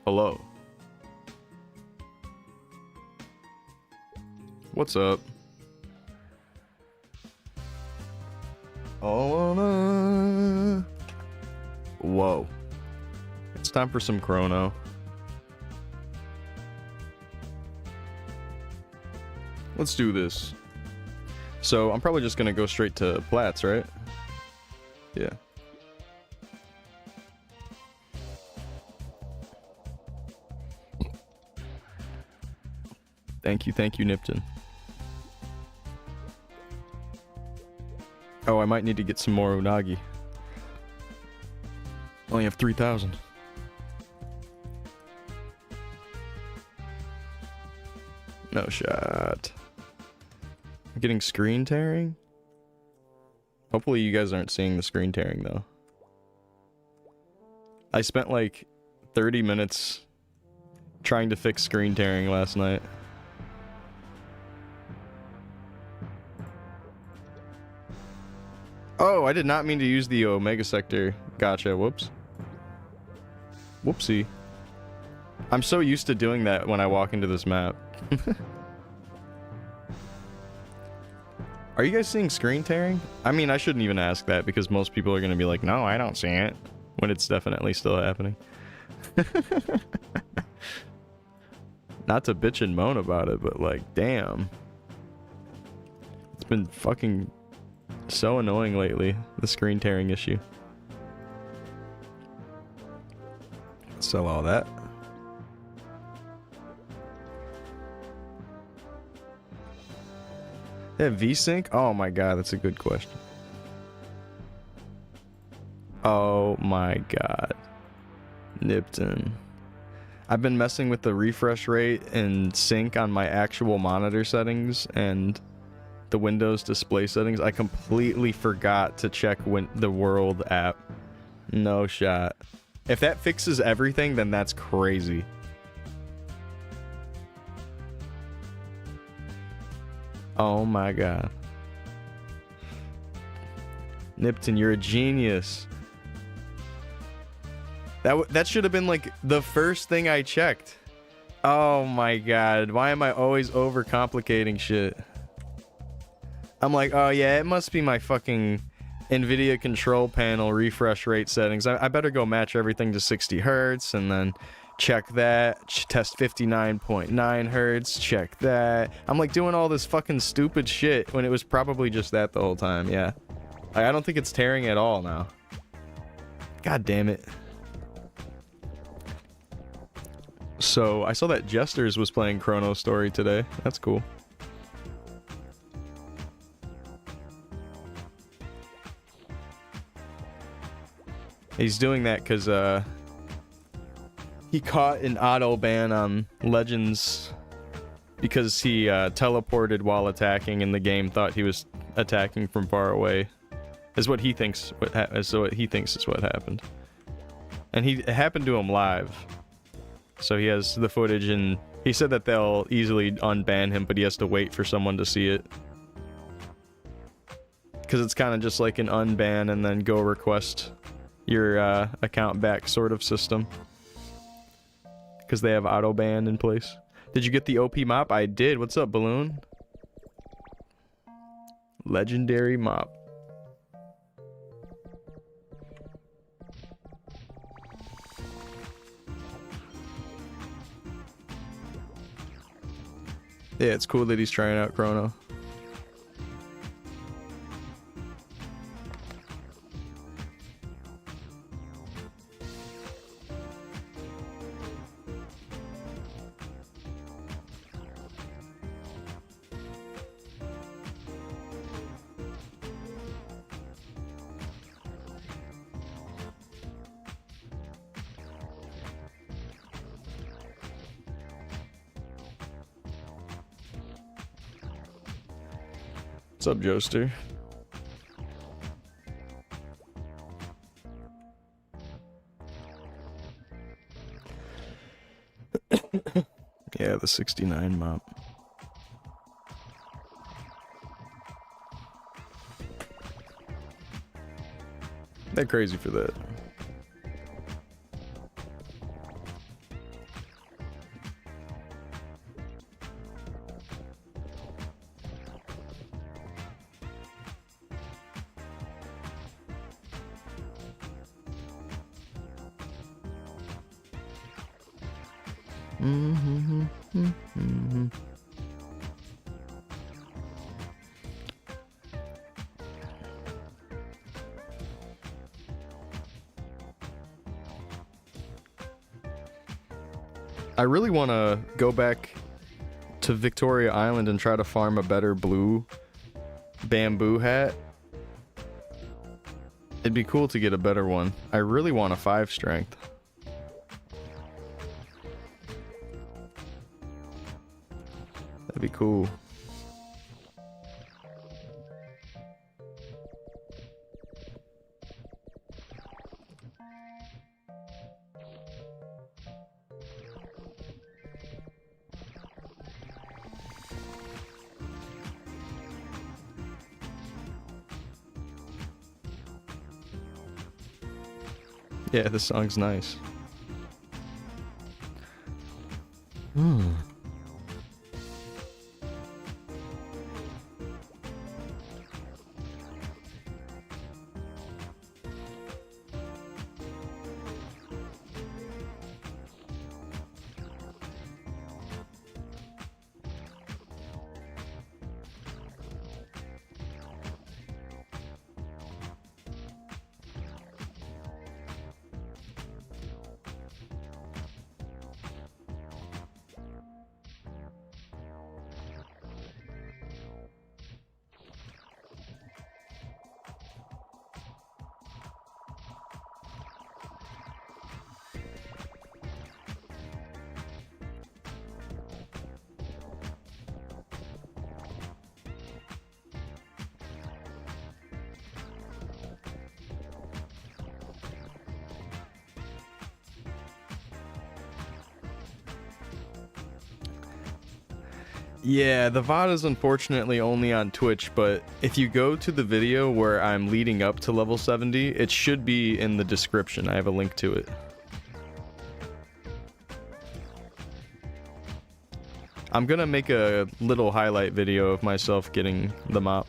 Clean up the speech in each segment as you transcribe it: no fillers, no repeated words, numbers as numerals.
Hello. What's up? Oh, whoa. It's time for some chrono. Let's do this. So, I'm probably just gonna go straight to Platts, right? Yeah. Thank you, Nipton. Oh, I might need to get some more unagi. Only have 3,000. No shot. I'm getting screen tearing? Hopefully you guys aren't seeing the screen tearing though. I spent like 30 minutes trying to fix screen tearing last night. Oh, I did not mean to use the Omega Sector. Gotcha, whoops. Whoopsie. I'm so used to doing that when I walk into this map. Are you guys seeing screen tearing? I mean, I shouldn't even ask that because most people are going to be like, no, I don't see it. When it's definitely still happening. Not to bitch and moan about it, but like, damn. It's been fucking so annoying lately, the screen tearing issue. Sell all that. Yeah, VSync? Oh my god, that's a good question. Oh my god. Nipton. I've been messing with the refresh rate and sync on my actual monitor settings and the Windows display settings. I completely forgot to check the World app. No shot. If that fixes everything, then that's crazy. Oh my god. Nipton, you're a genius. That should have been like the first thing I checked. Oh my god. Why am I always overcomplicating shit? I'm like, oh yeah, it must be my fucking NVIDIA control panel refresh rate settings. I better go match everything to 60 hertz and then check that. Test 59.9 hertz. Check that. I'm like doing all this fucking stupid shit when it was probably just that the whole time. Yeah. I don't think it's tearing at all now. God damn it. So, I saw that Jesters was playing Chronostory today. That's cool. He's doing that because, he caught an auto ban on Legends because he, teleported while attacking and the game thought he was attacking from far away. Is what he thinks, what he thinks is what happened. And it happened to him live. So he has the footage, and he said that they'll easily unban him, but he has to wait for someone to see it. Because it's kind of just like an unban and then go request your account back sort of system. Because they have auto ban in place. Did you get the OP mop? I did. What's up, Balloon? Legendary mop. Yeah, it's cool that he's trying out Chrono. What's up, Joester? Yeah, the 69 mop. They're crazy for that. I really want to go back to Victoria Island and try to farm a better blue bamboo hat. It'd be cool to get a better one. I really want a 5 strength. That'd be cool. Yeah, this song's nice. Yeah, the VOD is unfortunately only on Twitch, but if you go to the video where I'm leading up to level 70, it should be in the description. I have a link to it. I'm gonna make a little highlight video of myself getting the mop.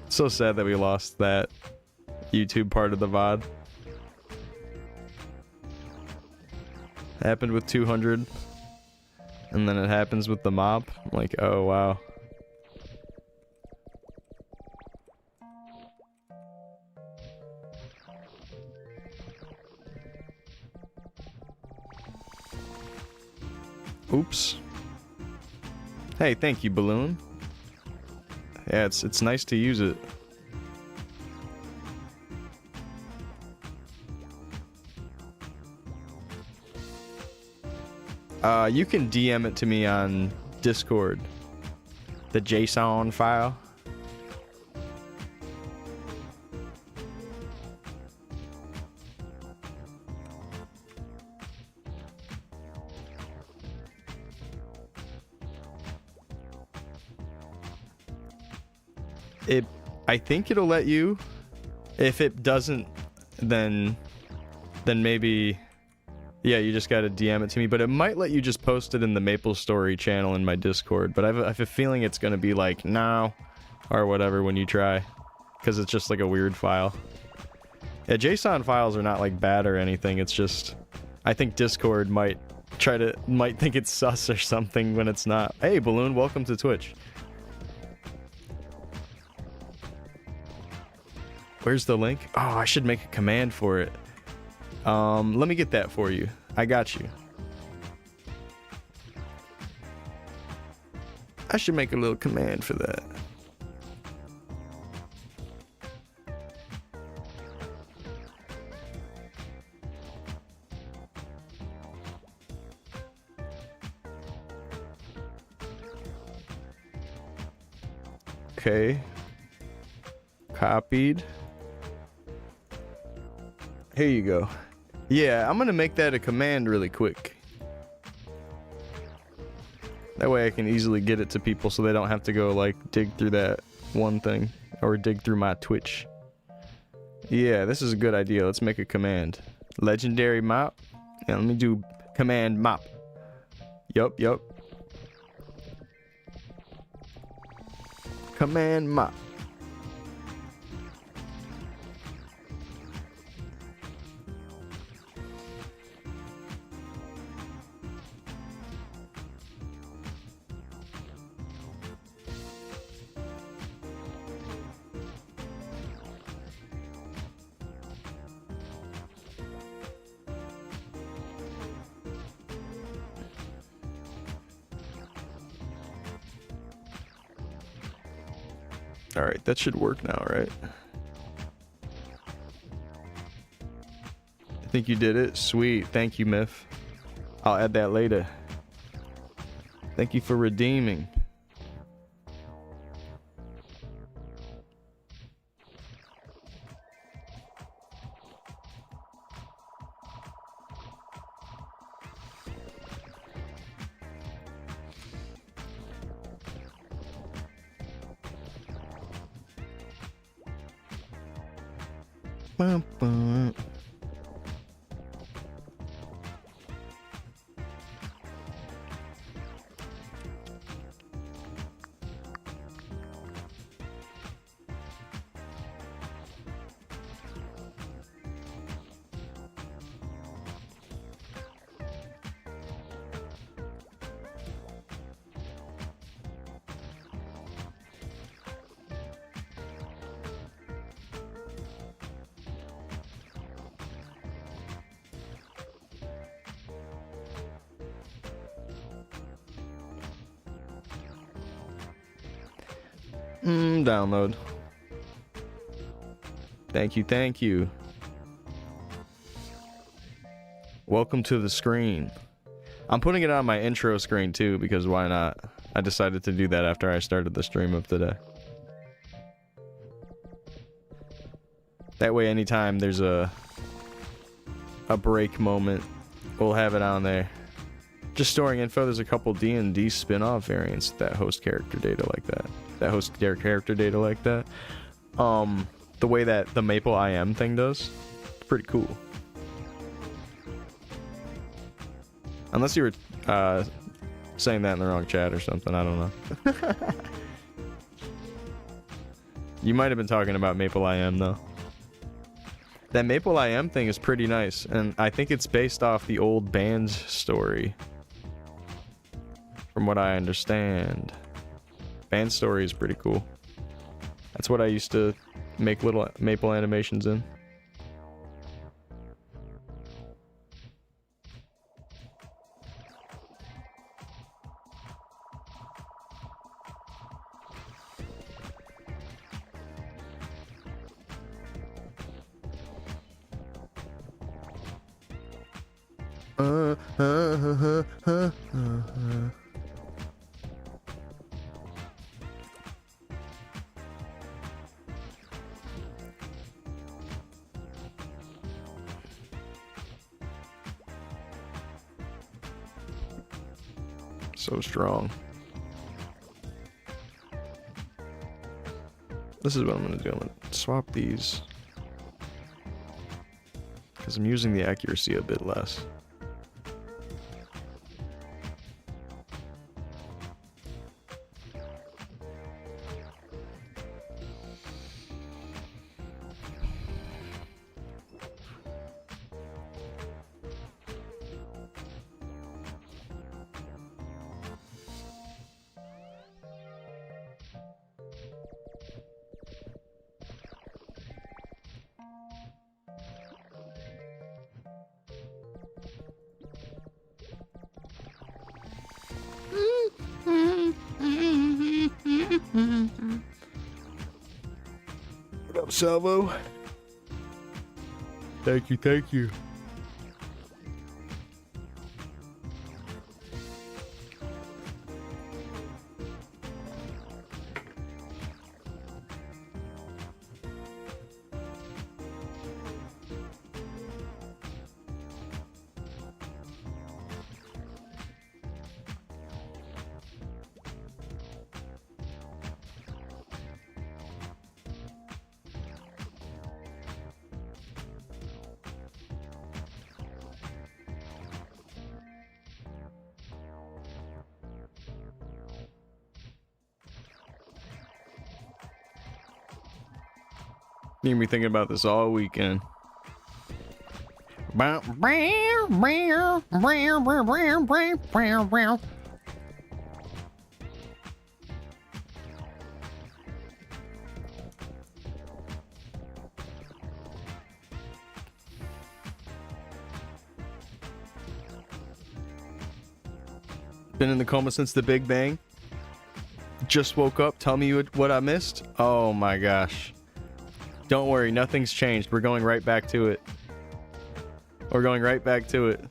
So sad that we lost that YouTube part of the VOD. Happened with 200, and then it happens with the mop. I'm like, oh wow. Oops. Hey, thank you, Balloon. Yeah, it's nice to use it. You can DM it to me on Discord. The JSON file. I think it'll let you. If it doesn't, then maybe, yeah, you just gotta DM it to me. But it might let you just post it in the MapleStory channel in my Discord. But I have a feeling it's gonna be like no, or whatever when you try, because it's just like a weird file. Yeah, JSON files are not like bad or anything. It's just, I think Discord might think it's sus or something when it's not. Hey, Balloon, welcome to Twitch. Where's the link? Oh, I should make a command for it. Let me get that for you. I got you. I should make a little command for that. Okay. Copied. Here you go. Yeah, I'm gonna make that a command really quick. That way I can easily get it to people so they don't have to go like dig through that one thing or dig through my Twitch. Yeah, this is a good idea. Let's make a command. Legendary mop. Yeah, let me do command mop. Yup. Command Mach. All right, that should work now, right? I think you did it. Sweet. Thank you, Myth. I'll add that later. Thank you for redeeming. Bum, bum. Download. Thank you, thank you. Welcome to the screen. I'm putting it on my intro screen too, because why not? I decided to do that after I started the stream of today. That way anytime there's a break moment, we'll have it on there. Just storing info, there's a couple D&D spin-off variants that host character data like that. The way that the Maple IM thing does, it's pretty cool. Unless you were saying that in the wrong chat or something, I don't know. You might have been talking about Maple IM though. That Maple IM thing is pretty nice, and I think it's based off the old band's story. From what I understand. Band story is pretty cool. That's what I used to make little Maple animations in. So strong. This is what I'm gonna do. I'm gonna swap these because I'm using the accuracy a bit less. What up, Salvo? Thank you, thank you. You're gonna be thinking about this all weekend. Been in the coma since the Big Bang. Just woke up. Tell me what I missed. Oh my gosh. Don't worry, nothing's changed. We're going right back to it. We're going right back to it.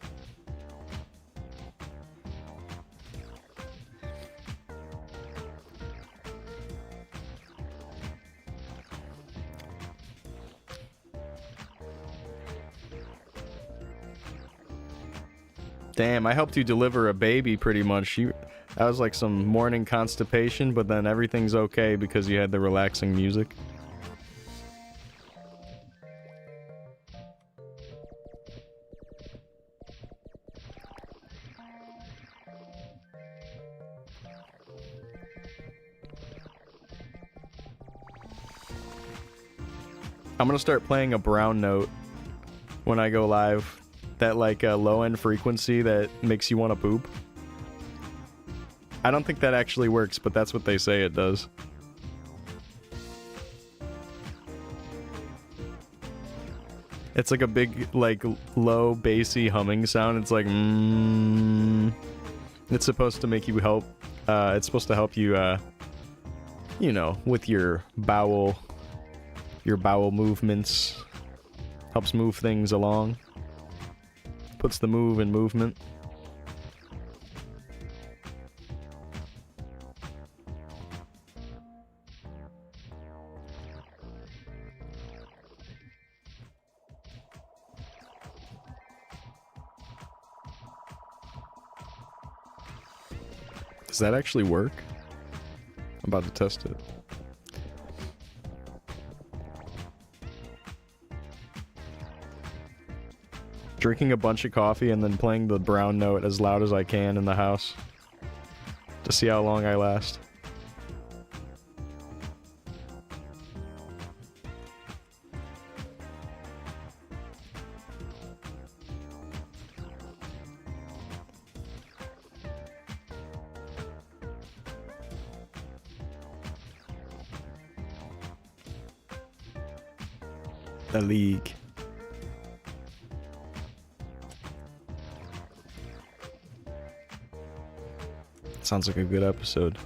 Damn, I helped you deliver a baby pretty much. That was like some morning constipation, but then everything's okay because you had the relaxing music. I'm gonna start playing a brown note when I go live. That like low end frequency that makes you want to poop. I don't think that actually works, but that's what they say it does. It's like a big, like, low, bassy humming sound. It's like, It's supposed to make you help. It's supposed to help you, you know, with your bowel movements. Helps move things along. Puts the move in movement. Does that actually work? I'm about to test it. Drinking a bunch of coffee and then playing the brown note as loud as I can in the house to see how long I last. The League. Sounds like a good episode.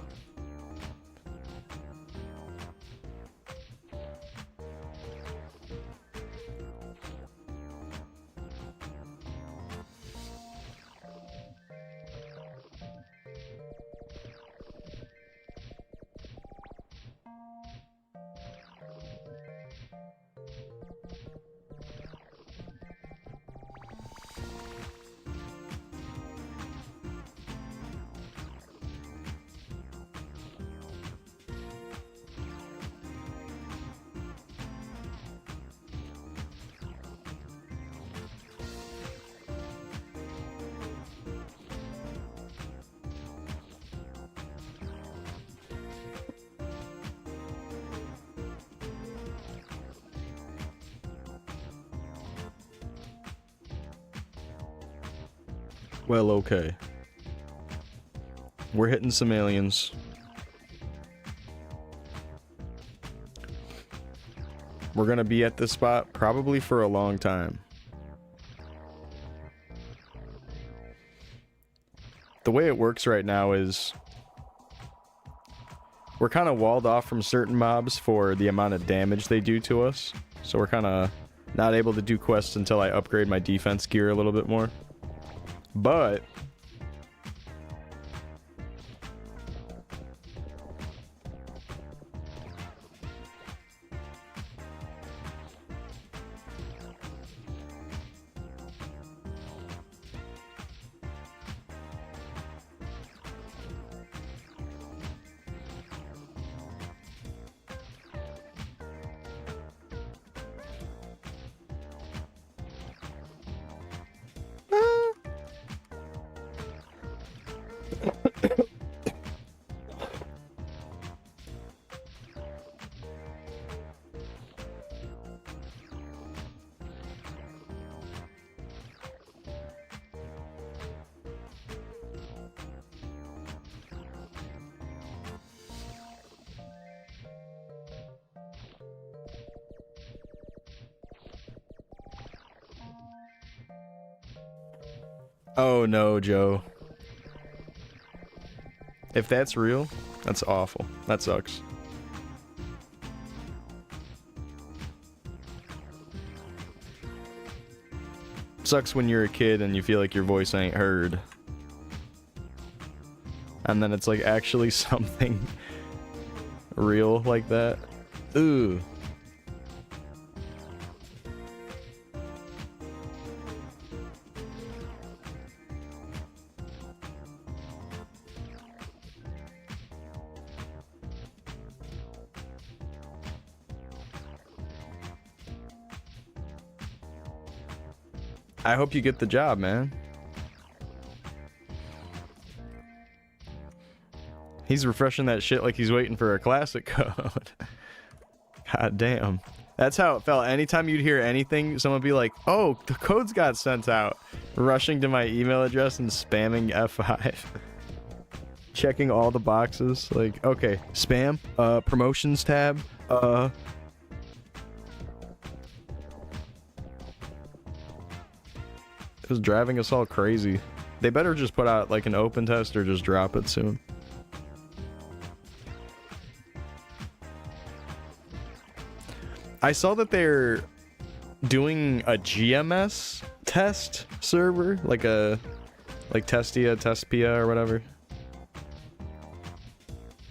Well, okay. We're hitting some aliens. We're gonna be at this spot probably for a long time. The way it works right now is we're kind of walled off from certain mobs for the amount of damage they do to us. So we're kind of not able to do quests until I upgrade my defense gear a little bit more. But Oh no, Joe. If that's real, that's awful. That sucks. Sucks when you're a kid and you feel like your voice ain't heard. And then it's like actually something real like that. Ooh. I hope you get the job, man. He's refreshing that shit like he's waiting for a classic code. God damn. That's how it felt. Anytime you'd hear anything, someone would be like, oh, the codes got sent out. Rushing to my email address and spamming F5. Checking all the boxes. Like, okay, spam, promotions tab, It was driving us all crazy. They better just put out like an open test or just drop it soon. I saw that they're doing a GMS test server, like Testia, Testpia, or whatever.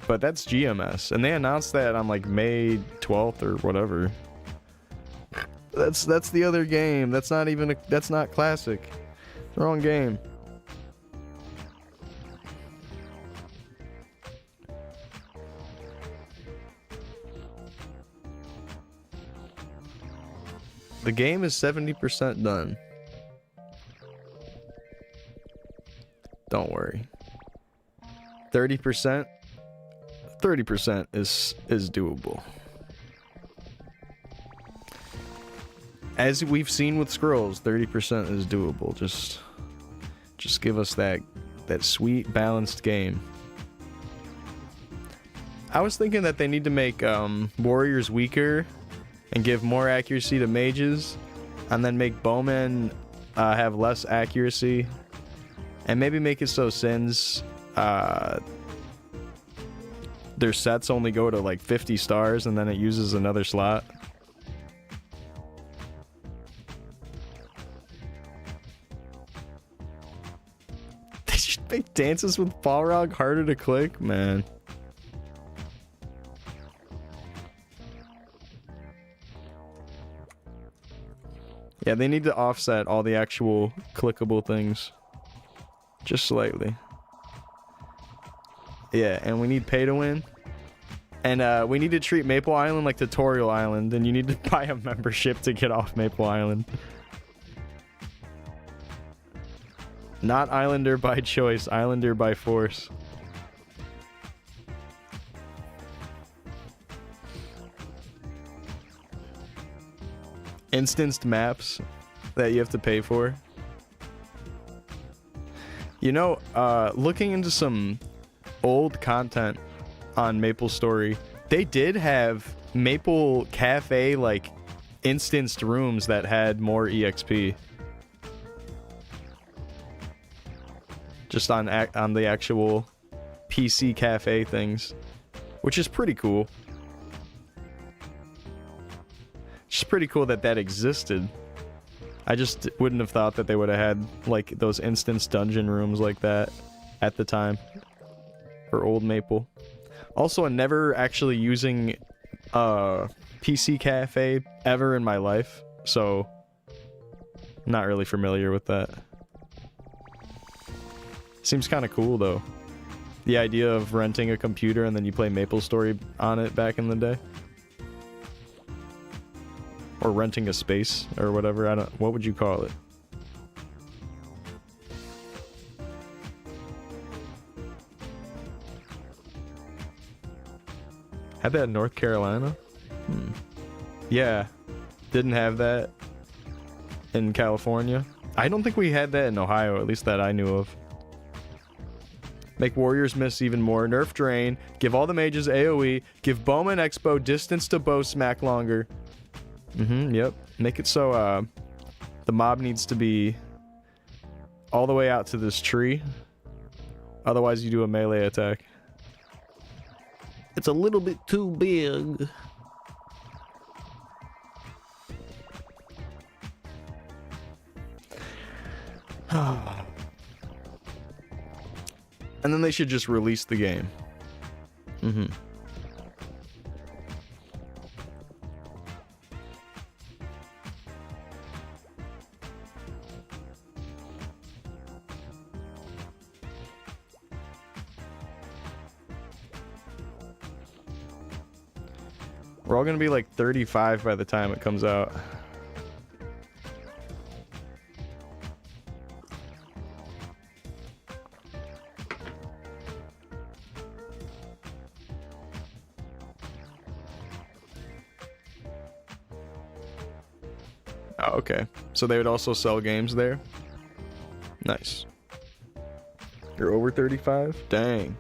But that's GMS, and they announced that on like May 12th or whatever. That's the other game. That's not classic. Wrong game. The game is 70% done. Don't worry. 30%? 30% is doable. As we've seen with scrolls, 30% is doable. Just give us that sweet balanced game. I was thinking that they need to make warriors weaker and give more accuracy to mages, and then make bowmen have less accuracy, and maybe make it so sins their sets only go to like 50 stars and then it uses another slot. They should make dances with Balrog harder to click, man. Yeah, they need to offset all the actual clickable things just slightly. Yeah, and we need pay to win. And we need to treat Maple Island like Tutorial Island, and you need to buy a membership to get off Maple Island. Not Islander by choice, Islander by force. Instanced maps that you have to pay for. You know, looking into some old content on MapleStory, they did have Maple Cafe like instanced rooms that had more EXP. Just on the actual PC cafe things, which is pretty cool. It's pretty cool that that existed. I just wouldn't have thought that they would have had like those instance dungeon rooms like that at the time for old Maple. Also, I'm never actually using PC cafe ever in my life, so I'm not really familiar with that. Seems kind of cool though. The idea of renting a computer and then you play MapleStory on it back in the day. Or renting a space or whatever. What would you call it? Had that in North Carolina? Yeah. Didn't have that in California. I don't think we had that in Ohio, at least that I knew of. Make warriors miss even more. Nerf drain. Give all the mages AoE. Give bowman expo distance to bow smack longer. Yep. Make it so the mob needs to be all the way out to this tree. Otherwise, you do a melee attack. It's a little bit too big. And then they should just release the game. We're all gonna be like 35 by the time it comes out. Oh, okay. So they would also sell games there? Nice. You're over 35? Dang.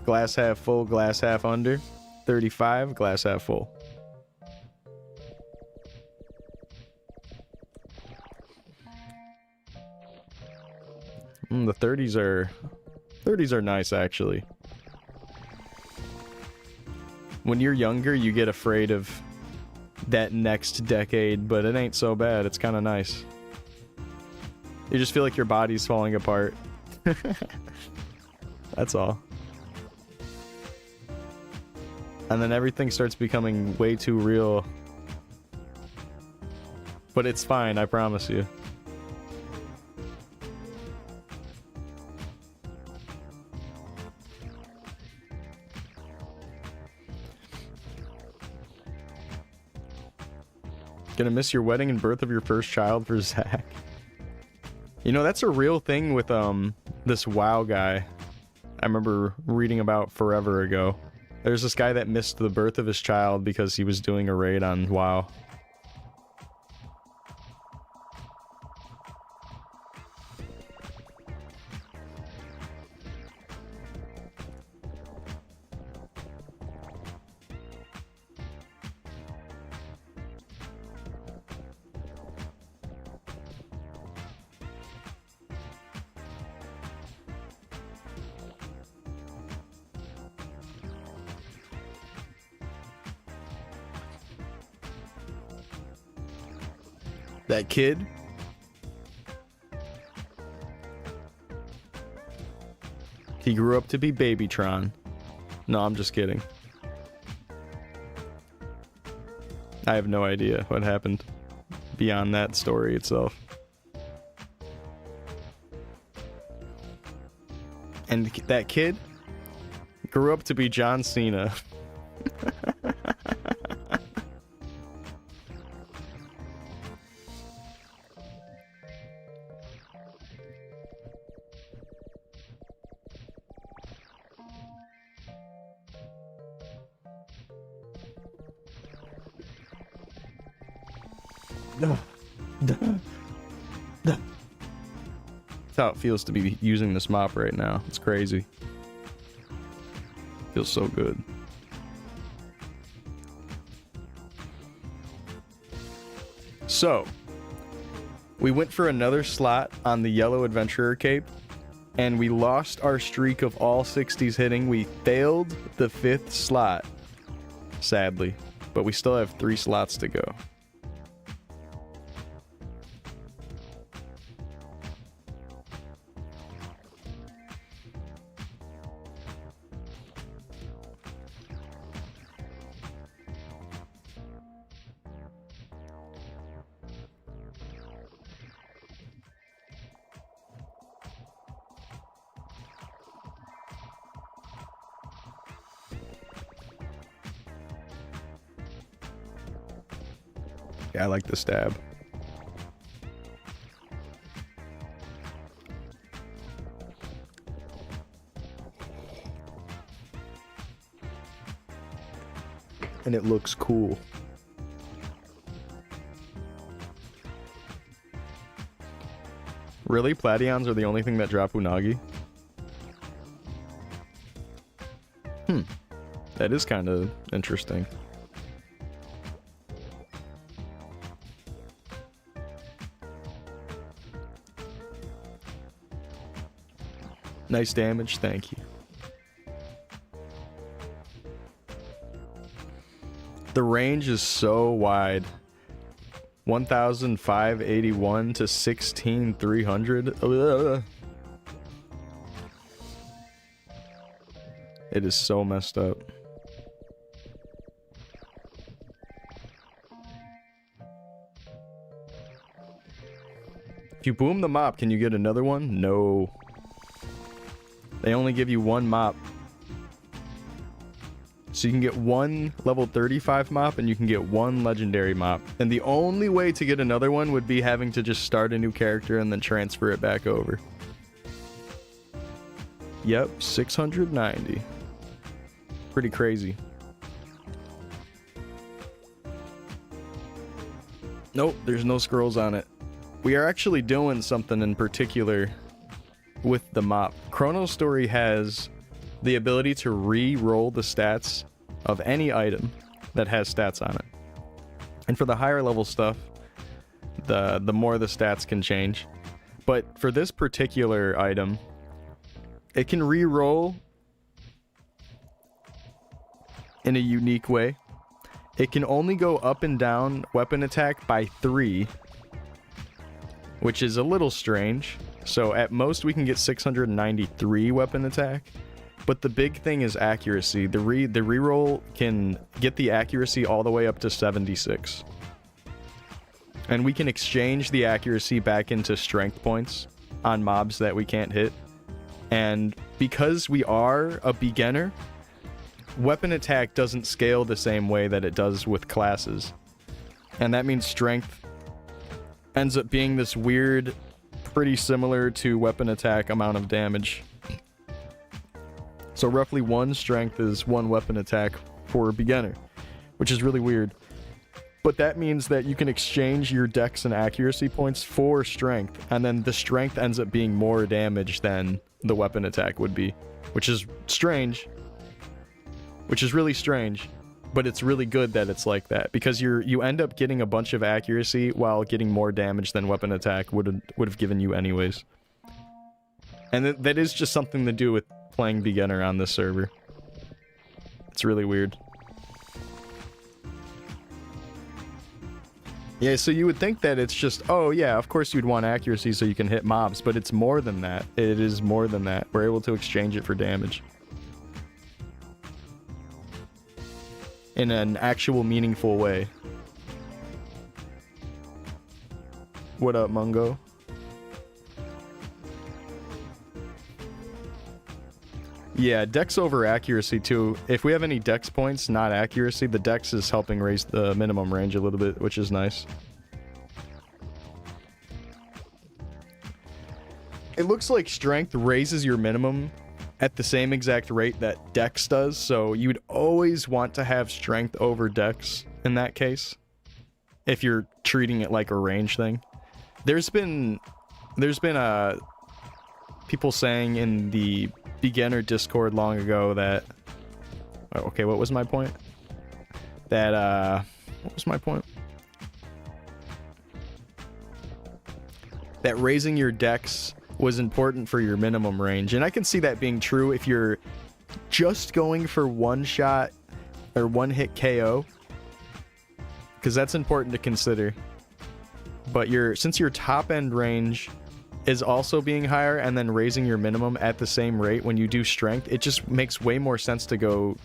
Glass half full, glass half under. 35, glass half full. The 30s are nice actually. When you're younger, you get afraid of that next decade, but it ain't so bad. It's kind of nice. You just feel like your body's falling apart. That's all. And then everything starts becoming way too real. But it's fine, I promise you. Gonna miss your wedding and birth of your first child for Zach. You know, that's a real thing with this WoW guy I remember reading about forever ago. There's this guy that missed the birth of his child because he was doing a raid on WoW. That kid? He grew up to be Babytron. No, I'm just kidding. I have no idea what happened beyond that story itself. And that kid grew up to be John Cena. That's how it feels to be using this mop right now. It's crazy. Feels so good. So, we went for another slot on the Yellow Adventurer Cape, and we lost our streak of all 60s hitting. We failed the 5th slot, sadly, but we still have 3 slots to go. Yeah, I like the stab. And it looks cool. Really? Plations are the only thing that drop Unagi? That is kind of interesting. Nice damage, thank you. The range is so wide. 1,581 to 16,300. Ugh. It is so messed up. If you boom the mop, can you get another one? No. They only give you one mop. So you can get one level 35 mop and you can get one legendary mop. And the only way to get another one would be having to just start a new character and then transfer it back over. Yep, 690. Pretty crazy. Nope, there's no scrolls on it. We are actually doing something in particular with the mop. Chronostory has the ability to re-roll the stats of any item that has stats on it. And for the higher level stuff, the more the stats can change. But for this particular item, it can re-roll in a unique way. It can only go up and down weapon attack by 3, which is a little strange. So at most we can get 693 weapon attack. But the big thing is accuracy. The reroll can get the accuracy all the way up to 76. And we can exchange the accuracy back into strength points on mobs that we can't hit. And because we are a beginner, weapon attack doesn't scale the same way that it does with classes. And that means strength ends up being this weird, pretty similar to weapon attack amount of damage. So roughly 1 strength is 1 weapon attack for a beginner, which is really weird. But that means that you can exchange your dex and accuracy points for strength, and then the strength ends up being more damage than the weapon attack would be, which is strange. Which is really strange, but it's really good that it's like that, because you end up getting a bunch of accuracy while getting more damage than weapon attack would have given you anyways. And that is just something to do with playing beginner on this server. It's really weird. Yeah, so you would think that it's just, oh yeah, of course you'd want accuracy so you can hit mobs, but it's more than that. It is more than that. We're able to exchange it for damage. In an actual meaningful way. What up, Mungo? Yeah, dex over accuracy too. If we have any dex points, not accuracy, the dex is helping raise the minimum range a little bit, which is nice. It looks like strength raises your minimum at the same exact rate that dex does, so you'd always want to have strength over dex in that case, if you're treating it like a range thing. There's been people saying in the beginner Discord long ago that, okay, what was my point? That what was my point? That raising your dex was important for your minimum range, and I can see that being true if you're just going for one shot or one hit KO, because that's important to consider. But since your top end range is also being higher and then raising your minimum at the same rate when you do strength, it just makes way more sense to go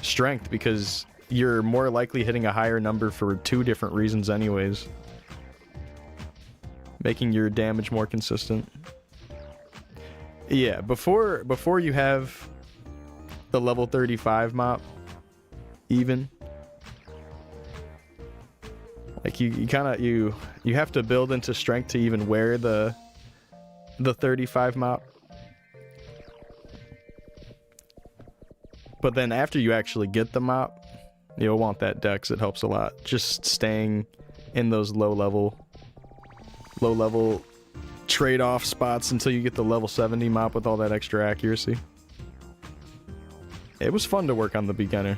strength, because you're more likely hitting a higher number for 2 different reasons anyways, making your damage more consistent. Yeah, before you have the level 35 mop even, like you have to build into strength to even wear the 35 mop. But then after you actually get the mop, you'll want that dex. It helps a lot. Just staying in those low level trade-off spots until you get the level 70 mop with all that extra accuracy. It was fun to work on the beginner.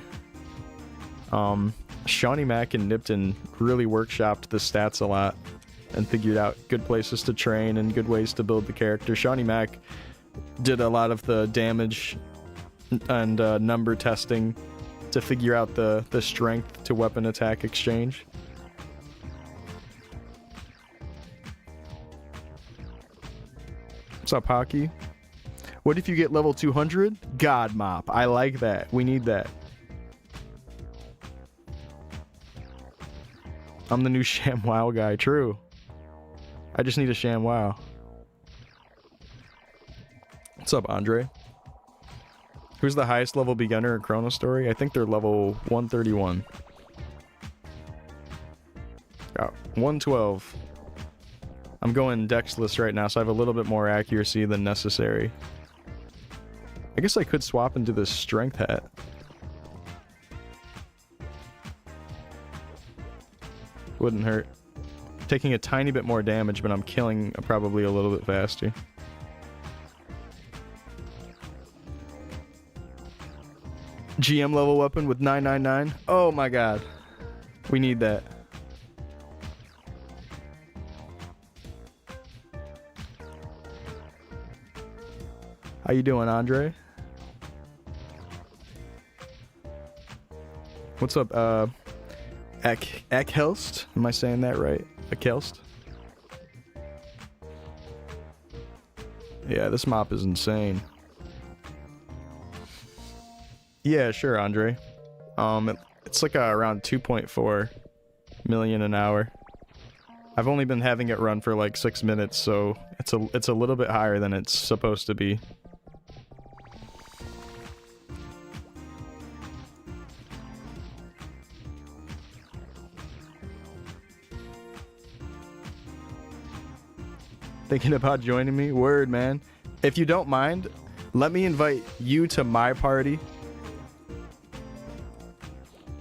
Shawnee Mac and Nipton really workshopped the stats a lot and figured out good places to train and good ways to build the character. Shawnee Mac did a lot of the damage and number testing to figure out the strength to weapon attack exchange. What's up, Hockey? What if you get level 200? God mop. I like that. We need that. I'm the new ShamWow guy. True. I just need a ShamWow. What's up, Andre? Who's the highest level beginner in Chronostory? I think they're level 131. Oh, 112. I'm going dexless right now, so I have a little bit more accuracy than necessary. I guess I could swap into this strength hat. Wouldn't hurt. Taking a tiny bit more damage, but I'm killing probably a little bit faster. GM level weapon with 999. Oh my god. We need that. How you doing, Andre? What's up, Ekhelst? Am I saying that right? Ekhelst? Yeah, this mop is insane. Yeah, sure, Andre. It's like around 2.4 million an hour. I've only been having it run for like 6 minutes, so it's a little bit higher than it's supposed to be. Thinking about joining me? Word, man. If you don't mind, let me invite you to my party.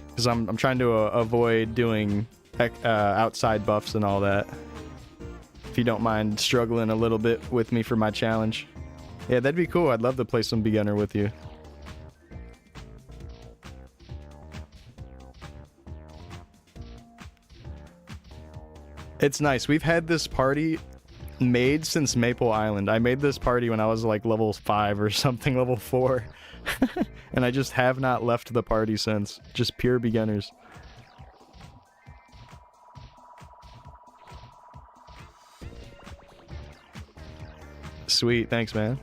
Because I'm trying to avoid doing outside buffs and all that. If you don't mind struggling a little bit with me for my challenge. Yeah, that'd be cool. I'd love to play some beginner with you. It's nice. We've had this party made since Maple Island. I made this party when I was like level 5 or something, level 4. And I just have not left the party since. Just pure beginners. Sweet, thanks, man.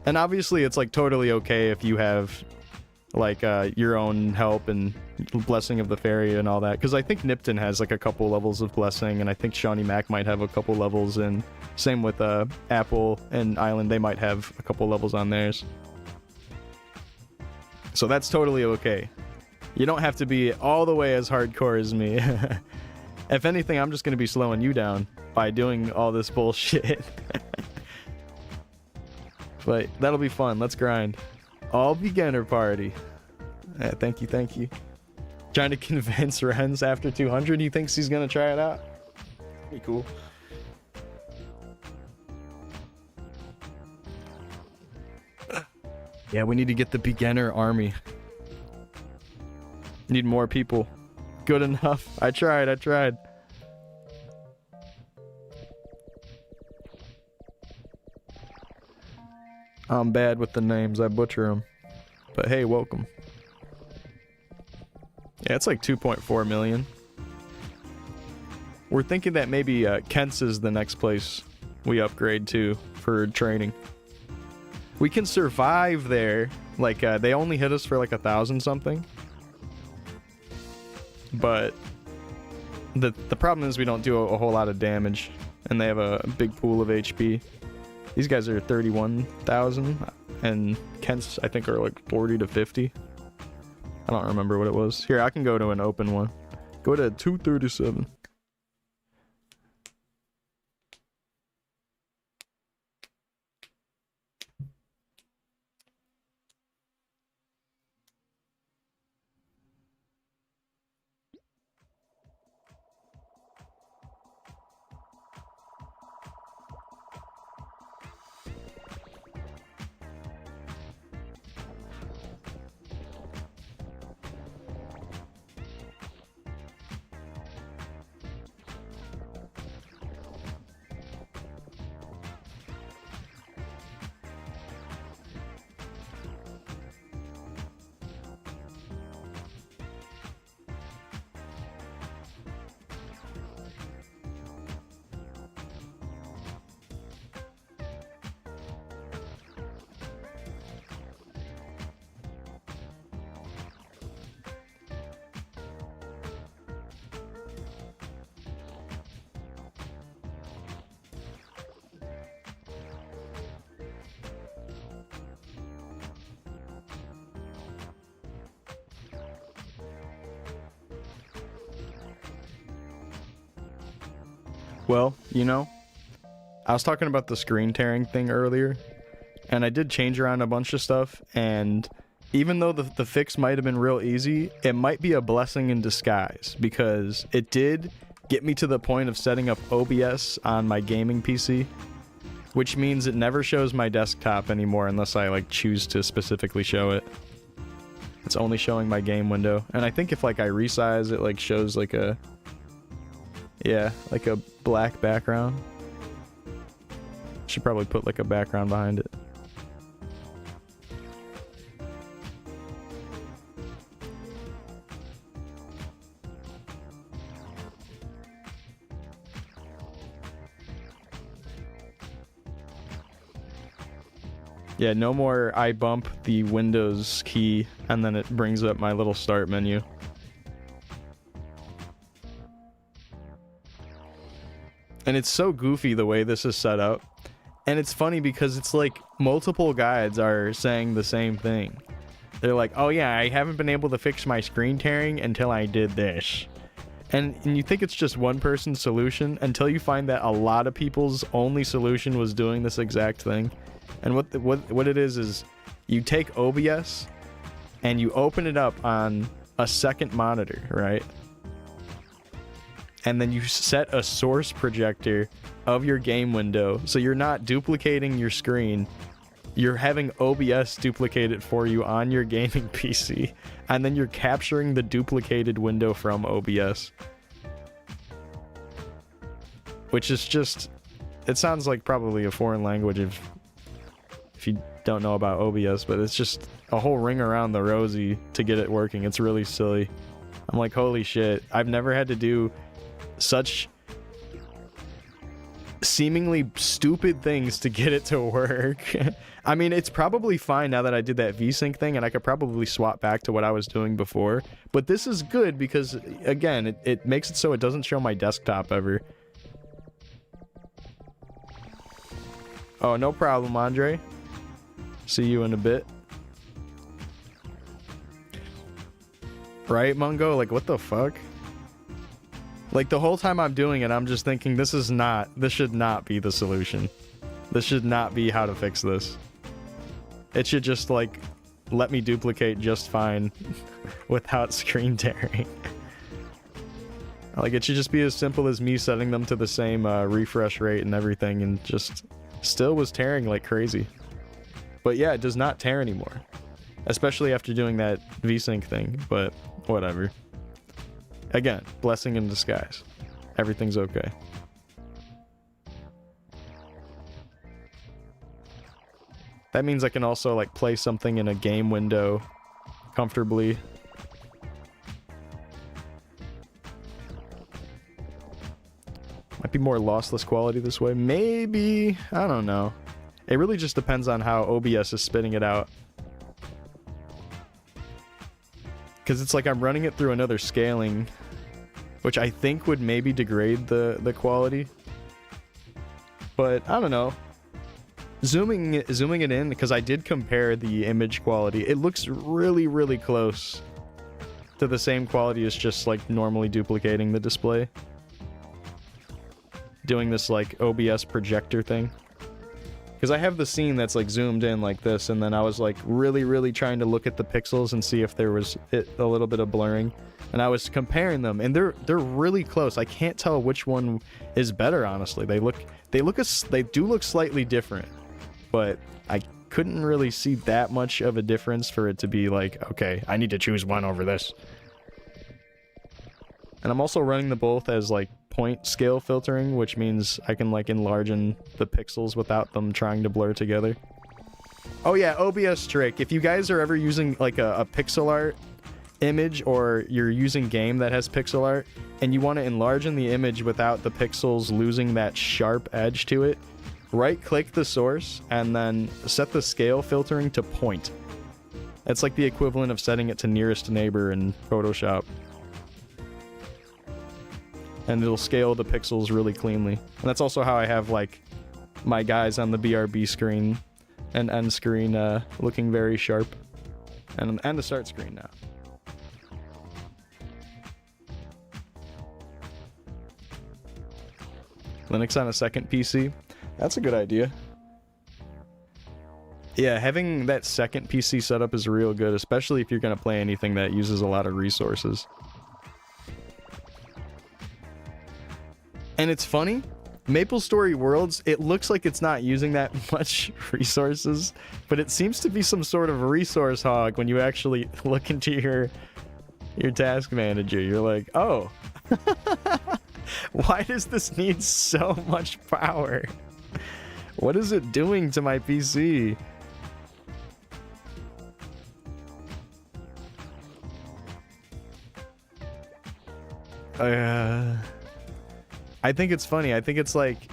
And obviously it's like totally okay if you have like your own help and blessing of the fairy and all that, because I think Nipton has like a couple levels of blessing, and I think Shawnee Mac might have a couple levels, and same with Apple and Island, they might have a couple levels on theirs. So that's totally okay. You don't have to be all the way as hardcore as me. If anything, I'm just going to be slowing you down by doing all this bullshit. But that'll be fun. Let's grind. All beginner party. Thank you, thank you. Trying to convince Renz after 200. He thinks he's going to try it out. Pretty cool. Yeah, we need to get the beginner army. Need more people. Good enough. I tried. I'm bad with the names. I butcher them. But hey, welcome. Yeah, it's like 2.4 million. We're thinking that maybe Kent's is the next place we upgrade to for training. We can survive there. Like, they only hit us for like 1,000 something. But the problem is we don't do a whole lot of damage. And they have a big pool of HP. These guys are 31,000. And Kent's, I think, are like 40 to 50. I don't remember what it was. Here, I can go to an open one. Go to 237. Well, you know, I was talking about the screen tearing thing earlier, and I did change around a bunch of stuff, and even though the fix might have been real easy, it might be a blessing in disguise, because it did get me to the point of setting up OBS on my gaming PC, which means it never shows my desktop anymore unless I like choose to specifically show it. It's only showing my game window, and I think if like I resize it, like shows like a, yeah, like a black background. Should probably put like a background behind it. Yeah, no more I bump the Windows key and then it brings up my little start menu. And it's so goofy the way this is set up. And it's funny because it's like multiple guides are saying the same thing. They're like, oh yeah, I haven't been able to fix my screen tearing until I did this. And you think it's just one person's solution until you find that a lot of people's only solution was doing this exact thing. And what it is you take OBS and you open it up on a second monitor, right? And then you set a source projector of your game window, so you're not duplicating your screen. You're having OBS duplicate it for you on your gaming PC, and then you're capturing the duplicated window from OBS. Which is just, it sounds like probably a foreign language if you don't know about OBS, but it's just a whole ring around the rosy to get it working. It's really silly. I'm like, holy shit, I've never had to do such seemingly stupid things to get it to work. I mean, it's probably fine now that I did that VSync thing, and I could probably swap back to what I was doing before, but this is good because, again, it makes it so it doesn't show my desktop ever. Oh, no problem, Andre. See you in a bit. Right, Mungo? Like, what the fuck? Like, the whole time I'm doing it, I'm just thinking, this should not be the solution. This should not be how to fix this. It should just, like, let me duplicate just fine without screen tearing. Like, it should just be as simple as me setting them to the same refresh rate and everything, and just still was tearing like crazy. But yeah, it does not tear anymore. Especially after doing that VSync thing, but whatever. Again, blessing in disguise. Everything's okay. That means I can also like play something in a game window comfortably. Might be more lossless quality this way. Maybe, I don't know. It really just depends on how OBS is spitting it out. Because it's like I'm running it through another scaling, which I think would maybe degrade the quality. But I don't know. Zooming it in, because I did compare the image quality. It looks really, really close to the same quality as just like normally duplicating the display. Doing this like OBS projector thing. Because I have the scene that's like zoomed in like this, and then I was like really trying to look at the pixels and see if there was a little bit of blurring, and I was comparing them, and they're really close. I can't tell which one is better, honestly. They do look slightly different, but I couldn't really see that much of a difference for it to be like, okay, I need to choose one over this. And I'm also running the both as like point scale filtering, which means I can like enlarge the pixels without them trying to blur together. Oh yeah, OBS trick. If you guys are ever using like a pixel art image, or you're using game that has pixel art, and you want to enlarge the image without the pixels losing that sharp edge to it, right click the source and then set the scale filtering to point. It's like the equivalent of setting it to nearest neighbor in Photoshop. And it'll scale the pixels really cleanly. And that's also how I have like my guys on the BRB screen and end screen looking very sharp. And the start screen now. Linux on a second PC. That's a good idea. Yeah, having that second PC setup is real good, especially if you're going to play anything that uses a lot of resources. And it's funny, MapleStory Worlds, it looks like it's not using that much resources, but it seems to be some sort of resource hog when you actually look into your task manager. You're like, oh, why does this need so much power? What is it doing to my PC? I think it's funny. I think it's like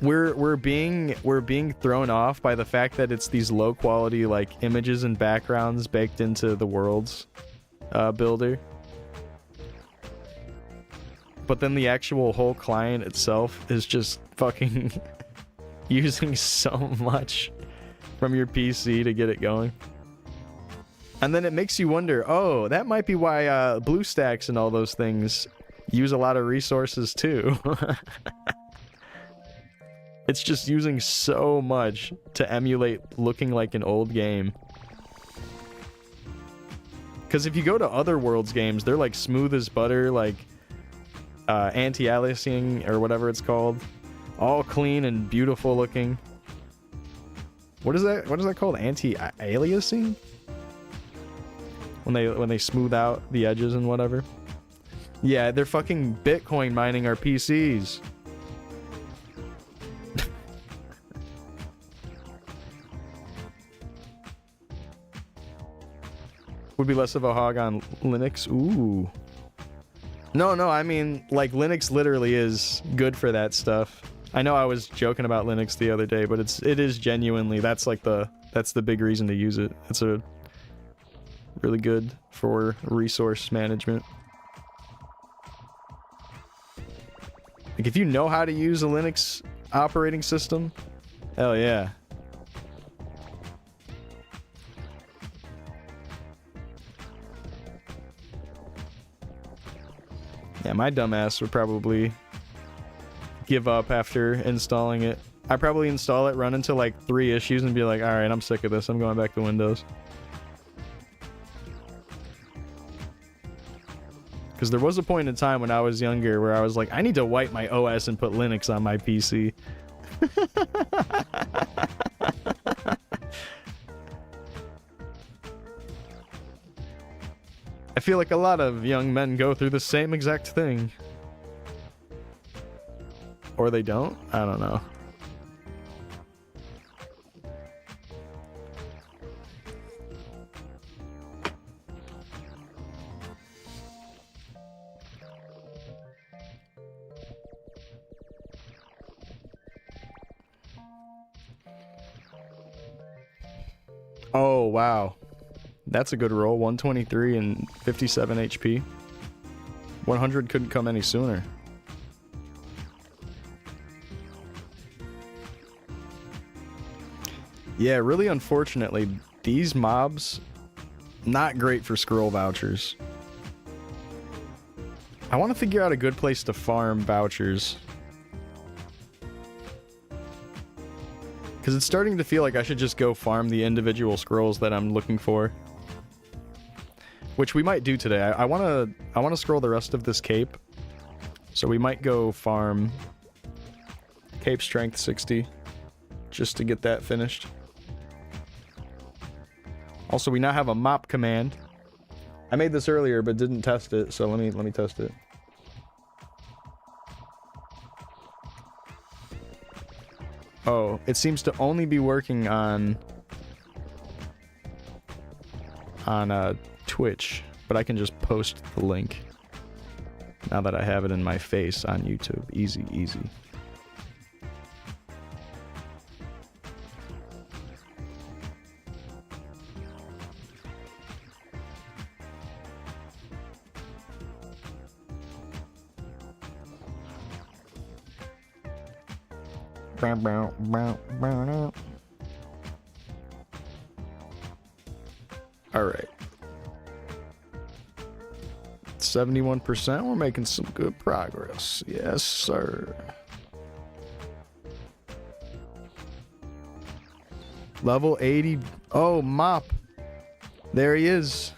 we're being thrown off by the fact that it's these low quality like images and backgrounds baked into the world's builder. But then the actual whole client itself is just fucking using so much from your PC to get it going. And then it makes you wonder, oh, that might be why BlueStacks and all those things use a lot of resources too. It's just using so much to emulate looking like an old game. Because if you go to other Worlds games, they're like smooth as butter, like anti-aliasing or whatever it's called. All clean and beautiful looking. What is that? What is that called? Anti-aliasing? When they smooth out the edges and whatever. Yeah, they're fucking Bitcoin mining our PCs. Would be less of a hog on Linux. Ooh. No, I mean, like, Linux literally is good for that stuff. I know I was joking about Linux the other day, but it is genuinely, that's the big reason to use it. It's a really good for resource management. Like, if you know how to use a Linux operating system, hell yeah. Yeah, my dumbass would probably give up after installing it. I'd probably install it, run into like 3 issues, and be like, alright, I'm sick of this. I'm going back to Windows. Because there was a point in time when I was younger where I was like, I need to wipe my OS and put Linux on my PC. I feel like a lot of young men go through the same exact thing. Or they don't? I don't know. Oh, wow. That's a good roll. 123 and 57 HP. 100 couldn't come any sooner. Yeah, really unfortunately, these mobs, not great for scroll vouchers. I want to figure out a good place to farm vouchers. Because it's starting to feel like I should just go farm the individual scrolls that I'm looking for. Which we might do today. I want to scroll the rest of this cape. So we might go farm cape strength 60 just to get that finished. Also, we now have a mop command. I made this earlier but didn't test it, so let me test it. Oh, it seems to only be working on Twitch, but I can just post the link now that I have it in my face on YouTube. Easy, easy. All right. 71%. We're making some good progress. Yes, sir. Level 80. Oh, Mop. There he is.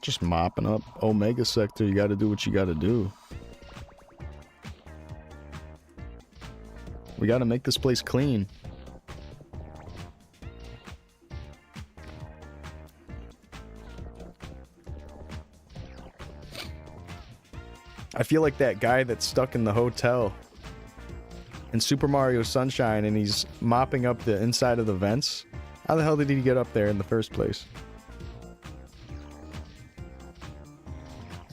Just mopping up Omega Sector. You gotta do what you gotta do. We gotta make this place clean. I feel like that guy that's stuck in the hotel in Super Mario Sunshine and he's mopping up the inside of the vents. How the hell did he get up there in the first place?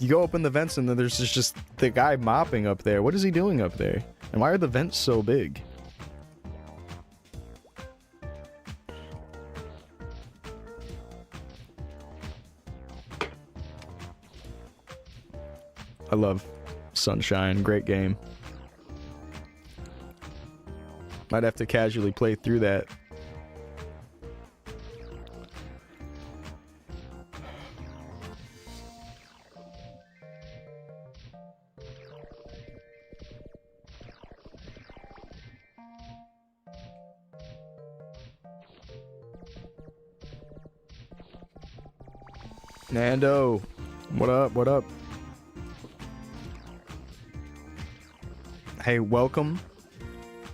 You go open the vents and then there's just the guy mopping up there. What is he doing up there? And why are the vents so big? I love Sunshine. Great game. Might have to casually play through that. Nando, what up, what up? Hey, welcome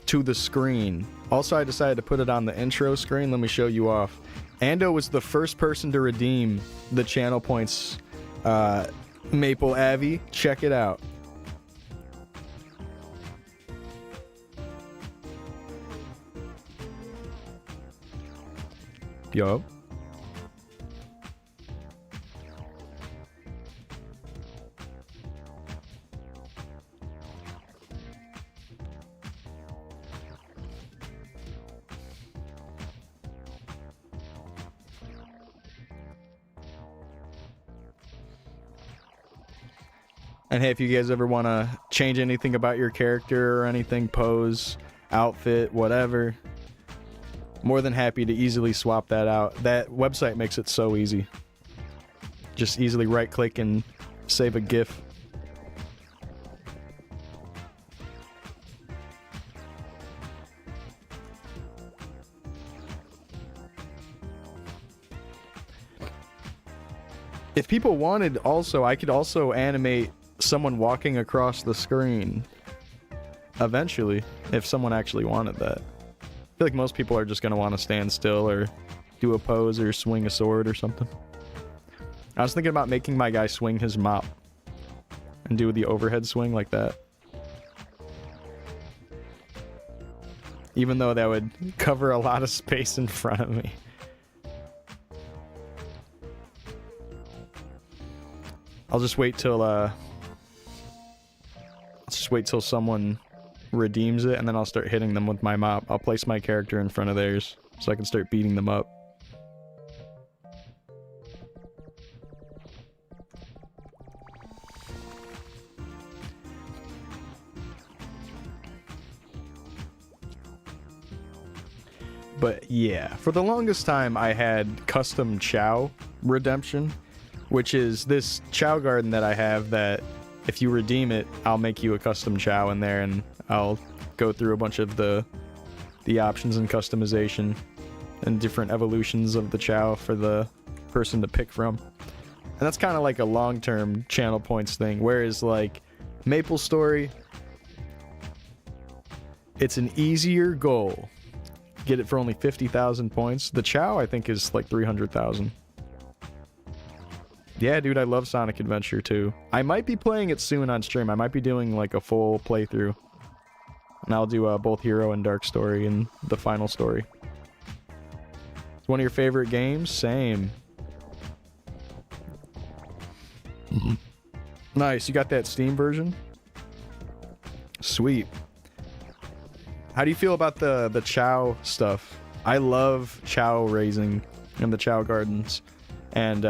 to the screen. Also, I decided to put it on the intro screen. Let me show you off. Ando was the first person to redeem the channel points Maple Avi. Check it out. Yo. And hey, if you guys ever want to change anything about your character or anything, pose, outfit, whatever, more than happy to easily swap that out. That website makes it so easy. Just easily right click and save a GIF. If people wanted also, I could also animate someone walking across the screen eventually, if someone actually wanted that. I feel like most people are just going to want to stand still or do a pose or swing a sword or something. I was thinking about making my guy swing his mop and do the overhead swing like that. Even though that would cover a lot of space in front of me. I'll just wait till someone redeems it, and then I'll start hitting them with my mop. I'll place my character in front of theirs so I can start beating them up. But yeah, for the longest time I had custom Chow redemption, which is this Chow garden that I have that if you redeem it, I'll make you a custom Chow in there and I'll go through a bunch of the options and customization. and different evolutions of the Chow for the person to pick from. And that's kind of like a long-term channel points thing, whereas like Maple Story, it's an easier goal. Get it for only 50,000 points. The Chow, I think, is like 300,000. Yeah, dude, I love Sonic Adventure too. I might be playing it soon on stream. I might be doing like a full playthrough. And I'll do both Hero and Dark Story and the final story. It's one of your favorite games? Same. Nice, you got that Steam version? Sweet. How do you feel about the Chow stuff? I love Chow raising in the Chow Gardens. And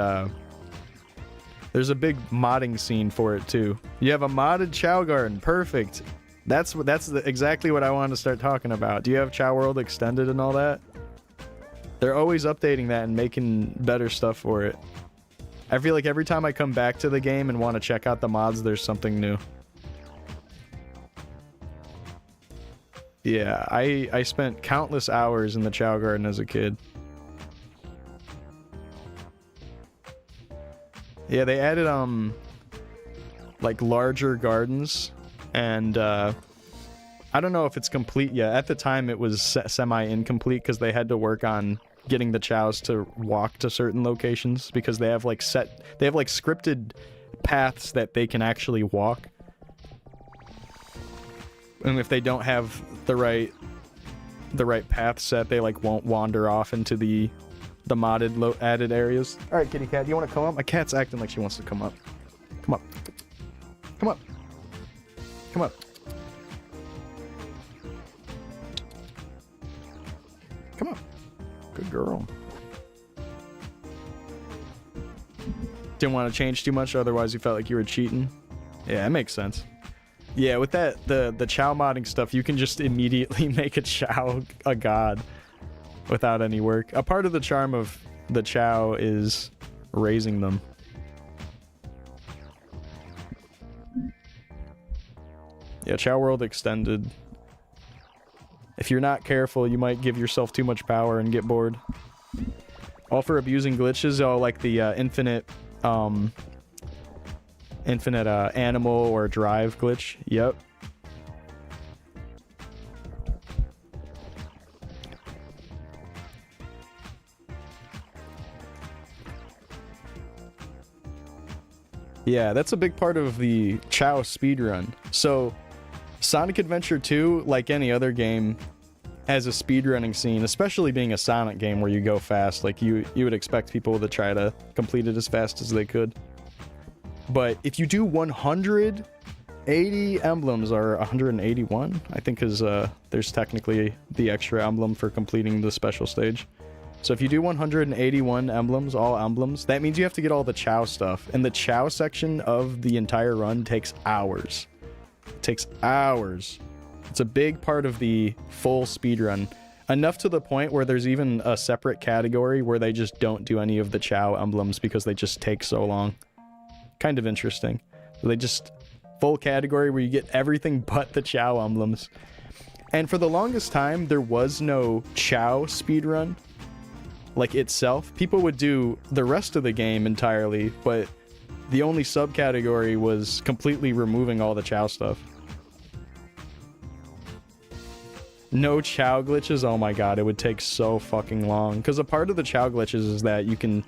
there's a big modding scene for it too. You have a modded Chow Garden. Perfect. That's exactly what I wanted to start talking about. Do you have Chow World Extended and all that? They're always updating that and making better stuff for it. I feel like every time I come back to the game and want to check out the mods, there's something new. Yeah, I spent countless hours in the Chow Garden as a kid. Yeah, they added like larger gardens, and I don't know if it's complete yet. At the time it was semi-incomplete because they had to work on getting the Chows to walk to certain locations, because they have like scripted paths that they can actually walk. And if they don't have the right path set, they like won't wander off into the modded added areas. All right, kitty cat, do you want to come up? My cat's acting like she wants to come up. Come up. Come up. Come up. Come up. Good girl. Didn't want to change too much, otherwise you felt like you were cheating. Yeah, it makes sense. Yeah, with that, the Chow modding stuff, you can just immediately make a Chow a god without any work. A part of the charm of the Chow is raising them. Yeah, Chow World Extended. If you're not careful, you might give yourself too much power and get bored. All for abusing glitches, like the infinite animal or drive glitch. Yep. Yeah, that's a big part of the Chow speedrun. So, Sonic Adventure 2, like any other game, has a speedrunning scene, especially being a Sonic game where you go fast. Like, you would expect people to try to complete it as fast as they could. But if you do 180 emblems, or 181, I think, because there's technically the extra emblem for completing the special stage. So if you do 181 emblems, all emblems, that means you have to get all the Chow stuff. And the Chow section of the entire run takes hours. It takes hours. It's a big part of the full speedrun. Enough to the point where there's even a separate category where they just don't do any of the Chow emblems because they just take so long. Kind of interesting. They just... full category where you get everything but the Chow emblems. And for the longest time, there was no Chow speedrun. Like, itself. People would do the rest of the game entirely, but the only subcategory was completely removing all the Chow stuff. No Chow glitches? Oh my god, it would take so fucking long. Because a part of the Chow glitches is that you can...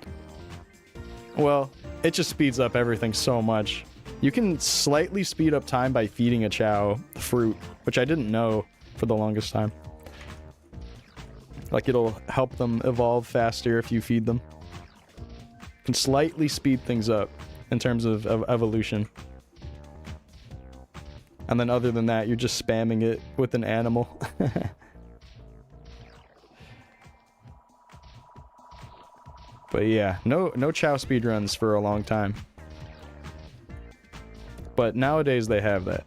well, it just speeds up everything so much. You can slightly speed up time by feeding a Chow fruit, which I didn't know for the longest time. Like, it'll help them evolve faster if you feed them. You can slightly speed things up in terms of evolution. And then other than that, you're just spamming it with an animal. But yeah, no Chow speedruns for a long time. But nowadays they have that.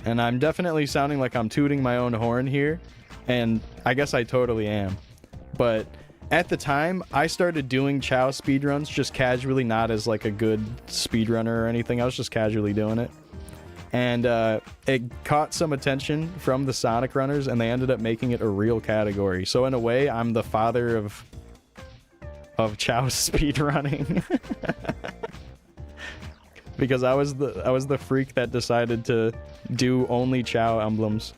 And I'm definitely sounding like I'm tooting my own horn here. And I guess I totally am. But at the time, I started doing Chow speedruns just casually, not as like a good speedrunner or anything. I was just casually doing it. And it caught some attention from the Sonic runners, and they ended up making it a real category. So in a way, I'm the father of Chow speedrunning. Because I was the freak that decided to do only Chow emblems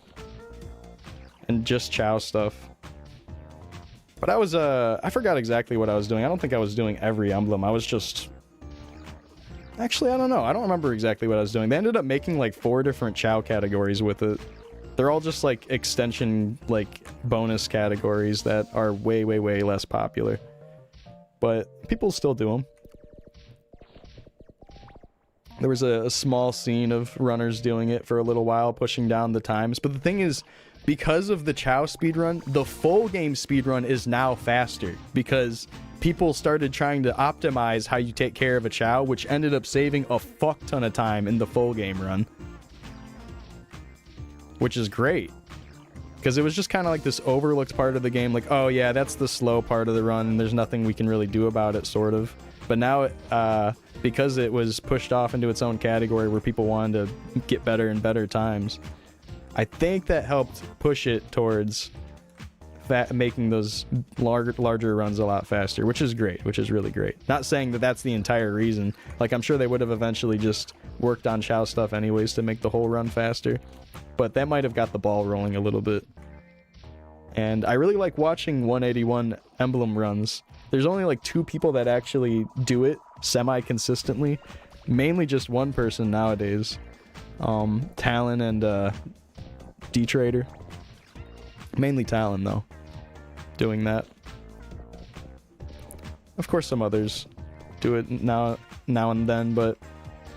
and just Chow stuff. But I forgot exactly what I was doing. I don't think I was doing every emblem. I was just... Actually, I don't know. I don't remember exactly what I was doing. They ended up making like 4 different Chow categories with it. They're all just like extension, like bonus categories that are way, way, way less popular. But people still do them. There was a small scene of runners doing it for a little while, pushing down the times. But the thing is, because of the Chow speedrun, the full game speedrun is now faster. Because people started trying to optimize how you take care of a Chow, which ended up saving a fuck ton of time in the full game run. Which is great. Because it was just kind of like this overlooked part of the game, like, oh yeah, that's the slow part of the run, and there's nothing we can really do about it, sort of. But now, because it was pushed off into its own category where people wanted to get better and better times, I think that helped push it towards making those larger runs a lot faster, which is great, which is really great. Not saying that that's the entire reason. Like, I'm sure they would have eventually just worked on Chow stuff anyways to make the whole run faster, but that might have got the ball rolling a little bit. And I really like watching 181 emblem runs. There's only like 2 people that actually do it semi-consistently. Mainly just one person nowadays. Talon and D-Trader. Mainly Talon though, doing that. Of course some others do it now and then, but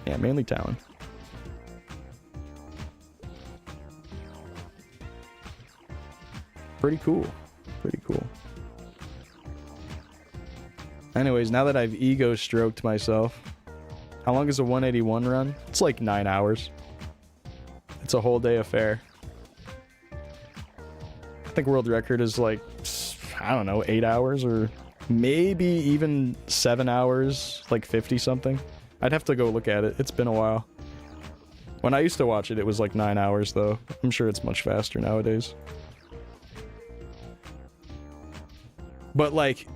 yeah, mainly Talon. Pretty cool. Pretty cool. Anyways, now that I've ego stroked myself, how long is a 181 run? It's like 9 hours. It's a whole day affair. I think world record is like, I don't know, 8 hours or maybe even 7 hours, like 50 something. I'd have to go look at it. It's been a while. When I used to watch it, it was like 9 hours though. I'm sure it's much faster nowadays. But like,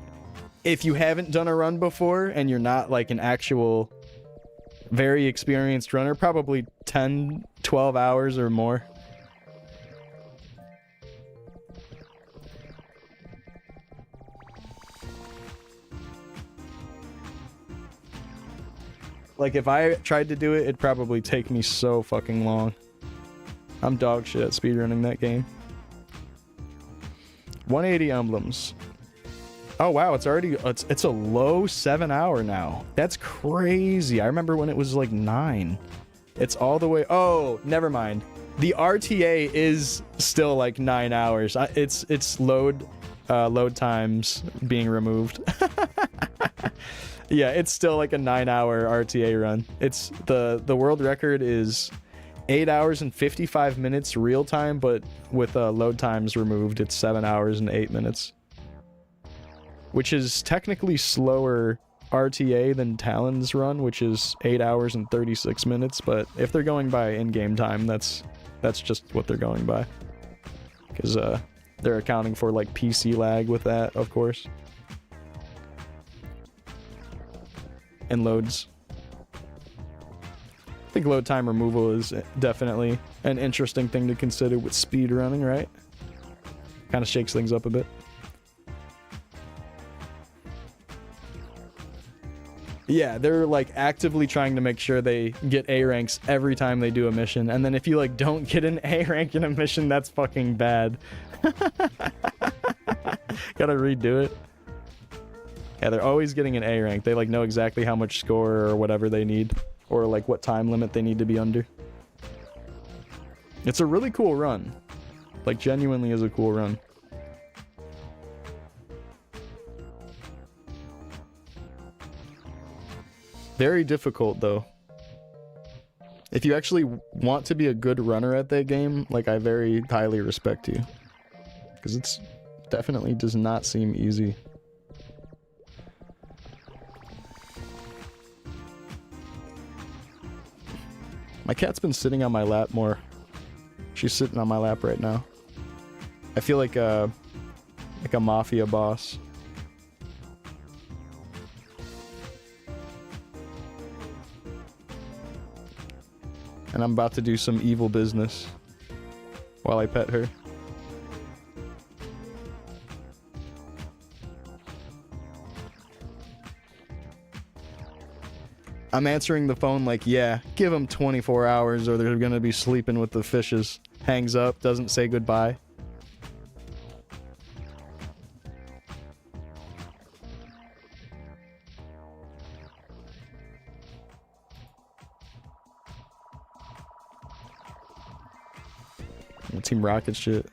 if you haven't done a run before and you're not like an actual very experienced runner, probably 10, 12 hours or more. Like, if I tried to do it, it'd probably take me so fucking long. I'm dog shit at speedrunning that game. 180 emblems. Oh wow, it's already, it's a low 7 hour now. That's crazy. I remember when it was like 9. It's all the way, oh, never mind. The RTA is still like 9 hours. It's load times being removed. Yeah, it's still like a 9 hour RTA run. It's the world record is 8 hours and 55 minutes real time, but with load times removed, it's 7 hours and 8 minutes. Which is technically slower RTA than Talon's run, which is 8 hours and 36 minutes, but if they're going by in-game time, that's just what they're going by. Because they're accounting for like PC lag with that, of course. And loads. I think load time removal is definitely an interesting thing to consider with speedrunning, right? Kind of shakes things up a bit. Yeah, they're like actively trying to make sure they get A ranks every time they do a mission, and then if you like don't get an A rank in a mission, that's fucking bad. Gotta redo it. Yeah, they're always getting an A rank. They like know exactly how much score or whatever they need, or like what time limit they need to be under. It's a really cool run. Like, genuinely is a cool run. Very difficult though. If you actually want to be a good runner at that game, like, I very highly respect you. Because it's definitely does not seem easy. My cat's been sitting on my lap more. She's sitting on my lap right now. I feel like a mafia boss. And I'm about to do some evil business while I pet her. I'm answering the phone like, yeah, give him 24 hours or they're gonna be sleeping with the fishes. Hangs up, doesn't say goodbye. Team Rocket shit.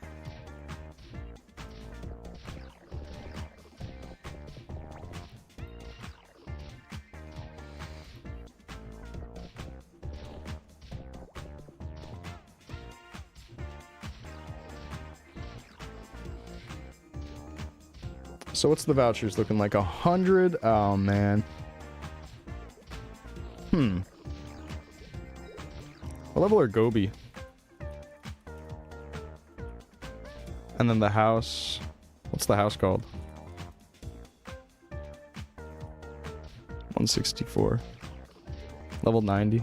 So what's the vouchers looking like? 100? Oh man. What level are Gobi? And then the house. What's the house called? 164. Level 90.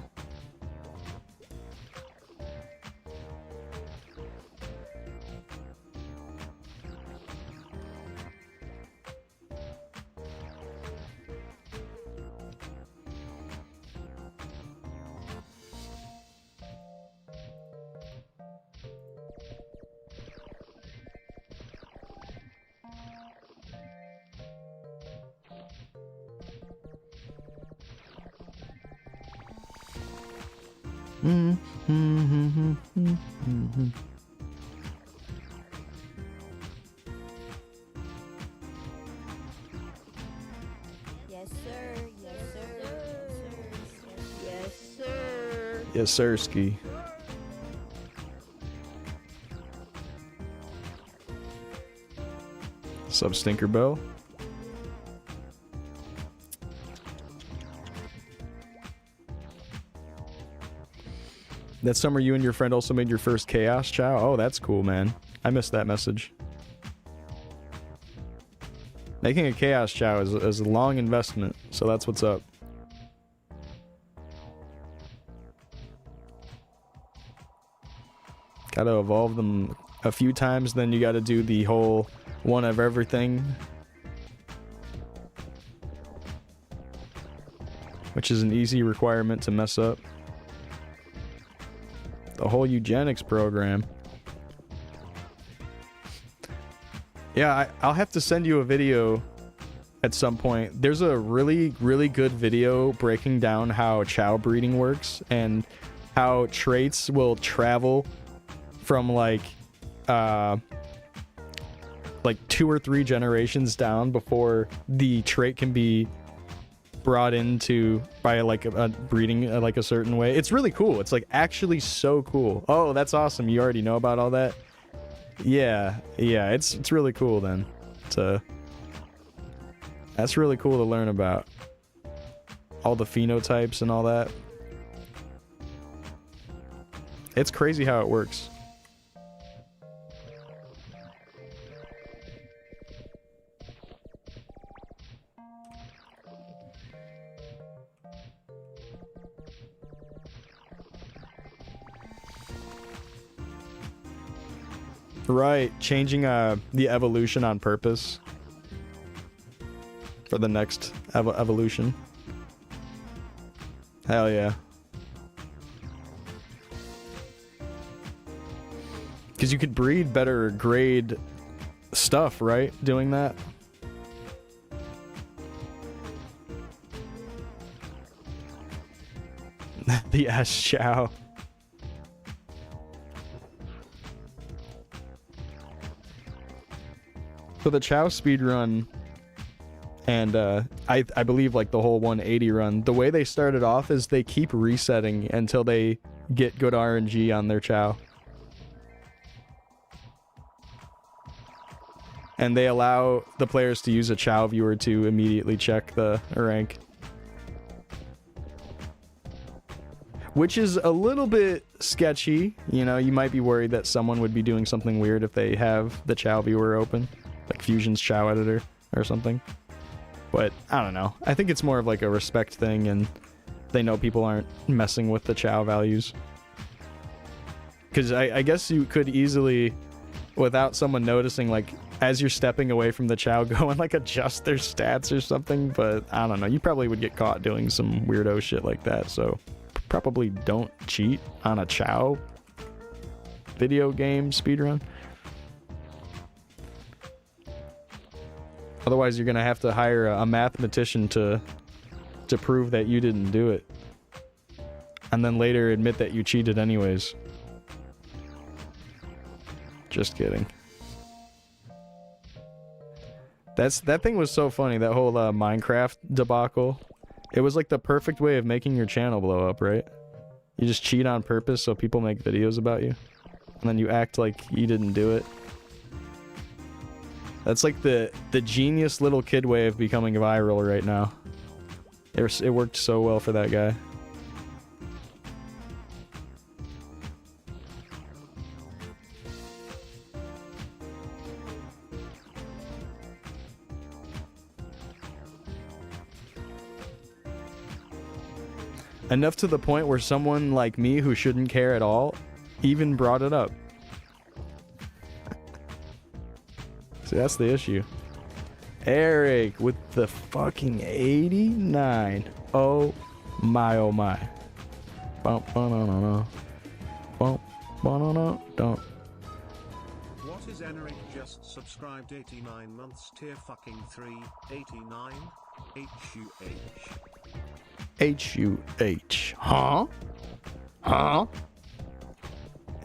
Yes, sir. Yes, sir. Yes, sir. Yes, sir, ski. Sub Stinker Bell. That summer you and your friend also made your first Chaos Chow? Oh, that's cool, man. I missed that message. Making a Chaos Chow is a long investment, so that's what's up. Gotta evolve them a few times, then you gotta do the whole one of everything. Which is an easy requirement to mess up. The whole eugenics program. Yeah, I'll have to send you a video at some point. There's a really, really good video breaking down how chow breeding works and how traits will travel from like 2 or 3 generations down before the trait can be brought into by like a breeding like a certain way. It's really cool. It's like actually so cool. Oh, that's awesome. You already know about all that? Yeah, it's really cool then. That's really cool to learn about. All the phenotypes and all that. It's crazy how it works. Right, changing the evolution on purpose for the next evolution. Hell yeah. Because you could breed better grade stuff, right? Doing that. The Ash Chow. So the Chow speedrun and I believe like the whole 180 run, the way they started off is they keep resetting until they get good RNG on their Chow. And they allow the players to use a Chow viewer to immediately check the rank. which is a little bit sketchy. You know, you might be worried that someone would be doing something weird if they have the Chow viewer open, like Fusion's Chow editor or something. But I don't know. I think it's more of like a respect thing, and they know people aren't messing with the Chow values. Because I guess you could easily, without someone noticing, like, as you're stepping away from the Chow, go and like adjust their stats or something. But I don't know. You probably would get caught doing some weirdo shit like that. So probably don't cheat on a Chow video game speedrun. Otherwise, you're gonna have to hire a mathematician to prove that you didn't do it, and then later admit that you cheated anyways. Just kidding. That thing was so funny. That whole Minecraft debacle. It was like the perfect way of making your channel blow up, right? You just cheat on purpose so people make videos about you, and then you act like you didn't do it. That's like the genius little kid way of becoming viral right now. It worked so well for that guy. Enough to the point where someone like me who shouldn't care at all even brought it up. See, that's the issue. Eric with the fucking 89. Oh my, oh my. Bump, ba-na-na-na. Bump, ba-na-na, don't. What is Enric just subscribed 89 months tier fucking 3, 89? H-U-H. H-U-H. Huh? Huh?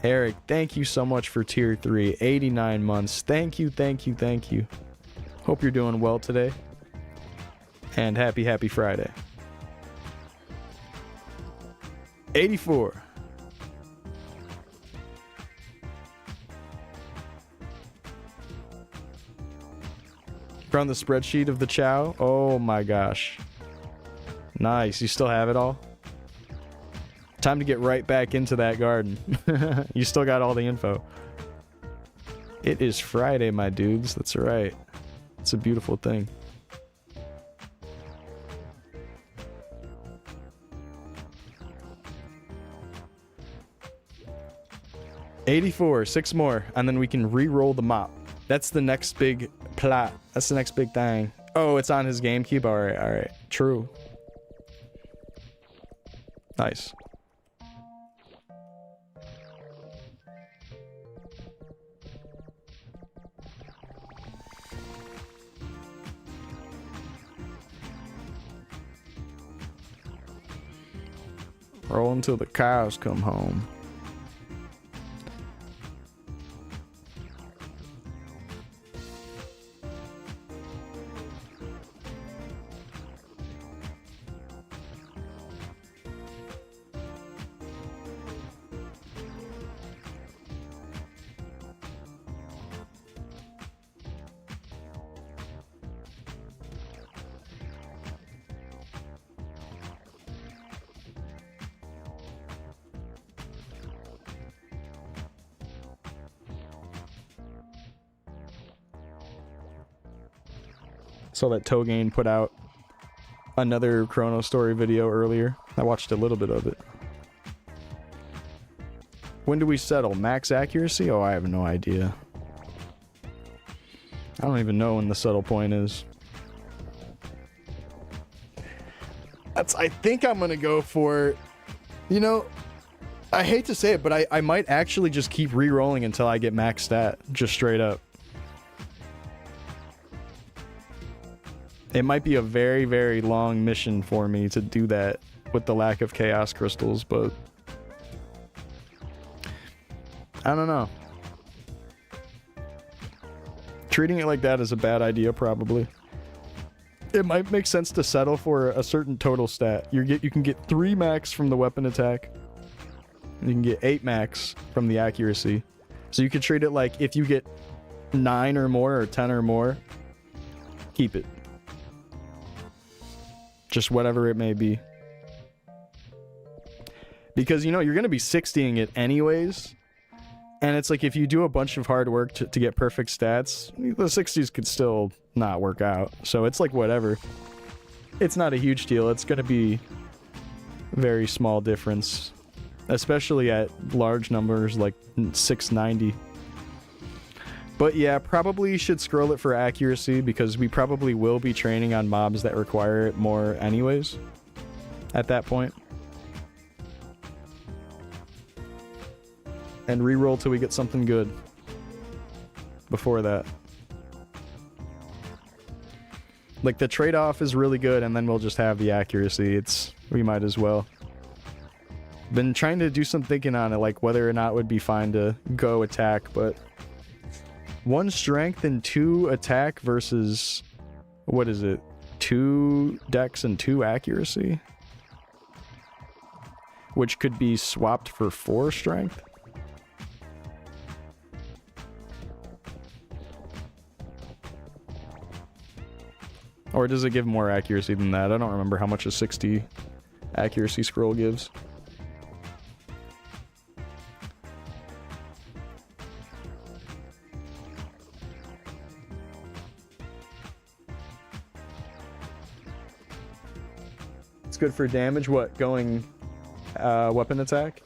Eric, thank you so much for tier 3, 89 months. Thank you, thank you, thank you. Hope you're doing well today. And happy Friday. 84. From the spreadsheet of the Chow. Oh my gosh. Nice. You still have it all? Time to get right back into that garden. You still got all the info. It is Friday, my dudes. That's right. It's a beautiful thing. $84, 6 more, and then we can re-roll the mop. That's the next big plot. That's the next big thing. Oh, it's on his GameCube? Alright, alright. True. Nice. Roll until the cows come home. Saw that Togain put out another Chronostory video earlier. I watched a little bit of it. When do we settle? Max accuracy? Oh, I have no idea. I don't even know when the settle point is. I think I'm gonna go for, you know, I hate to say it, but I might actually just keep re-rolling until I get max stat, just straight up. It might be a very, very long mission for me to do that with the lack of chaos crystals, but I don't know. Treating it like that is a bad idea, probably. It might make sense to settle for a certain total stat. You can get 3 max from the weapon attack. And you can get 8 max from the accuracy. So you could treat it like if you get 9 or more or 10 or more, keep it. Just whatever it may be. Because, you know, you're going to be 60ing it anyways. And it's like if you do a bunch of hard work to get perfect stats, the 60s could still not work out. So it's like whatever. It's not a huge deal. It's going to be very small difference, especially at large numbers like 690. But yeah, probably should scroll it for accuracy because we probably will be training on mobs that require it more anyways at that point. And reroll till we get something good before that. Like the trade-off is really good and then we'll just have the accuracy. We might as well. Been trying to do some thinking on it, like whether or not it would be fine to go attack, but 1 strength and 2 attack versus, what is it, 2 dex and 2 accuracy? Which could be swapped for 4 strength? Or does it give more accuracy than that? I don't remember how much a 60 accuracy scroll gives. It's good for damage. What, going weapon attack?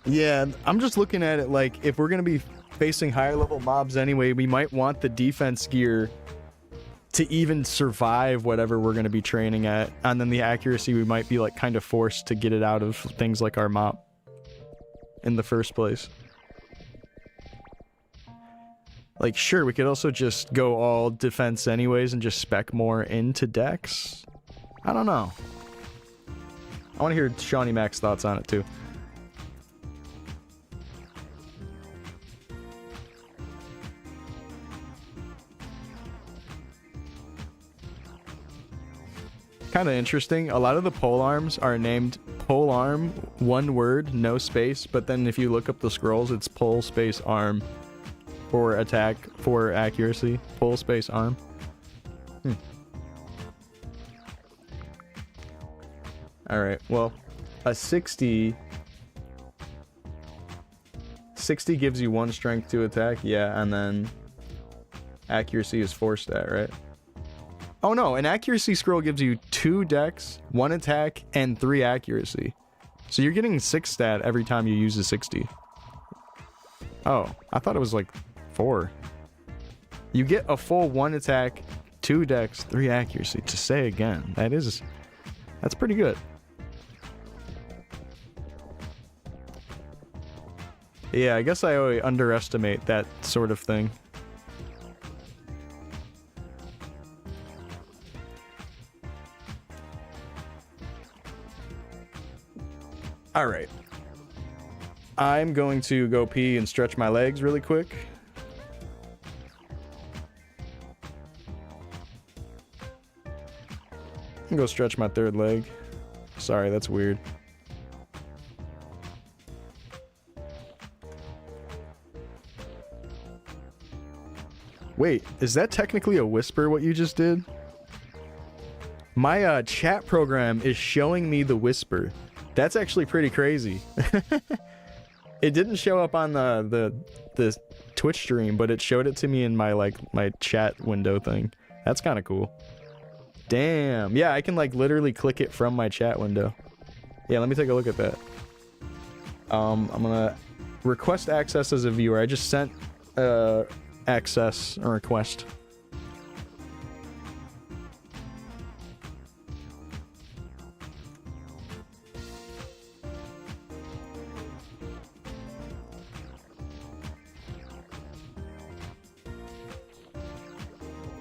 Yeah, I'm just looking at it like if we're going to be facing higher level mobs anyway, we might want the defense gear to even survive whatever we're going to be training at. And then the accuracy, we might be like kind of forced to get it out of things like our mop in the first place. Like, sure, we could also just go all defense anyways and just spec more into dex. I don't know. I want to hear Shawnee Mac's thoughts on it too. Kind of interesting. A lot of the pole arms are named pole arm, one word, no space, but then if you look up the scrolls, it's pole space arm for attack, for accuracy, pole space arm. All right, well, a 60 gives you 1 strength to attack, yeah, and then accuracy is 4 stat, right? Oh no, an accuracy scroll gives you 2 dex, 1 attack, and 3 accuracy. So you're getting 6 stat every time you use a 60. Oh, I thought it was like 4. You get a full 1 attack, 2 dex, 3 accuracy. To say again, that's pretty good. Yeah, I guess I always underestimate that sort of thing. All right. I'm going to go pee and stretch my legs really quick. I'm gonna go stretch my 3rd leg. Sorry, that's weird. Wait, is that technically a whisper what you just did? My chat program is showing me the whisper. That's actually pretty crazy. It didn't show up on the Twitch stream, but it showed it to me in my my chat window thing. That's kind of cool. Damn. Yeah, I can like literally click it from my chat window. Yeah, let me take a look at that. I'm gonna request access as a viewer. I just sent access or request.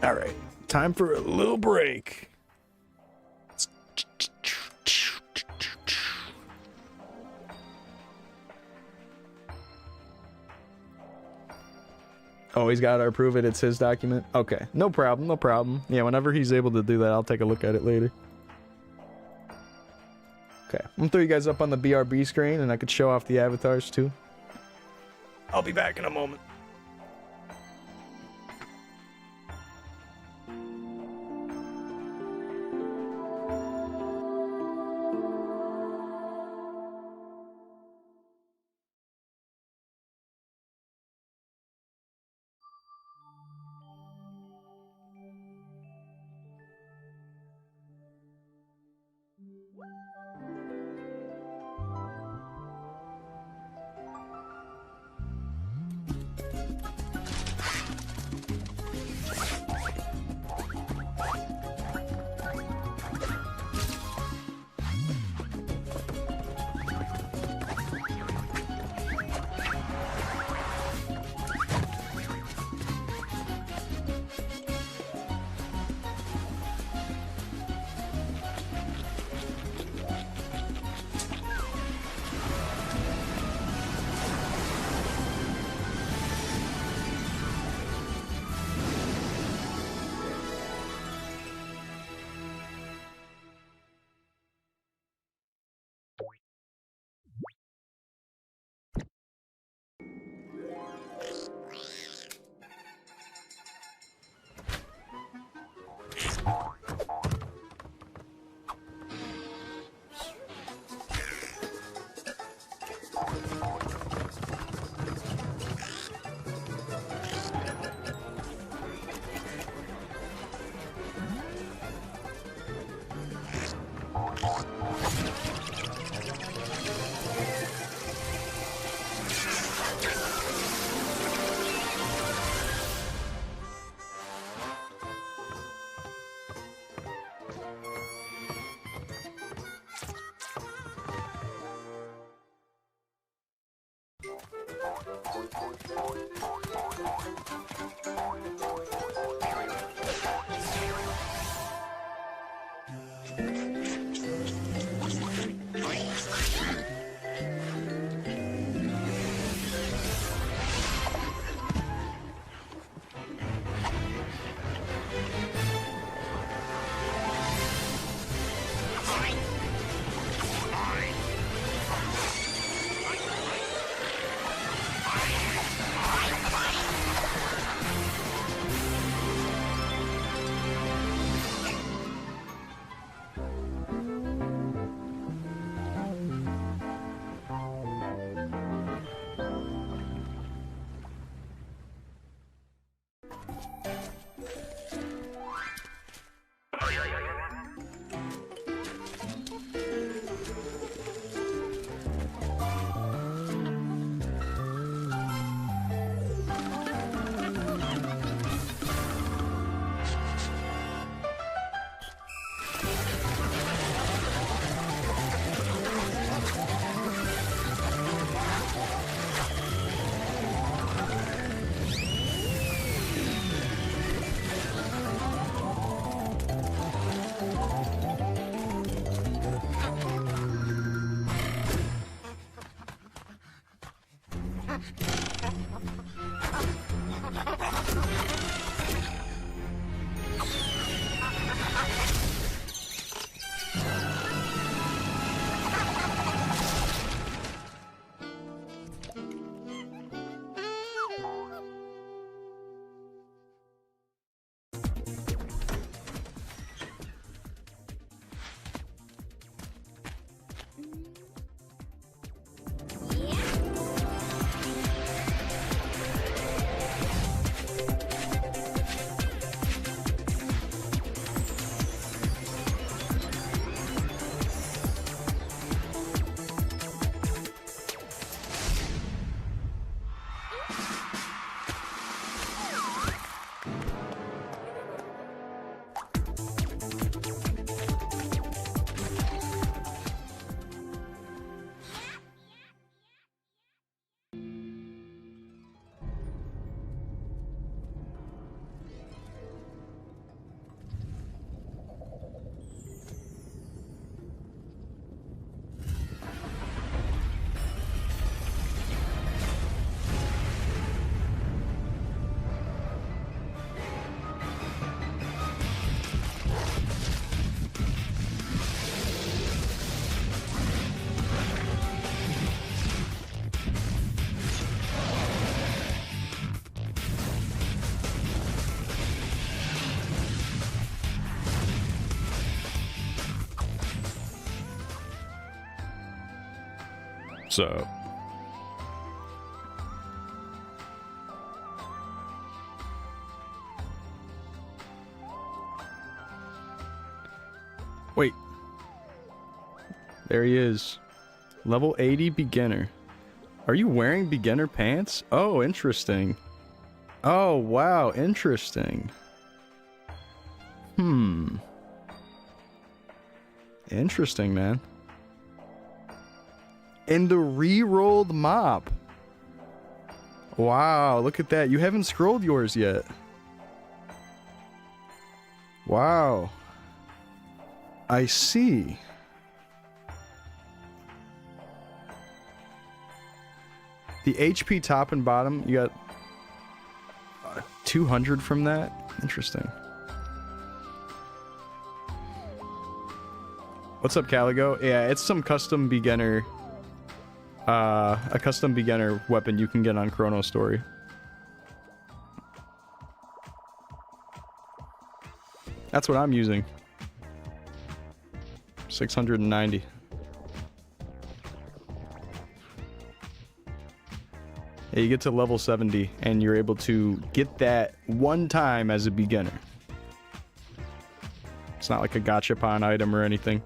All right, time for a little break. Oh, he's got to approve it. It's his document. Okay, no problem, no problem. Yeah, whenever he's able to do that, I'll take a look at it later. Okay, gonna throw you guys up on the BRB screen, and I could show off the avatars too. I'll be back in a moment. So. Wait. There he is. Level 80 beginner. Are you wearing beginner pants? Oh, interesting. Oh, wow, interesting. Interesting, man. And the re-rolled mop. Wow, look at that. You haven't scrolled yours yet. Wow. I see. The HP top and bottom, you got 200 from that? Interesting. What's up, Caligo? Yeah, it's some custom beginner... a custom beginner weapon you can get on Chronostory. That's what I'm using. 690. Yeah, you get to level 70 and you're able to get that one time as a beginner. It's not like a gachapon item or anything.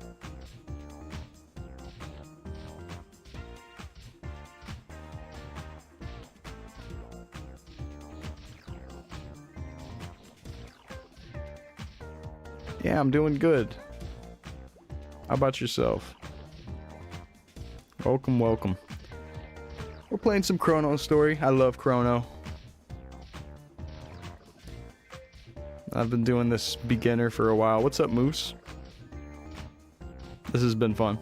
Yeah, I'm doing good. How about yourself? Welcome, welcome. We're playing some Chronostory. I love Chrono. I've been doing this beginner for a while. What's up, Moose? This has been fun.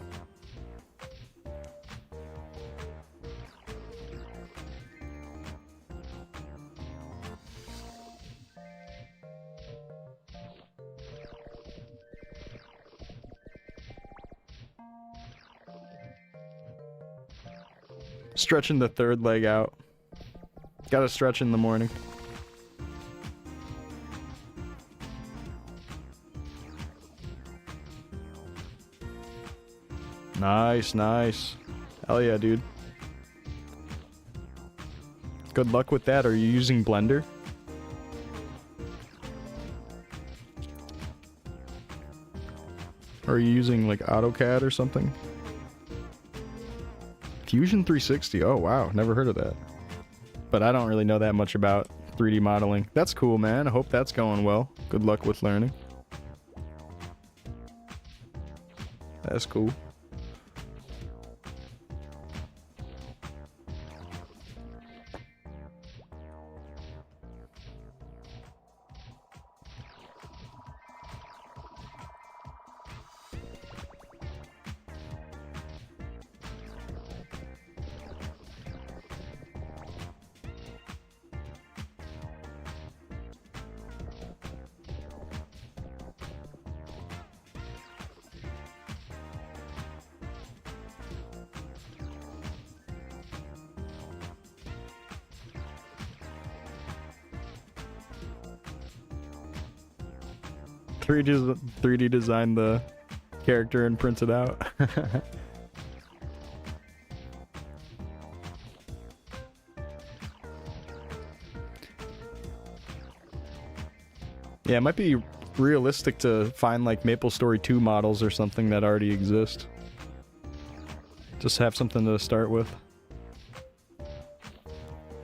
Stretching the third leg out. Gotta stretch in the morning. Nice, nice. Hell yeah, dude. Good luck with that. Are you using Blender? Or are you using like AutoCAD or something? Fusion 360. Oh wow, never heard of that. But I don't really know that much about 3D modeling. That's cool, man. I hope that's going well. Good luck with learning. That's cool. Just 3D design the character and print it out. Yeah, it might be realistic to find like MapleStory 2 models or something that already exist. Just have something to start with.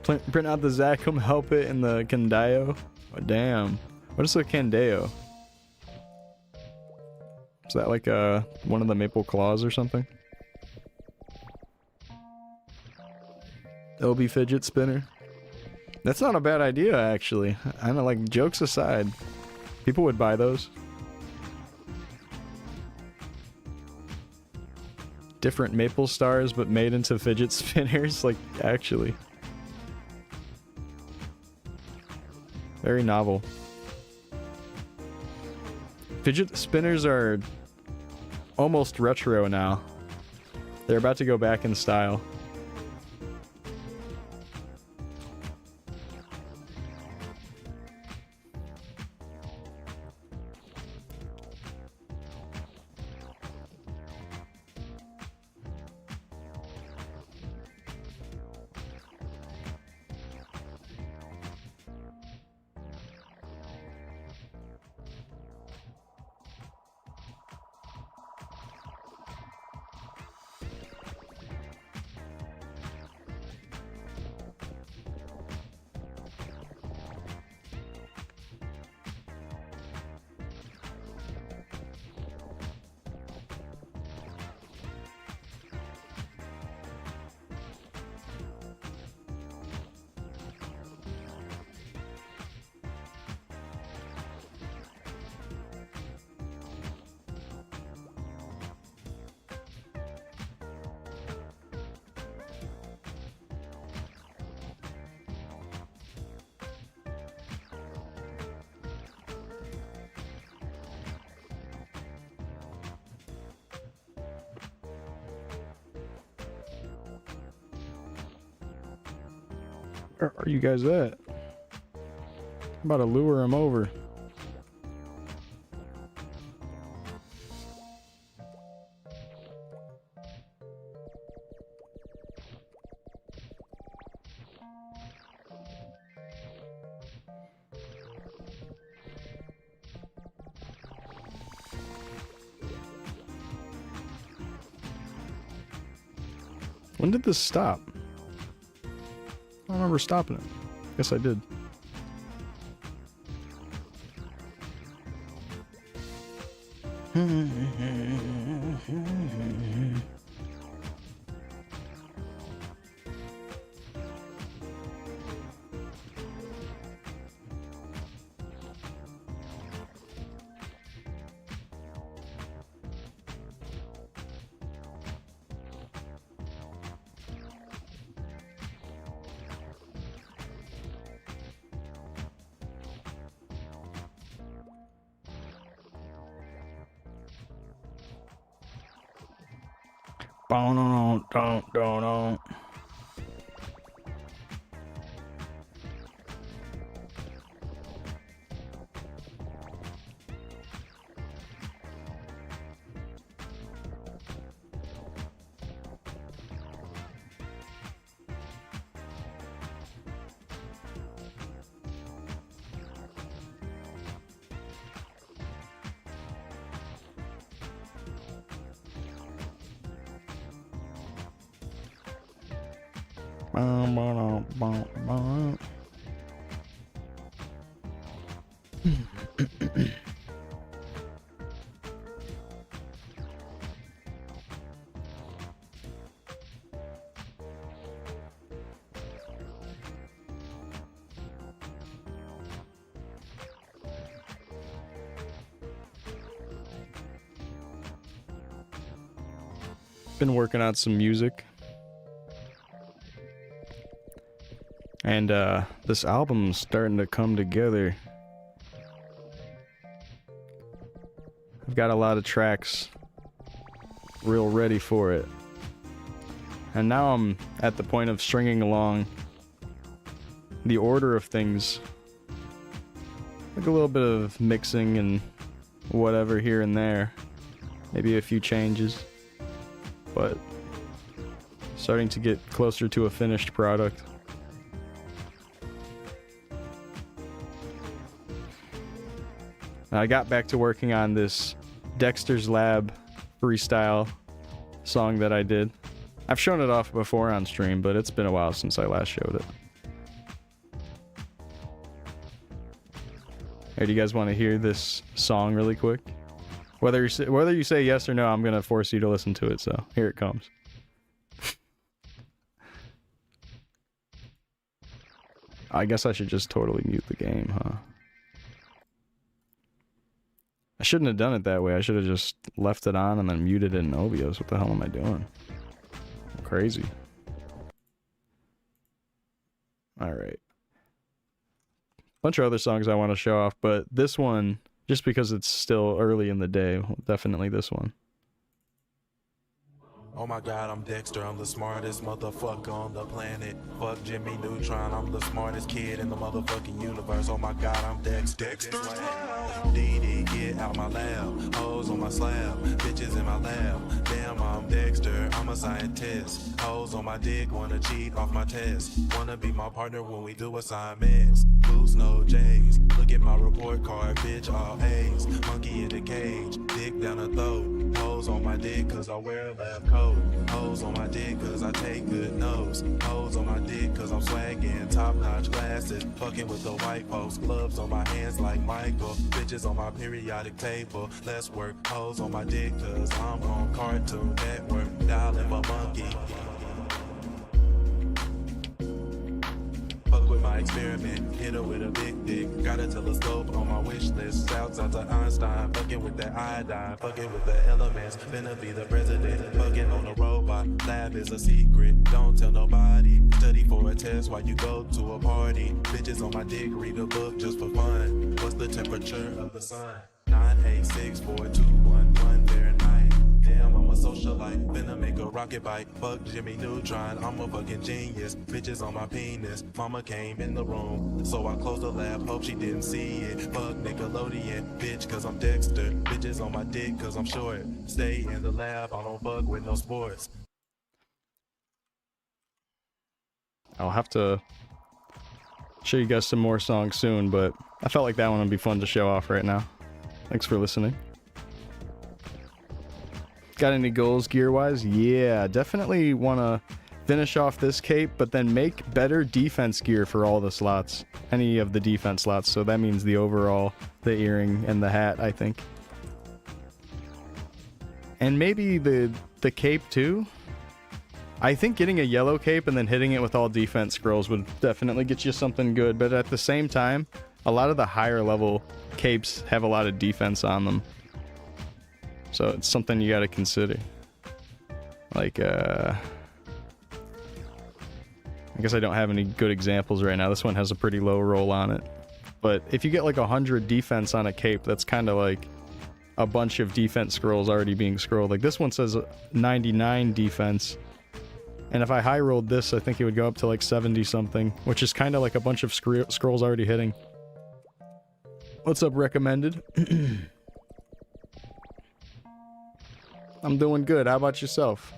Print out the Zachem, help it in the Candeo. Oh, damn. What is a Candeo? Is that like one of the maple claws or something? LB fidget spinner. That's not a bad idea, actually. I know, like, jokes aside, people would buy those. Different maple stars, but made into fidget spinners, like, actually. Very novel. Fidget spinners are almost retro now. They're about to go back in style. Where are you guys at? I'm about to lure him over. When did this stop? I don't remember stopping it. Guess I did. Don't. Been working on some music. And this album's starting to come together. I've got a lot of tracks real ready for it. And now I'm at the point of stringing along the order of things. Like a little bit of mixing and whatever here and there. Maybe a few changes. But starting to get closer to a finished product. I got back to working on this Dexter's Lab freestyle song that I did. I've shown it off before on stream, but it's been a while since I last showed it. Hey, do you guys want to hear this song really quick? Whether you say yes or no, I'm gonna force you to listen to it, so here it comes. I guess I should just totally mute the game, huh? I shouldn't have done it that way. I should have just left it on and then muted it in OBS. What the hell am I doing? I'm crazy. Alright. Bunch of other songs I want to show off, but this one, just because it's still early in the day, definitely this one. Oh my god, I'm Dexter, I'm the smartest motherfucker on the planet. Fuck Jimmy Neutron, I'm the smartest kid in the motherfucking universe. Oh my god, I'm Dexter. DD, get out my lab. Hoes on my slab, bitches in my lab. Damn, I'm Dexter, I'm a scientist. Hoes on my dick, wanna cheat off my test. Wanna be my partner when we do assignments. Boots, no J's. Look at my report card, bitch, all A's. Monkey in the cage, dick down the throat. Hoes on my dick cause I wear a lab coat. Hoes on my dick cause I take good notes. Hoes on my dick cause I'm swagging. Top notch glasses. Fucking with the white folks. Gloves on my hands like Michael. Bitches on my periodic table. Less work. Hoes on my dick cause I'm on Cartoon Network. Dialing for monkey. Fuck with my experiment, hit her with a big dick. Got a telescope on my wish list. Shouts out to Einstein, fucking with that iodine, fucking with the elements. Finna be the president, fucking on a robot. Lab is a secret, don't tell nobody. Study for a test while you go to a party. Bitches on my dick, read a book just for fun. What's the temperature of the sun? 9864211 Fahrenheit. Damn, I'm a socialite, finna make a rocket bite. Fuck Jimmy Neutron, I'm a fucking genius. Bitches on my penis, mama came in the room, so I closed the lab, hope she didn't see it. Fuck Nickelodeon, bitch, cause I'm Dexter. Bitches on my dick, cause I'm short. Stay in the lab, I don't fuck with no sports. I'll have to show you guys some more songs soon, but I felt like that one would be fun to show off right now. Thanks for listening. Got any goals gear-wise? Yeah, definitely want to finish off this cape, but then make better defense gear for all the slots. Any of the defense slots, so that means the overall, the earring, and the hat, I think. And maybe the cape too? I think getting a yellow cape and then hitting it with all defense scrolls would definitely get you something good, but at the same time, a lot of the higher level capes have a lot of defense on them. So it's something you gotta consider. Like, I guess I don't have any good examples right now. This one has a pretty low roll on it. But if you get like 100 defense on a cape, that's kind of like a bunch of defense scrolls already being scrolled. Like this one says 99 defense. And if I high rolled this, I think it would go up to like 70 something, which is kind of like a bunch of scrolls already hitting. What's up, recommended? I'm doing good. How about yourself?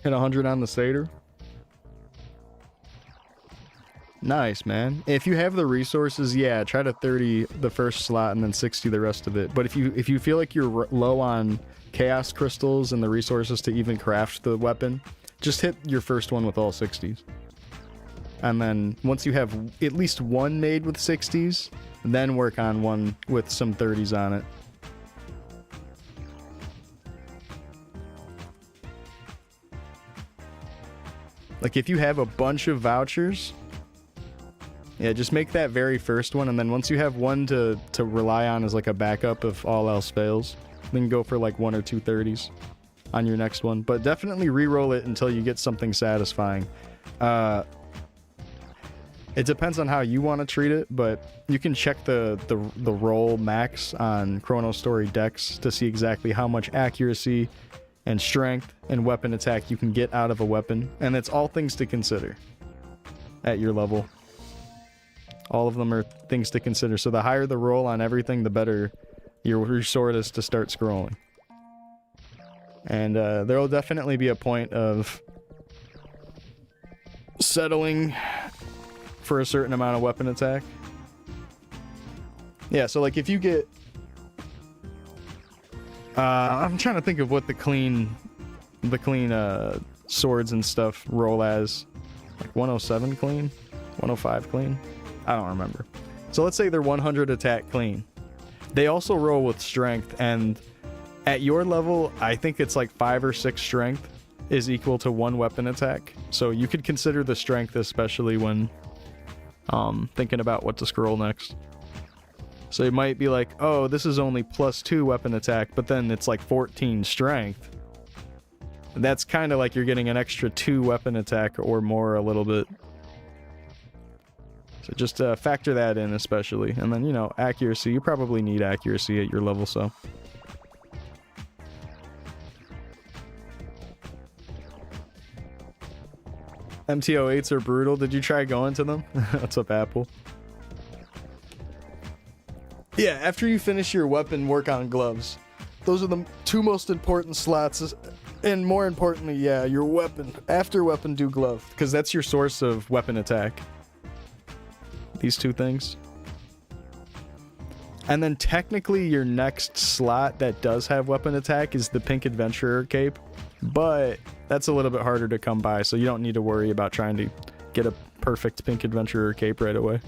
Hit 100 on the Seder. Nice, man. If you have the resources, yeah, try to 30 the first slot and then 60 the rest of it. But if you feel like you're low on chaos crystals and the resources to even craft the weapon, just hit your first one with all 60s. And then once you have at least one made with 60s, then work on one with some 30s on it. Like if you have a bunch of vouchers, yeah, just make that very first one, and then once you have one to rely on as like a backup if all else fails, then go for like 1 or 2 30s on your next one. But definitely re-roll it until you get something satisfying. It depends on how you want to treat it, but you can check the roll max on Chronostory decks to see exactly how much accuracy and strength and weapon attack you can get out of a weapon, and it's all things to consider at your level. All of them are things to consider, so the higher the roll on everything, the better your sword is to start scrolling. And there will definitely be a point of settling for a certain amount of weapon attack. Yeah, so like if you get I'm trying to think of what the clean swords and stuff roll as. Like 107 clean? 105 clean? I don't remember. So let's say they're 100 attack clean. They also roll with strength, and at your level, I think it's like 5 or 6 strength is equal to 1 weapon attack. So you could consider the strength, especially when thinking about what to scroll next. So it might be like, oh, this is only +2 weapon attack, but then it's like 14 strength. That's kind of like you're getting an extra 2 weapon attack or more a little bit. So just factor that in especially. And then, you know, accuracy. You probably need accuracy at your level, so. MT08s are brutal. Did you try going to them? What's up, Apple? Yeah, after you finish your weapon, work on gloves. Those are the 2 most important slots. And more importantly, yeah, your weapon. After weapon, do glove. Because that's your source of weapon attack. These 2 things. And then technically your next slot that does have weapon attack is the Pink Adventurer cape, but that's a little bit harder to come by, so you don't need to worry about trying to get a perfect Pink Adventurer cape right away.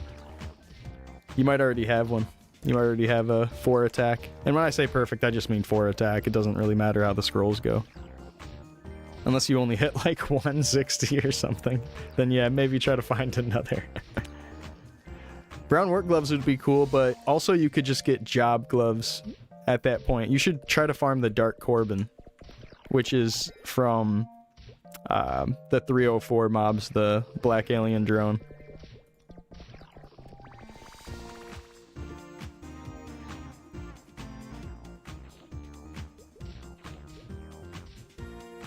You might already have one. You already have a 4 attack. And when I say perfect, I just mean 4 attack. It doesn't really matter how the scrolls go. Unless you only hit like 160 or something. Then yeah, maybe try to find another. Brown work gloves would be cool, but also you could just get job gloves at that point. You should try to farm the Dark Corbin, which is from the 304 mobs, the Black Alien Drone.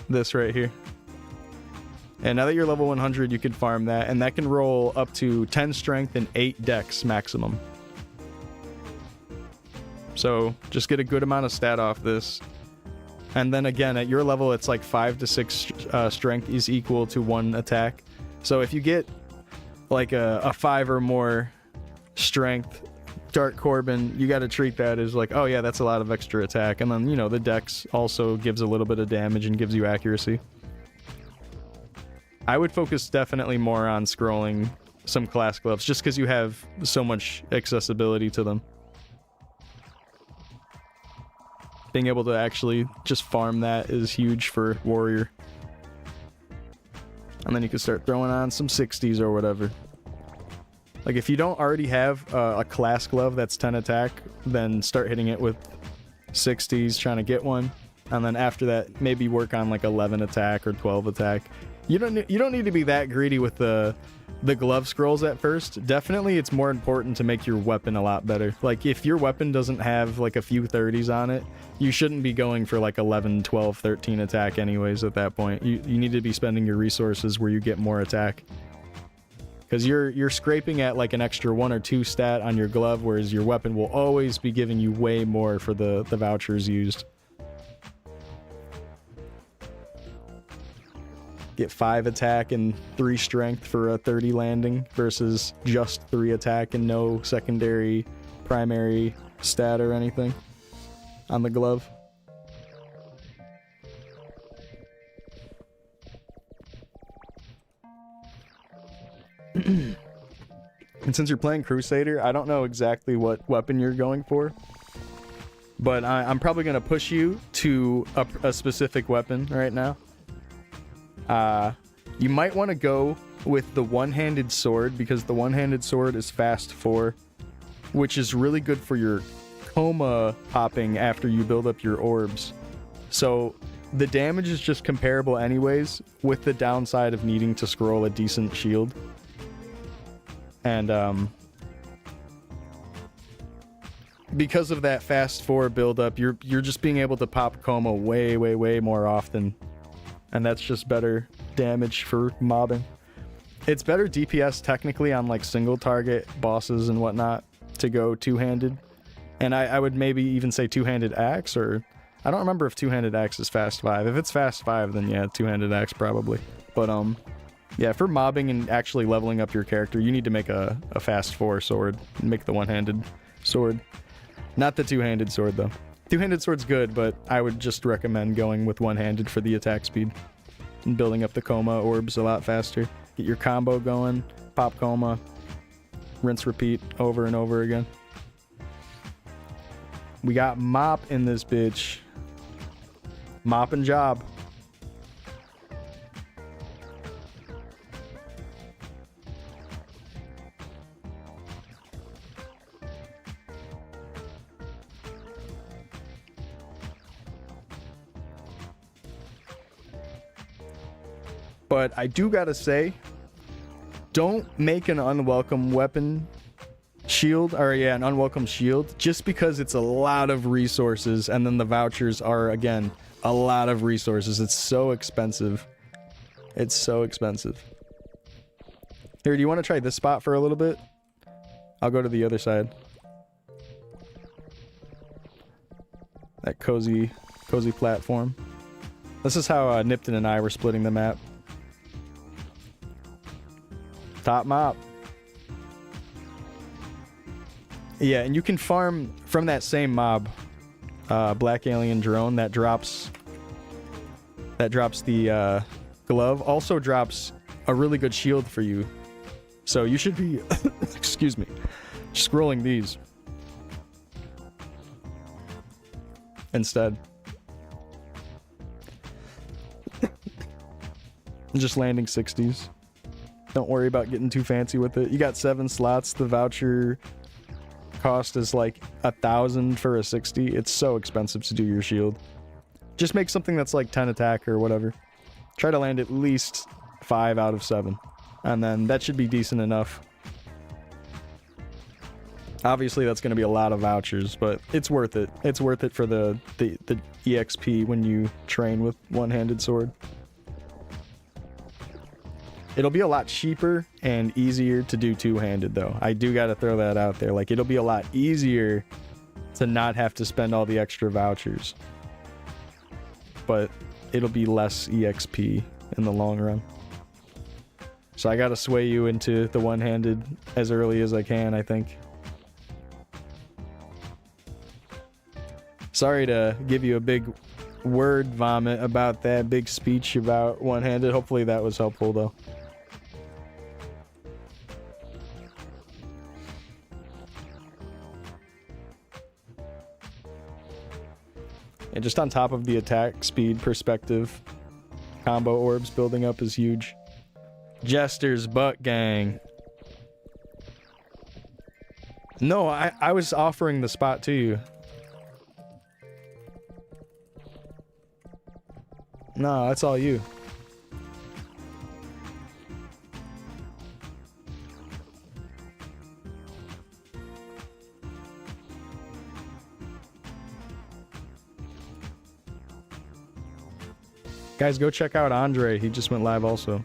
This right here. And now that you're level 100, you can farm that, and that can roll up to 10 strength and 8 dex maximum. So just get a good amount of stat off this. And then again, at your level, it's like 5 to 6 strength is equal to 1 attack. So if you get like a 5 or more strength Dark Corbin, you got to treat that as like, oh yeah, that's a lot of extra attack. And then, you know, the dex also gives a little bit of damage and gives you accuracy. I would focus definitely more on scrolling some class gloves just because you have so much accessibility to them. Being able to actually just farm that is huge for warrior. And then you can start throwing on some 60s or whatever. Like if you don't already have a class glove that's 10 attack, then start hitting it with 60s, trying to get one. And then after that, maybe work on like 11 attack or 12 attack. You don't need to be that greedy with the glove scrolls at first. Definitely it's more important to make your weapon a lot better. Like if your weapon doesn't have like a few 30s on it, you shouldn't be going for like 11, 12, 13 attack anyways at that point. You need to be spending your resources where you get more attack. Because you're scraping at like an extra 1 or 2 stat on your glove, whereas your weapon will always be giving you way more for the vouchers used. Get 5 attack and 3 strength for a 30 landing versus just 3 attack and no secondary, primary stat or anything on the glove. And since you're playing Crusader, I don't know exactly what weapon you're going for, but I'm probably going to push you to a specific weapon right now. You might want to go with the one-handed sword, because the one-handed sword is fast 4, which is really good for your coma popping after you build up your orbs. So the damage is just comparable anyways, with the downside of needing to scroll a decent shield. And because of that fast 4 build-up, you're just being able to pop coma way more often. And that's just better damage for mobbing. It's better DPS technically on like single target bosses and whatnot to go two-handed. And I would maybe even say two-handed axe, or I don't remember if two-handed axe is fast 5. If it's fast 5, then yeah, two-handed axe probably. But yeah, for mobbing and actually leveling up your character, you need to make a fast 4 sword. Make the one-handed sword. Not the two-handed sword though. Two-handed sword's good, but I would just recommend going with one-handed for the attack speed and building up the coma orbs a lot faster. Get your combo going, pop coma, rinse repeat over and over again. We got mop in this bitch. Mop and job. But I do gotta say, don't make an unwelcome weapon shield, or yeah, an unwelcome shield, just because it's a lot of resources, and then the vouchers are, again, a lot of resources. It's so expensive. It's so expensive. Here, do you want to try this spot for a little bit? I'll go to the other side. That cozy platform. This is how Nipton and I were splitting the map. Top mop. Yeah, and you can farm from that same mob, Black Alien Drone, that drops the glove, also drops a really good shield for you. So you should be, excuse me, scrolling these instead. Just landing 60s. Don't worry about getting too fancy with it. You got 7 slots. The voucher cost is like 1,000 for a 60. It's so expensive to do your shield. Just make something that's like 10 attack or whatever. Try to land at least 5 out of 7. And then that should be decent enough. Obviously, that's going to be a lot of vouchers, but it's worth it. It's worth it for the EXP when you train with one-handed sword. It'll be a lot cheaper and easier to do two-handed, though. I do got to throw that out there. Like, it'll be a lot easier to not have to spend all the extra vouchers. But it'll be less EXP in the long run. So I got to sway you into the one-handed as early as I can, I think. Sorry to give you a big word vomit about that, big speech about one-handed. Hopefully that was helpful, though. And just on top of the attack speed perspective, combo orbs building up is huge. Jester's Butt Gang. No, I was offering the spot to you. No, that's all you. Guys, go check out Andre. He just went live also.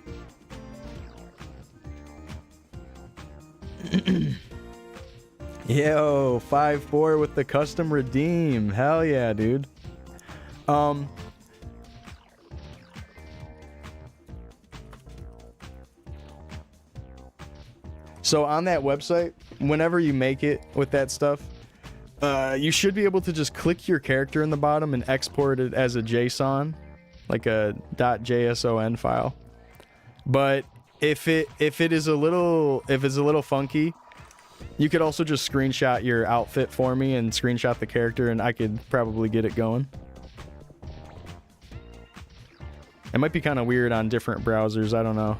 Yo, 5-4 with the custom redeem. Hell yeah, dude. So on that website, whenever you make it with that stuff, you should be able to just click your character in the bottom and export it as a JSON, like a .json file. But if it is a little funky, you could also just screenshot your outfit for me and screenshot the character, and I could probably get it going. It might be kind of weird on different browsers. I don't know.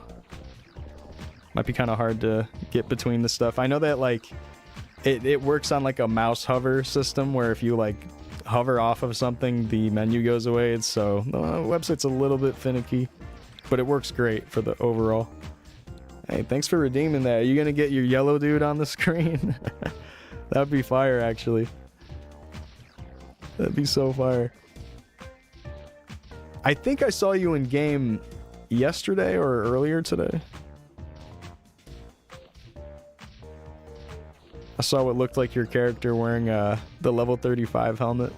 Might be kind of hard to get between the stuff. I know that like it works on like a mouse hover system where if you like hover off of something, the menu goes away. So the website's a little bit finicky, but it works great for the overall. Hey, thanks for redeeming that. Are you gonna get your yellow dude on the screen? That'd be fire, actually. That'd be so fire. I think I saw you in game yesterday or earlier today. I saw what looked like your character wearing the level 35 helmet.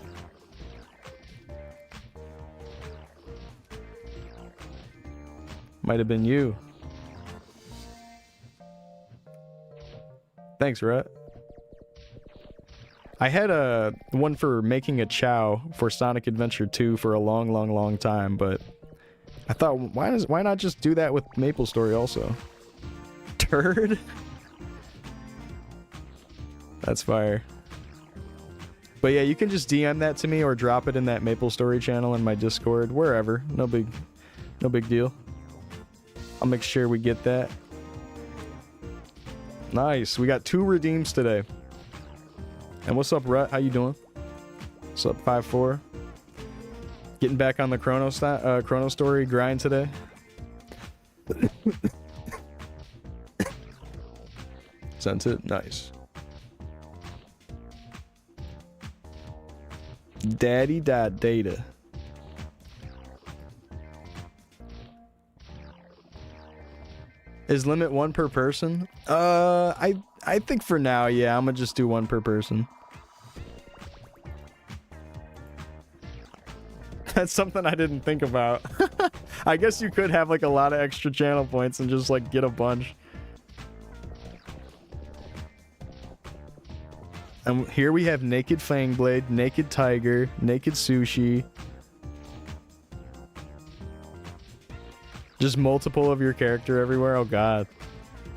Might have been you. Thanks, Rhett. I had one for making a chow for Sonic Adventure 2 for a long time, but I thought, why not just do that with MapleStory also? Turd? That's fire. But yeah, you can just DM that to me or drop it in that MapleStory channel in my Discord, wherever. No big deal. I'll make sure we get that. Nice. We got 2 redeems today. And what's up, Rut? How you doing? What's up, 5-4? Getting back on the Chronostory grind today. Sent it. Nice. Daddy.data. Is limit 1 per person? I think for now, yeah, I'm gonna just do 1 per person. That's something I didn't think about. I guess you could have like a lot of extra channel points and just like get a bunch. And here we have Naked Fangblade, Naked Tiger, Naked Sushi. Just multiple of your character everywhere. Oh god.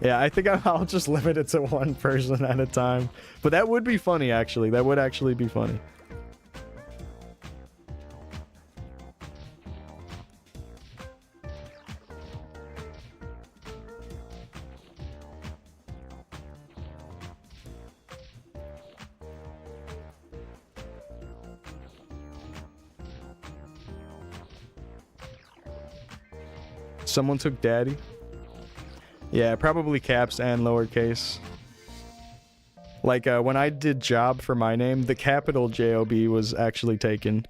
Yeah, I think I'll just limit it to one person at a time. But that would be funny, actually. That would actually be funny. Someone took daddy. Yeah, probably caps and lowercase. Like when I did job for my name, the capital J-O-B was actually taken.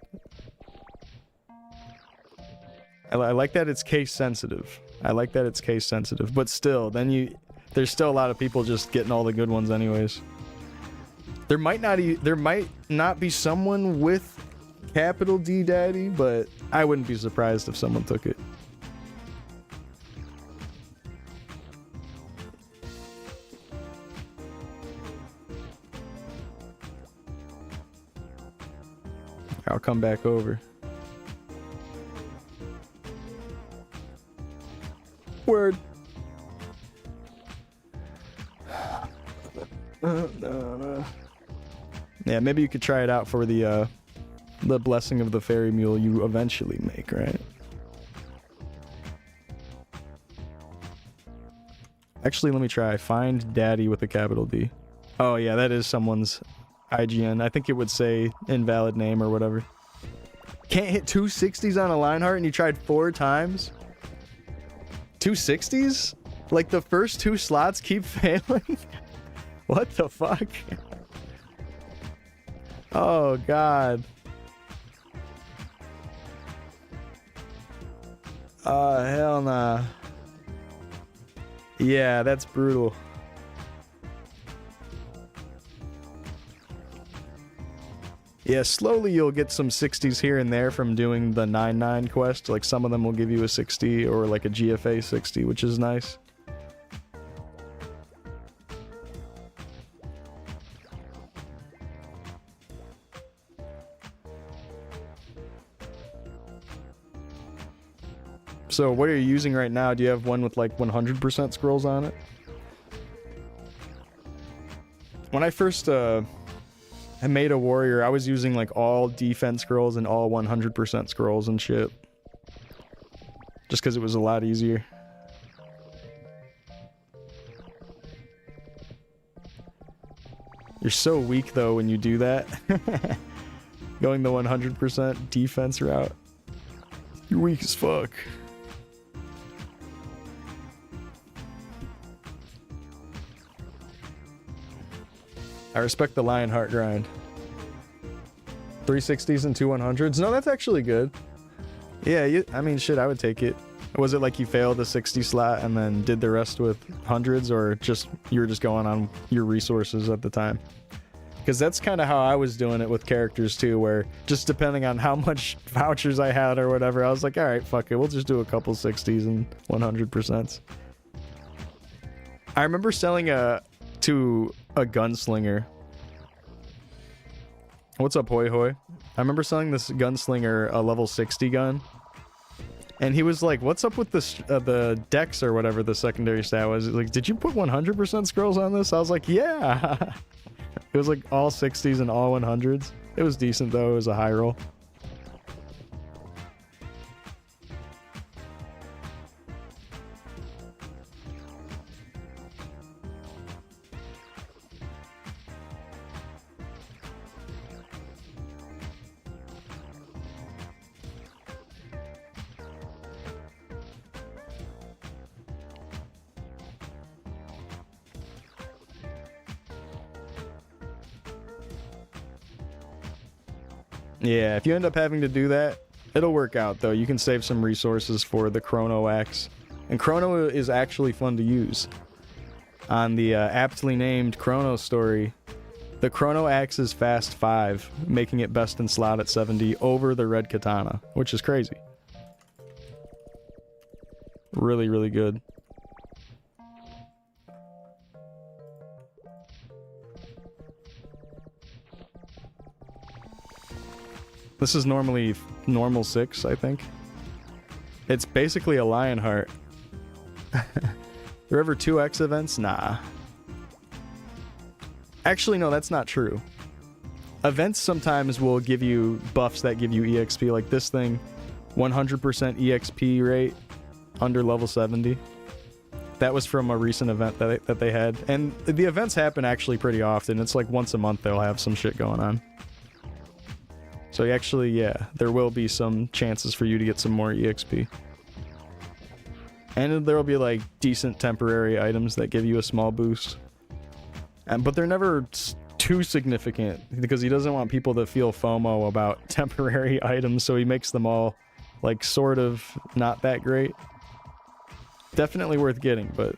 I like that it's case sensitive. I like that it's case sensitive. But still, then there's still a lot of people just getting all the good ones anyways. There might not be someone with capital D daddy, but I wouldn't be surprised if someone took it. I'll come back over. Word. Yeah, maybe you could try it out for the blessing of the fairy mule you eventually make, right? Actually, let me try. Find daddy with a capital D. Oh yeah, that is someone's IGN. I think it would say invalid name or whatever. Can't hit 260s on a Lionheart and you tried 4 times? 260s? Like the first 2 slots keep failing? What the fuck? Oh god. Hell nah. Yeah, that's brutal. Yeah, slowly you'll get some 60s here and there from doing the 9-9 quest. Like some of them will give you a 60 or like a GFA 60, which is nice. So what are you using right now? Do you have one with like 100% scrolls on it? When I first I made a warrior, I was using like all defense scrolls and all 100% scrolls and shit. Just because it was a lot easier. You're so weak though when you do that. Going the 100% defense route. You're weak as fuck. I respect the Lionheart grind. 360s and 2 100s. No, that's actually good. Yeah, I mean, shit, I would take it. Was it like you failed the 60 slot and then did the rest with hundreds, or just you were just going on your resources at the time? Because that's kind of how I was doing it with characters too, where just depending on how much vouchers I had or whatever, I was like, all right, fuck it, we'll just do a couple 60s and 100%. I remember selling to a gunslinger. What's up, Hoi Hoi? I remember selling this gunslinger a level 60 gun, and he was like, what's up with this the dex or whatever the secondary stat was? Like, did you put 100% scrolls on this? I was like, yeah. It was like all 60s and all 100s. It was decent though. It was a high roll. Yeah, if you end up having to do that, it'll work out though. You can save some resources for the Chrono Axe. And Chrono is actually fun to use. On the aptly named Chronostory, the Chrono Axe is fast 5, making it best in slot at 70 over the red katana, which is crazy. Really, really good. This is normally normal 6, I think. It's basically a lion heart. There ever 2x events? Nah. Actually, no, that's not true. Events sometimes will give you buffs that give you EXP, like this thing, 100% EXP rate under level 70. That was from a recent event that they had. And the events happen actually pretty often. It's like once a month they'll have some shit going on. So actually, yeah, there will be some chances for you to get some more EXP. And there will be like decent temporary items that give you a small boost. But they're never too significant because he doesn't want people to feel FOMO about temporary items, so he makes them all like sort of not that great. Definitely worth getting, but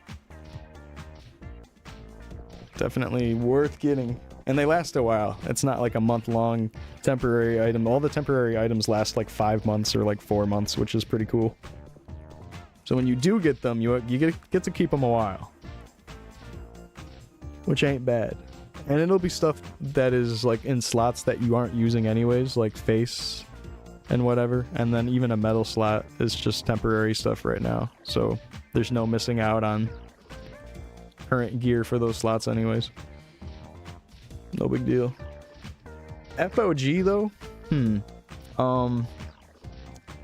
definitely worth getting. And they last a while. It's not like a month-long temporary item. All the temporary items last like 5 months or like 4 months, which is pretty cool. So when you do get them, you get to keep them a while. Which ain't bad. And it'll be stuff that is like in slots that you aren't using anyways, like face and whatever. And then even a metal slot is just temporary stuff right now. So there's no missing out on current gear for those slots anyways. No big deal. FOG though?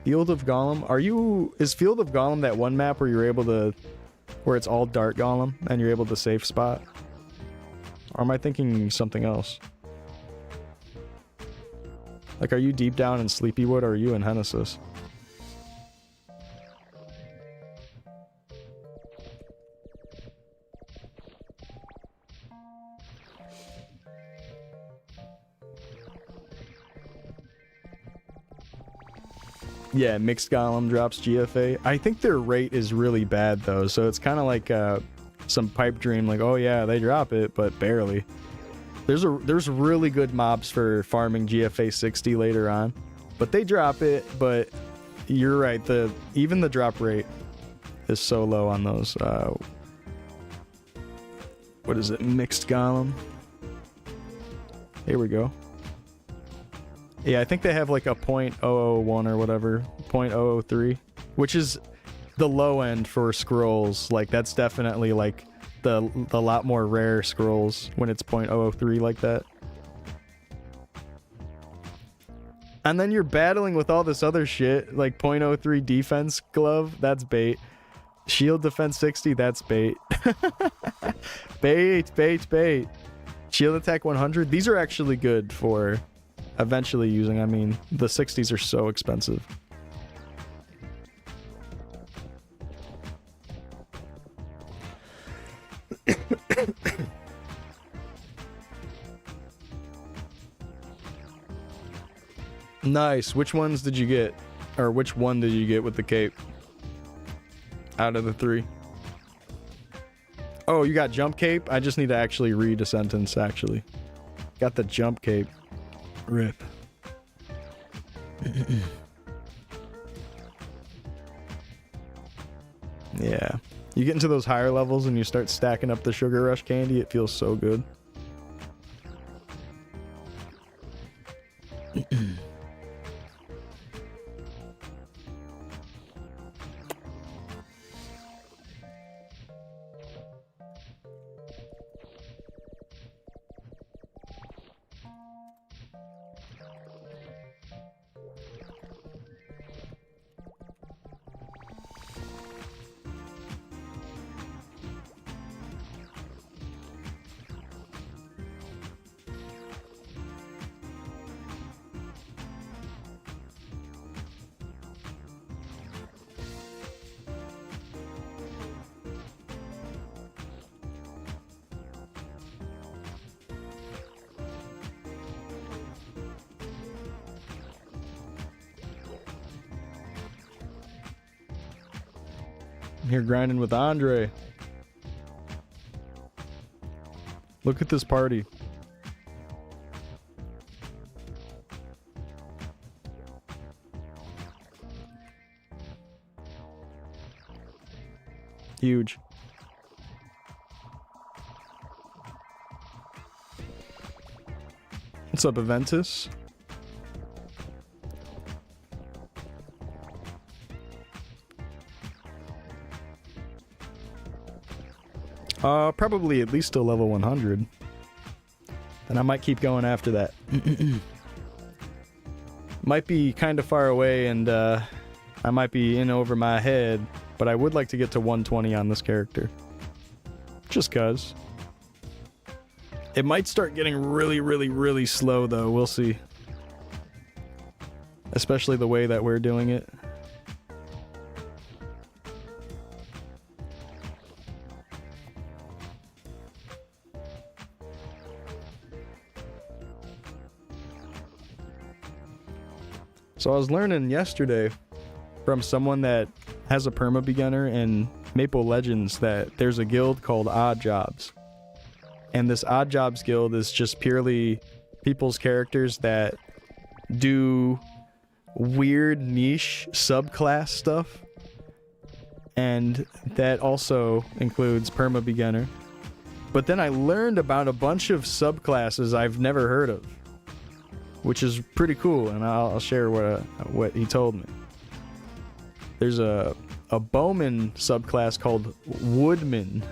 Field of Golem. Is Field of Golem that one map where you're able to, where it's all Dart Golem and you're able to safe spot? Or am I thinking something else? Like, are you deep down in Sleepywood or are you in Hennesis? Yeah, Mixed Golem drops GFA. I think their rate is really bad though, so it's kind of like some pipe dream, like, oh yeah, they drop it, but barely. There's really good mobs for farming GFA 60 later on, but they drop it. But you're right, even the drop rate is so low on those. What is it? Mixed Golem. Here we go. Yeah, I think they have like a .001 or whatever, .003, which is the low end for scrolls. Like that's definitely like the lot more rare scrolls when it's .003 like that. And then you're battling with all this other shit, like .03 defense glove, that's bait. Shield defense 60, that's bait. Bait. Shield attack 100, these are actually good for eventually using. I mean, the 60s are so expensive. Nice. Which ones did you get? Or which one did you get with the cape? Out of the 3. Oh, you got jump cape? I just need to actually read a sentence, actually. Got the jump cape. Rip. Yeah. You get into those higher levels and you start stacking up the Sugar Rush candy, it feels so good. I'm here grinding with Andre. Look at this party. Huge. What's up, Aventus? Probably at least to level 100. And I might keep going after that. Might be kind of far away, and I might be in over my head, but I would like to get to 120 on this character. Just cuz. It might start getting really, really, really slow, though. We'll see. Especially the way that we're doing it. So I was learning yesterday from someone that has a perma beginner in Maple Legends that there's a guild called Odd Jobs. And this Odd Jobs guild is just purely people's characters that do weird niche subclass stuff. And that also includes perma beginner. But then I learned about a bunch of subclasses I've never heard of, which is pretty cool, and I'll share what he told me. There's a bowman subclass called Woodman,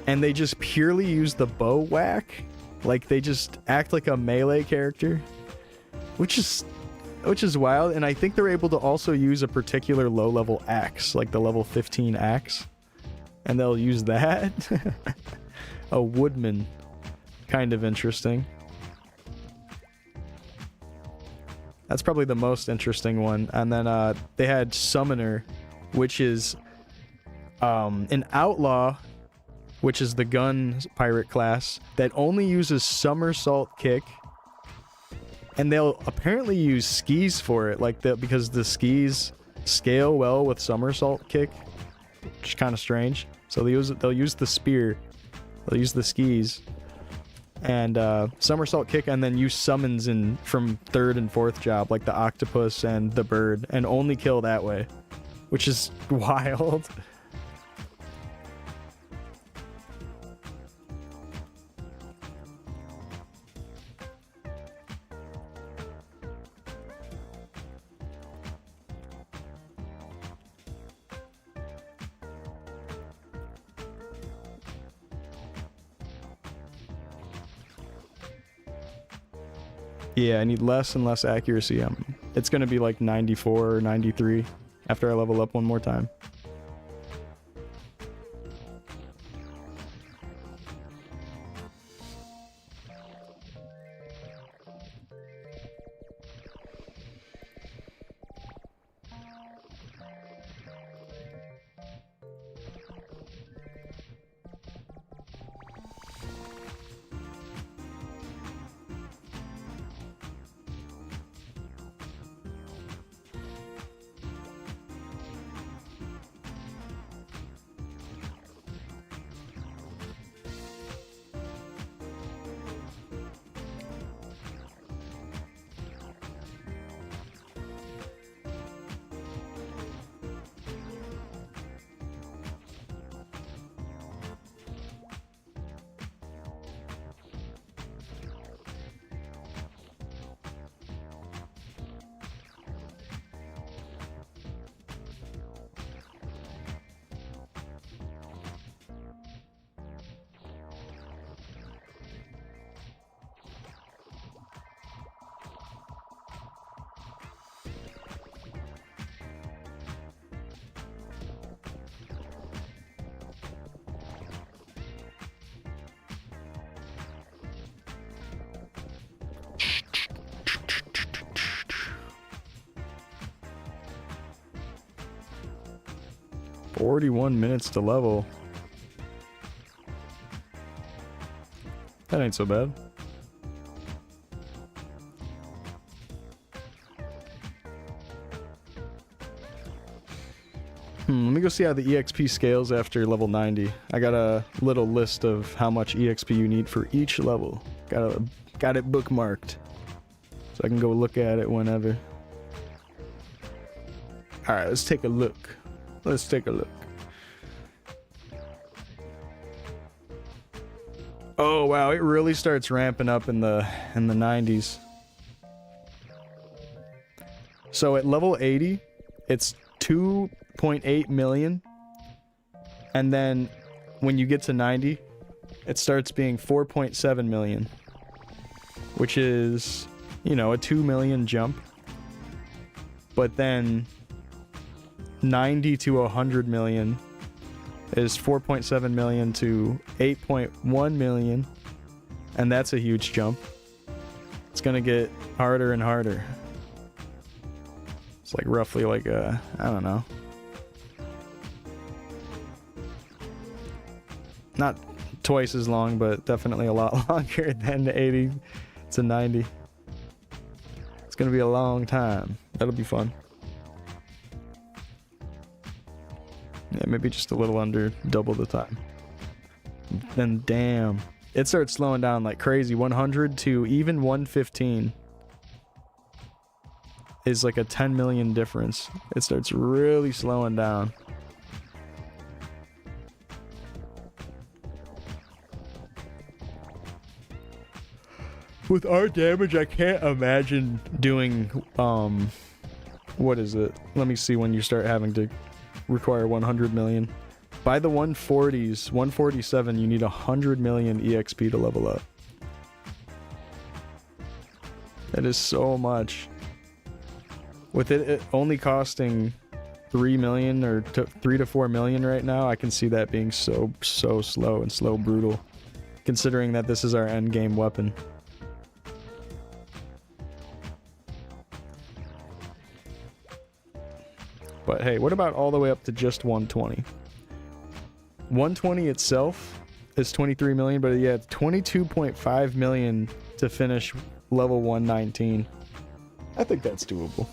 and they just purely use the bow whack. Like, they just act like a melee character, which is wild. And I think they're able to also use a particular low-level axe, like the level 15 axe, and they'll use that. A Woodman. Kind of interesting. That's probably the most interesting one. And then they had Summoner, which is an outlaw, which is the gun pirate class, that only uses somersault kick. And they'll apparently use skis for it, because the skis scale well with somersault kick, which is kind of strange. So they'll use the spear, they'll use the skis, and somersault kick, and then use summons in from 3rd and 4th job, like the octopus and the bird, and only kill that way, which is wild. Yeah, I need less and less accuracy. It's going to be like 94 or 93 after I level up one more time. "41 minutes to level. That ain't so bad." Let me go see how the EXP scales after level 90. I got a little list of how much EXP you need for each level. Got it bookmarked, so I can go look at it whenever. Alright, let's take a look. Let's take a look. Oh wow, it really starts ramping up in the 90s. So at level 80, it's 2.8 million. And then when you get to 90, it starts being 4.7 million, which is, you know, a 2 million jump. But then 90 to 100 million is 4.7 million to 8.1 million, and that's a huge jump. It's gonna get harder and harder. It's like roughly like I don't know, not twice as long, but definitely a lot longer than the 80 to 90. It's gonna be a long time. That'll be fun. Yeah, maybe just a little under double the time. Then damn, it starts slowing down like crazy. 100 to even 115 is like a 10 million difference. It starts really slowing down. With our damage, I can't imagine doing, what is it? Let me see when you start having to require 100 million. By the 140s, 147, you need 100 million EXP to level up. That is so much. With it only costing 3 million or 3 to 4 million right now, I can see that being so slow and slow brutal, considering that this is our end game weapon. But hey, what about all the way up to just 120? 120 itself is 23 million, but yeah, 22.5 million to finish level 119. I think that's doable.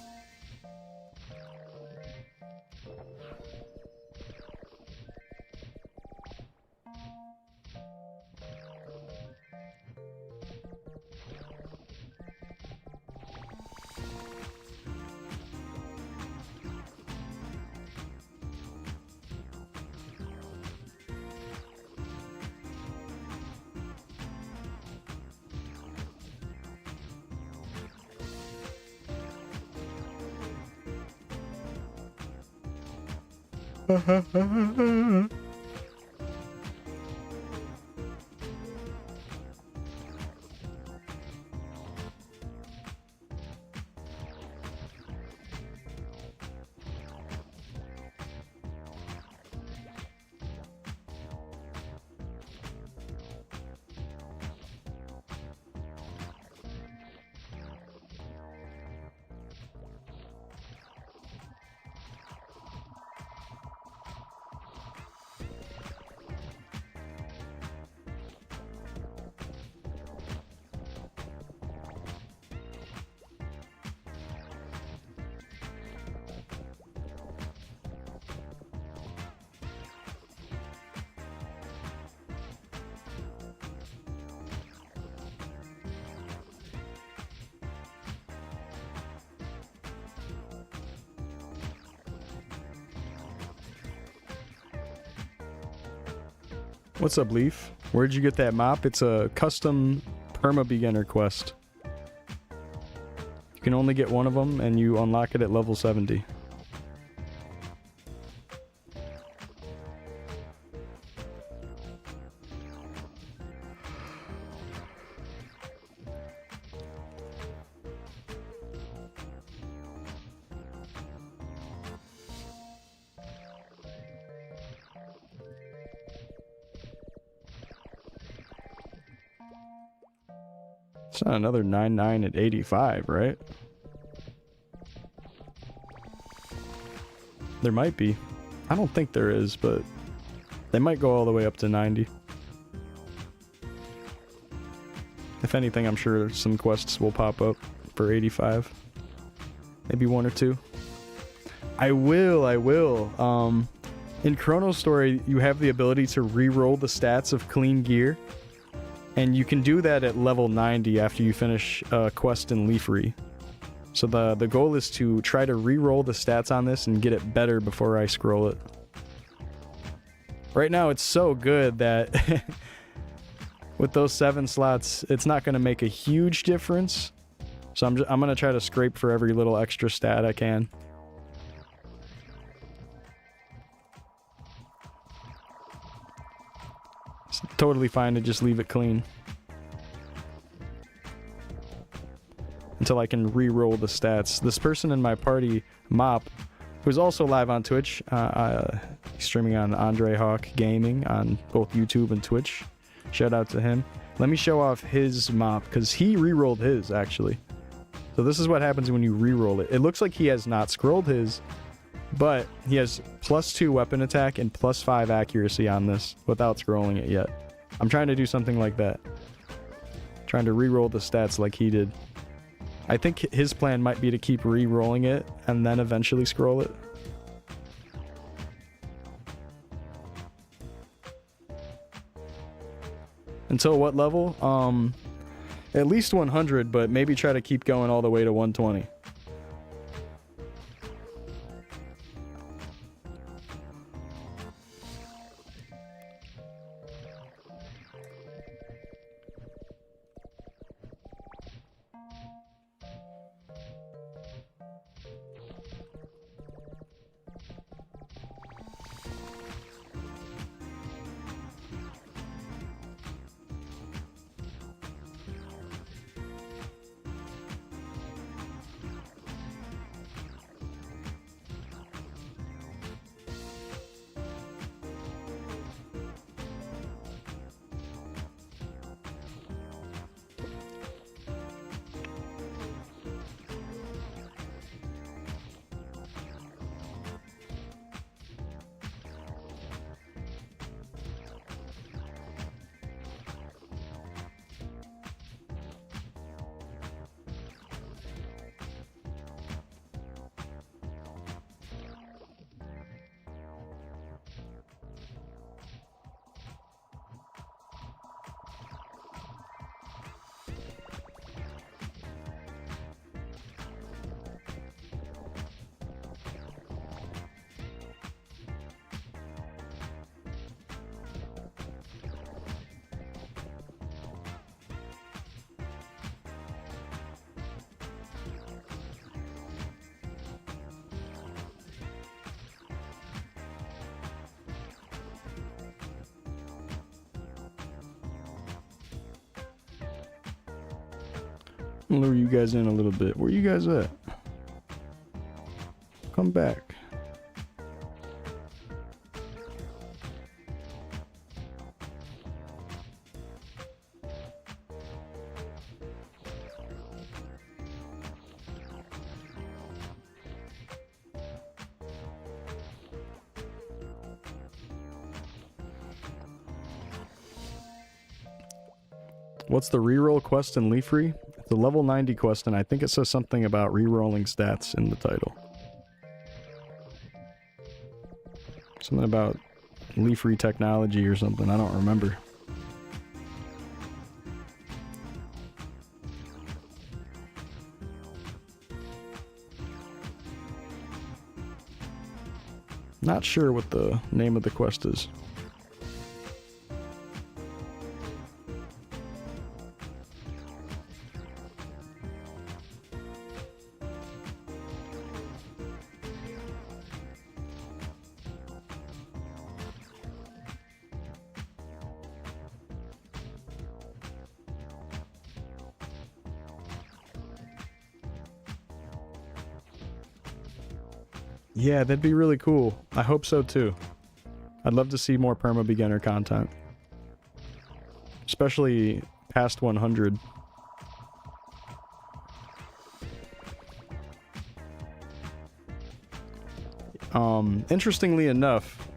What's up, Leaf? Where'd you get that mop? It's a custom perma beginner quest. You can only get one of them, and you unlock it at level 70. It's not another 99 at 85, right? There might be. I don't think there is, but they might go all the way up to 90. If anything, I'm sure some quests will pop up for 85. Maybe one or two. I will. In Chronostory, you have the ability to re-roll the stats of clean gear. And you can do that at level 90 after you finish a quest in Leafery. So the goal is to try to re-roll the stats on this and get it better before I scroll it. Right now it's so good that with those 7 slots, it's not going to make a huge difference. So I'm going to try to scrape for every little extra stat I can. It's totally fine to just leave it clean until I can re-roll the stats. This person in my party, Mop, who's also live on Twitch, streaming on Andre Hawk Gaming on both YouTube and Twitch. Shout out to him. Let me show off his Mop, because he re-rolled his, actually. So this is what happens when you re-roll it. It looks like he has not scrolled his, but he has +2 weapon attack and +5 accuracy on this without scrolling it yet. I'm trying to do something like that. Trying to re-roll the stats like he did. I think his plan might be to keep re-rolling it and then eventually scroll it. Until what level? At least 100, but maybe try to keep going all the way to 120. I'll lure you guys in a little bit. Where you guys at? Come back. What's the reroll quest in Leafree? It's a level 90 quest, and I think it says something about rerolling stats in the title. Something about Leafree technology or something, I don't remember. Not sure what the name of the quest is. Yeah, that'd be really cool. I hope so too. I'd love to see more perma beginner content. Especially past 100. Interestingly enough,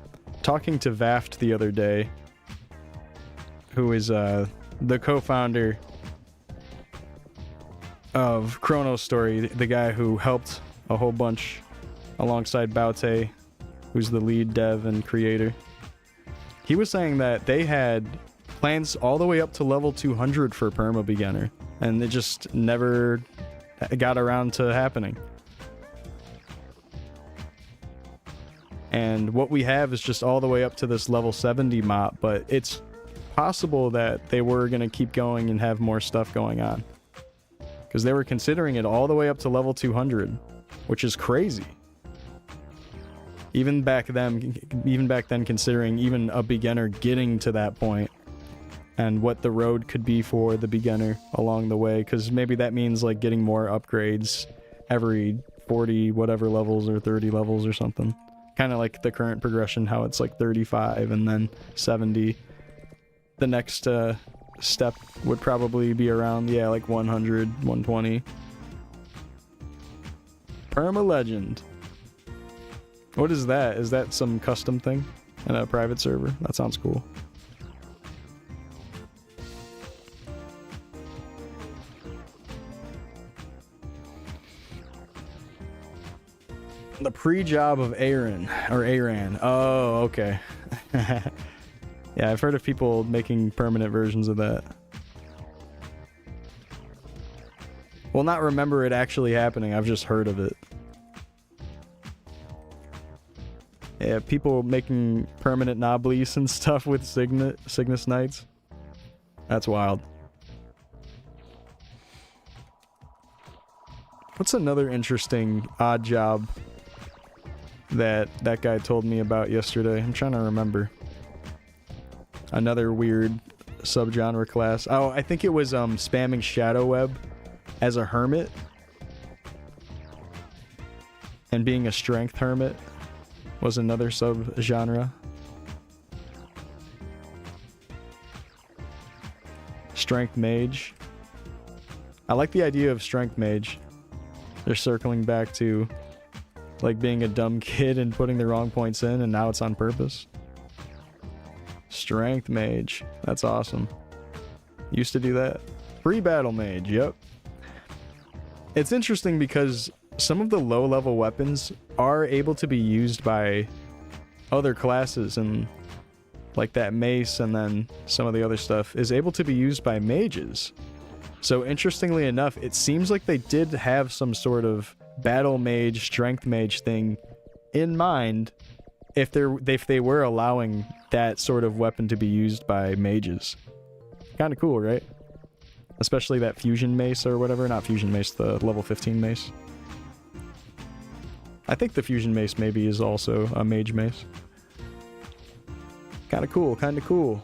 talking to Vaft the other day, who is the co-founder of Chronostory, the guy who helped a whole bunch alongside Baute, who's the lead dev and creator. He was saying that they had plans all the way up to level 200 for perma beginner, and it just never got around to happening. And what we have is just all the way up to this level 70 mop, but it's possible that they were going to keep going and have more stuff going on, because they were considering it all the way up to level 200, which is crazy. Even back then, considering even a beginner getting to that point and what the road could be for the beginner along the way, because maybe that means like getting more upgrades every 40 whatever levels or 30 levels or something. Kind of like the current progression, how it's like 35 and then 70. The next step would probably be around, yeah, like 100, 120. Perma Legend. What is that? Is that some custom thing in a private server? That sounds cool. The pre-job of Aaron, or Aran. Oh, okay. Yeah, I've heard of people making permanent versions of that. Well, not remember it actually happening, I've just heard of it. Yeah, people making permanent Noblis and stuff with Cygnus Knights. That's wild. What's another interesting odd job that guy told me about yesterday? I'm trying to remember. Another weird subgenre class. Oh, I think it was spamming Shadow Web as a hermit and being a strength hermit was another subgenre. Strength mage. I like the idea of strength mage. They're circling back to like being a dumb kid and putting the wrong points in, and now it's on purpose. Strength mage. That's awesome. Used to do that. Pre-battle mage, yep. It's interesting because some of the low-level weapons are able to be used by other classes, and like that mace and then some of the other stuff is able to be used by mages. So interestingly enough, it seems like they did have some sort of battle mage, strength mage thing in mind if they were allowing that sort of weapon to be used by mages. Kind of cool, right? Especially that fusion mace or whatever. Not fusion mace, the level 15 mace. I think the fusion mace maybe is also a mage mace. Kind of cool, kind of cool.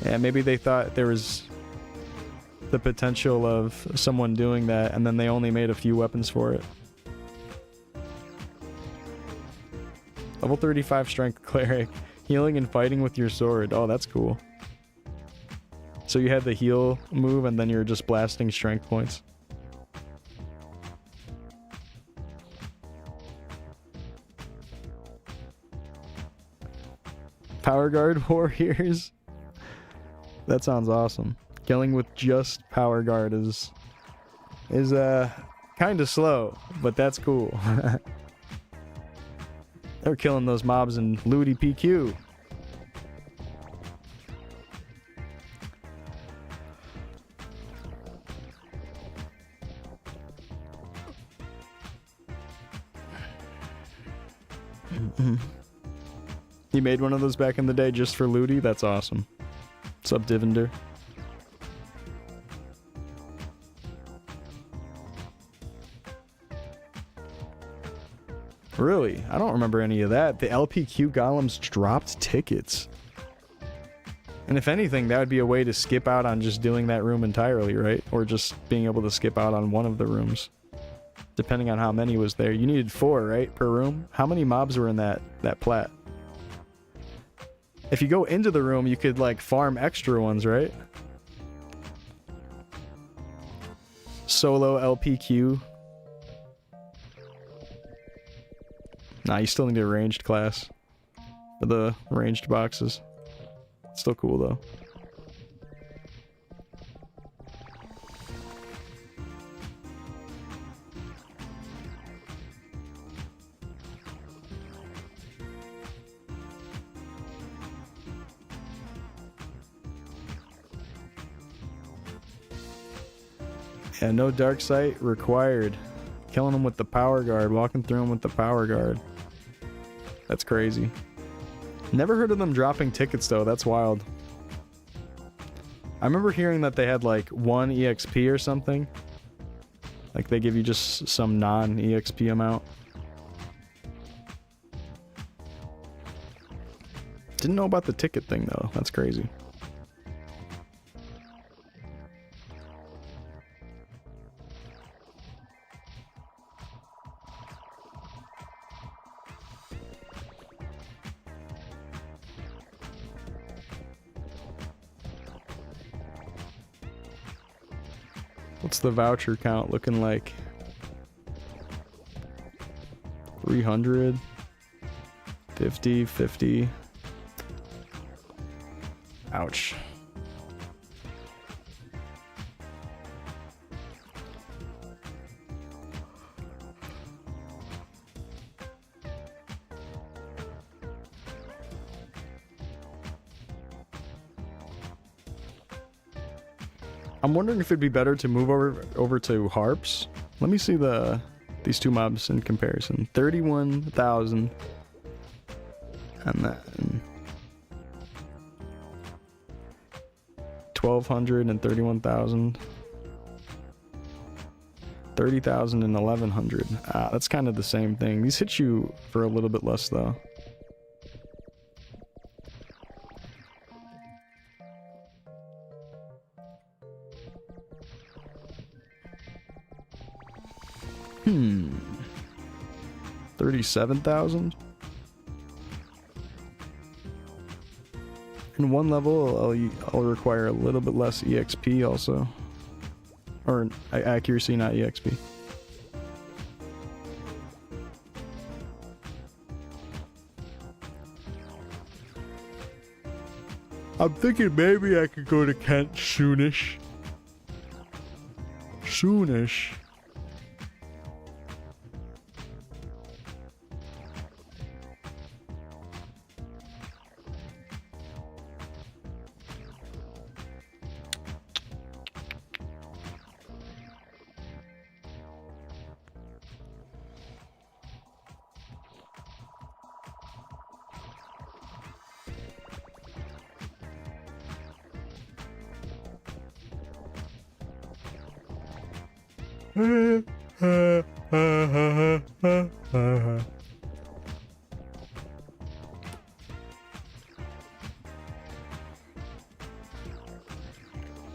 Yeah, maybe they thought there was the potential of someone doing that, and then they only made a few weapons for it. Level 35 strength cleric. Healing and fighting with your sword. Oh, that's cool. So you had the heal move, and then you're just blasting strength points. Power Guard warriors. That sounds awesome. Killing with just Power Guard is kind of slow, but that's cool. They're killing those mobs in Looty PQ. You made one of those back in the day just for Looty? That's awesome. What's up, Divender? Really? I don't remember any of that. The LPQ golems dropped tickets. And if anything, that would be a way to skip out on just doing that room entirely, right? Or just being able to skip out on one of the rooms. Depending on how many was there. You needed 4, right? Per room? How many mobs were in that plat? If you go into the room, you could like farm extra ones, right? Solo LPQ. Nah, you still need a ranged class for the ranged boxes. Still cool though. Yeah, no dark sight required. Killing them with the power guard, walking through them with the power guard. That's crazy. Never heard of them dropping tickets though, that's wild. I remember hearing that they had like 1 EXP or something. Like they give you just some non-EXP amount. Didn't know about the ticket thing though. That's crazy. What's the voucher count looking like? 300, 50. Ouch. I'm wondering if it'd be better to move over to harps. Let me see these two mobs in comparison. 31,000 and then 1,200 and 31,000. 30,000 and 1,100. That's kind of the same thing. These hit you for a little bit less though. Hmm. 37,000. In one level, I'll require a little bit less EXP also. Or accuracy, not EXP. I'm thinking maybe I could go to Kent soonish. Soonish.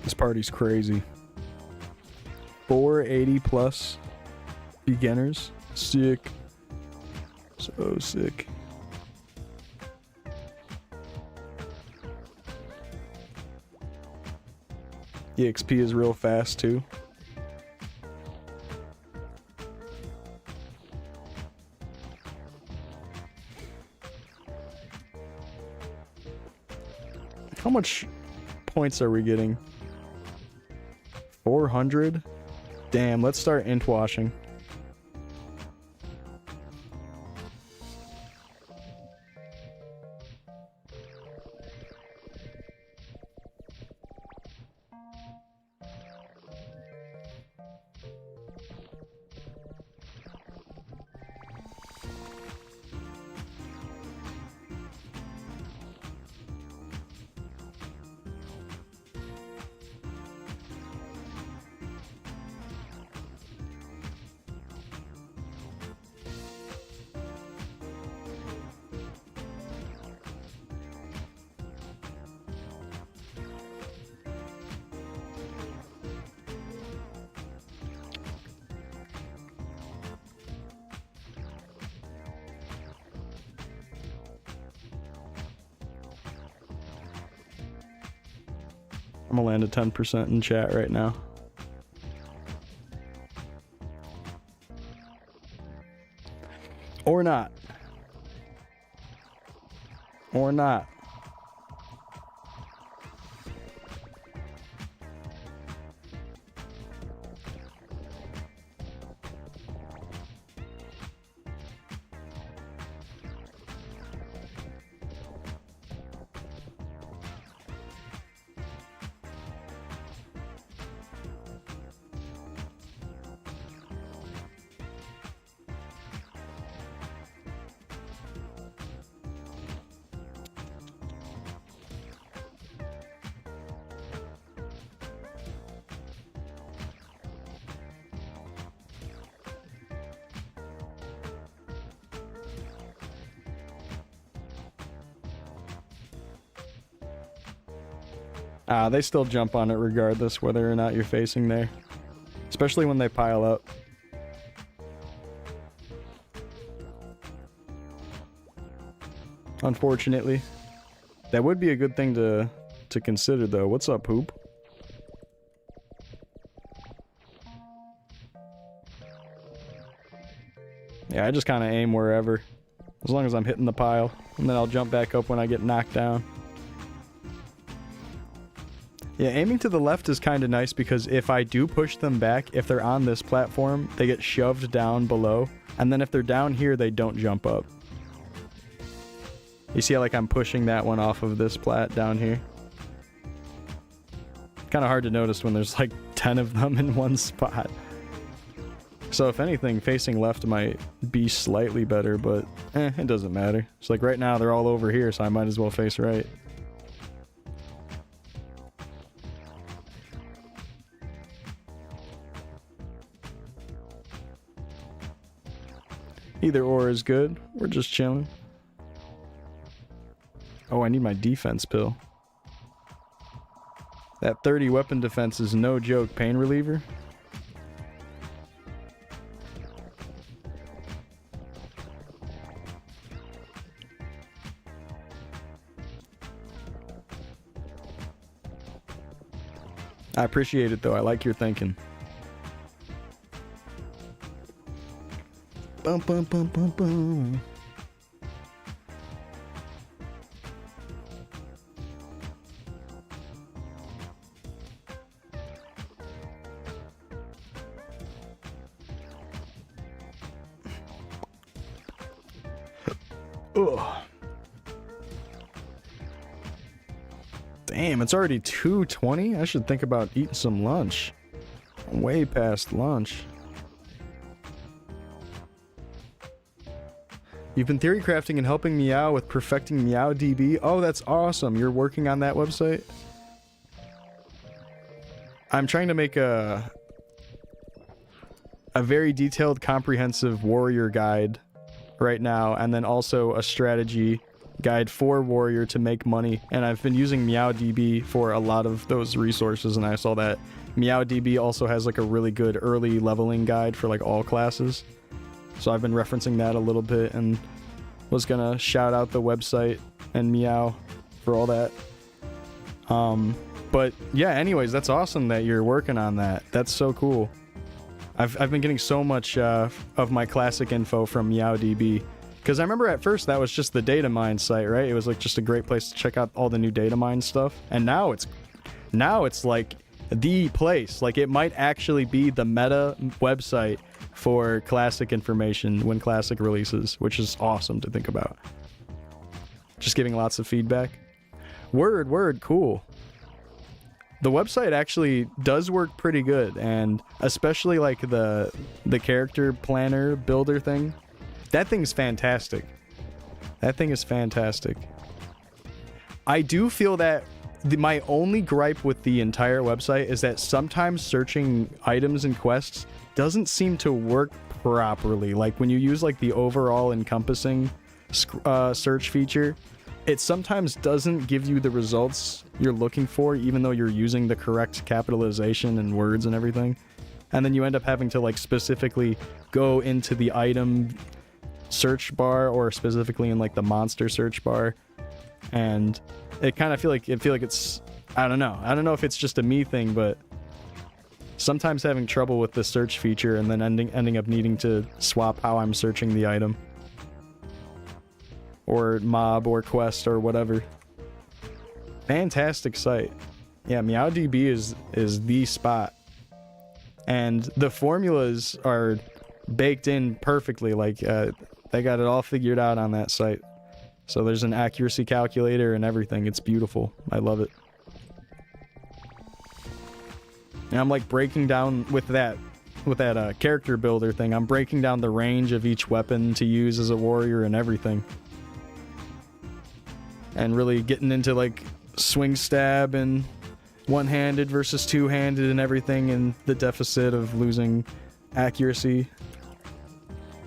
This party's crazy. 480 plus beginners. Sick. So sick. EXP is real fast too. How much points are we getting? 400? Damn, let's start int washing. I'm gonna land a 10% in chat right now. Or not. Or not. They still jump on it regardless whether or not you're facing there. Especially when they pile up. Unfortunately. That would be a good thing to consider though. What's up, Poop? Yeah, I just kind of aim wherever. As long as I'm hitting the pile. And then I'll jump back up when I get knocked down. Yeah, aiming to the left is kind of nice because if I do push them back, if they're on this platform, they get shoved down below. And then if they're down here, they don't jump up. You see how like I'm pushing that one off of this plat down here? Kind of hard to notice when there's like 10 of them in one spot. So if anything, facing left might be slightly better, but it doesn't matter. It's like right now they're all over here, so I might as well face right. Either or is good. We're just chilling. Oh, I need my defense pill. That 30 weapon defense is no joke. Pain reliever. I appreciate it though. I like your thinking. Bum, bum, bum, bum, bum. Ugh. Damn, it's already 2:20. I should think about eating some lunch. I'm way past lunch. You've been theory crafting and helping Meow with perfecting MeowDB. Oh, that's awesome. You're working on that website? I'm trying to make a very detailed, comprehensive warrior guide right now, and then also a strategy guide for warrior to make money. And I've been using MeowDB for a lot of those resources, and I saw that MeowDB also has like a really good early leveling guide for like all classes. So I've been referencing that a little bit and was gonna shout out the website and Meow for all that. But yeah, anyways, that's awesome that you're working on that. That's so cool. I've been getting so much of my classic info from MeowDB. Because I remember at first that was just the data mine site, right? It was like just a great place to check out all the new data mine stuff. And now it's like the place. Like it might actually be the meta website for classic information when classic releases, which is awesome to think about. Just giving lots of feedback. Word, cool. The website actually does work pretty good, and especially like the character planner builder thing. That thing's fantastic. That thing is fantastic. I do feel that my only gripe with the entire website is that sometimes searching items and quests doesn't seem to work properly. Like when you use like the overall encompassing search feature, it sometimes doesn't give you the results you're looking for, even though you're using the correct capitalization and words and everything. And then you end up having to like specifically go into the item search bar, or specifically in like the monster search bar, and it kind of feel like it's, I don't know if it's just a me thing, but sometimes having trouble with the search feature and then ending up needing to swap how I'm searching the item or mob or quest or whatever. Fantastic site. Yeah, MeowDB is the spot, and the formulas are baked in perfectly. Like they got it all figured out on that site. So there's an accuracy calculator and everything. It's beautiful. I love it. And I'm like breaking down with that character builder thing. I'm breaking down the range of each weapon to use as a warrior and everything. And really getting into like swing stab and one-handed versus two-handed and everything, and the deficit of losing accuracy.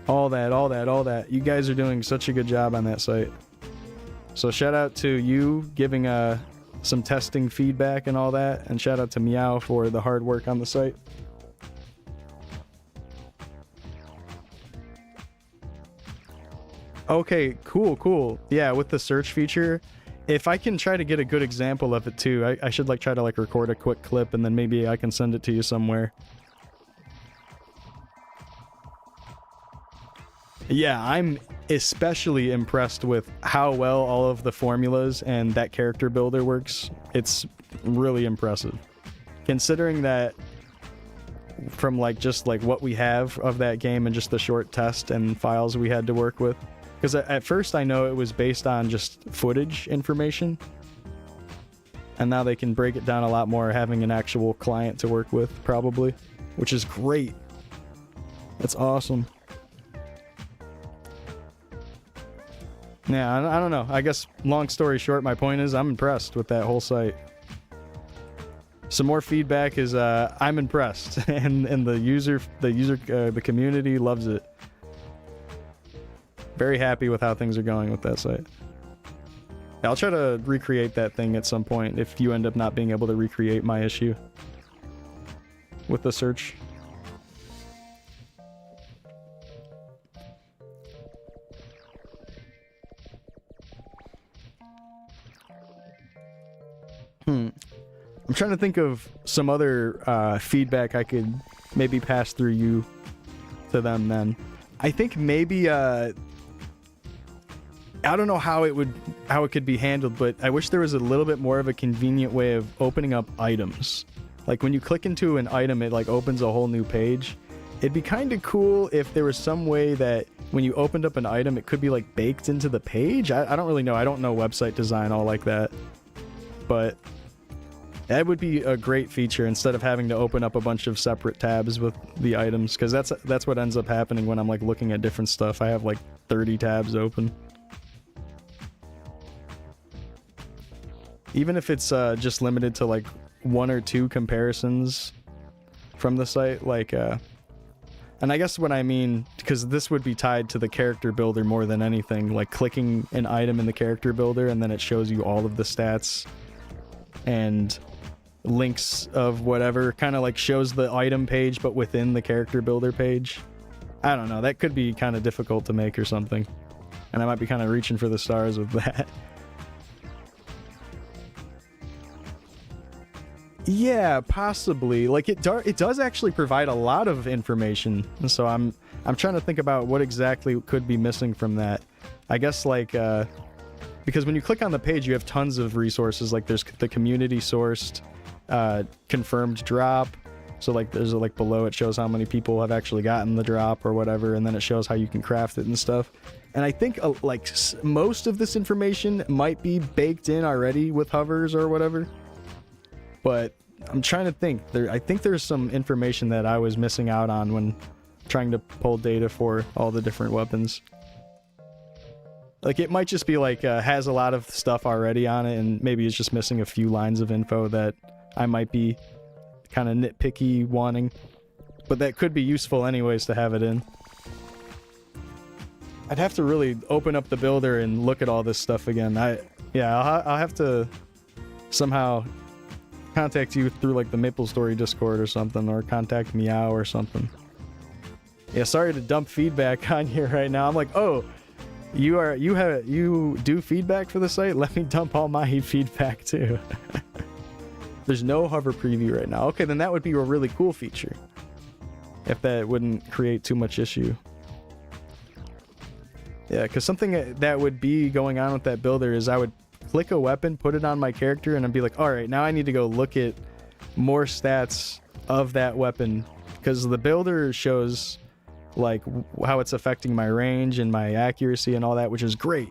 All that. You guys are doing such a good job on that site. So shout out to you giving some testing feedback and all that. And shout out to Meow for the hard work on the site. Okay, cool. Yeah, with the search feature, if I can try to get a good example of it too, I should like try to like record a quick clip and then maybe I can send it to you somewhere. Yeah, I'm especially impressed with how well all of the formulas and that character builder works. It's really impressive. Considering that from like just like what we have of that game and just the short test and files we had to work with. Because at first I know it was based on just footage information. And now they can break it down a lot more having an actual client to work with, probably. Which is great. That's awesome. Yeah, I don't know. I guess long story short, my point is I'm impressed with that whole site. Some more feedback is I'm impressed, and the community loves it. Very happy with how things are going with that site. I'll try to recreate that thing at some point if you end up not being able to recreate my issue with the search. I'm trying to think of some other feedback I could maybe pass through you to them then. I think maybe I don't know how it could be handled, but I wish there was a little bit more of a convenient way of opening up items. Like when you click into an item, it like opens a whole new page. It'd be kind of cool if there was some way that when you opened up an item, it could be like baked into the page. I don't really know. I don't know website design all like that, but that would be a great feature instead of having to open up a bunch of separate tabs with the items, because that's what ends up happening when I'm like looking at different stuff. I have like 30 tabs open. Even if it's just limited to like 1 or 2 comparisons from the site, like and I guess what I mean, because this would be tied to the character builder more than anything, like clicking an item in the character builder and then it shows you all of the stats and links of whatever, kind of like shows the item page but within the character builder page. I don't know, that could be kind of difficult to make or something, and I might be kind of reaching for the stars with that. Yeah, possibly. Like it does actually provide a lot of information, so I'm trying to think about what exactly could be missing from that. I guess like because when you click on the page, you have tons of resources. Like there's the community sourced confirmed drop, so like there's like below it shows how many people have actually gotten the drop or whatever, and then it shows how you can craft it and stuff. And I think like most of this information might be baked in already with hovers or whatever, but I'm trying to think. I think there's some information that I was missing out on when trying to pull data for all the different weapons. Like it might just be like has a lot of stuff already on it, and maybe it's just missing a few lines of info that I might be kind of nitpicky wanting, but that could be useful anyways to have it in. I'd have to really open up the builder and look at all this stuff again. I'll have to somehow contact you through like the MapleStory Discord or something, or contact Meow or something. Yeah, sorry to dump feedback on you right now. I'm like, oh, you do feedback for the site? Let me dump all my feedback too. There's no hover preview right now. Okay, then that would be a really cool feature, if that wouldn't create too much issue. Yeah, because something that would be going on with that builder is I would click a weapon, put it on my character, and I'd be like, all right, now I need to go look at more stats of that weapon, because the builder shows like how it's affecting my range and my accuracy and all that, which is great.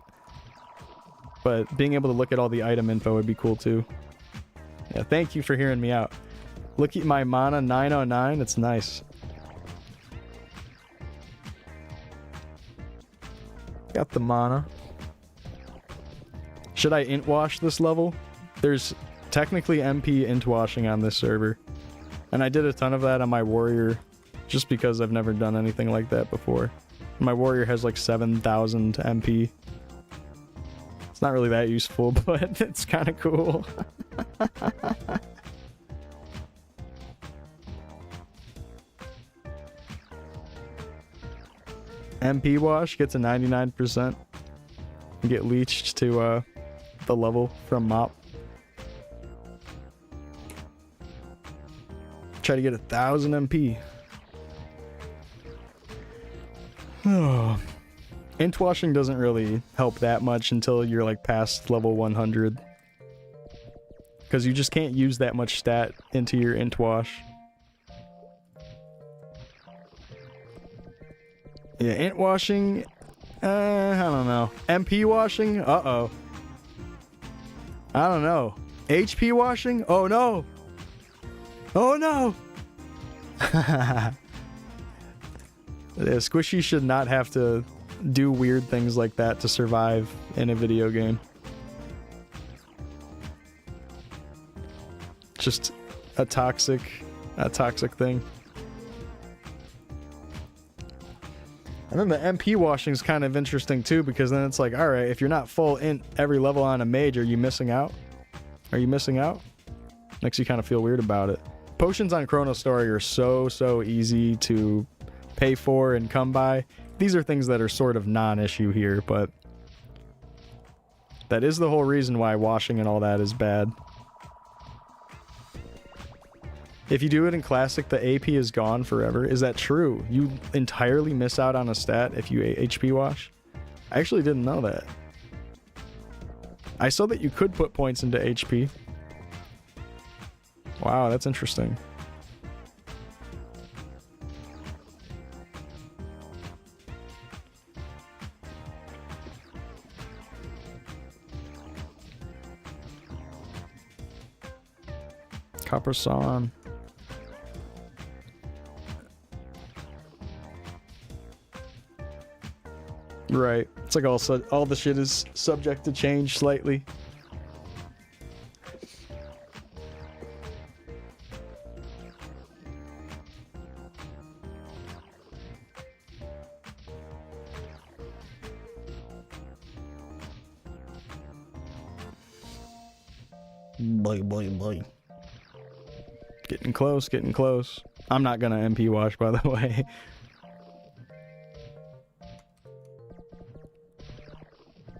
But being able to look at all the item info would be cool too. Yeah, thank you for hearing me out. Look at my mana 909, it's nice. Got the mana. Should I int wash this level? There's technically MP int washing on this server, and I did a ton of that on my warrior just because I've never done anything like that before. My warrior has like 7,000 MP. It's not really that useful, but it's kind of cool. MP wash gets a 99%. You get leached to the level from mop. Try to get 1,000 MP. Oh. Int washing doesn't really help that much until you're like past level 100. Because you just can't use that much stat into your int wash. Yeah, int washing, I don't know. MP washing? Uh-oh. I don't know. HP washing? Oh no! Oh no! Yeah, Squishy should not have to do weird things like that to survive in a video game. Just a toxic thing. And then the MP washing is kind of interesting too, because then it's like, alright, if you're not full int every level on a mage, are you missing out? Are you missing out? Makes you kind of feel weird about it. Potions on Chronostory are so easy to pay for and come by. These are things that are sort of non-issue here, but that is the whole reason why washing and all that is bad. If you do it in Classic, the AP is gone forever. Is that true? You entirely miss out on a stat if you HP wash? I actually didn't know that. I saw that you could put points into HP. Wow, that's interesting. Copper Sawn. Right. It's like all the shit is subject to change slightly. Boy. Getting close. I'm not gonna MP wash, by the way.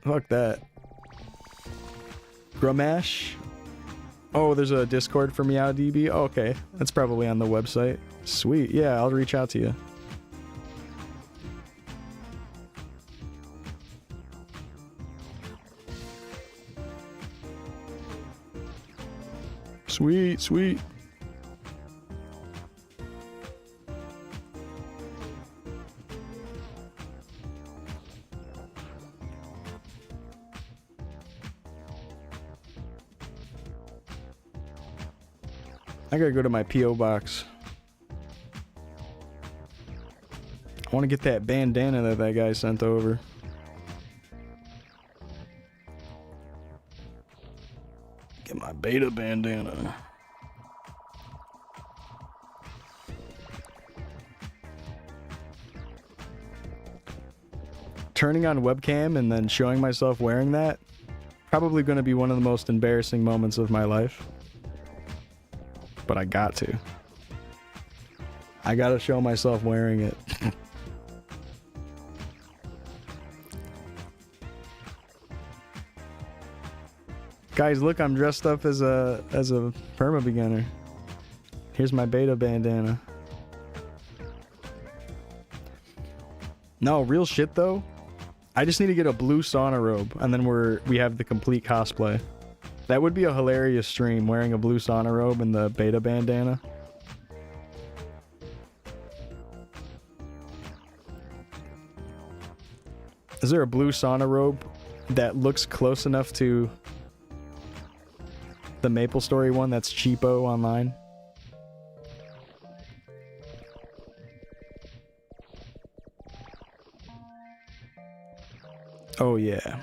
Fuck that. Gramash? Oh, there's a Discord for MeowDB? Oh, okay. That's probably on the website. Sweet. Yeah, I'll reach out to you. Sweet. I gotta go to my P.O. box. I want to get that bandana that guy sent over. Get my beta bandana. Turning on webcam and then showing myself wearing that, probably going to be one of the most embarrassing moments of my life. But I got to. I gotta show myself wearing it. Guys, look, I'm dressed up as a perma beginner. Here's my beta bandana. No, real shit though. I just need to get a blue sauna robe, and then we have the complete cosplay. That would be a hilarious stream, wearing a blue sauna robe and the beta bandana. Is there a blue sauna robe that looks close enough to the MapleStory one that's cheapo online? Oh yeah.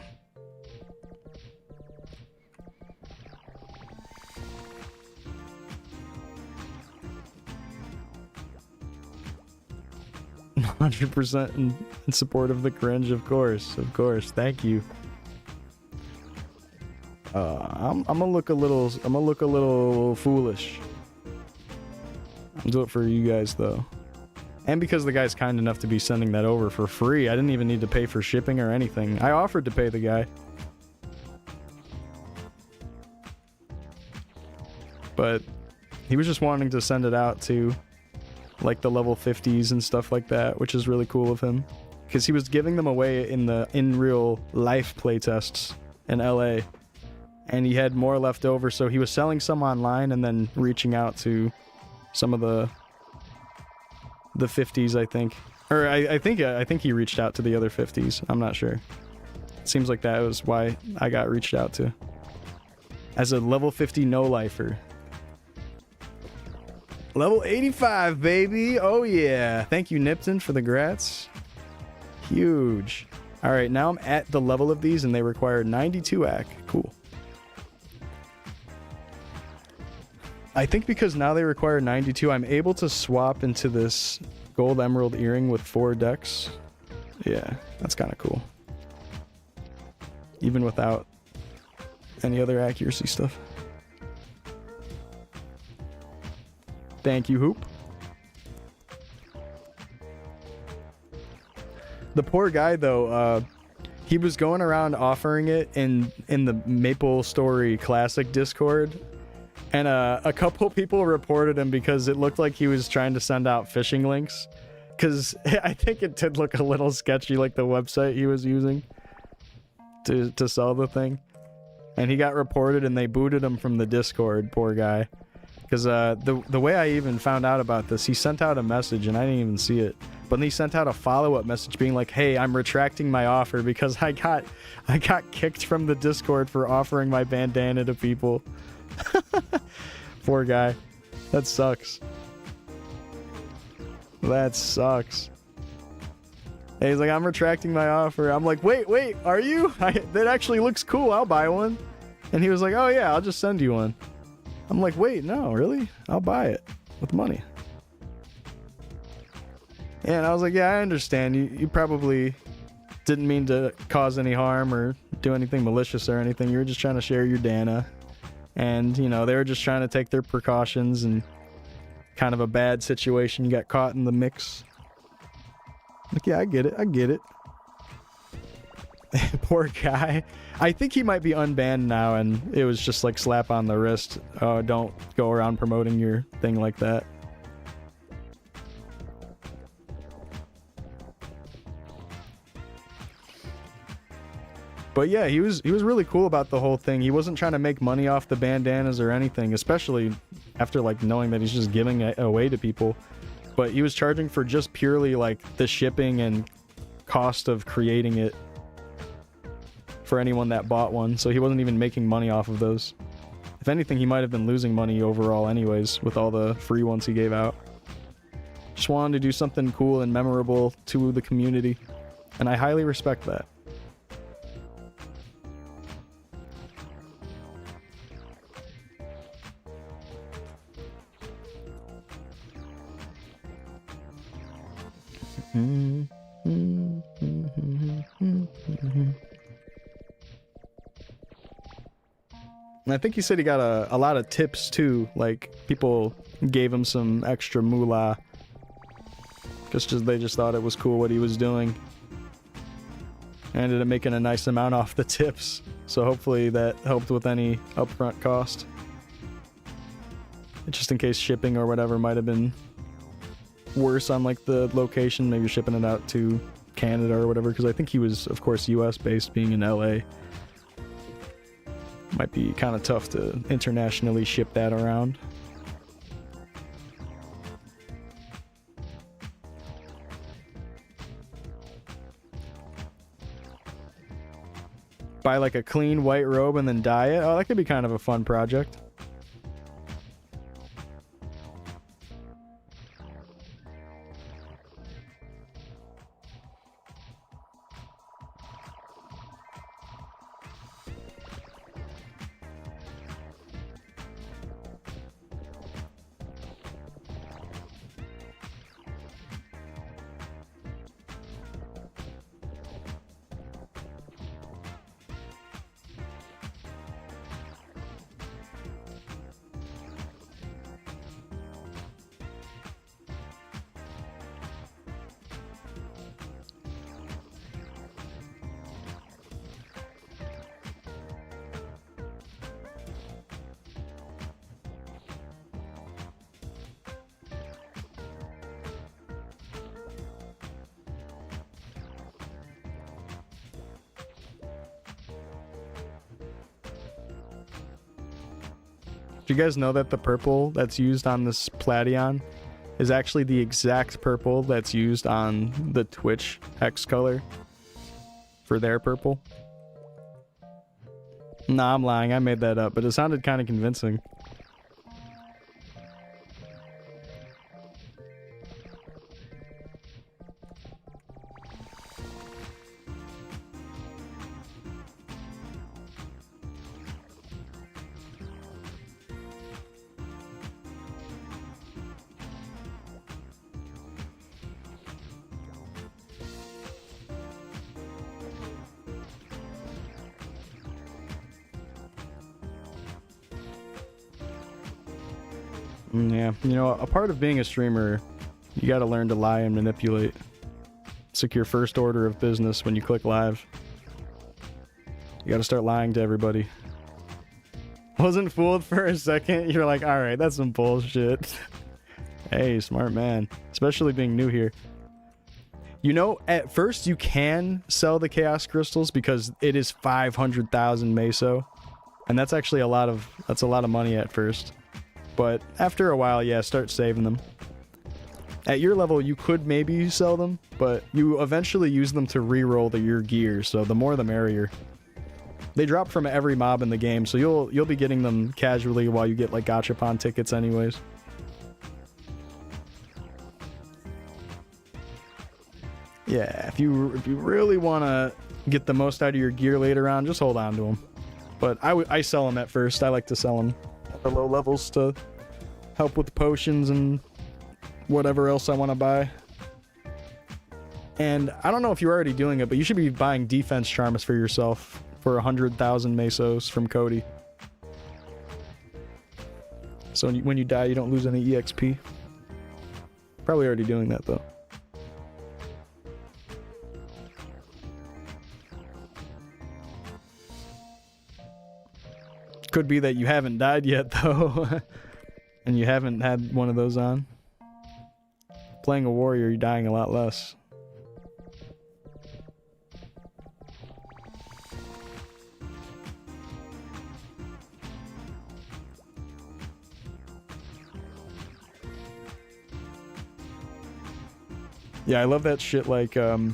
100% in support of the cringe, of course. Thank you. I'm gonna look a little foolish. I'll do it for you guys though. And because the guy's kind enough to be sending that over for free, I didn't even need to pay for shipping or anything. I offered to pay the guy. But he was just wanting to send it out to like the level 50s and stuff like that, which is really cool of him. Because he was giving them away in real life playtests in LA. And he had more left over, so he was selling some online and then reaching out to some of the 50s, I think. Or I think he reached out to the other 50s. I'm not sure. It seems like that was why I got reached out to. As a level 50 no-lifer. Level 85, baby! Oh yeah! Thank you, Nipton, for the grats. Huge. Alright, now I'm at the level of these and they require 92 AC. Cool. I think because now they require 92, I'm able to swap into this gold emerald earring with 4 decks. Yeah, that's kind of cool. Even without any other accuracy stuff. Thank you, Hoop. The poor guy, though, he was going around offering it in the Maple Story Classic Discord. And a couple people reported him because it looked like he was trying to send out phishing links. Because I think it did look a little sketchy, like the website he was using to sell the thing. And he got reported and they booted him from the Discord, poor guy. Because the way I even found out about this, he sent out a message and I didn't even see it. But then he sent out a follow-up message being like, hey, I'm retracting my offer because I got kicked from the Discord for offering my bandana to people. Poor guy. That sucks. That sucks. And he's like, I'm retracting my offer. I'm like, wait, are you? That actually looks cool. I'll buy one. And he was like, oh yeah, I'll just send you one. I'm like, wait, no, really? I'll buy it with money. Yeah, and I was like, yeah, I understand. You probably didn't mean to cause any harm or do anything malicious or anything. You were just trying to share your Dana. And, you know, they were just trying to take their precautions and kind of a bad situation. You got caught in the mix. Like, yeah, I get it. Poor guy. I think he might be unbanned now, and it was just like slap on the wrist. Oh, don't go around promoting your thing like that. But yeah, he was really cool about the whole thing. He wasn't trying to make money off the bandanas or anything, especially after like knowing that he's just giving it away to people. But he was charging for just purely like the shipping and cost of creating it for anyone that bought one. So he wasn't even making money off of those. If anything, he might have been losing money overall anyways with all the free ones he gave out. Just wanted to do something cool and memorable to the community. And I highly respect that. And I think he said he got a lot of tips too, like people gave him some extra moolah because they just thought it was cool what he was doing. I ended up making a nice amount off the tips, so hopefully that helped with any upfront cost. Just in case shipping or whatever might have been worse on like the location, maybe shipping it out to Canada or whatever, because I think he was of course US based, being in LA. Might be kind of tough to internationally ship that around. Buy like a clean white robe and then dye it. Oh, that could be kind of a fun project. Do you guys know that the purple that's used on this Plateon is actually the exact purple that's used on the Twitch hex color for their purple? Nah, I'm lying. I made that up, but it sounded kind of convincing. Yeah, you know, a part of being a streamer, you gotta learn to lie and manipulate. It's like your first order of business when you click live. You gotta start lying to everybody. Wasn't fooled for a second? You're like, alright, that's some bullshit. Hey, smart man. Especially being new here. You know, at first you can sell the Chaos Crystals because it is 500,000 Meso. And that's actually a lot of money at first. But after a while, yeah, start saving them. At your level, you could maybe sell them, but you eventually use them to re-roll your gear, so the more the merrier. They drop from every mob in the game, so you'll be getting them casually while you get like gachapon tickets anyways. Yeah, if you really want to get the most out of your gear later on, just hold on to them. But I sell them at first. I like to sell them at the low levels to help with potions and whatever else I want to buy. And I don't know if you're already doing it, but you should be buying defense charms for yourself for 100,000 Mesos from Cody. So when you die, you don't lose any EXP. Probably already doing that though. Could be that you haven't died yet though. And you haven't had one of those on. Playing a warrior, you're dying a lot less. Yeah, I love that shit like AP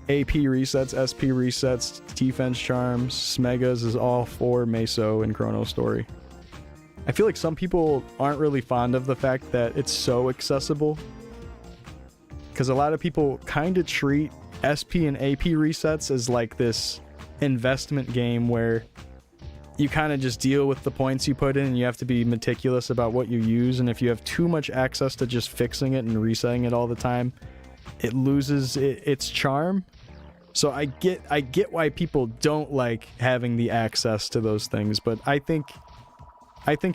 resets, SP resets, defense charms, Smegas is all for Meso in Chronostory. I feel like some people aren't really fond of the fact that it's so accessible. Because a lot of people kind of treat SP and AP resets as like this investment game where you kind of just deal with the points you put in and you have to be meticulous about what you use. And if you have too much access to just fixing it and resetting it all the time, it loses its charm. So I get why people don't like having the access to those things, but I think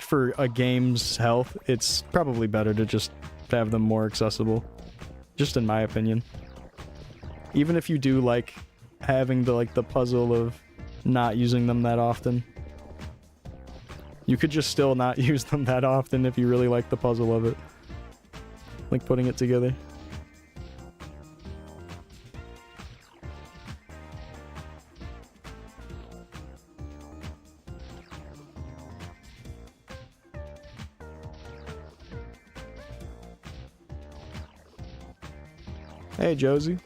for a game's health, it's probably better to just have them more accessible. Just in my opinion. Even if you do like having the puzzle of not using them that often. You could just still not use them that often if you really like the puzzle of it. Like putting it together. Hey, Josie.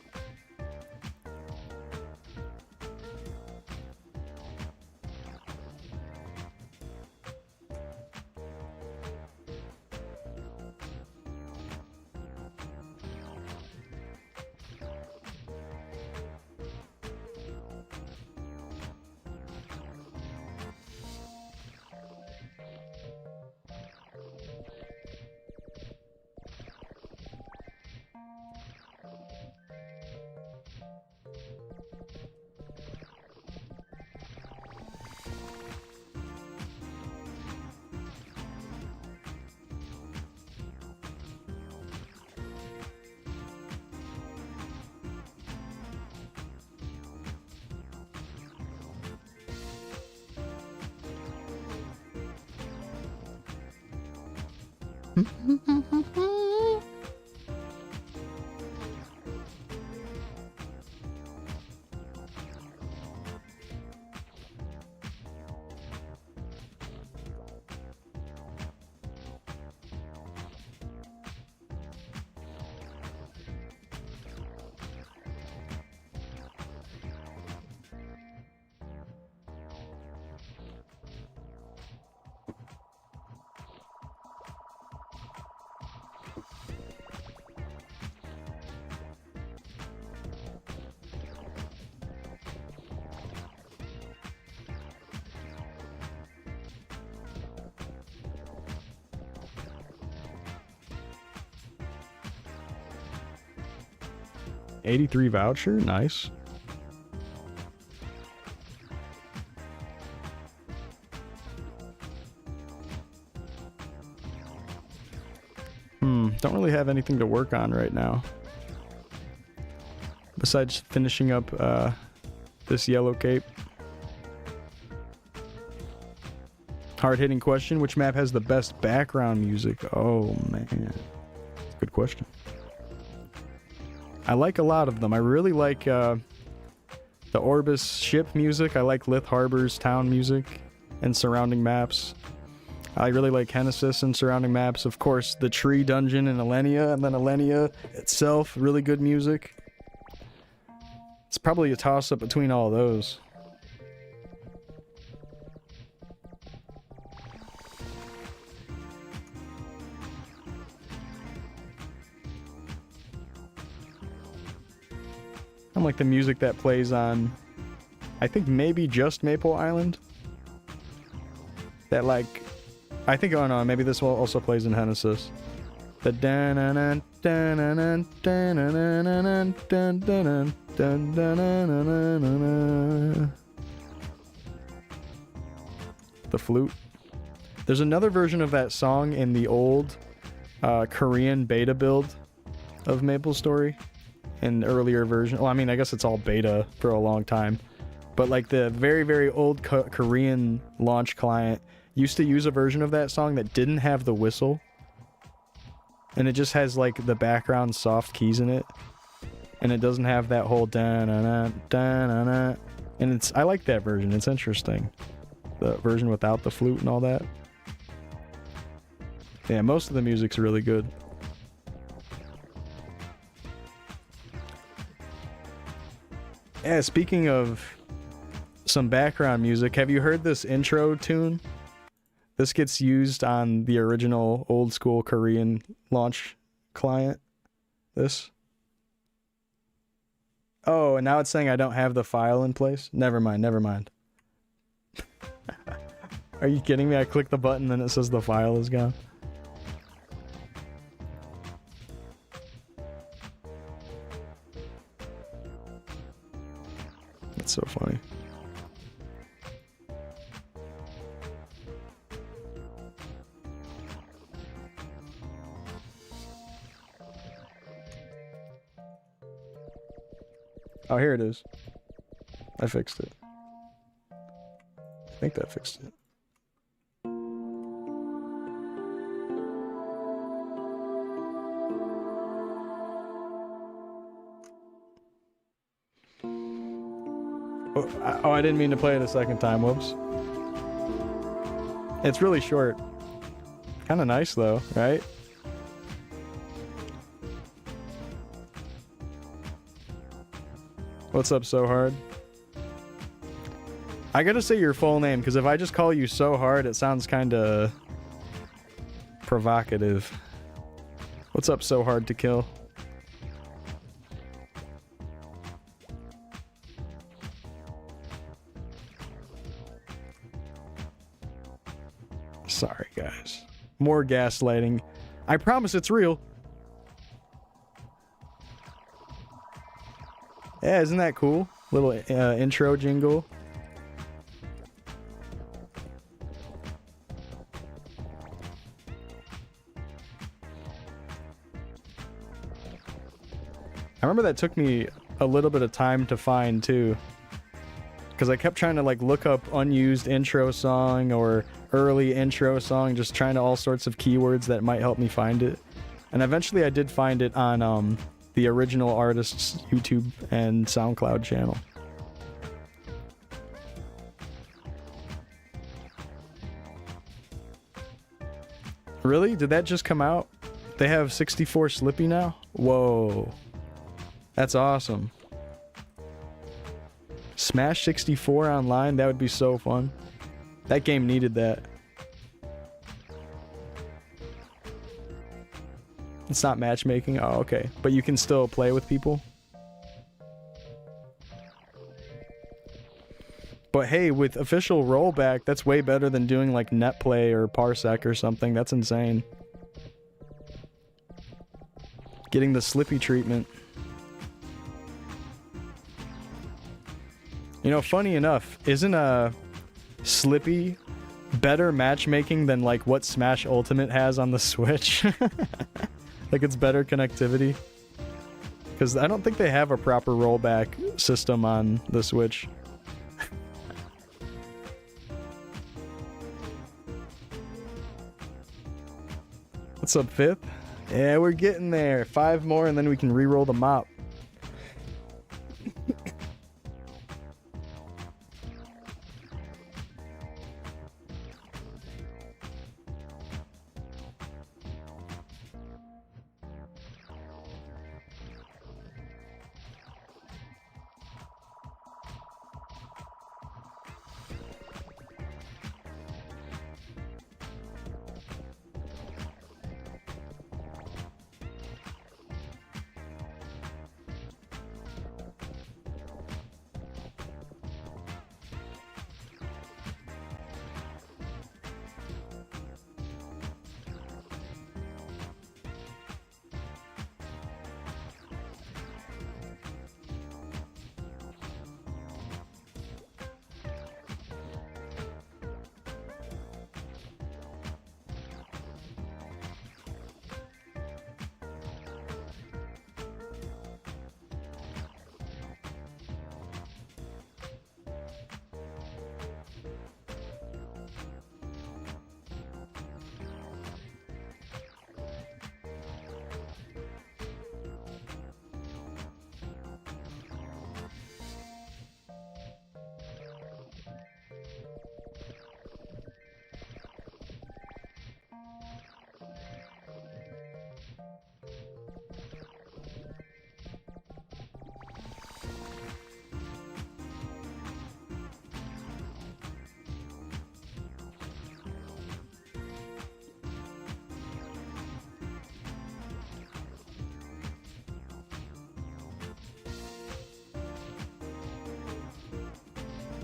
83 voucher, nice. Don't really have anything to work on right now. Besides finishing up this yellow cape. Hard-hitting question, which map has the best background music? Oh, man. That's a good question. I like a lot of them. I really like the Orbis ship music. I like Lith Harbor's town music and surrounding maps. I really like Genesis and surrounding maps. Of course, the tree dungeon in Alenia, and then Alenia itself, really good music. It's probably a toss-up between all of those. I like the music that plays on, I think maybe just Maple Island. That like, I think, oh no, maybe this one also plays in Genesis. The da-na-na, da-na-na, da-na-na-na, da-na-na, da-na-na-na-na-na. The flute. There's another version of that song in the old Korean beta build of MapleStory. An earlier version. Well, I mean, I guess it's all beta for a long time. But like the very, very old Korean launch client used to use a version of that song that didn't have the whistle. And it just has like the background soft keys in it. And it doesn't have that whole da-na-na, da-na-na. And I like that version. It's interesting. The version without the flute and all that. Yeah, most of the music's really good. Yeah, speaking of some background music, have you heard this intro tune? This gets used on the original old school Korean launch client. This. Oh, and now it's saying I don't have the file in place? Never mind, never mind. Are you kidding me? I click the button and it says the file is gone. That's so funny. Oh, here it is. I fixed it. I think that fixed it. Oh, I didn't mean to play it a second time. Whoops. It's really short. Kind of nice though, right? What's up, So Hard? I gotta say your full name, because if I just call you So Hard, it sounds kind of provocative. What's up, So Hard to Kill? Sorry, guys. More gaslighting. I promise it's real. Yeah, isn't that cool? Little intro jingle. I remember that took me a little bit of time to find too. Because I kept trying to like look up unused intro song or early intro song, just trying to all sorts of keywords that might help me find it. And eventually I did find it on the original artist's YouTube and SoundCloud channel. Really? Did that just come out? They have 64 Slippy now? Whoa. That's awesome. Smash 64 online? That would be so fun. That game needed that. It's not matchmaking? Oh, okay. But you can still play with people? But hey, with official rollback, that's way better than doing like netplay or parsec or something. That's insane. Getting the Slippy treatment. You know, funny enough, isn't Slippy better matchmaking than like what Smash Ultimate has on the Switch? Like it's better connectivity? Because I don't think they have a proper rollback system on the Switch. What's up, Fifth? Yeah, we're getting there. 5 more and then we can re-roll the mop.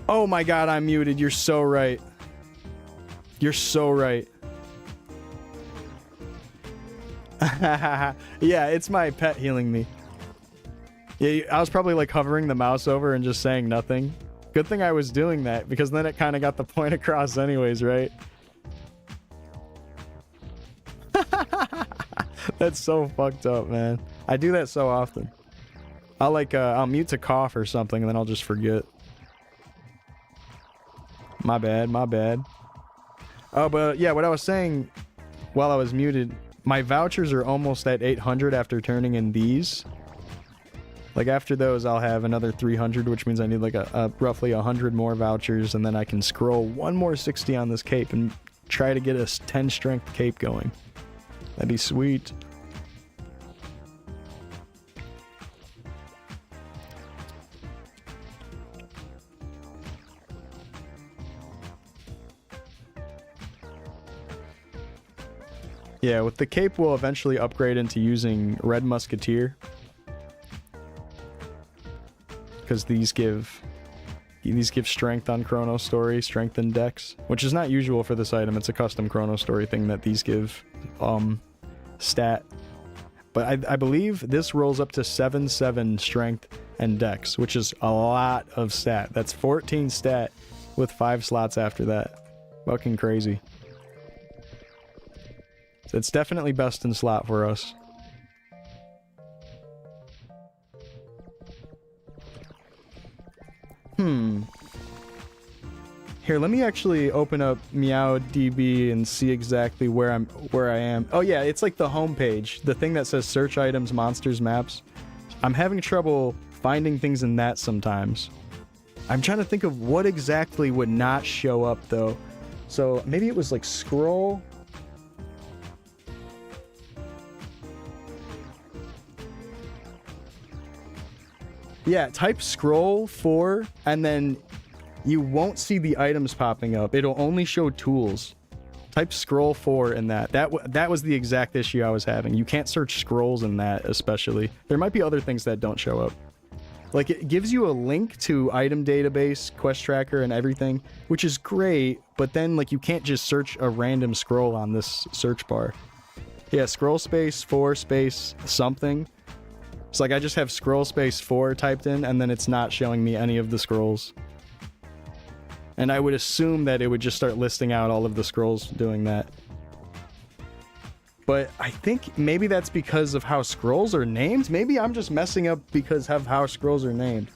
Oh my god, I'm muted. You're so right. You're so right. Yeah, it's my pet healing me. Yeah, I was probably like hovering the mouse over and just saying nothing. Good thing I was doing that, because then it kind of got the point across anyways, right? That's so fucked up, man. I do that so often. I'll like, I'll mute to cough or something and then I'll just forget. My bad, my bad. Oh, but yeah, what I was saying while I was muted, my vouchers are almost at 800 after turning in these. Like after those, I'll have another 300, which means I need like a roughly 100 more vouchers, and then I can scroll one more 60 on this cape and try to get a 10 strength cape going. That'd be sweet. Yeah, with the cape we'll eventually upgrade into using Red Musketeer. Because these give strength on Chronostory, strength and dex, which is not usual for this item. It's a custom Chronostory thing that these give stat. But I believe this rolls up to 7/7 strength and dex, which is a lot of stat. That's 14 stat with 5 slots after that. Fucking crazy. It's definitely best in slot for us. Here, let me actually open up MeowDB and see exactly where I am. Oh yeah, it's like the home page, the thing that says search items, monsters, maps. I'm having trouble finding things in that sometimes. I'm trying to think of what exactly would not show up though. So maybe it was like scroll. Yeah, type scroll 4 and then you won't see the items popping up. It'll only show tools. Type scroll 4 in that. That was the exact issue I was having. You can't search scrolls in that especially. There might be other things that don't show up. Like it gives you a link to item database, quest tracker and everything, which is great, but then like you can't just search a random scroll on this search bar. Yeah, scroll space 4 space something. It's like I just have scroll space 4 typed in and then it's not showing me any of the scrolls. And I would assume that it would just start listing out all of the scrolls doing that. But I think maybe that's because of how scrolls are named. Maybe I'm just messing up because of how scrolls are named.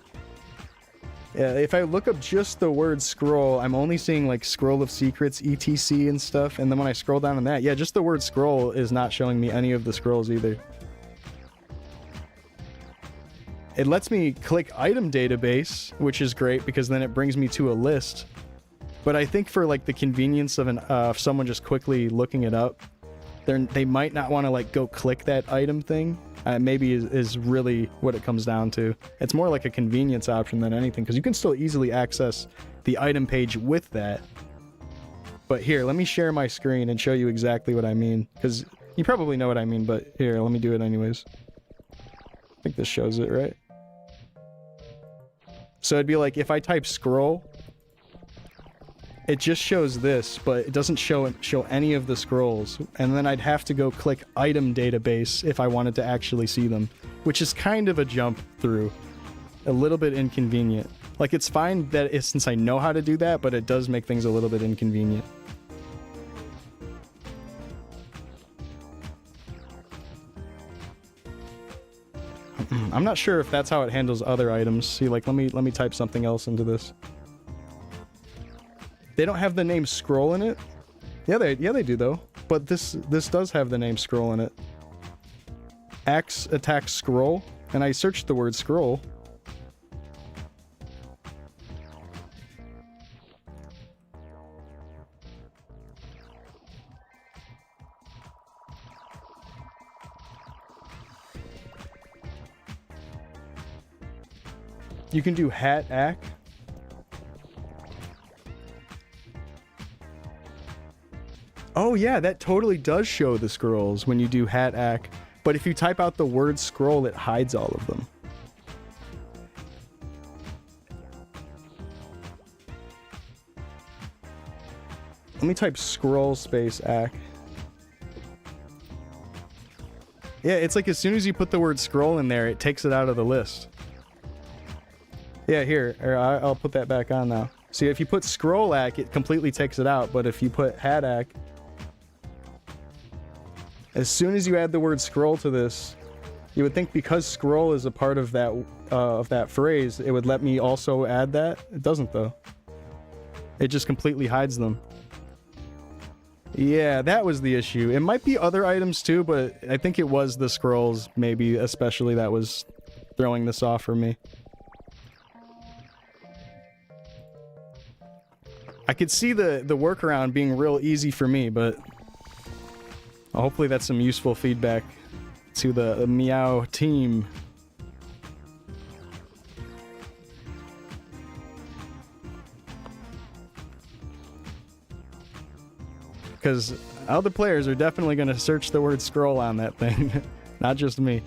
Yeah, if I look up just the word scroll, I'm only seeing like Scroll of Secrets, etc and stuff. And then when I scroll down on that, yeah, just the word scroll is not showing me any of the scrolls either. It lets me click item database, which is great because then it brings me to a list. But I think for like the convenience of someone just quickly looking it up, they might not want to like go click that item thing. Maybe is really what it comes down to. It's more like a convenience option than anything because you can still easily access the item page with that. But here, let me share my screen and show you exactly what I mean because you probably know what I mean, but here, let me do it anyways. I think this shows it, right? So it'd be like if I type scroll, it just shows this, but it doesn't show any of the scrolls. And then I'd have to go click item database if I wanted to actually see them, which is kind of a jump through. A little bit inconvenient. Like it's fine that since I know how to do that, but it does make things a little bit inconvenient. I'm not sure if that's how it handles other items. See, like let me type something else into this. They don't have the name scroll in it. Yeah, they do though. But this does have the name scroll in it. Axe attack scroll, and I searched the word scroll. You can do hat ack. Oh yeah, that totally does show the scrolls when you do hat ack. But if you type out the word scroll, it hides all of them. Let me type scroll space ack. Yeah, it's like as soon as you put the word scroll in there, it takes it out of the list. Yeah, here, I'll put that back on now. See, if you put scroll ack, it completely takes it out, but if you put hat ack, as soon as you add the word scroll to this, you would think because scroll is a part of that phrase, it would let me also add that. It doesn't though. It just completely hides them. Yeah, that was the issue. It might be other items too, but I think it was the scrolls, maybe especially, that was throwing this off for me. I could see the workaround being real easy for me, but hopefully that's some useful feedback to the Meow team. Because other players are definitely going to search the word scroll on that thing, not just me.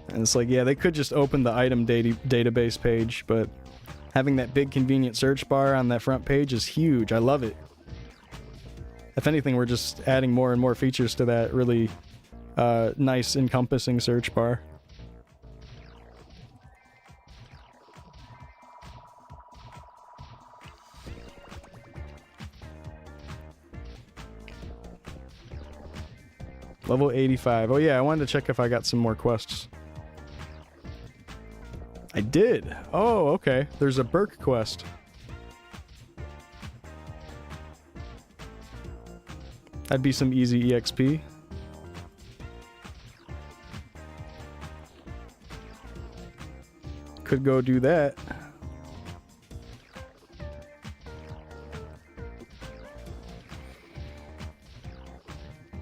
And it's like, yeah, they could just open the item database page, but having that big convenient search bar on that front page is huge. I love it. If anything, we're just adding more and more features to that really nice encompassing search bar. Level 85. Oh yeah, I wanted to check if I got some more quests. I did. Oh, okay. There's a Burke quest. That'd be some easy EXP. Could go do that.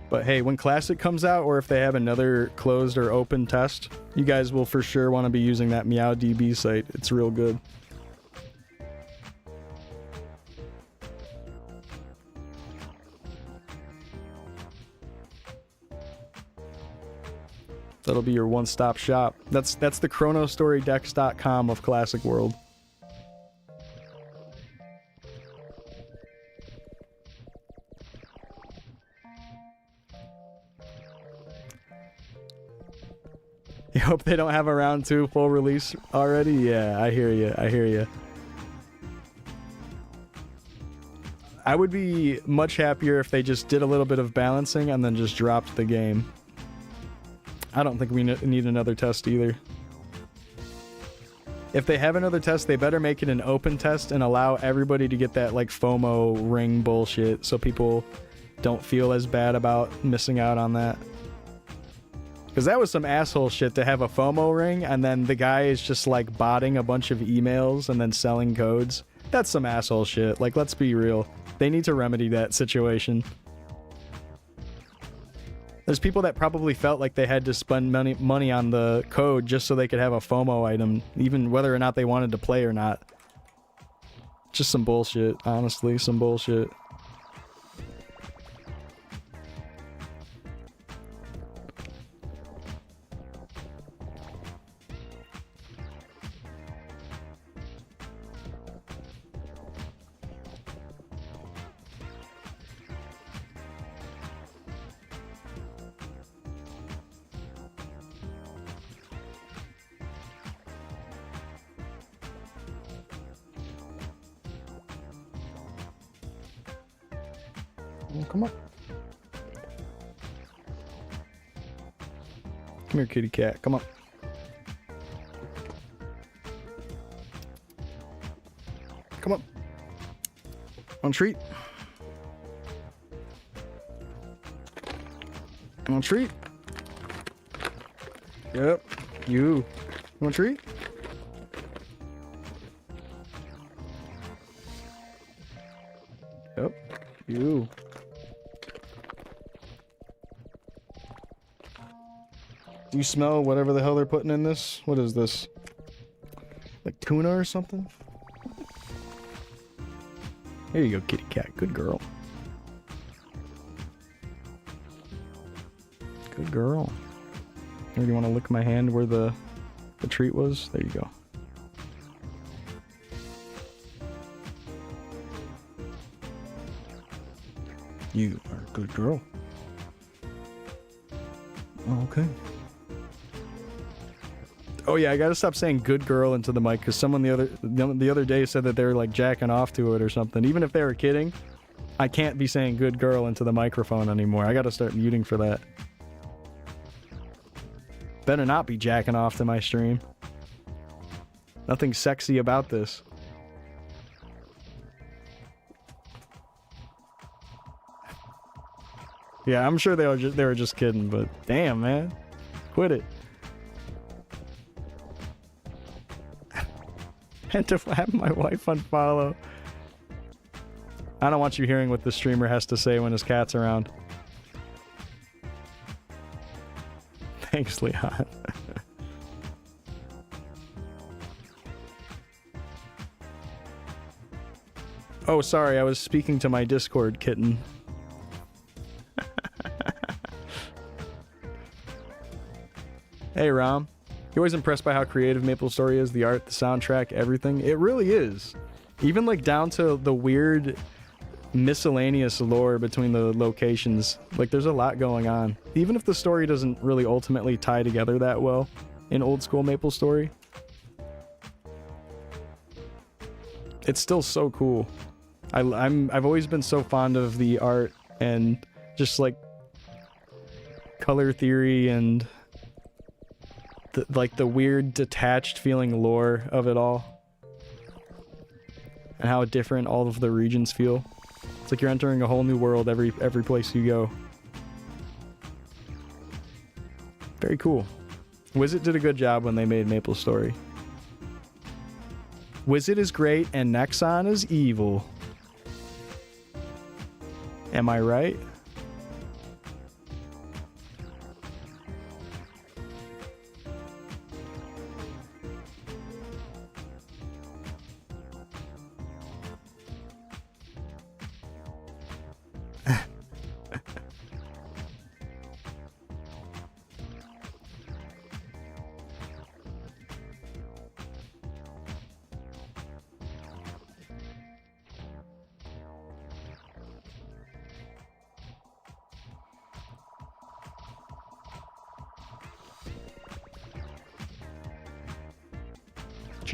But hey, when Classic comes out, or if they have another closed or open test, you guys will for sure want to be using that MeowDB site. It's real good. That'll be your one-stop shop. That's the chronostorydex.com of Classic World. You hope they don't have a round 2 full release already? Yeah, I hear you. I hear you. I would be much happier if they just did a little bit of balancing and then just dropped the game. I don't think we need another test either. If they have another test, they better make it an open test and allow everybody to get that like FOMO ring bullshit so people don't feel as bad about missing out on that. Because that was some asshole shit to have a FOMO ring and then the guy is just like botting a bunch of emails and then selling codes. That's some asshole shit. Like, let's be real. They need to remedy that situation. There's people that probably felt like they had to spend money on the code just so they could have a FOMO item, even whether or not they wanted to play or not. Just some bullshit, honestly, some bullshit. Come on. Come here, kitty cat. Come on. Come on. On treat. On treat. Yep. You want a treat? Yep. You. Do you smell whatever the hell they're putting in this? What is this? Like tuna or something? Here you go, kitty cat. Good girl. Good girl. Or do you want to lick my hand where the treat was? There you go. You are a good girl. Okay. Oh yeah, I gotta stop saying "good girl" into the mic because someone the other day said that they were like jacking off to it or something. Even if they were kidding, I can't be saying "good girl" into the microphone anymore. I gotta start muting for that. Better not be jacking off to my stream. Nothing sexy about this. Yeah, I'm sure they were just kidding, but damn, man, quit it. And to have my wife unfollow. I don't want you hearing what the streamer has to say when his cat's around. Thanks, Leon. Oh, sorry, I was speaking to my Discord kitten. Hey, Rom. You're always impressed by how creative MapleStory is, the art, the soundtrack, everything. It really is. Even like down to the weird miscellaneous lore between the locations. Like there's a lot going on. Even if the story doesn't really ultimately tie together that well in old school MapleStory, it's still so cool. I've always been so fond of the art and just like color theory and like the weird detached feeling lore of it all and how different all of the regions feel. It's like you're entering a whole new world every place you go. Very cool. Wizard did a good job when they made MapleStory. Wizard is great and Nexon is evil. Am I right?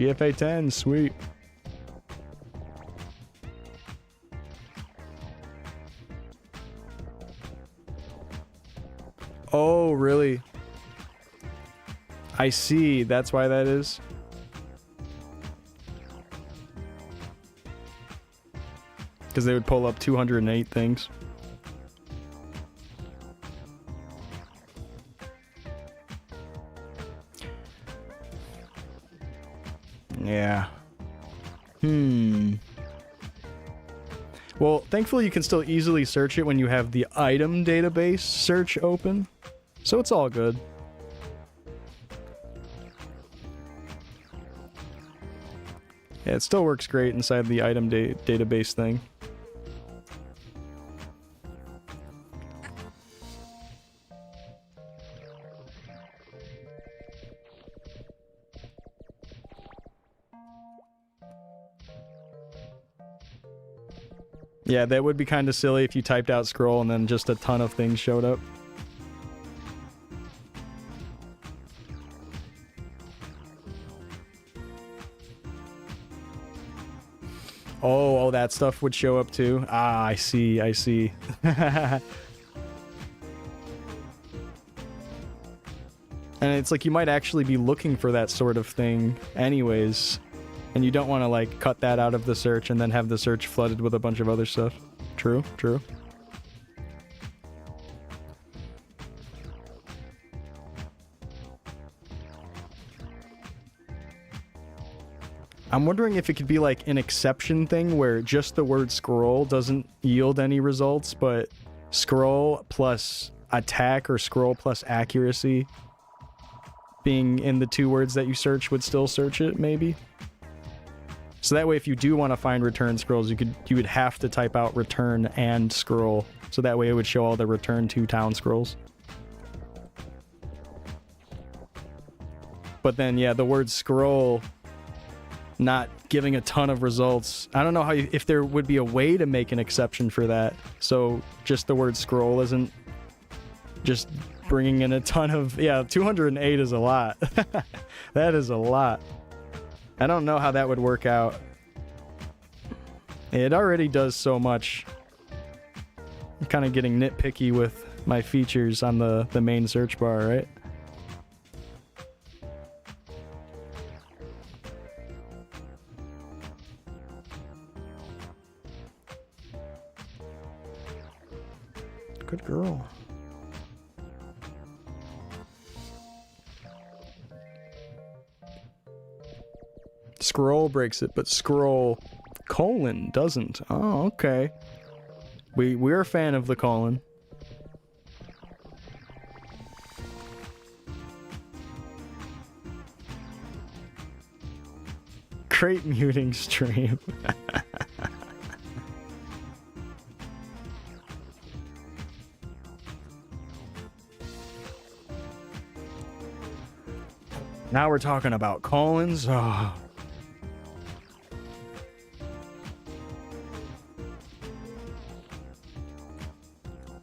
GFA 10, sweet. Oh, really? I see. That's why that is. Because they would pull up 208 things. Yeah. Well, thankfully you can still easily search it when you have the item database search open. So it's all good. Yeah, it still works great inside the item database thing. Yeah, that would be kind of silly if you typed out scroll and then just a ton of things showed up. Oh, that stuff would show up too. Ah, I see, I see. And it's like you might actually be looking for that sort of thing anyways. And you don't want to like cut that out of the search and then have the search flooded with a bunch of other stuff. True, true. I'm wondering if it could be like an exception thing where just the word scroll doesn't yield any results, but scroll plus attack or scroll plus accuracy being in the two words that you search would still search it, maybe. So that way, if you do want to find return scrolls, you would have to type out return and scroll. So that way it would show all the return to town scrolls. But then, yeah, the word scroll not giving a ton of results. I don't know how if there would be a way to make an exception for that. So just the word scroll isn't just bringing in a ton of... Yeah, 208 is a lot. That is a lot. I don't know how that would work out. It already does so much. I'm kind of getting nitpicky with my features on the main search bar, right? Good girl. Scroll breaks it, but scroll colon doesn't. Oh, okay. We're a fan of the colon. Crate muting stream. Now we're talking about colons. Oh.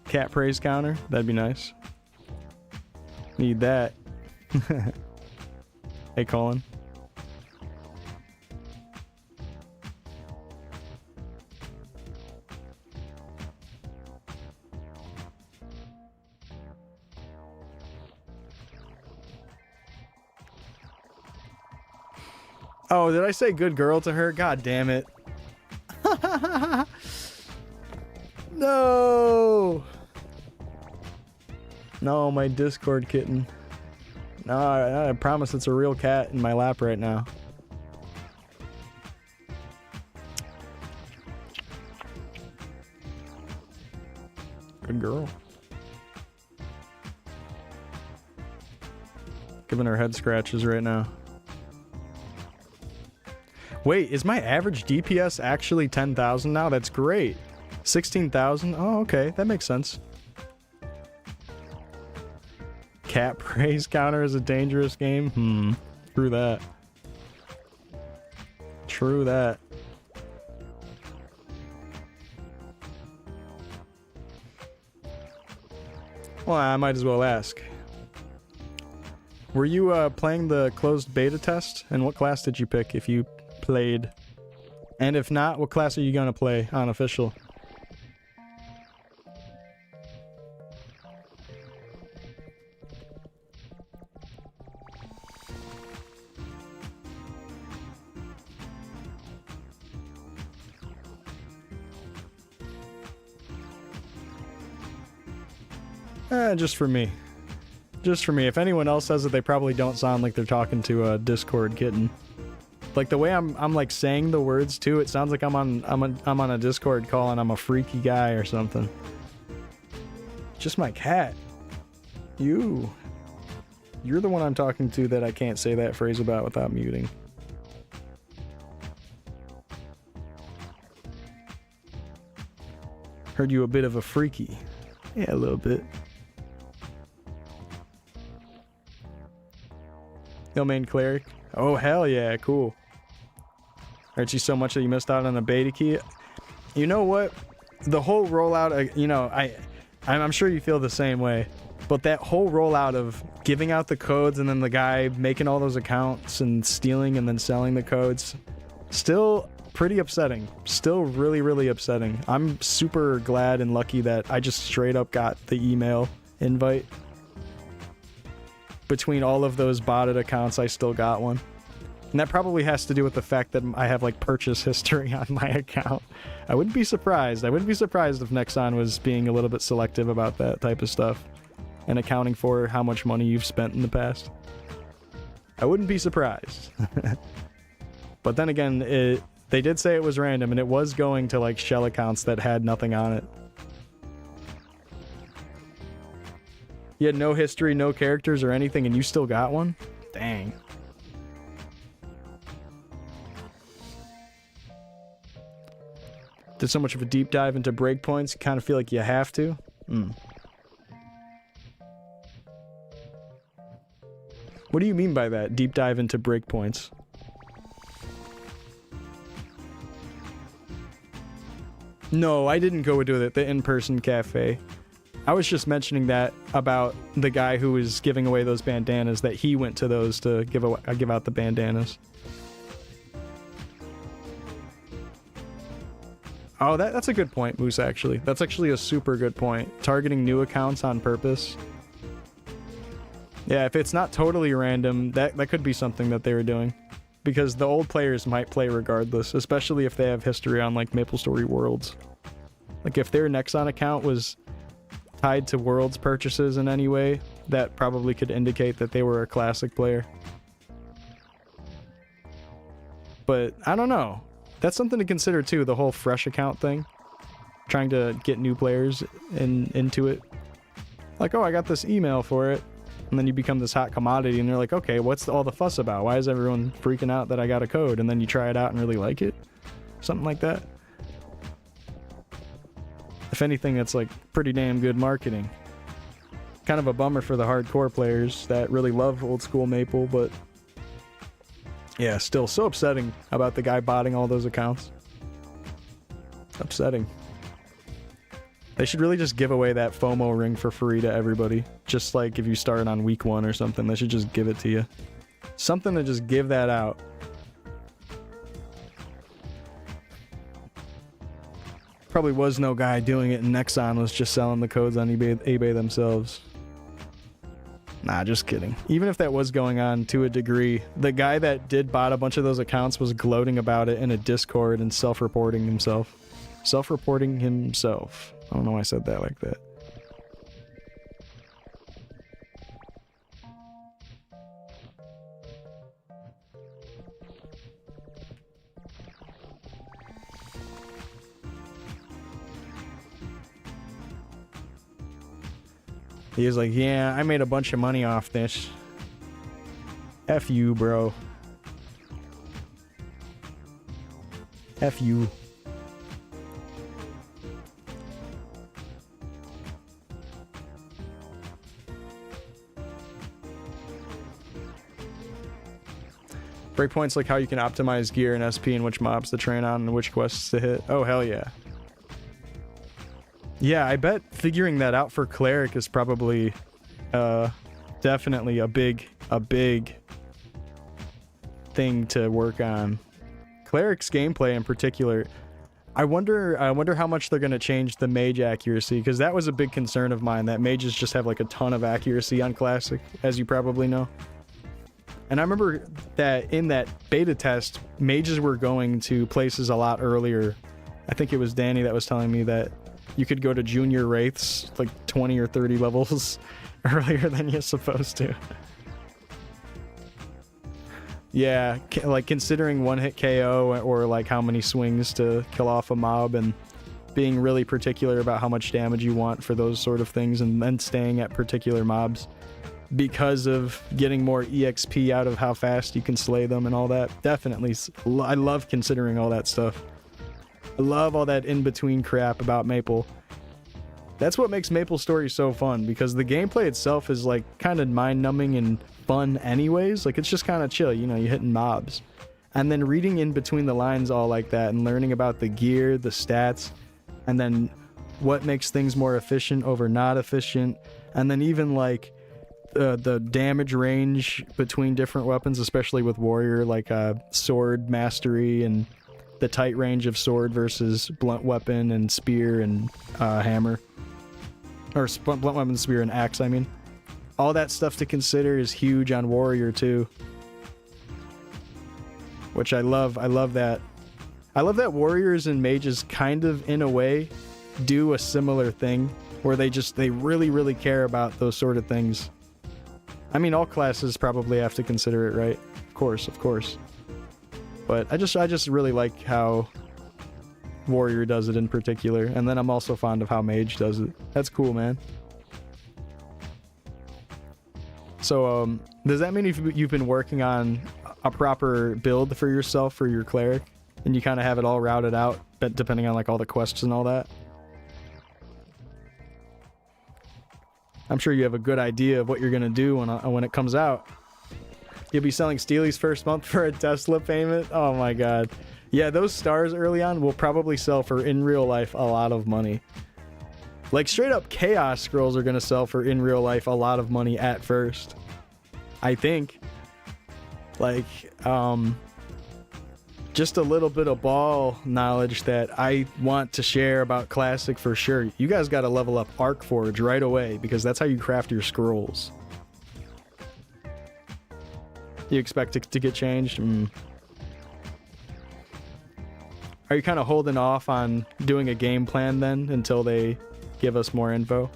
Cat praise counter. That'd be nice. Need that. Hey, Colin. Oh, did I say good girl to her? God damn it. No. No, my Discord kitten. No, I promise it's a real cat in my lap right now. Good girl. Giving her head scratches right now. Wait, is my average DPS actually 10,000 now? That's great. 16,000? Oh, okay. That makes sense. Cat praise counter is a dangerous game? True that. True that. Well, I might as well ask. Were you playing the closed beta test? And what class did you pick if you played? And if not, what class are you gonna play on official? Just for me. Just for me. If anyone else says it, they probably don't sound like they're talking to a Discord kitten. Like the way I'm like saying the words too, it sounds like I'm on a Discord call and I'm a freaky guy or something. Just my cat. You're the one I'm talking to that I can't say that phrase about without muting. Heard you a bit of a freaky. Yeah, a little bit. Yo, main cleric. Oh, hell yeah, cool. Hurt you so much that you missed out on a beta key? You know what? The whole rollout, you know, I'm sure you feel the same way. But that whole rollout of giving out the codes and then the guy making all those accounts and stealing and then selling the codes, still pretty upsetting. Still really, really upsetting. I'm super glad and lucky that I just straight up got the email invite. Between all of those botted accounts, I still got one. And that probably has to do with the fact that I have like purchase history on my account. I wouldn't be surprised. I wouldn't be surprised if Nexon was being a little bit selective about that type of stuff and accounting for how much money you've spent in the past. I wouldn't be surprised. But then again, they did say it was random and it was going to like shell accounts that had nothing on it. You had no history, no characters or anything, and you still got one? Dang. Did so much of a deep dive into breakpoints, you kind of feel like you have to? What do you mean by that, deep dive into breakpoints? No, I didn't go to the in-person cafe. I was just mentioning that about the guy who was giving away those bandanas, that he went to those to give out the bandanas. Oh, that's a good point, Moose, actually. That's actually a super good point. Targeting new accounts on purpose. Yeah, if it's not totally random, that could be something that they were doing. Because the old players might play regardless, especially if they have history on, like, MapleStory Worlds. Like, if their Nexon account was tied to Worlds purchases in any way, that probably could indicate that they were a classic player. But I don't know. That's something to consider too, the whole fresh account thing. Trying to get new players into it. Like, oh, I got this email for it. And then you become this hot commodity and they're like, okay, what's all the fuss about? Why is everyone freaking out that I got a code? And then you try it out and really like it. Something like that. If anything, that's like pretty damn good marketing. Kind of a bummer for the hardcore players that really love old school Maple, but yeah, still so upsetting about the guy botting all those accounts. Upsetting. They should really just give away that FOMO ring for free to everybody. Just like if you start on week 1 or something, they should just give it to you. Something to just give that out. Probably was no guy doing it and Nexon was just selling the codes on eBay themselves. Nah, just kidding. Even if that was going on to a degree, the guy that did bot a bunch of those accounts was gloating about it in a Discord and self-reporting himself. Self-reporting himself. I don't know why I said that like that. He was like, yeah, I made a bunch of money off this. F you, bro. F you. Breakpoints like how you can optimize gear and SP and which mobs to train on and which quests to hit. Oh, hell yeah. Yeah, I bet figuring that out for Cleric is probably definitely a big a big thing to work on. Cleric's gameplay in particular, I wonder how much they're going to change the mage accuracy, because that was a big concern of mine, that mages just have like a ton of accuracy on Classic, as you probably know. And I remember that in that beta test, mages were going to places a lot earlier. I think it was Danny that was telling me that you could go to junior wraiths like 20 or 30 levels earlier than you're supposed to. Yeah, like considering one hit KO or like how many swings to kill off a mob, and being really particular about how much damage you want for those sort of things, and then staying at particular mobs because of getting more EXP out of how fast you can slay them and all that. Definitely, I love considering all that stuff. I love all that in-between crap about Maple. That's what makes Maple Story so fun, because the gameplay itself is like kind of mind-numbing and fun anyways. Like, it's just kind of chill, you know, you're hitting mobs. And then reading in between the lines all like that and learning about the gear, the stats, and then what makes things more efficient over not efficient, and then even like the damage range between different weapons, especially with warrior, like sword mastery and the tight range of sword versus blunt weapon and spear and hammer, or blunt weapon, spear, and axe. I mean, all that stuff to consider is huge on warrior too, which I love. I love that warriors and mages kind of in a way do a similar thing, where they really care about those sort of things. I mean, all classes probably have to consider it, right? Of course. But I just really like how warrior does it in particular, and then I'm also fond of how mage does it. That's cool, man. So, does that mean you've been working on a proper build for yourself for your cleric, and you kind of have it all routed out, depending on like all the quests and all that? I'm sure you have a good idea of what you're gonna do when it comes out. You'll be selling Steely's first month for a Tesla payment. Oh my god. Yeah, those stars early on will probably sell for, in real life, a lot of money. Like, straight up Chaos Scrolls are gonna sell for, in real life, a lot of money at first. I think. Like, just a little bit of ball knowledge that I want to share about Classic for sure. You guys gotta level up Arcforge right away, because that's how you craft your scrolls. You expect it to get changed? Are you kind of holding off on doing a game plan then until they give us more info?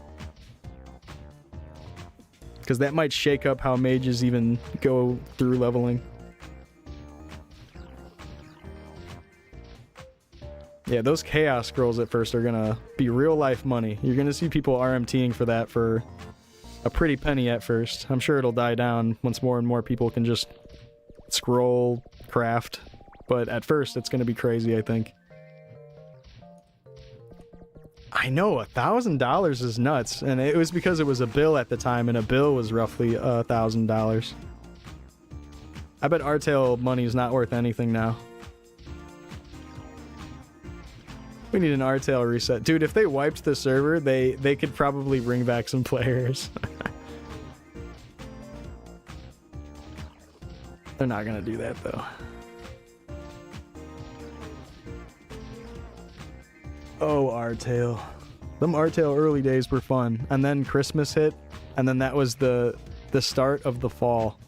Because that might shake up how mages even go through leveling. Yeah, those Chaos Scrolls at first are gonna be real life money. You're gonna see people RMTing for that for a pretty penny at first. I'm sure it'll die down once more and more people can just scroll, craft. But at first, it's gonna be crazy, I think. I know, $1,000 is nuts. And it was because it was a bill at the time, and a bill was roughly $1,000. I bet Artail money is not worth anything now. We need an Artail reset. Dude, if they wiped the server, they could probably bring back some players. They're not gonna do that, though. Oh, Artail. Them Artail early days were fun. And then Christmas hit, and then that was the start of the fall.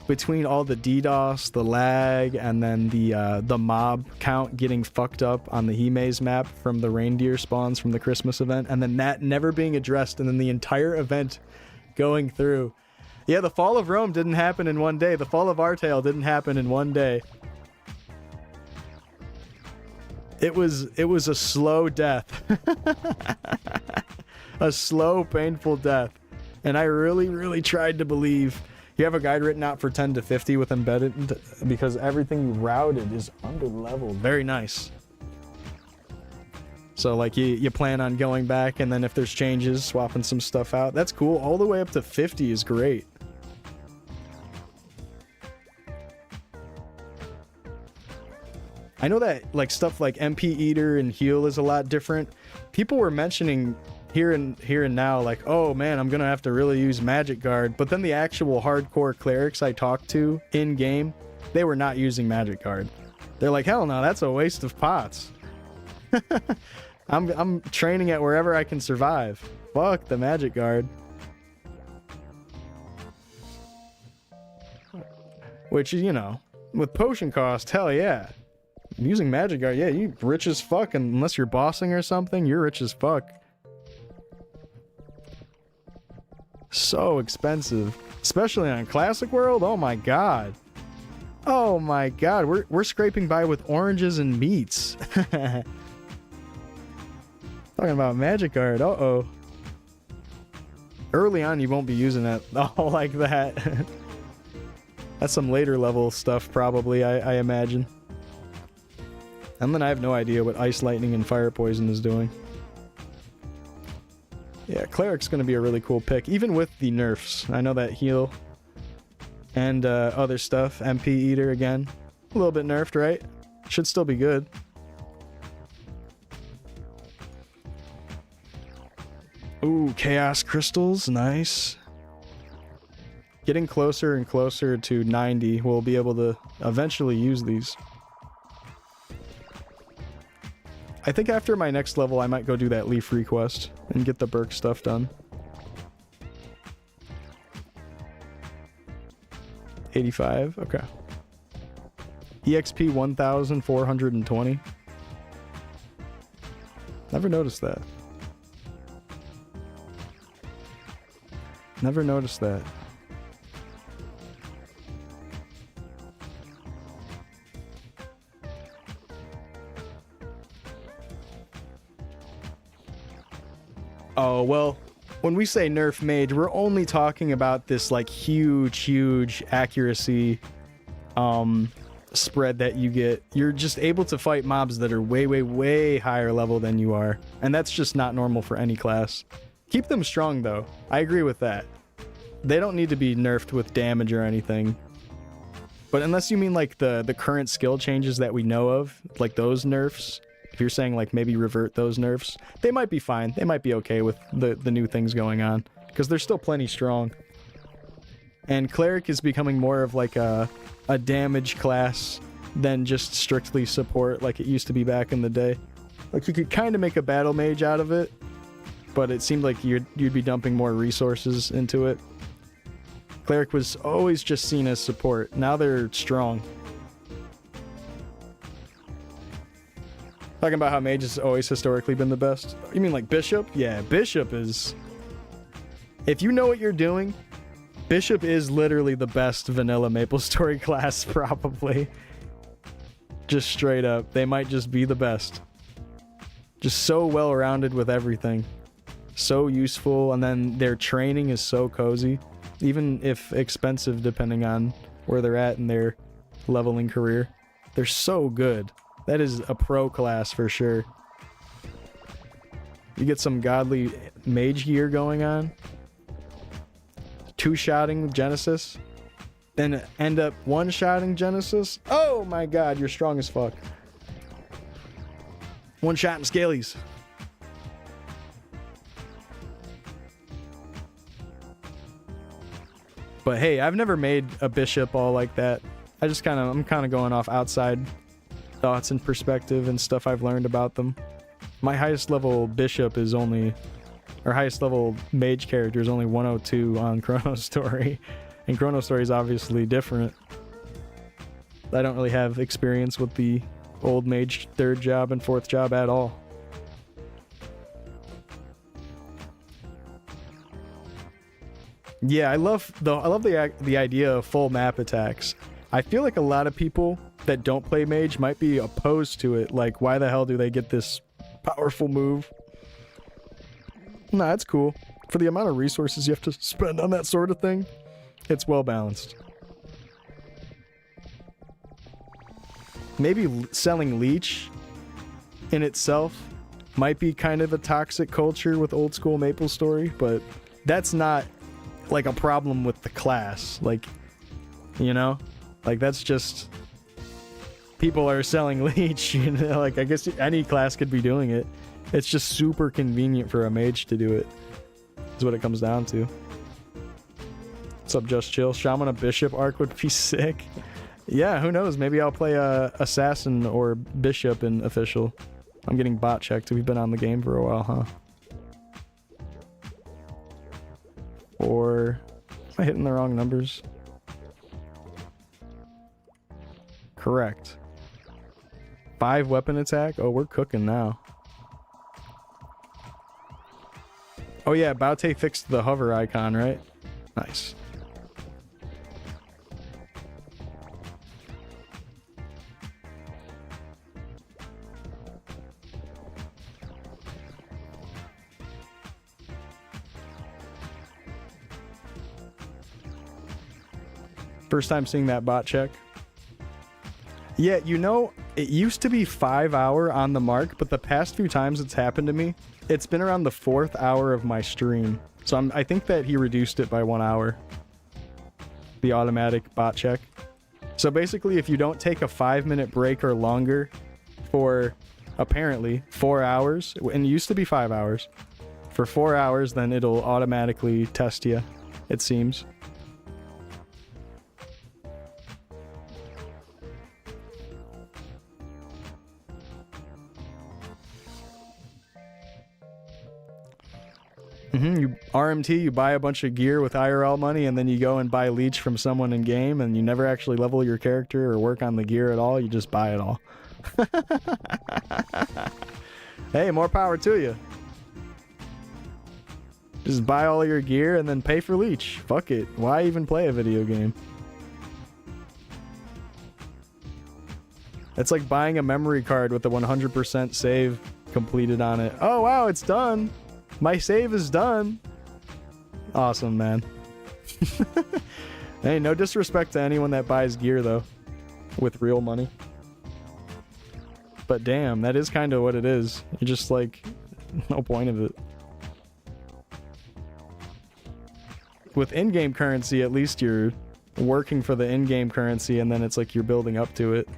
Between all the DDoS, the lag, and then the mob count getting fucked up on the Hime's map from the reindeer spawns from the Christmas event, and then that never being addressed, and then the entire event going through. Yeah, the fall of Rome didn't happen in one day. The fall of Artail didn't happen in one day. It was a slow death. A slow, painful death. And I really tried to believe. You have a guide written out for 10 to 50 with embedded, because everything you routed is under leveled. Very nice. So like you plan on going back, and then if there's changes, swapping some stuff out. That's cool. All the way up to 50 is great. I know that like stuff like MP Eater and Heal is a lot different. People were mentioning here and now, like, oh man, I'm gonna have to really use Magic Guard. But then the actual hardcore clerics I talked to in game, they were not using Magic Guard. They're like, hell no, that's a waste of pots. I'm training at wherever I can survive. Fuck the Magic Guard. Which, you know, with potion cost, hell yeah. Using Magic Guard, yeah, you rich as fuck. And unless you're bossing or something, you're rich as fuck. So expensive. Especially on Classic World, oh my god. Oh my god, we're scraping by with oranges and meats. Talking about Magic Guard, uh-oh. Early on, you won't be using it all like that. That's some later level stuff, probably, I imagine. And then I have no idea what Ice Lightning and Fire Poison is doing. Yeah, Cleric's going to be a really cool pick, even with the nerfs. I know that heal and other stuff. MP Eater again. A little bit nerfed, right? Should still be good. Ooh, Chaos Crystals, nice. Getting closer and closer to 90, we'll be able to eventually use these. I think after my next level, I might go do that Leaf Request and get the Burke stuff done. 85, okay. EXP 1,420. Never noticed that. Never noticed that. Oh, well, when we say nerf mage, we're only talking about this like huge accuracy spread that you get. You're just able to fight mobs that are way higher level than you are. And that's just not normal for any class. Keep them strong though. I agree with that. They don't need to be nerfed with damage or anything. But unless you mean like the current skill changes that we know of, like those nerfs, if you're saying like maybe revert those nerfs, they might be fine. They might be okay with the new things going on because they're still plenty strong. And Cleric is becoming more of like a damage class than just strictly support like it used to be back in the day. Like you could kind of make a battle mage out of it, but it seemed like you'd be dumping more resources into it. Cleric was always just seen as support. Now they're strong. Talking about how mage has always historically been the best. You mean like Bishop? Yeah, Bishop is... If you know what you're doing, Bishop is literally the best vanilla MapleStory class, probably. Just straight up. They might just be the best. Just so well-rounded with everything. So useful, and then their training is so cozy. Even if expensive, depending on where they're at in their leveling career. They're so good. That is a pro class for sure. You get some godly mage gear going on. Two-shotting Genesis. Then end up one-shotting Genesis. Oh my god, you're strong as fuck. One-shotting Scalies. But hey, I've never made a bishop all like that. I'm kind of going off outside thoughts and perspective and stuff I've learned about them. My highest level bishop is only, or highest level mage character is only 102 on Chronostory. And Chronostory is obviously different. I don't really have experience with the old mage 3rd job and 4th job at all. Yeah, I love the idea of full map attacks. I feel like a lot of people that don't play mage might be opposed to it. Like, why the hell do they get this powerful move? Nah, it's cool. For the amount of resources you have to spend on that sort of thing, it's well balanced. Maybe selling leech in itself might be kind of a toxic culture with old school MapleStory, but that's not like a problem with the class. Like, you know, like that's just people are selling leech, you know, like I guess any class could be doing it. It's just super convenient for a mage to do it. Is what it comes down to. What's up, Just Chill? Shaman a Bishop arc would be sick. Yeah, who knows? Maybe I'll play Assassin or Bishop in Official. I'm getting bot checked. We've been on the game for a while, huh? Or... am I hitting the wrong numbers? Correct. 5 weapon attack? Oh, we're cooking now. Oh yeah, Baute fixed the hover icon, right? Nice. First time seeing that bot check. Yeah, you know, it used to be 5 hour on the mark, but the past few times it's happened to me, it's been around the 4th hour of my stream. So I think that he reduced it by 1 hour. The automatic bot check. So basically, if you don't take a 5-minute break or longer for, apparently, 4 hours, and it used to be 5 hours, for 4 hours, then it'll automatically test you, it seems. You RMT, you buy a bunch of gear with IRL money, and then you go and buy leech from someone in game, and you never actually level your character or work on the gear at all. You just buy it all. Hey, more power to you. Just buy all your gear and then pay for leech. Fuck it. Why even play a video game? It's like buying a memory card with a 100% save completed on it. Oh wow, it's done. My save is done. Awesome, man. Hey, no disrespect to anyone that buys gear, though. With real money. But damn, that is kind of what it is. You're just like, no point of it. With in-game currency, at least you're working for the in-game currency, and then it's like you're building up to it.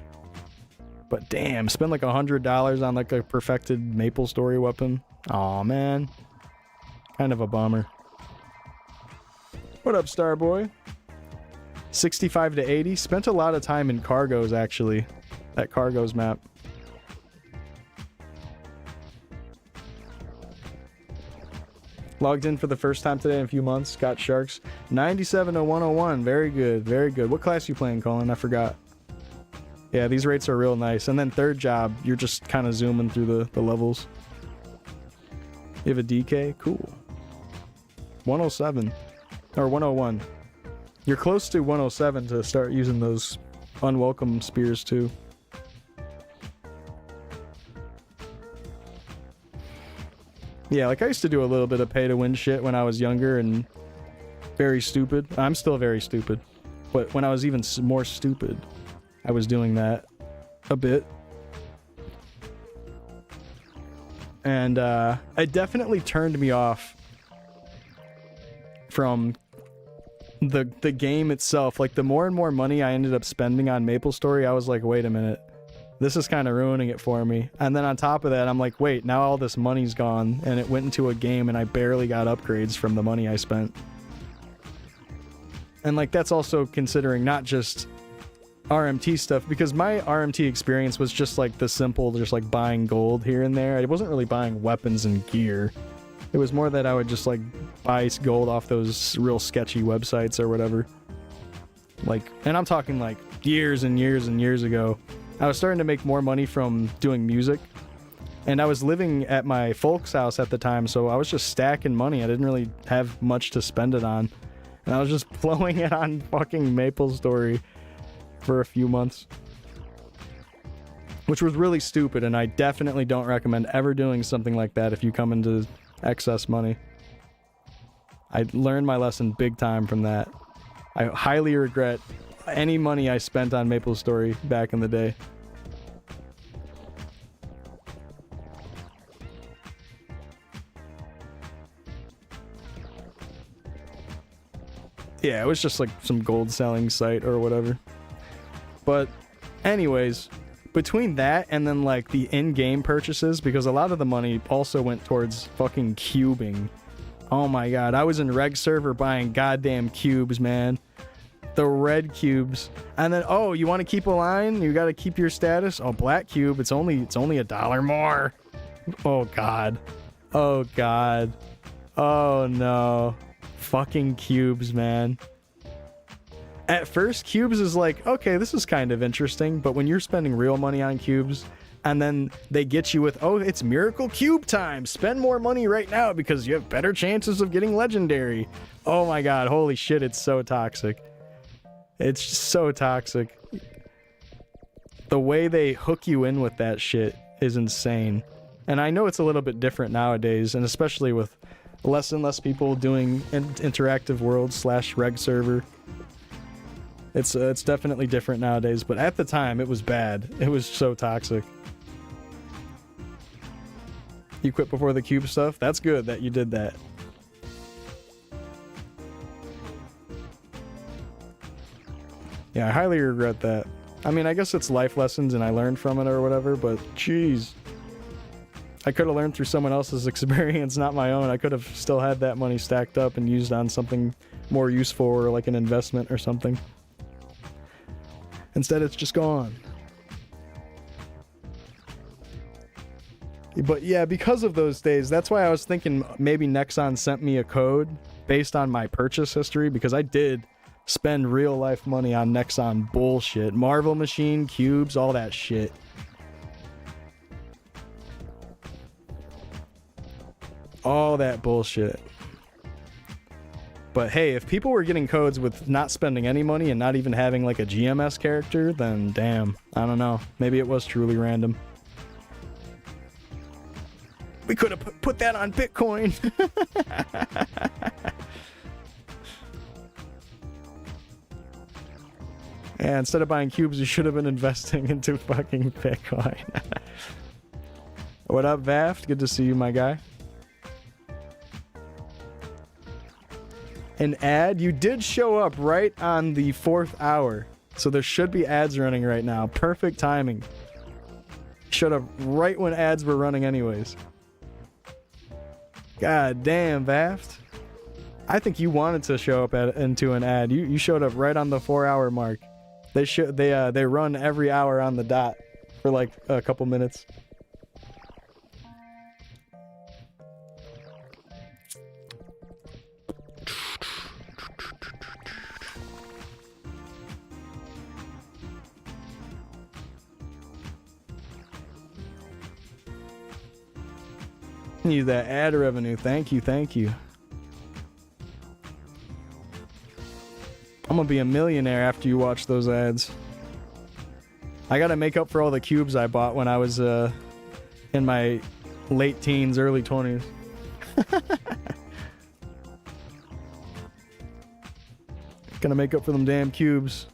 But damn, spend like $100 on like a perfected Maple Story weapon. Aw, man. Kind of a bummer. What up, Starboy? 65 to 80. Spent a lot of time in Cargoes, actually. That Cargoes map. Logged in for the first time today in a few months. Got Sharks. 97 to 101. Very good, very good. What class you playing, Colin? I forgot. Yeah, these rates are real nice. And then third job, you're just kind of zooming through the levels. You have a DK? Cool. 107. Or 101. You're close to 107 to start using those unwelcome spears too. Yeah, like I used to do a little bit of pay to win shit when I was younger and very stupid. I'm still very stupid. But when I was even more stupid, I was doing that a bit. And it definitely turned me off from the game itself. Like, the more and more money I ended up spending on MapleStory, I was like, wait a minute, this is kind of ruining it for me. And then on top of that, I'm like, wait, now all this money's gone, and it went into a game and I barely got upgrades from the money I spent. And like, that's also considering not just RMT stuff, because my RMT experience was just like the simple, just like buying gold here and there. I wasn't really buying weapons and gear. It was more that I would just like buy gold off those real sketchy websites or whatever. Like, and I'm talking like years and years and years ago. I was starting to make more money from doing music, and I was living at my folks' house at the time, so I was just stacking money. I didn't really have much to spend it on, and I was just blowing it on fucking MapleStory for a few months, which was really stupid, and I definitely don't recommend ever doing something like that if you come into excess money. I learned my lesson big time from that. I highly regret any money I spent on MapleStory back in the day. Yeah, it was just like some gold selling site or whatever. But anyways, between that and then like the in-game purchases, because a lot of the money also went towards fucking cubing. Oh my god, I was in reg server buying goddamn cubes, man. The red cubes. And then, oh, you want to keep a line? You got to keep your status? Oh, black cube, it's only $1 more. Oh god. Oh god. Oh no. Fucking cubes, man. At first, cubes is like, okay, this is kind of interesting, but when you're spending real money on cubes, and then they get you with, oh, it's miracle cube time, spend more money right now because you have better chances of getting legendary. Oh my god, holy shit, it's so toxic. It's just so toxic. The way they hook you in with that shit is insane. And I know it's a little bit different nowadays, and especially with less and less people doing interactive world / reg server. It's definitely different nowadays, but at the time, it was bad. It was so toxic. You quit before the cube stuff? That's good that you did that. Yeah, I highly regret that. I mean, I guess it's life lessons and I learned from it or whatever, but jeez. I could have learned through someone else's experience, not my own. I could have still had that money stacked up and used on something more useful or like an investment or something. Instead, it's just gone. But yeah, because of those days, that's why I was thinking maybe Nexon sent me a code based on my purchase history, because I did spend real life money on Nexon bullshit. Marvel Machine, cubes, all that shit. All that bullshit. But hey, if people were getting codes with not spending any money and not even having like a GMS character, then damn, I don't know. Maybe it was truly random. We could have put that on Bitcoin. Yeah, instead of buying cubes, you should have been investing into fucking Bitcoin. What up, Vaft? Good to see you, my guy. An ad? You did show up right on the 4th hour. So there should be ads running right now. Perfect timing. Showed up right when ads were running anyways. God damn, Vaft. I think you wanted to show up into an ad. You showed up right on the 4-hour mark. They run every hour on the dot for like a couple minutes. Need that ad revenue. Thank you, thank you. I'm gonna be a millionaire after you watch those ads. I gotta make up for all the cubes I bought when I was in my late teens, early 20s. Gonna make up for them damn cubes.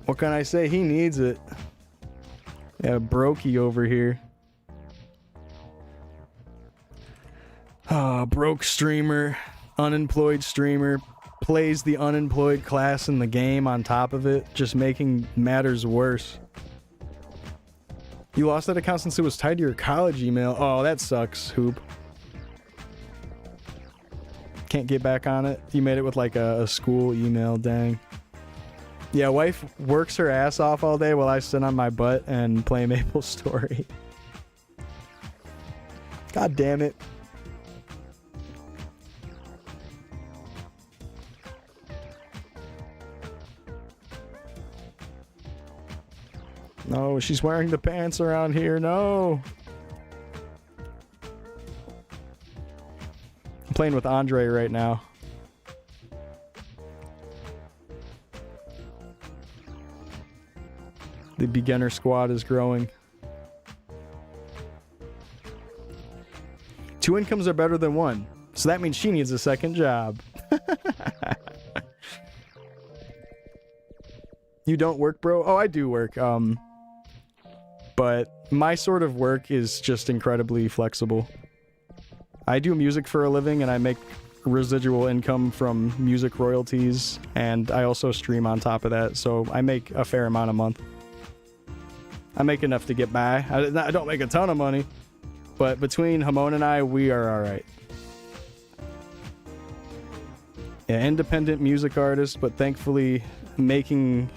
What can I say? He needs it. Yeah, brokey over here. Broke streamer, unemployed streamer, plays the unemployed class in the game on top of it, just making matters worse. You lost that account since it was tied to your college email. Oh, that sucks, Hoop. Can't get back on it? You made it with like a school email, dang. Yeah, wife works her ass off all day while I sit on my butt and play Maple Story. God damn it. No, she's wearing the pants around here. No. I'm playing with Andre right now. The beginner squad is growing. 2 incomes are better than 1. So that means she needs a second job. You don't work, bro? Oh, I do work. But my sort of work is just incredibly flexible. I do music for a living and I make residual income from music royalties, and I also stream on top of that, so I make a fair amount a month. I make enough to get by. I don't make a ton of money, but between Hamon and I, we are all right. Yeah, independent music artist, but thankfully making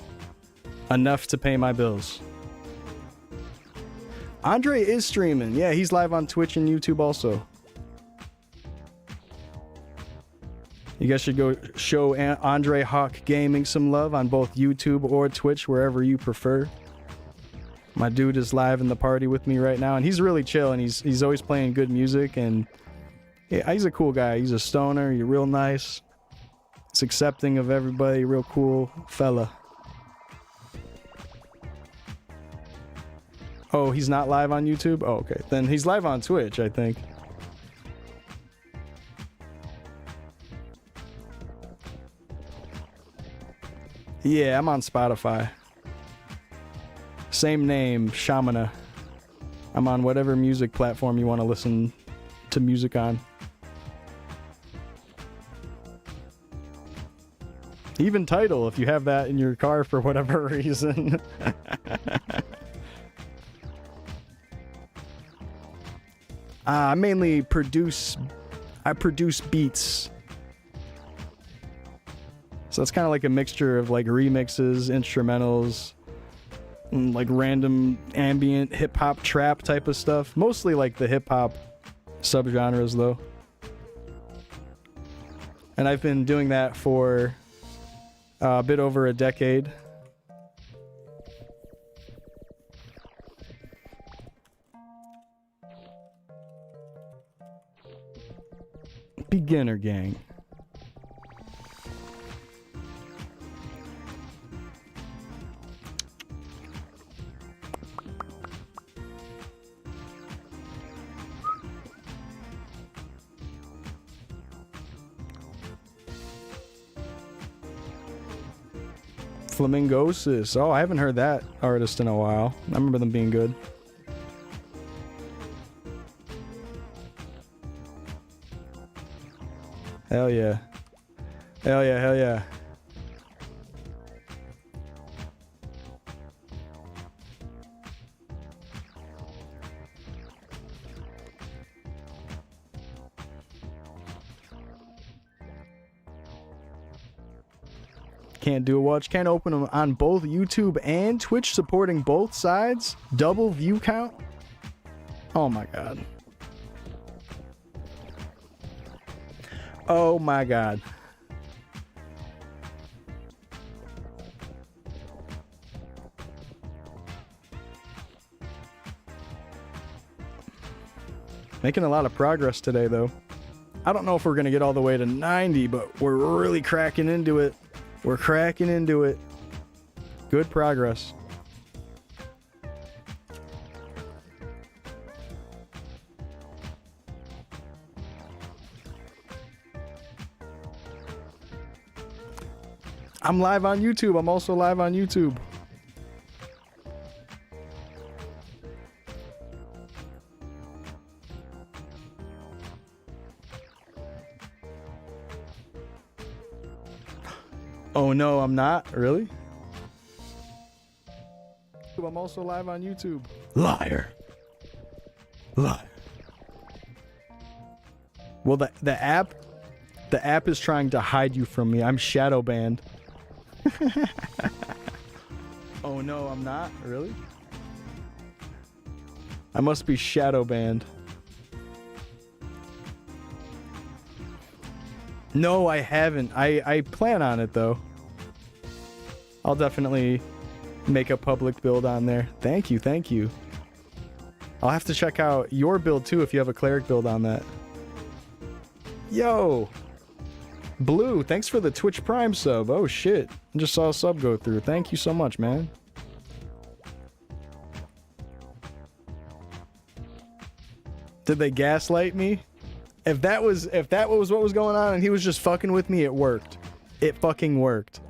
enough to pay my bills. Andre is streaming. Yeah, he's live on Twitch and YouTube also. You guys should go show Andre Hawk Gaming some love on both YouTube or Twitch, wherever you prefer. My dude is live in the party with me right now, and he's really chill, and he's always playing good music, and yeah, he's a cool guy. He's a stoner. He's real nice. He's accepting of everybody. Real cool fella. Oh, he's not live on YouTube? Oh, okay. Then he's live on Twitch, I think. Yeah, I'm on Spotify. Same name, Shamana. I'm on whatever music platform you want to listen to music on. Even Tidal, if you have that in your car for whatever reason. I mainly produce beats. So it's kind of like a mixture of like remixes, instrumentals, and like random ambient hip-hop trap type of stuff. Mostly like the hip-hop subgenres though. And I've been doing that for a bit over a decade. Beginner gang. Flamingosis. Oh, I haven't heard that artist in a while. I remember them being good. Hell yeah. Hell yeah, hell yeah. Can't do a watch. Can't open them on both YouTube and Twitch, supporting both sides. Double view count. Oh my god. Oh my god. Making a lot of progress today though. I don't know if we're gonna get all the way to 90, but we're really cracking into it. We're cracking into it. Good progress. I'm live on YouTube. I'm also live on YouTube. Oh no, I'm not. Really? I'm also live on YouTube. Liar. Liar. Well, the app is trying to hide you from me. I'm shadow banned. Oh no, I'm not. Really? I must be shadow banned. No, I haven't. I plan on it though. I'll definitely make a public build on there. Thank you, thank you. I'll have to check out your build too if you have a cleric build on that. Yo! Blue, thanks for the Twitch Prime sub. Oh shit. I just saw a sub go through. Thank you so much, man. Did they gaslight me? If that was what was going on and he was just fucking with me, it worked. It fucking worked.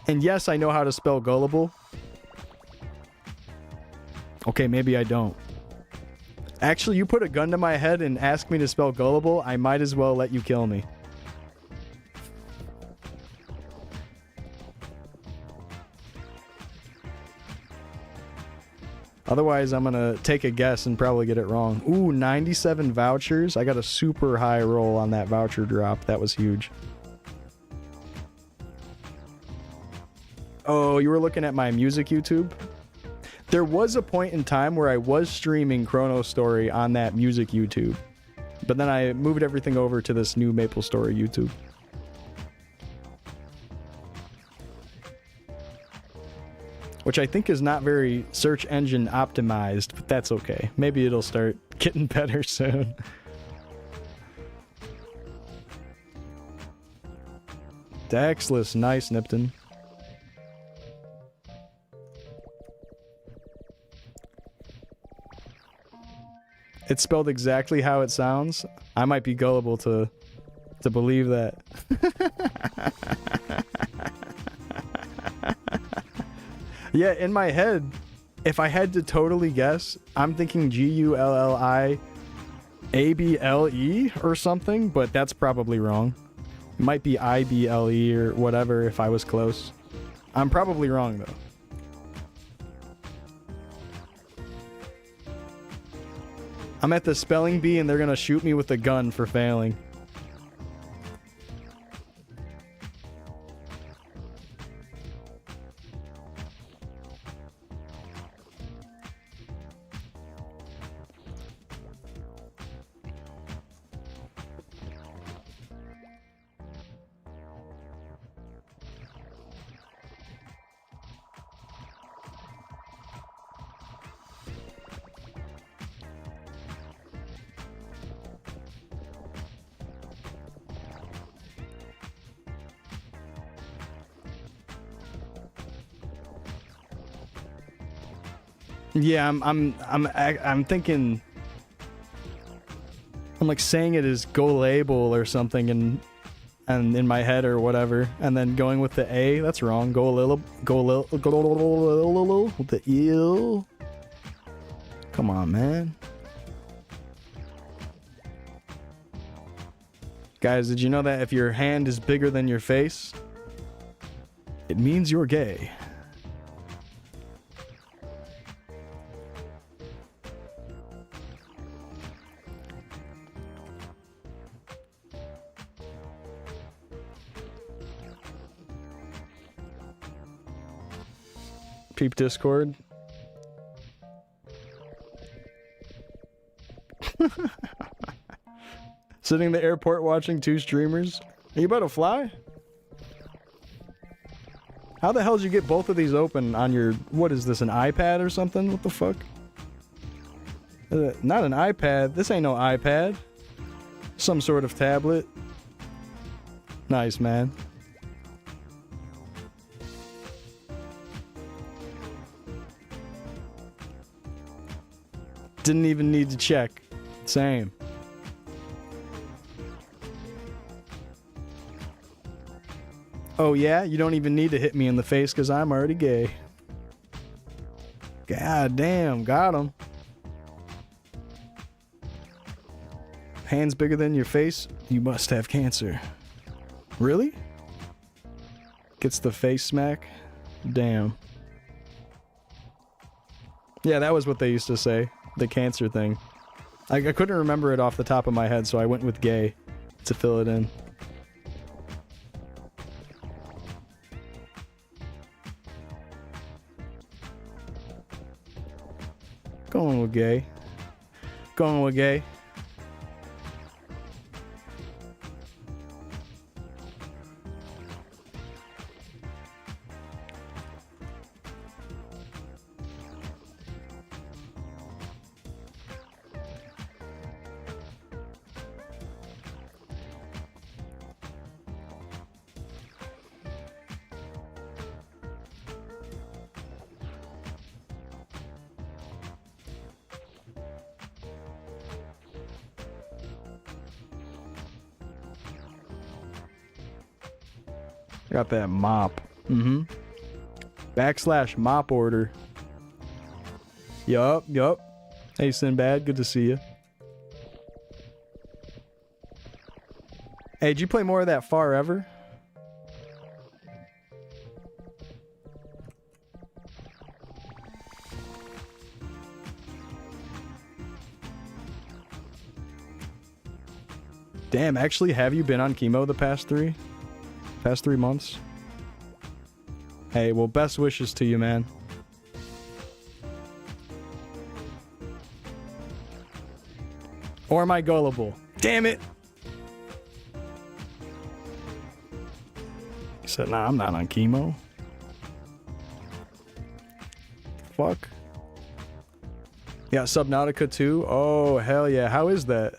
And yes, I know how to spell gullible. Okay, maybe I don't. Actually, you put a gun to my head and ask me to spell gullible, I might as well let you kill me. Otherwise, I'm gonna take a guess and probably get it wrong. Ooh, 97 vouchers. I got a super high roll on that voucher drop. That was huge. Oh, you were looking at my music YouTube? There was a point in time where I was streaming Chronostory on that music YouTube. But then I moved everything over to this new MapleStory YouTube. Which I think is not very search engine optimized, but that's okay. Maybe it'll start getting better soon. Dexless, nice, Nipton. It's spelled exactly how it sounds. I might be gullible to believe that. Yeah, in my head, if I had to totally guess, I'm thinking Gulliable or something, but that's probably wrong. It might be IBLE or whatever if I was close. I'm probably wrong though. I'm at the spelling bee and they're gonna shoot me with a gun for failing. Yeah, I'm thinking. I'm like saying it as go-label or something, and in my head or whatever, and then going with the A. That's wrong. Go with the eel. Come on, man. Guys, did you know that if your hand is bigger than your face, it means you're gay? Peep Discord. Sitting in the airport watching two streamers. Are you about to fly? How the hell did you get both of these open on your... What is this, an iPad or something? What the fuck? Not an iPad. This ain't no iPad. Some sort of tablet. Nice, man. Didn't even need to check. Same. Oh yeah? You don't even need to hit me in the face because I'm already gay. God damn, got him. Hands bigger than your face? You must have cancer. Really? Gets the face smack? Damn. Yeah, that was what they used to say. The cancer thing. I couldn't remember it off the top of my head, so I went with gay to fill it in. Going with gay. Going with gay. Got that mop. Mm-hmm. / mop order. Yup. Hey, Sinbad, good to see you. Hey, did you play more of that Far Ever? Damn, actually, have you been on chemo the past 3 months? Hey, well, best wishes to you, man. Or am I gullible? Damn it! He said, nah, I'm not on chemo. Fuck. Yeah, Subnautica 2? Oh, hell yeah. How is that?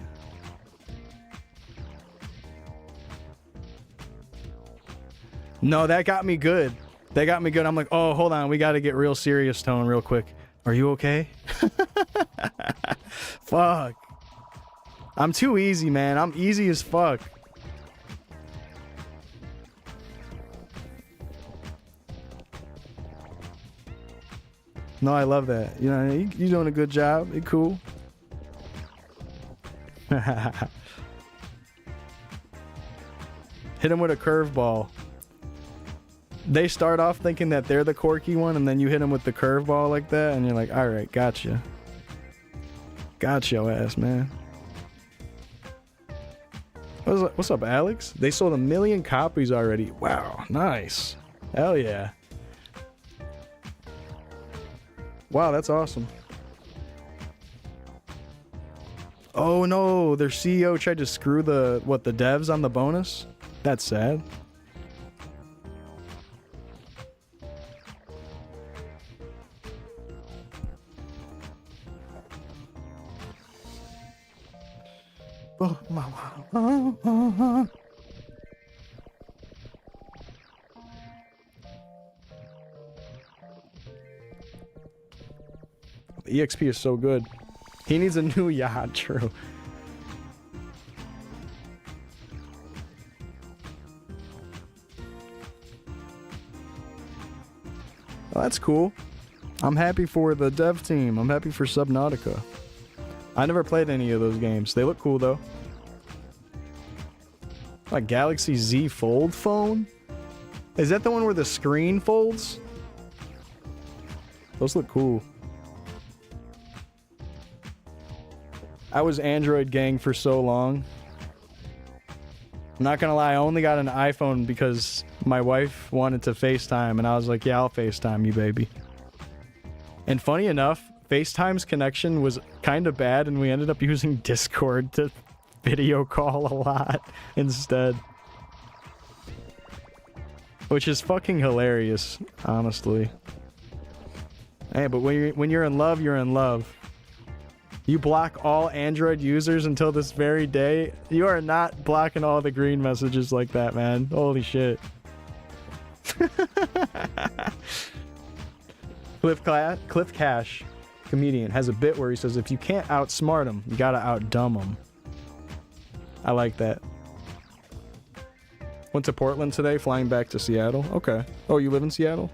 No, that got me good. That got me good. I'm like, oh, hold on. We got to get real serious tone real quick. Are you okay? Fuck. I'm too easy, man. I'm easy as fuck. No, I love that. You know, you're doing a good job. You're cool. Hit him with a curveball. They start off thinking that they're the quirky one, and then you hit them with the curveball like that, and you're like, all right, gotcha. Got your ass, man. What's up, Alex? They sold 1 million copies already. Wow, nice. Hell yeah. Wow, that's awesome. Oh no, their CEO tried to screw the devs on the bonus? That's sad. The EXP is so good. He needs a new yacht, true. Well, that's cool. I'm happy for the dev team. I'm happy for Subnautica. I never played any of those games. They look cool though. Like Galaxy Z Fold phone? Is that the one where the screen folds? Those look cool. I was Android gang for so long. I'm not gonna lie, I only got an iPhone because my wife wanted to FaceTime, and I was like, yeah, I'll FaceTime you, baby. And funny enough, FaceTime's connection was kind of bad, and we ended up using Discord to video call a lot instead. Which is fucking hilarious, honestly. Hey, but when you're in love, you're in love. You block all Android users until this very day. You are not blocking all the green messages like that, man. Holy shit. Cliff Cash, comedian, has a bit where he says, if you can't outsmart him, you gotta outdumb him. I like that. Went to Portland today, flying back to Seattle. Okay. Oh, you live in Seattle?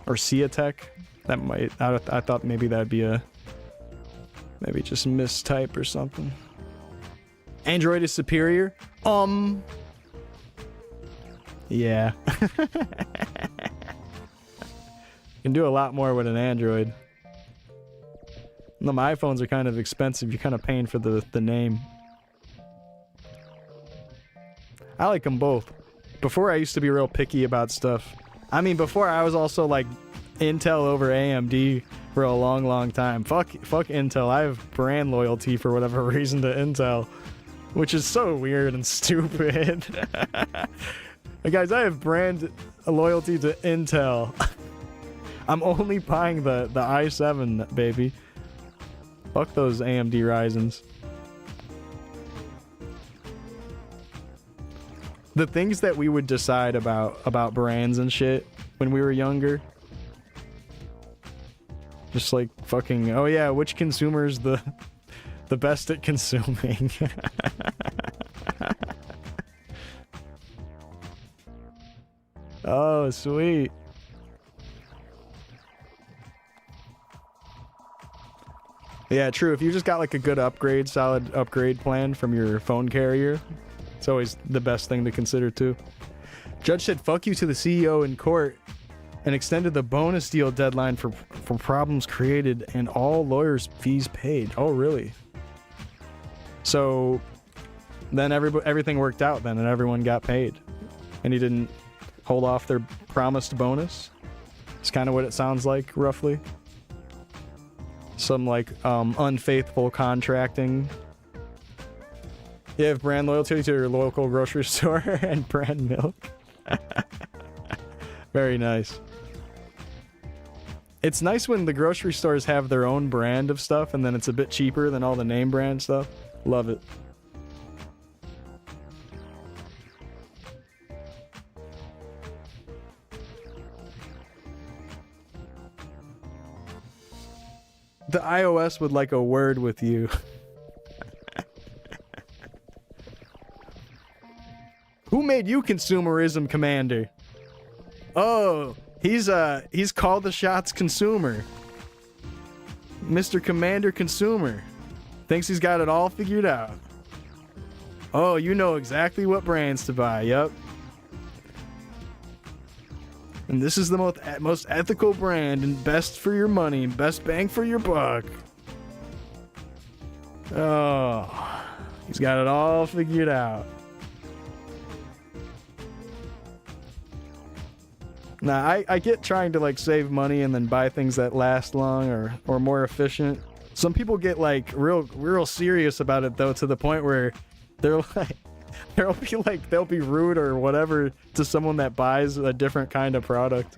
Or Seatech. That might, I thought maybe that'd be a, maybe just mistype or something. Android is superior? Yeah. You can do a lot more with an Android. No, my iPhones are kind of expensive. You're kind of paying for the name. I like them both. Before I used to be real picky about stuff. I mean, before I was also like Intel over AMD for a long time. Fuck Intel. I have brand loyalty for whatever reason to Intel, which is so weird and stupid. Guys, I have brand loyalty to Intel. I'm only buying the i7, baby. Fuck those AMD Ryzens. The things that we would decide about brands and shit when we were younger. Just like fucking, oh yeah, which consumer's the best at consuming? Oh, sweet. Yeah, true. If you just got like a good upgrade, solid upgrade plan from your phone carrier, it's always the best thing to consider too. Judge said fuck you to the CEO in court and extended the bonus deal deadline for problems created and all lawyers' fees paid. Oh, really? So then everything worked out then and everyone got paid. And he didn't hold off their promised bonus. It's kind of what it sounds like, roughly. Some like unfaithful contracting. You have brand loyalty to your local grocery store and brand milk. Very nice. It's nice when the grocery stores have their own brand of stuff and then it's a bit cheaper than all the name brand stuff. Love it. The iOS would like a word with you. Who made you consumerism commander? Oh, he's called the shots consumer. Mr. Commander Consumer. Thinks he's got it all figured out. Oh, you know exactly what brands to buy, yup. And this is the most ethical brand and best for your money and best bang for your buck. Oh, he's got it all figured out. Now, I get trying to like save money and then buy things that last long or more efficient. Some people get like real serious about it though, to the point where they're like, they'll be rude or whatever to someone that buys a different kind of product.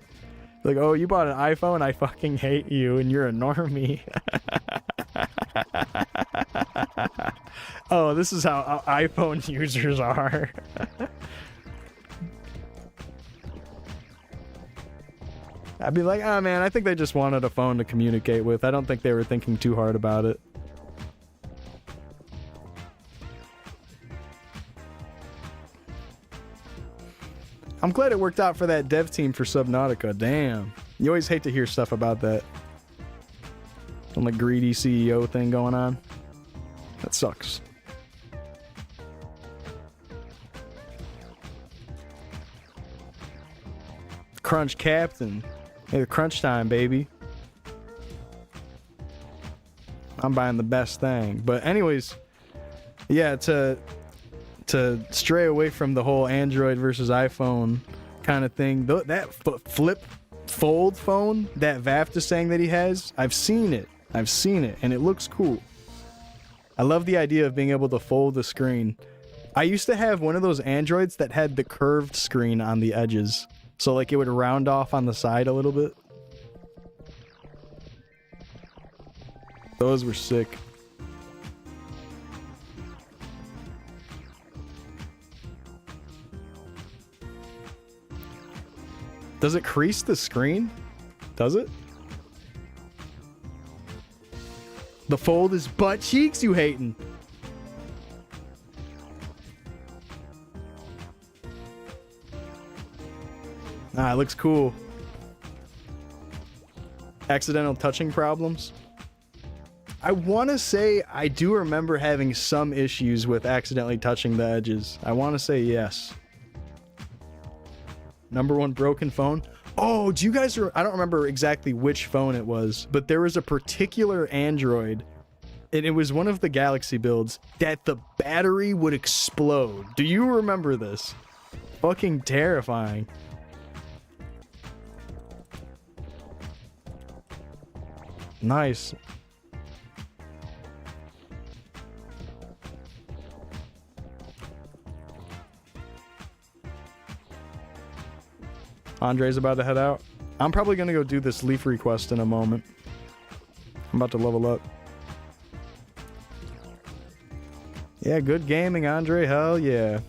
Like, oh, you bought an iPhone? I fucking hate you and you're a normie. Oh, this is how iPhone users are. I'd be like, oh man, I think they just wanted a phone to communicate with. I don't think they were thinking too hard about it. I'm glad it worked out for that dev team for Subnautica. Damn. You always hate to hear stuff about that. Some like greedy CEO thing going on. That sucks. Crunch Captain. Hey, crunch time, baby. I'm buying the best thing. But anyways, yeah, to stray away from the whole Android versus iPhone kind of thing, that flip fold phone that Vaft is saying that he has, I've seen it, and it looks cool. I love the idea of being able to fold the screen. I used to have one of those Androids that had the curved screen on the edges, so like it would round off on the side a little bit. Those were sick. Does it crease the screen? Does it? The fold is butt cheeks, you hatin'. Ah, it looks cool. Accidental touching problems? I want to say I do remember having some issues with accidentally touching the edges. I want to say yes. Number one broken phone. Oh, do you guys... I don't remember exactly which phone it was, but there was a particular Android, and it was one of the Galaxy builds, that the battery would explode. Do you remember this? Fucking terrifying. Nice. Andre's about to head out. I'm probably gonna go do this leaf request in a moment. I'm about to level up. Yeah, good gaming, Andre. Hell yeah.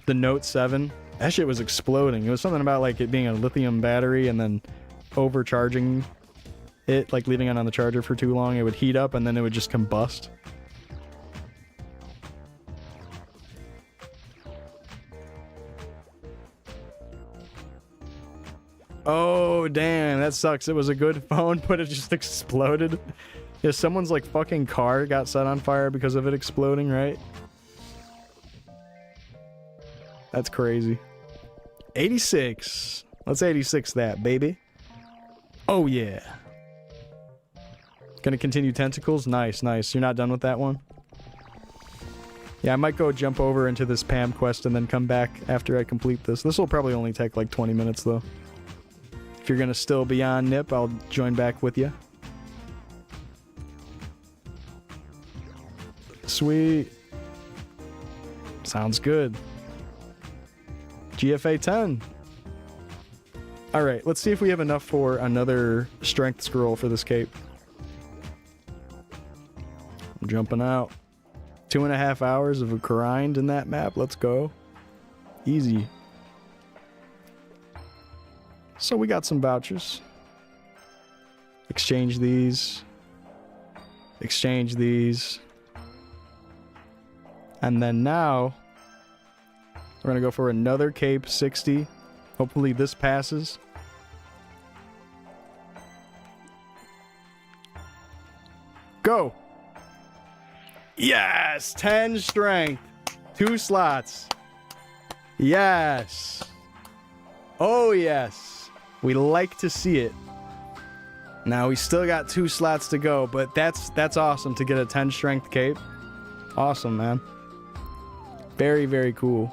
The Note 7. That shit was exploding. It was something about like it being a lithium battery and then overcharging it, like leaving it on the charger for too long. It would heat up and then it would just combust. Oh, damn. That sucks. It was a good phone, but it just exploded. Yeah, someone's like fucking car got set on fire because of it exploding, right? That's crazy. 86. Let's 86 that, baby. Oh, yeah. Gonna continue tentacles? Nice, nice. You're not done with that one? Yeah, I might go jump over into this Pam quest and then come back after I complete this. This will probably only take like 20 minutes, though. If you're gonna still be on Nip, I'll join back with you. Sweet. Sounds good. GFA 10. Alright, let's see if we have enough for another strength scroll for this cape. I'm jumping out. 2.5 hours of a grind in that map. Let's go. Easy. So we got some vouchers. Exchange these. Exchange these. And then now, we're going to go for another cape, 60. Hopefully this passes. Go! Yes! 10 strength. 2 slots. Yes! Oh, yes. We like to see it. Now, we still got 2 slots to go, but that's awesome to get a 10 strength cape. Awesome, man. Very, very cool.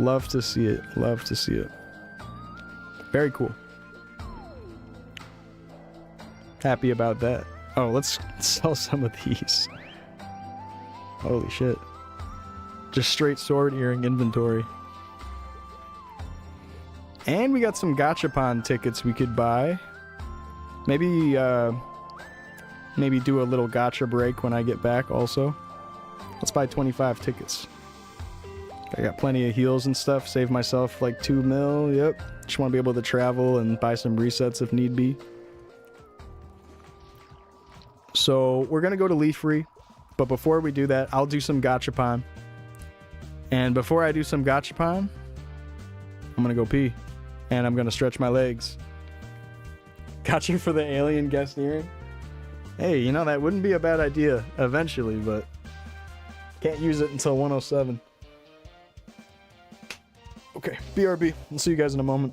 Love to see it. Love to see it. Very cool. Happy about that. Oh, let's sell some of these. Holy shit. Just straight sword earring inventory. And we got some gachapon tickets we could buy. Maybe do a little gacha break when I get back also. Let's buy 25 tickets. I got plenty of heals and stuff. Save myself like 2 mil. Yep. Just want to be able to travel and buy some resets if need be. So we're going to go to Leafree. But before we do that, I'll do some gachapon. And before I do some gachapon, I'm going to go pee. And I'm going to stretch my legs. Gotcha for the alien guest earring. Hey, you know, that wouldn't be a bad idea eventually, but can't use it until 107. Okay, BRB. I'll see you guys in a moment.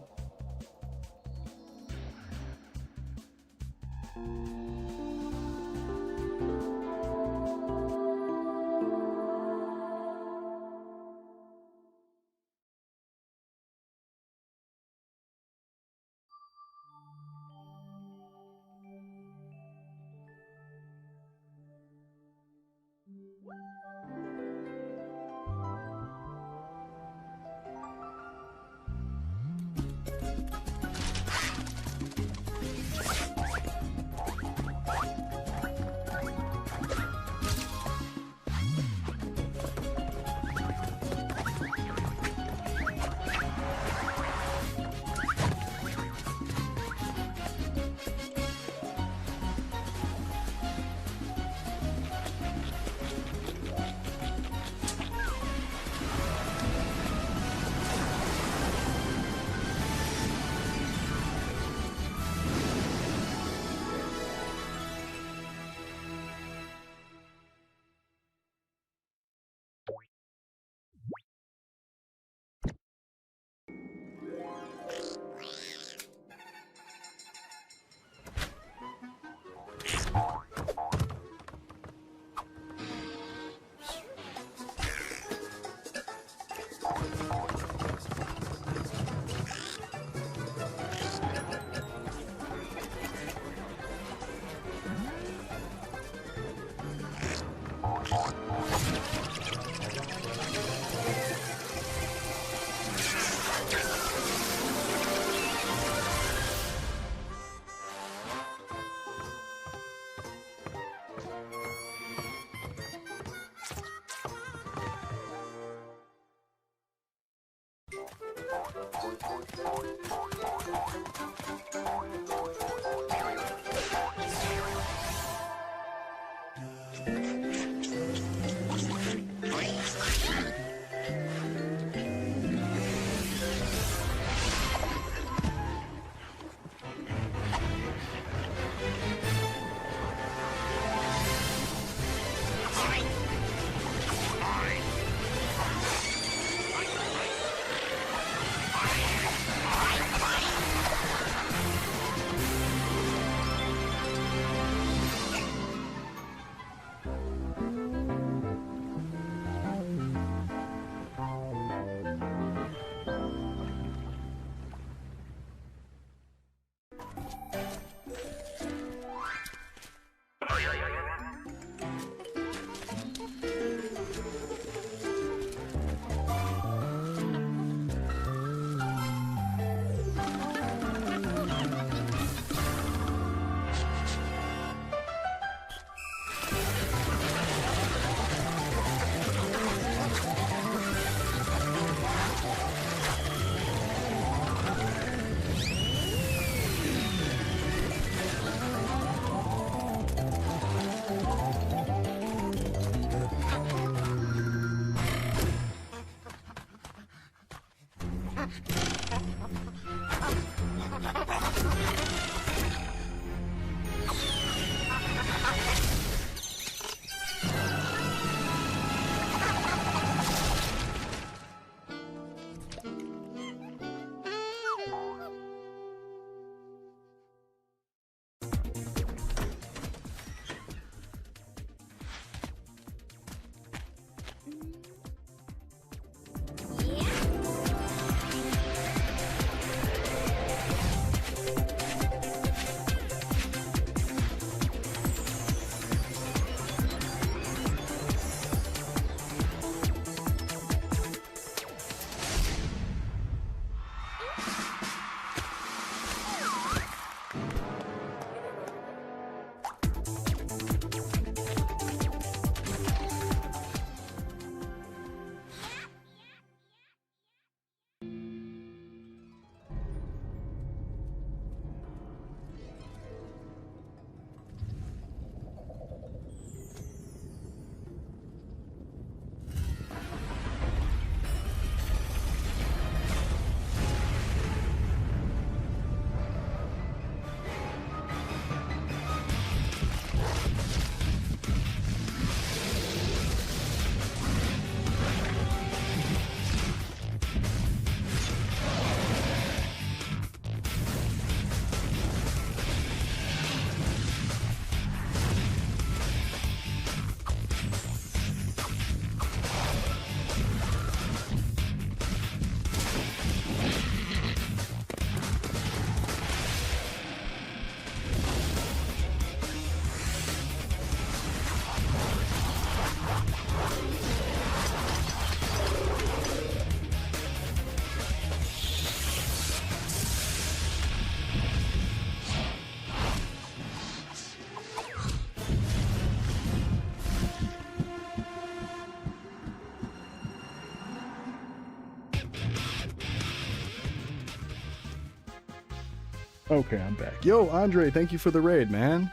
Okay, I'm back. Yo, Andre, thank you for the raid, man.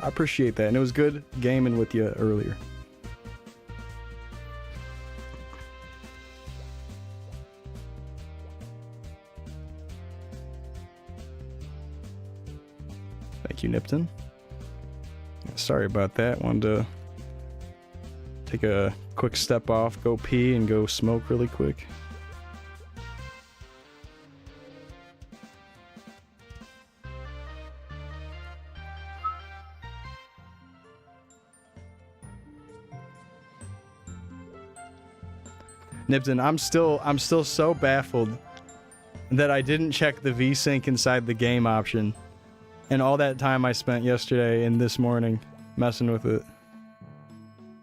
I appreciate that, and it was good gaming with you earlier. Thank you, Nipton. Sorry about that. Wanted to take a quick step off, go pee, and go smoke really quick. Nipton, I'm still so baffled that I didn't check the VSync inside the game option. And all that time I spent yesterday and this morning messing with it.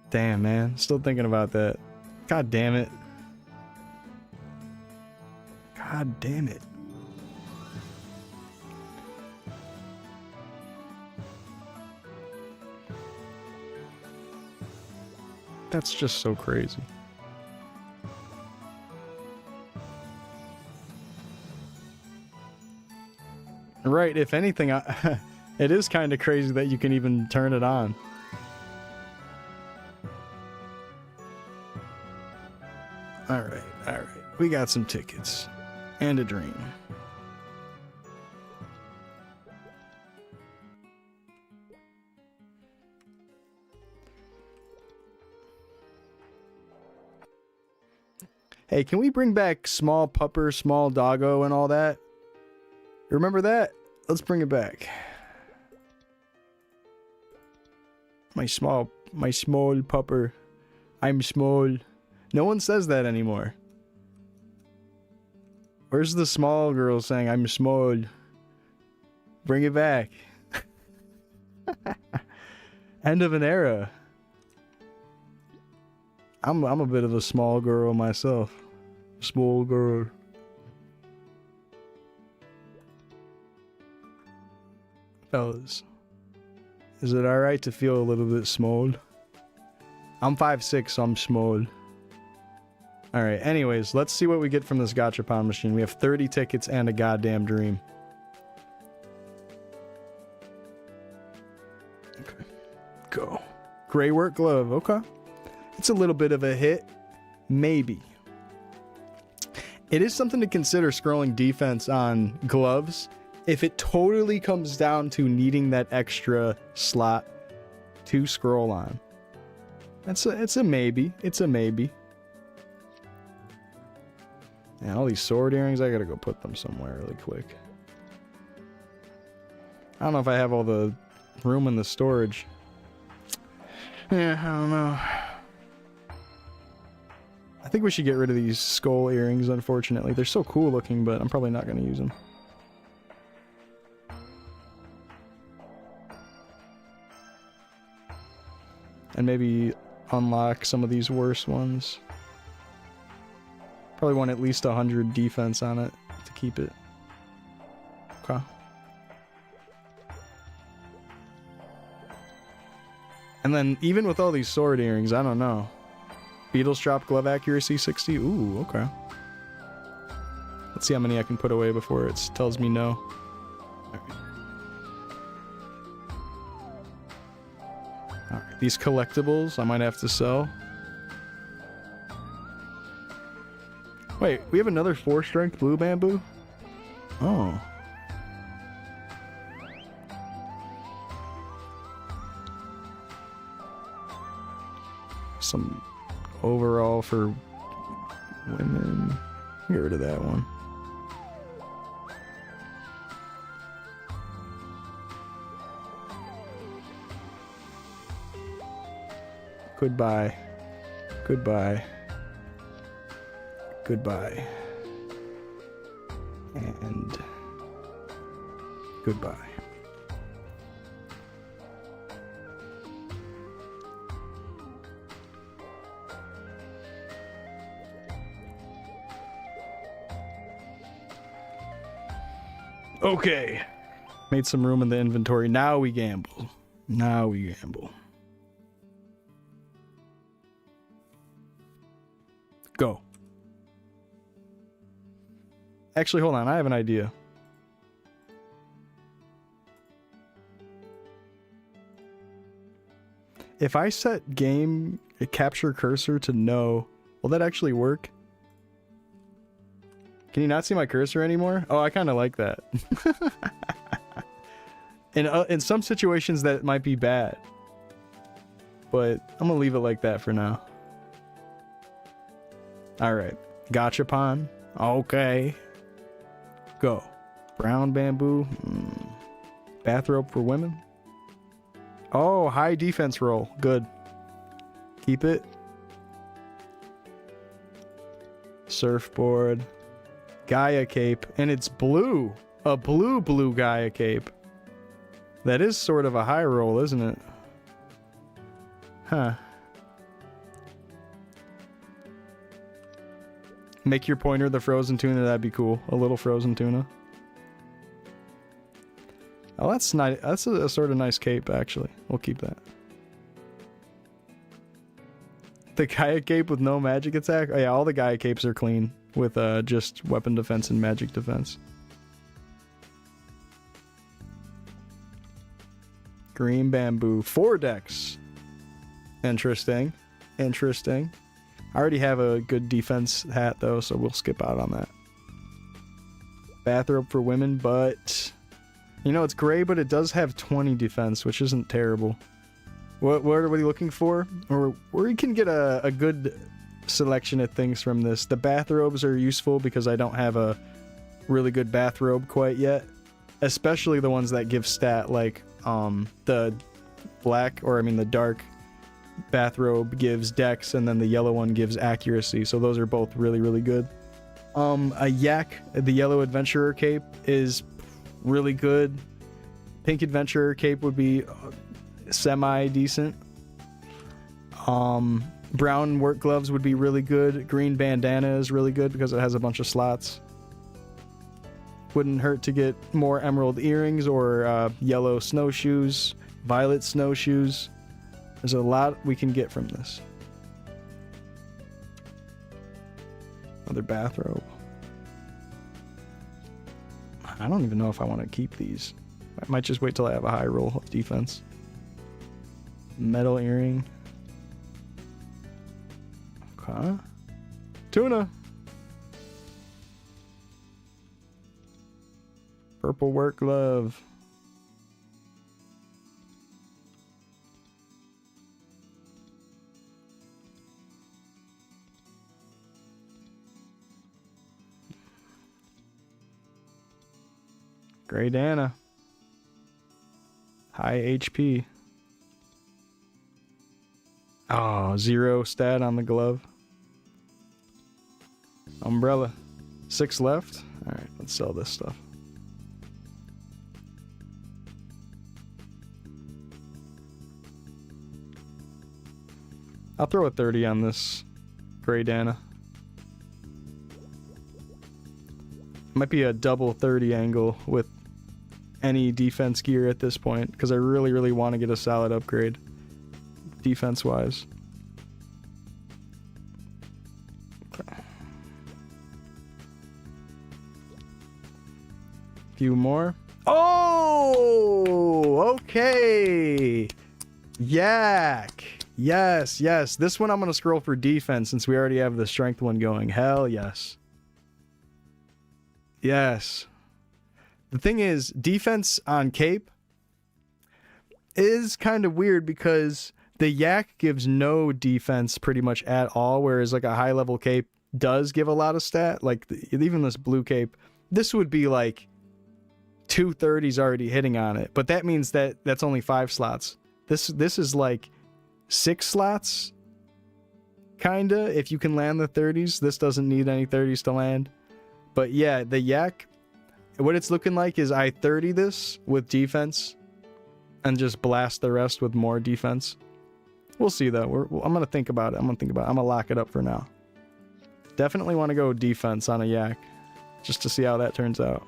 Damn, man. Still thinking about that. God damn it. God damn it. That's just so crazy. Right, if anything, it is kind of crazy that you can even turn it on. Alright. We got some tickets. And a dream. Hey, can we bring back Small Pupper, Small Doggo, and all that? Remember that? Let's bring it back. My small pupper. I'm small. No one says that anymore. Where's the small girl saying I'm small? Bring it back. End of an era. I'm a bit of a small girl myself. Small girl. Fellas, is it alright to feel a little bit small? I'm 5'6", so I'm small. Alright, anyways, let's see what we get from this gachapon machine. We have 30 tickets and a goddamn dream. Okay, go. Gray work glove, okay. It's a little bit of a hit. Maybe. It is something to consider scrolling defense on gloves. If it totally comes down to needing that extra slot to scroll on. It's a maybe. It's a maybe. And all these sword earrings, I gotta go put them somewhere really quick. I don't know if I have all the room in the storage. Yeah, I don't know. I think we should get rid of these skull earrings, unfortunately. They're so cool looking, but I'm probably not gonna use them. And maybe unlock some of these worse ones. Probably want at least 100 defense on it to keep it. Okay. And then even with all these sword earrings, I don't know. Beetles drop glove accuracy 60. Ooh, okay. Let's see how many I can put away before it tells me no. Alright, these collectibles I might have to sell. Wait, we have another 4-strength blue bamboo? Oh. Some overall for women. Get rid of that one. Goodbye. Goodbye. Goodbye. And goodbye. Okay. Made some room in the inventory. Now we gamble. Now we gamble. Go. Actually, hold on. I have an idea. If I set game capture cursor to no, will that actually work? Can you not see my cursor anymore? Oh, I kind of like that. In some situations that might be bad, but I'm gonna leave it like that for now. All right, gachapon. Okay, go. Brown bamboo. Bathrobe for women. Oh, high defense roll. Good. Keep it. Surfboard. Gaia cape. And it's blue. A blue Gaia cape. That is sort of a high roll, isn't it? Huh. Make your pointer the frozen tuna. That'd be cool. A little frozen tuna. Oh, that's nice. That's a sort of nice cape, actually. We'll keep that. The Gaia cape with no magic attack? Oh yeah, all the Gaia capes are clean with just weapon defense and magic defense. Green bamboo. 4 decks. Interesting. Interesting. I already have a good defense hat, though, so we'll skip out on that. Bathrobe for women, but... You know, it's gray, but it does have 20 defense, which isn't terrible. What are we looking for? Or we can get a good selection of things from this. The bathrobes are useful because I don't have a really good bathrobe quite yet. Especially the ones that give stat, like the the dark bathrobe gives dex, and then the yellow one gives accuracy. So those are both really, really good. A yak, the yellow adventurer cape, is really good. Pink adventurer cape would be semi decent. Brown work gloves would be really good. Green bandana is really good because it has a bunch of slots. Wouldn't hurt to get more emerald earrings or yellow snowshoes, violet snowshoes. There's a lot we can get from this. Another bathrobe. I don't even know if I want to keep these. I might just wait till I have a high roll of defense. Metal earring. Okay. Tuna. Purple work glove. Gray Dana. High HP. Oh, 0 stat on the glove. Umbrella. 6 left. Alright, let's sell this stuff. I'll throw a 30 on this Gray Dana. Might be a double 30 angle with any defense gear at this point, because I really, really want to get a solid upgrade defense-wise. Okay. Few more. Oh! Okay! Yak! Yes, yes. This one I'm going to scroll for defense since we already have the strength one going. Hell yes. Yes. The thing is, defense on cape is kind of weird because the yak gives no defense pretty much at all, whereas like a high level cape does give a lot of stat. Like even this blue cape, this would be like 230s already hitting on it, but that means that that's only 5 slots. This is like 6 slots, kinda, if you can land the 30s. This doesn't need any 30s to land. But yeah, the yak, what it's looking like is I 30 this with defense and just blast the rest with more defense. We'll see though. I'm gonna think about it. I'm gonna lock it up for now. Definitely want to go defense on a yak just to see how that turns out.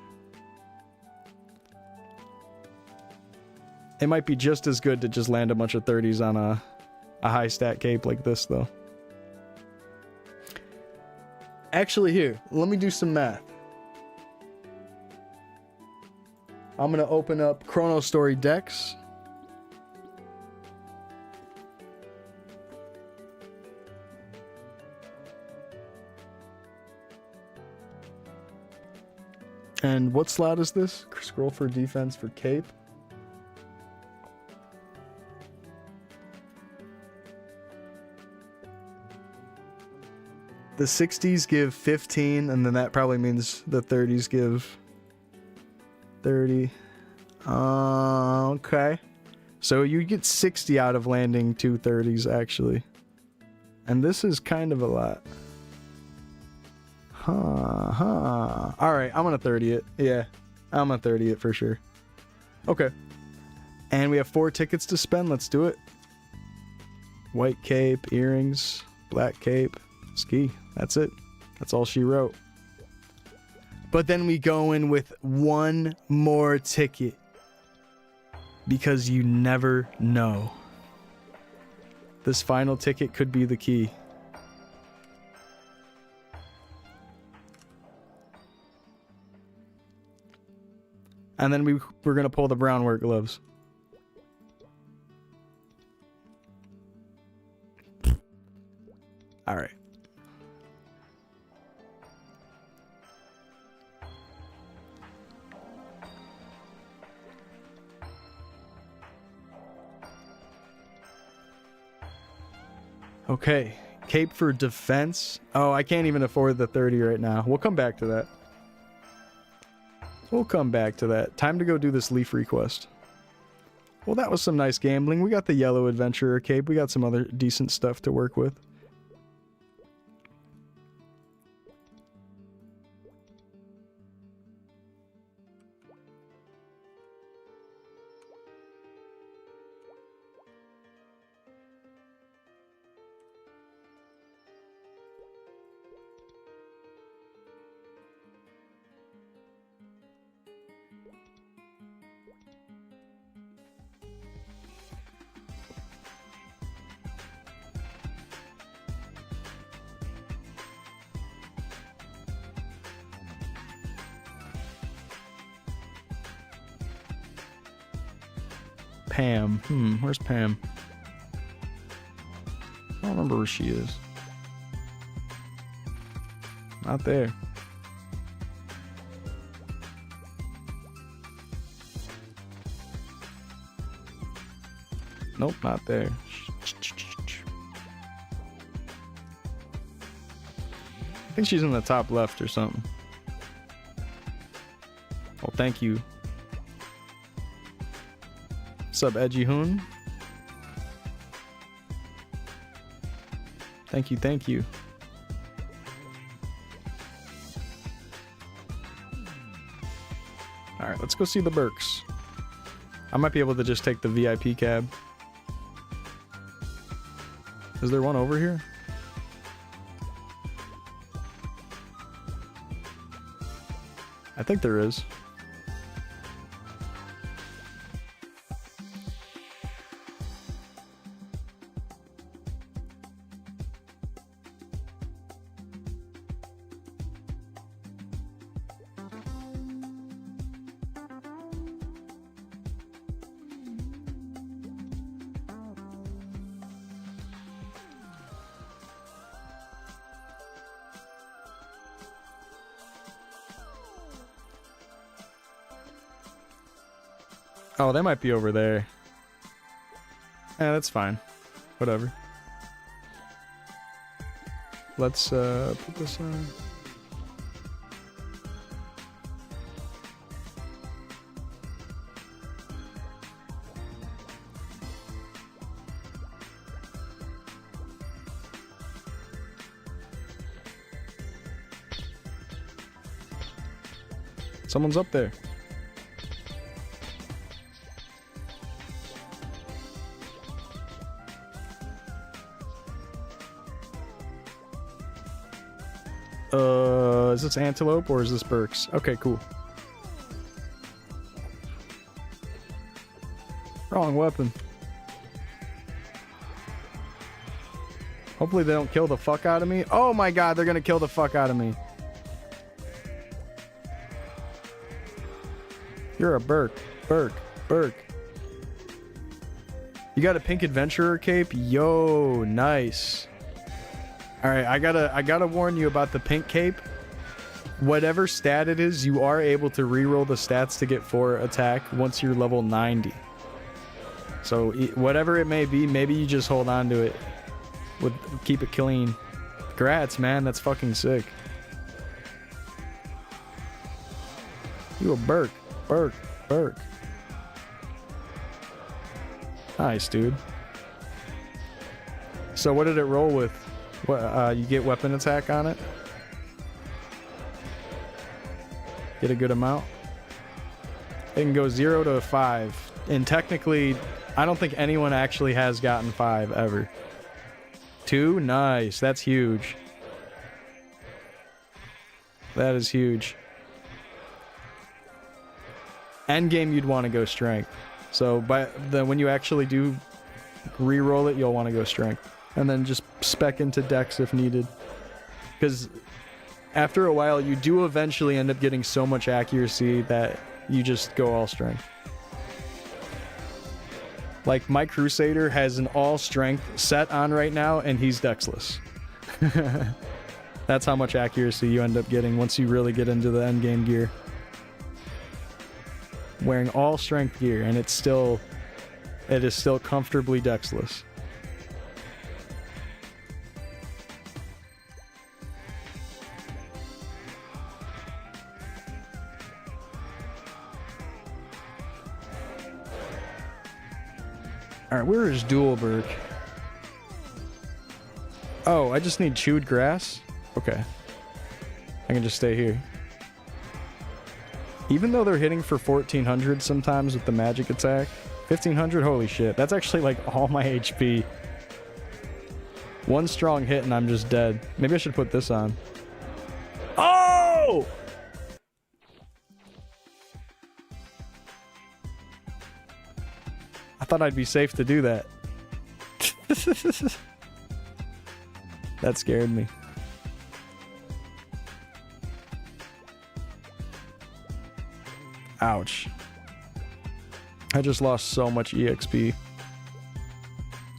It might be just as good to just land a bunch of 30s on a high stat cape like this though. Actually, here, let me do some math. I'm going to open up Chronostory decks. And what slot is this? Scroll for defense for cape. The 60s give 15, and then that probably means the 30s give 30. Okay. So you get 60 out of landing 2 30s, actually. And this is kind of a lot. Alright, I'm gonna 30 it. Yeah, I'm gonna 30 it for sure. Okay. And we have 4 tickets to spend. Let's do it. White cape, earrings, black cape, ski. That's it. That's all she wrote. But then we go in with one more ticket. Because you never know. This final ticket could be the key. And then we're going to pull the brown work gloves. All right. Okay, cape for defense. Oh, I can't even afford the 30 right now. We'll come back to that. We'll come back to that. Time to go do this leaf request. Well, that was some nice gambling. We got the yellow adventurer cape. We got some other decent stuff to work with. Pam. Where's Pam? I don't remember where she is. Not there. Nope, not there. I think she's in the top left or something. Oh, thank you. What's up, Edgy Hoon? Thank you, thank you. Alright, let's go see the Burks. I might be able to just take the VIP cab. Is there one over here? I think there is. Oh, they might be over there. Yeah, that's fine. Whatever. Let's put this on. Someone's up there. Is this Antelope or is this Burks? Okay, cool. Wrong weapon. Hopefully they don't kill the fuck out of me. Oh my god, they're gonna kill the fuck out of me. You're a Burke. Burke. You got a pink adventurer cape? Yo, nice. Alright, I gotta warn you about the pink cape. whatever stat it is, you are able to reroll the stats to get 4 attack once you're level 90. So whatever it may be, maybe you just hold on to it. Keep it clean. Congrats, man. That's fucking sick. You a Burke. Burke. Nice, dude. So what did it roll with? What, you get weapon attack on it? Get a good amount? It can go 0 to 5. And technically, I don't think anyone actually has gotten 5 ever. 2? Nice. That's huge. That is huge. Endgame, you'd want to go strength. So when you actually do re-roll it, you'll want to go strength. And then just spec into dex if needed. Because after a while, you do eventually end up getting so much accuracy that you just go all strength. Like, my Crusader has an all strength set on right now, and he's dexless. That's how much accuracy you end up getting once you really get into the endgame gear. Wearing all strength gear, and it is still comfortably dexless. Alright, where is Duelberg? Oh, I just need chewed grass? Okay. I can just stay here. Even though they're hitting for 1400 sometimes with the magic attack, 1500, holy shit. That's actually like all my HP. One strong hit and I'm just dead. Maybe I should put this on. Oh! I thought I'd be safe to do that. That scared me. Ouch. I just lost so much EXP.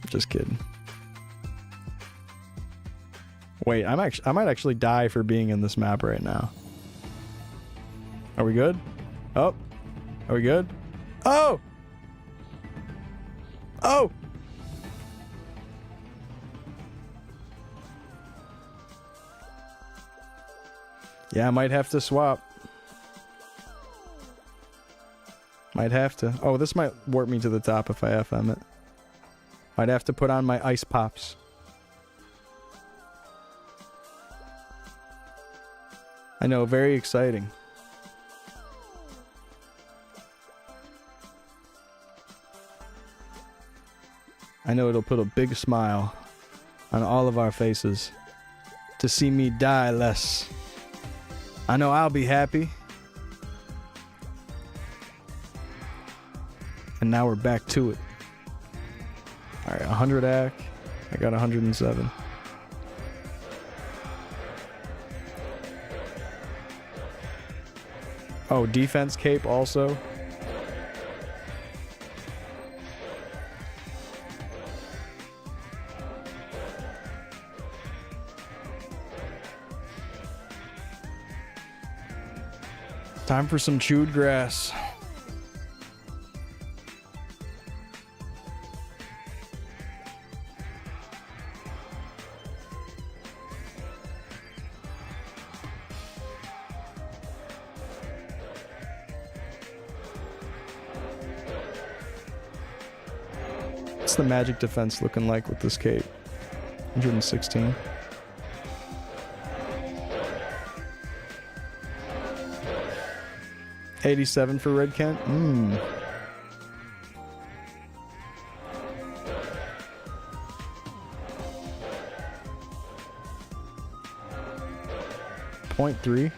Just kidding. Wait, I might actually die for being in this map right now. Are we good? Oh. Are we good? Oh! Oh! Yeah, I might have to swap. Might have to. Oh, this might warp me to the top if I FM it. Might have to put on my ice pops. I know, very exciting. I know it'll put a big smile on all of our faces to see me die less. I know I'll be happy. And now we're back to it. Alright, 100 AC. I got 107. Oh, defense cape also. Time for some chewed grass. What's the magic defense looking like with this cape? 116. $87 for Red Kent. Mmm. .3.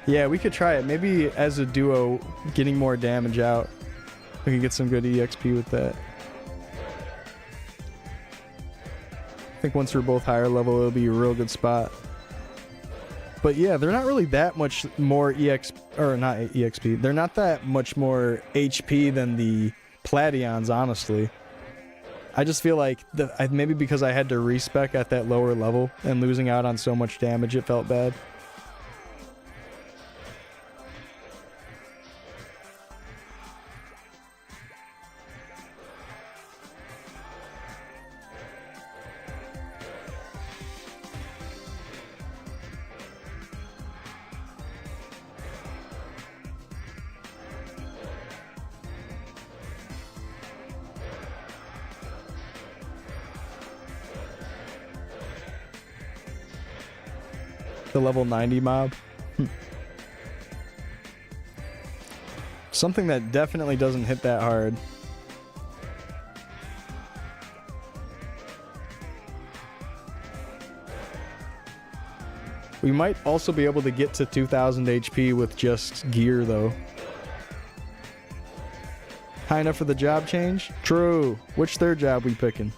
Yeah, we could try it. Maybe as a duo, getting more damage out. We could get some good EXP with that. I think once we're both higher level, it'll be a real good spot. But yeah, they're not really that much more not EXP. They're not that much more HP than the Plations, honestly. I just feel like maybe because I had to respec at that lower level and losing out on so much damage, it felt bad. The level 90 mob. Something that definitely doesn't hit that hard. We might also be able to get to 2000 HP with just gear though. High enough for the job change? True. Which third job we picking?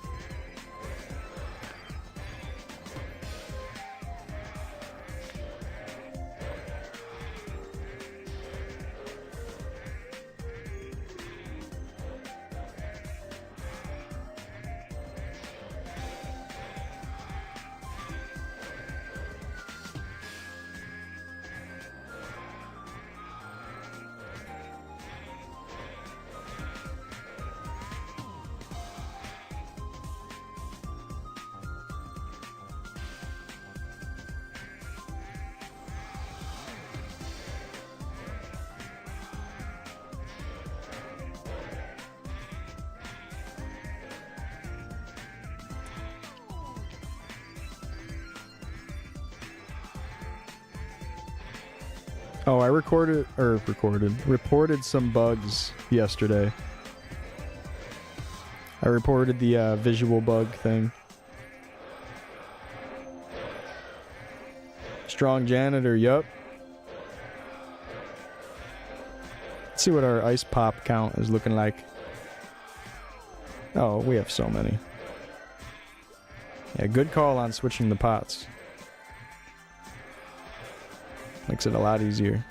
Oh, I reported some bugs yesterday. I reported the visual bug thing. Strong janitor, yup. Let's see what our ice pop count is looking like. Oh, we have so many. Yeah, good call on switching the pots. Makes it a lot easier.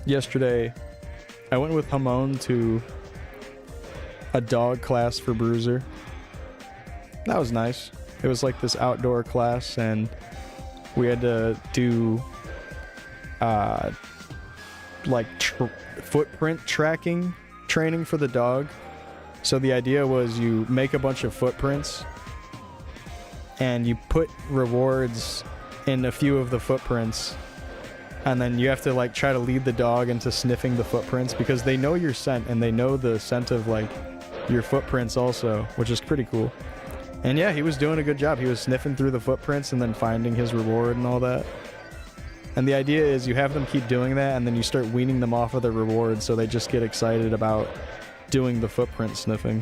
Yesterday, I went with Hamon to a dog class for Bruiser. That was nice. It was like this outdoor class, and we had to do footprint tracking training for the dog. So the idea was you make a bunch of footprints, and you put rewards in a few of the footprints. And then you have to like try to lead the dog into sniffing the footprints because they know your scent and they know the scent of like your footprints also, which is pretty cool. And yeah, he was doing a good job. He was sniffing through the footprints and then finding his reward and all that. And the idea is you have them keep doing that and then you start weaning them off of the reward so they just get excited about doing the footprint sniffing.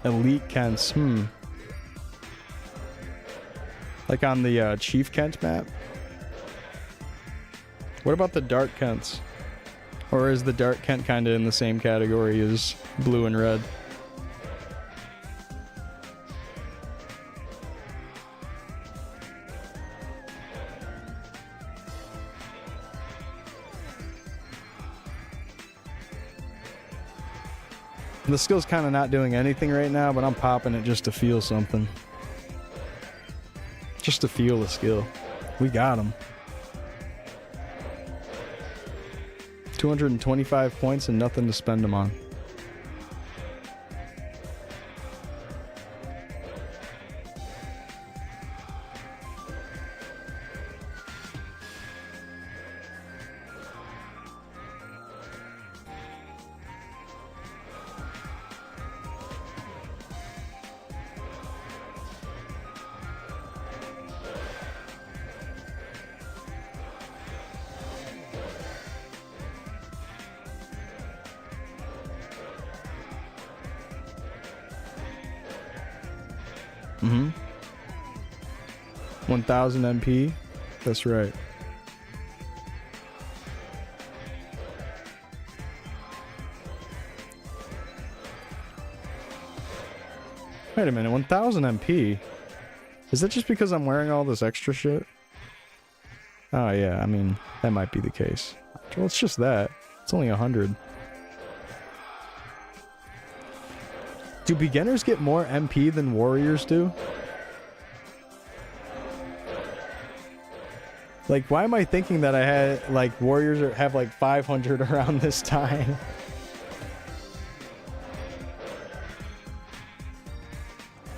Elite Kents, Like on the Chief Kent map? What about the Dark Kents? Or is the Dark Kent kind of in the same category as blue and red? The skill's kind of not doing anything right now, but I'm popping it just to feel something. Just to feel the skill. We got him. 225 points and nothing to spend them on. Mm-hmm. 1000 MP. That's right. Wait a minute, 1000 MP? Is that just because I'm wearing all this extra shit? Oh yeah, I mean, that might be the case. Well, it's just that. It's only 100. Do beginners get more MP than warriors do? Like, why am I thinking that I had, like, warriors have like 500 around this time?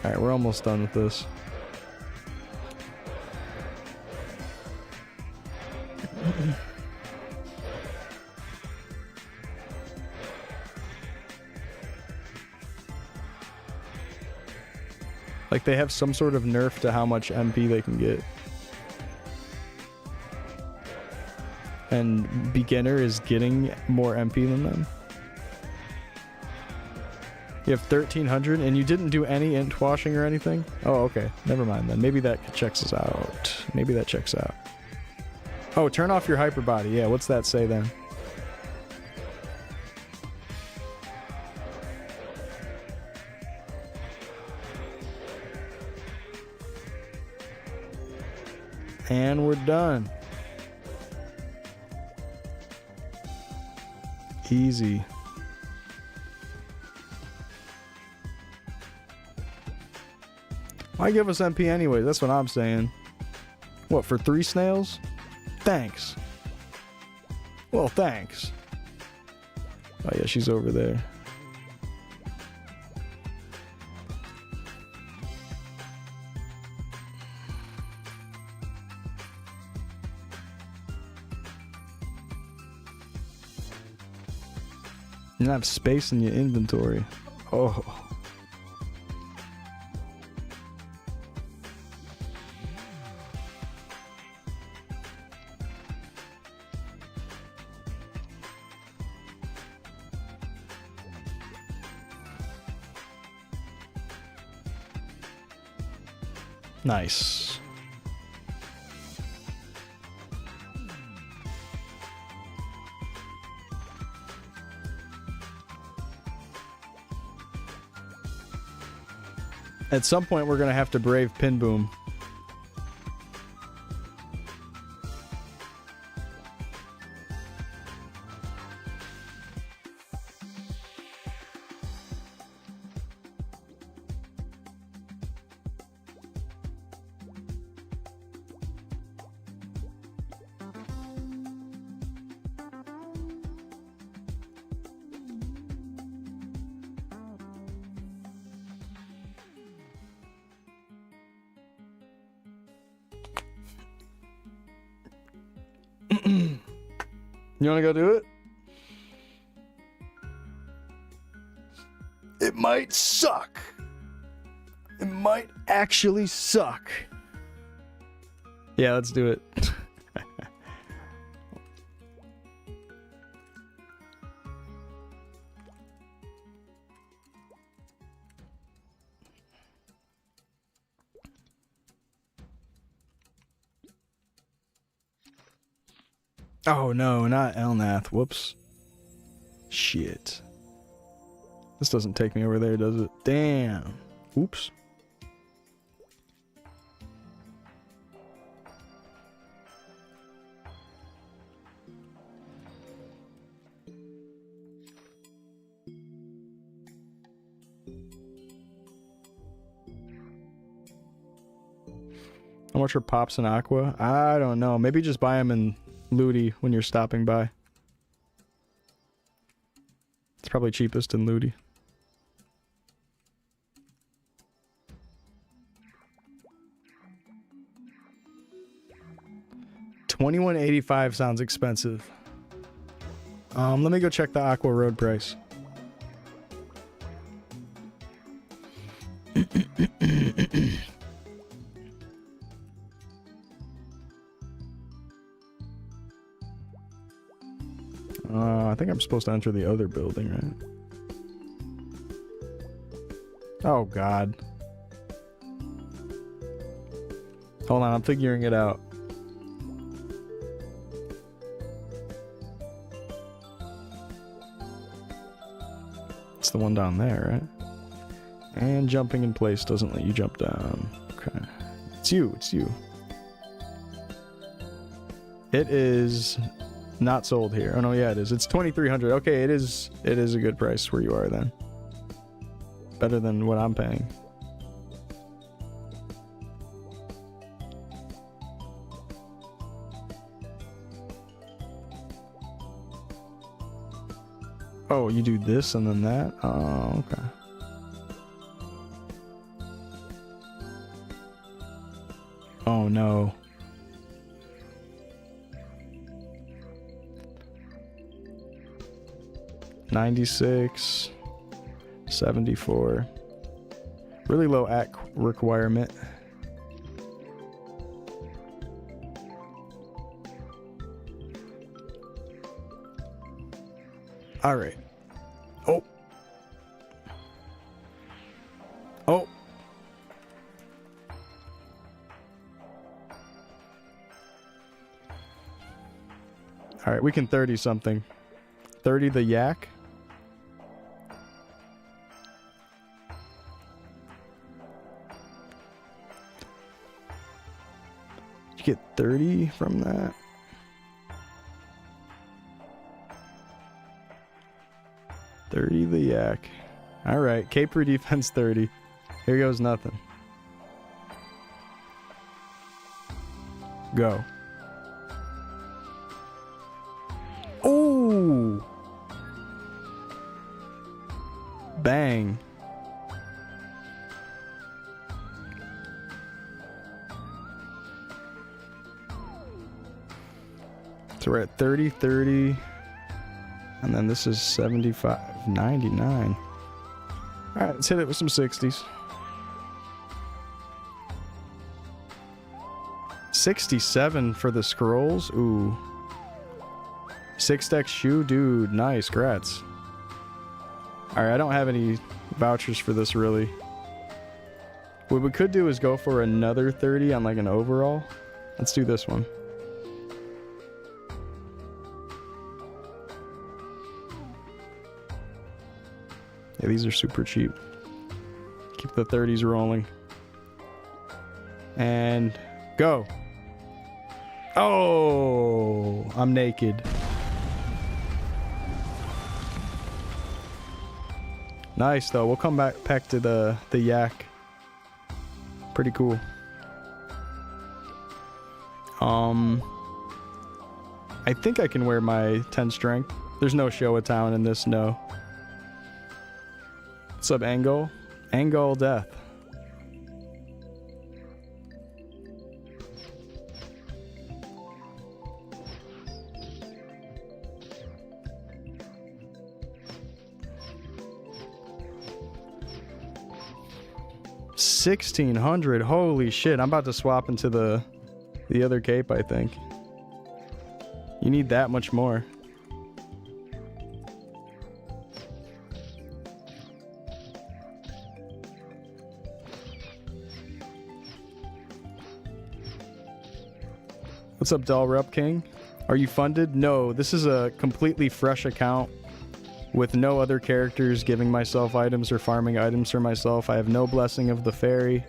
Alright, we're almost done with this. Like, they have some sort of nerf to how much MP they can get. And beginner is getting more MP than them. You have 1300 and you didn't do any int washing or anything? Oh, okay. Never mind then. Maybe that checks us out. Maybe that checks out. Oh, turn off your hyper body. Yeah, what's that say then? And we're done. Easy. Why give us MP anyway? That's what I'm saying. What, for 3 snails? Thanks. Well, thanks. Oh yeah, she's over there. You don't have space in your inventory. Oh. Nice. At some point, we're going to have to brave Pin Boom. You want to go do it? It might suck. It might actually suck. Yeah, let's do it. Oh no, not Elnath. Whoops. Shit. This doesn't take me over there, does it? Damn. Oops. How much are Pops and Aqua? I don't know. Maybe just buy them in Ludi when you're stopping by. It's probably cheapest in Ludi. $21.85 sounds expensive. Let me go check the Aqua Road price. I think I'm supposed to enter the other building, right? Oh, God. Hold on, I'm figuring it out. It's the one down there, right? And jumping in place doesn't let you jump down. Okay. It's you. It is not sold here. Oh no, yeah, it is. It's 2,300. Okay, it is a good price where you are then. Better than what I'm paying. Oh, you do this and then that? Oh, okay. Oh no. $96, $74. Really low AC requirement. All right. Oh. Oh. All right, we can 30 something. 30 the yak. Did you get 30 from that? $30 the yak. All right, Caper defense 30. Here goes nothing. Go. Ooh. Bang. So we're at 30, 30. And then this is 75, 99. All right, let's hit it with some 60s. 67 for the scrolls. Ooh. 6-deck shoe, dude. Nice, grats. All right, I don't have any vouchers for this really. What we could do is go for another 30 on like an overall. Let's do this one. Yeah, these are super cheap. Keep the 30s rolling. And go. Oh, I'm naked. Nice though. We'll come back to the yak. Pretty cool. I think I can wear my 10 strength. There's no Showa Town in this, no. What's up, Angle? Angle death. $1,600. Holy shit! I'm about to swap into the other cape. I think you need that much more. What's up, Doll Rup King? Are you funded? No, this is a completely fresh account with no other characters giving myself items or farming items for myself. I have no blessing of the fairy.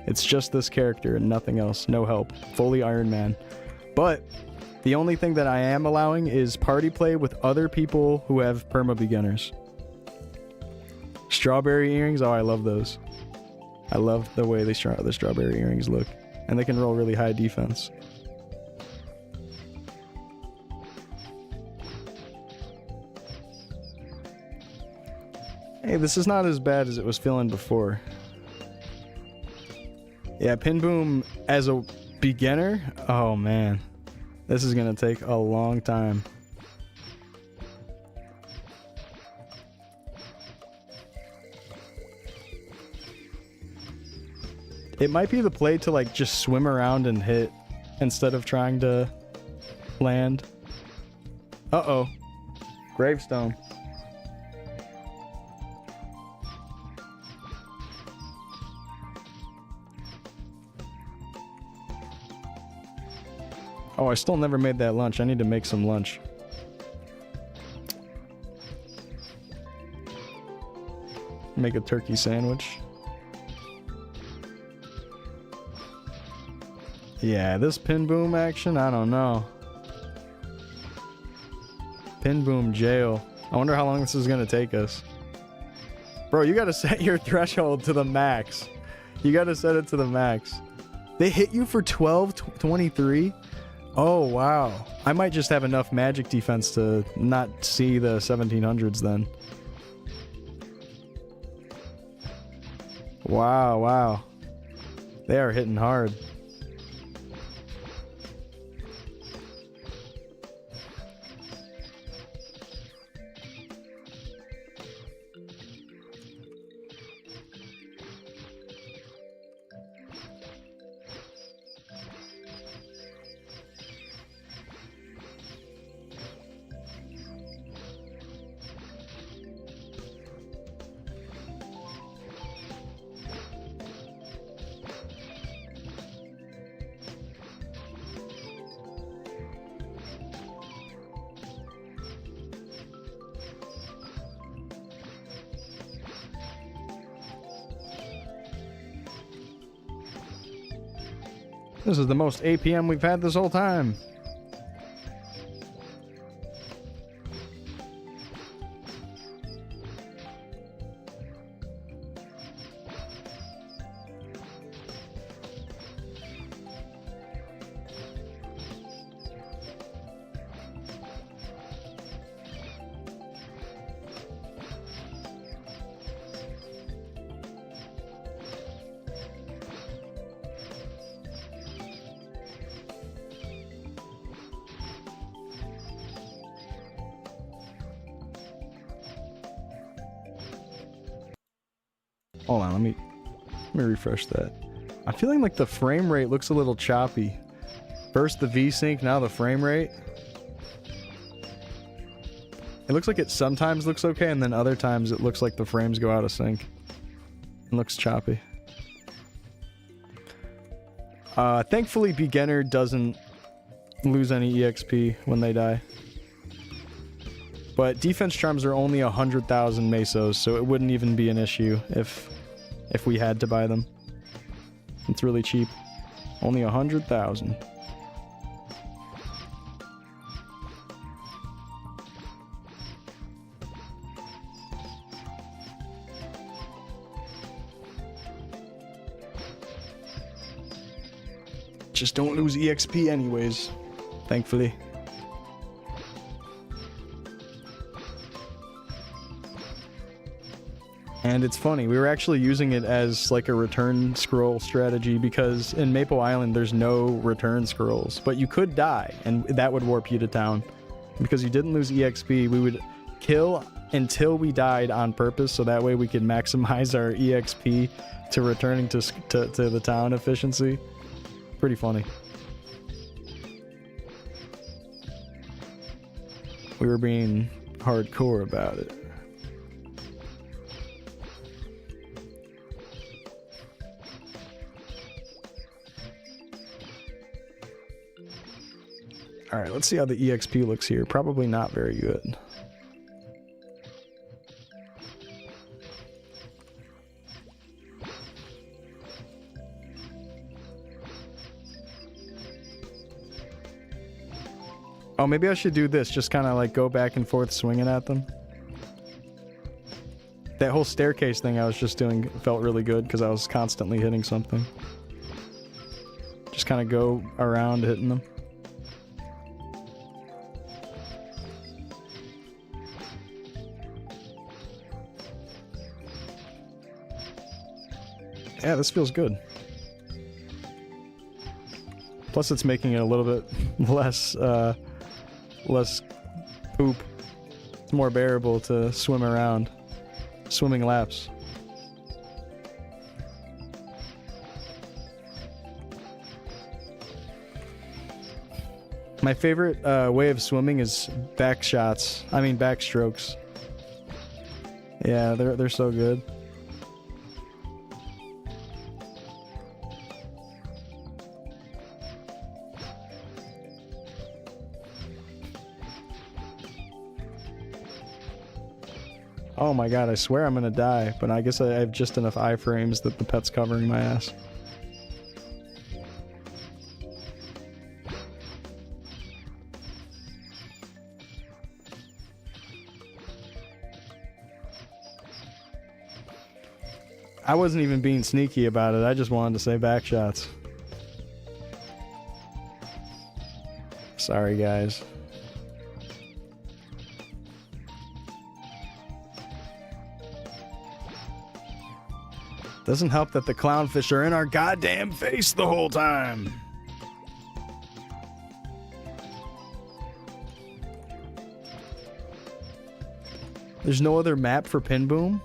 It's just this character and nothing else. No help. Fully Ironman. But the only thing that I am allowing is party play with other people who have perma beginners. Strawberry earrings. Oh, I love those. I love the way the strawberry earrings look. And they can roll really high defense. Hey, this is not as bad as it was feeling before. Yeah, Pin Boom as a beginner? Oh man. This is gonna take a long time. It might be the play to like just swim around and hit instead of trying to land. Uh-oh. Gravestone. Oh, I still never made that lunch. I need to make some lunch. Make a turkey sandwich. Yeah, this Pin Boom action, I don't know. Pin Boom jail. I wonder how long this is gonna take us. Bro, you gotta set your threshold to the max. You gotta set it to the max. They hit you for 1223? Oh, wow. I might just have enough magic defense to not see the 1700s then. Wow, wow. They are hitting hard. This is the most APM we've had this whole time. Hold on, let me refresh that. I'm feeling like the frame rate looks a little choppy. First the V-Sync, now the frame rate. It looks like it sometimes looks okay, and then other times it looks like the frames go out of sync. It looks choppy. Thankfully, beginner doesn't lose any EXP when they die. But defense charms are only 100,000 mesos, so it wouldn't even be an issue if we had to buy them. It's really cheap. Only 100,000. Just don't lose EXP anyways, thankfully. And it's funny, we were actually using it as like a return scroll strategy because in Maple Island there's no return scrolls, but you could die and that would warp you to town. Because you didn't lose EXP, we would kill until we died on purpose so that way we could maximize our EXP to returning to the town efficiency. Pretty funny. We were being hardcore about it. All right, let's see how the EXP looks here. Probably not very good. Oh, maybe I should do this. Just kind of like go back and forth swinging at them. That whole staircase thing I was just doing felt really good because I was constantly hitting something. Just kind of go around hitting them. Yeah, this feels good. Plus it's making it a little bit less poop. It's more bearable to swim around. Swimming laps. My favorite way of swimming is backstrokes. Yeah, they're so good. Oh my god, I swear I'm gonna die, but I guess I have just enough iframes that the pet's covering my ass. I wasn't even being sneaky about it, I just wanted to say backshots. Sorry guys. Doesn't help that the clownfish are in our goddamn face the whole time. There's no other map for Pin Boom?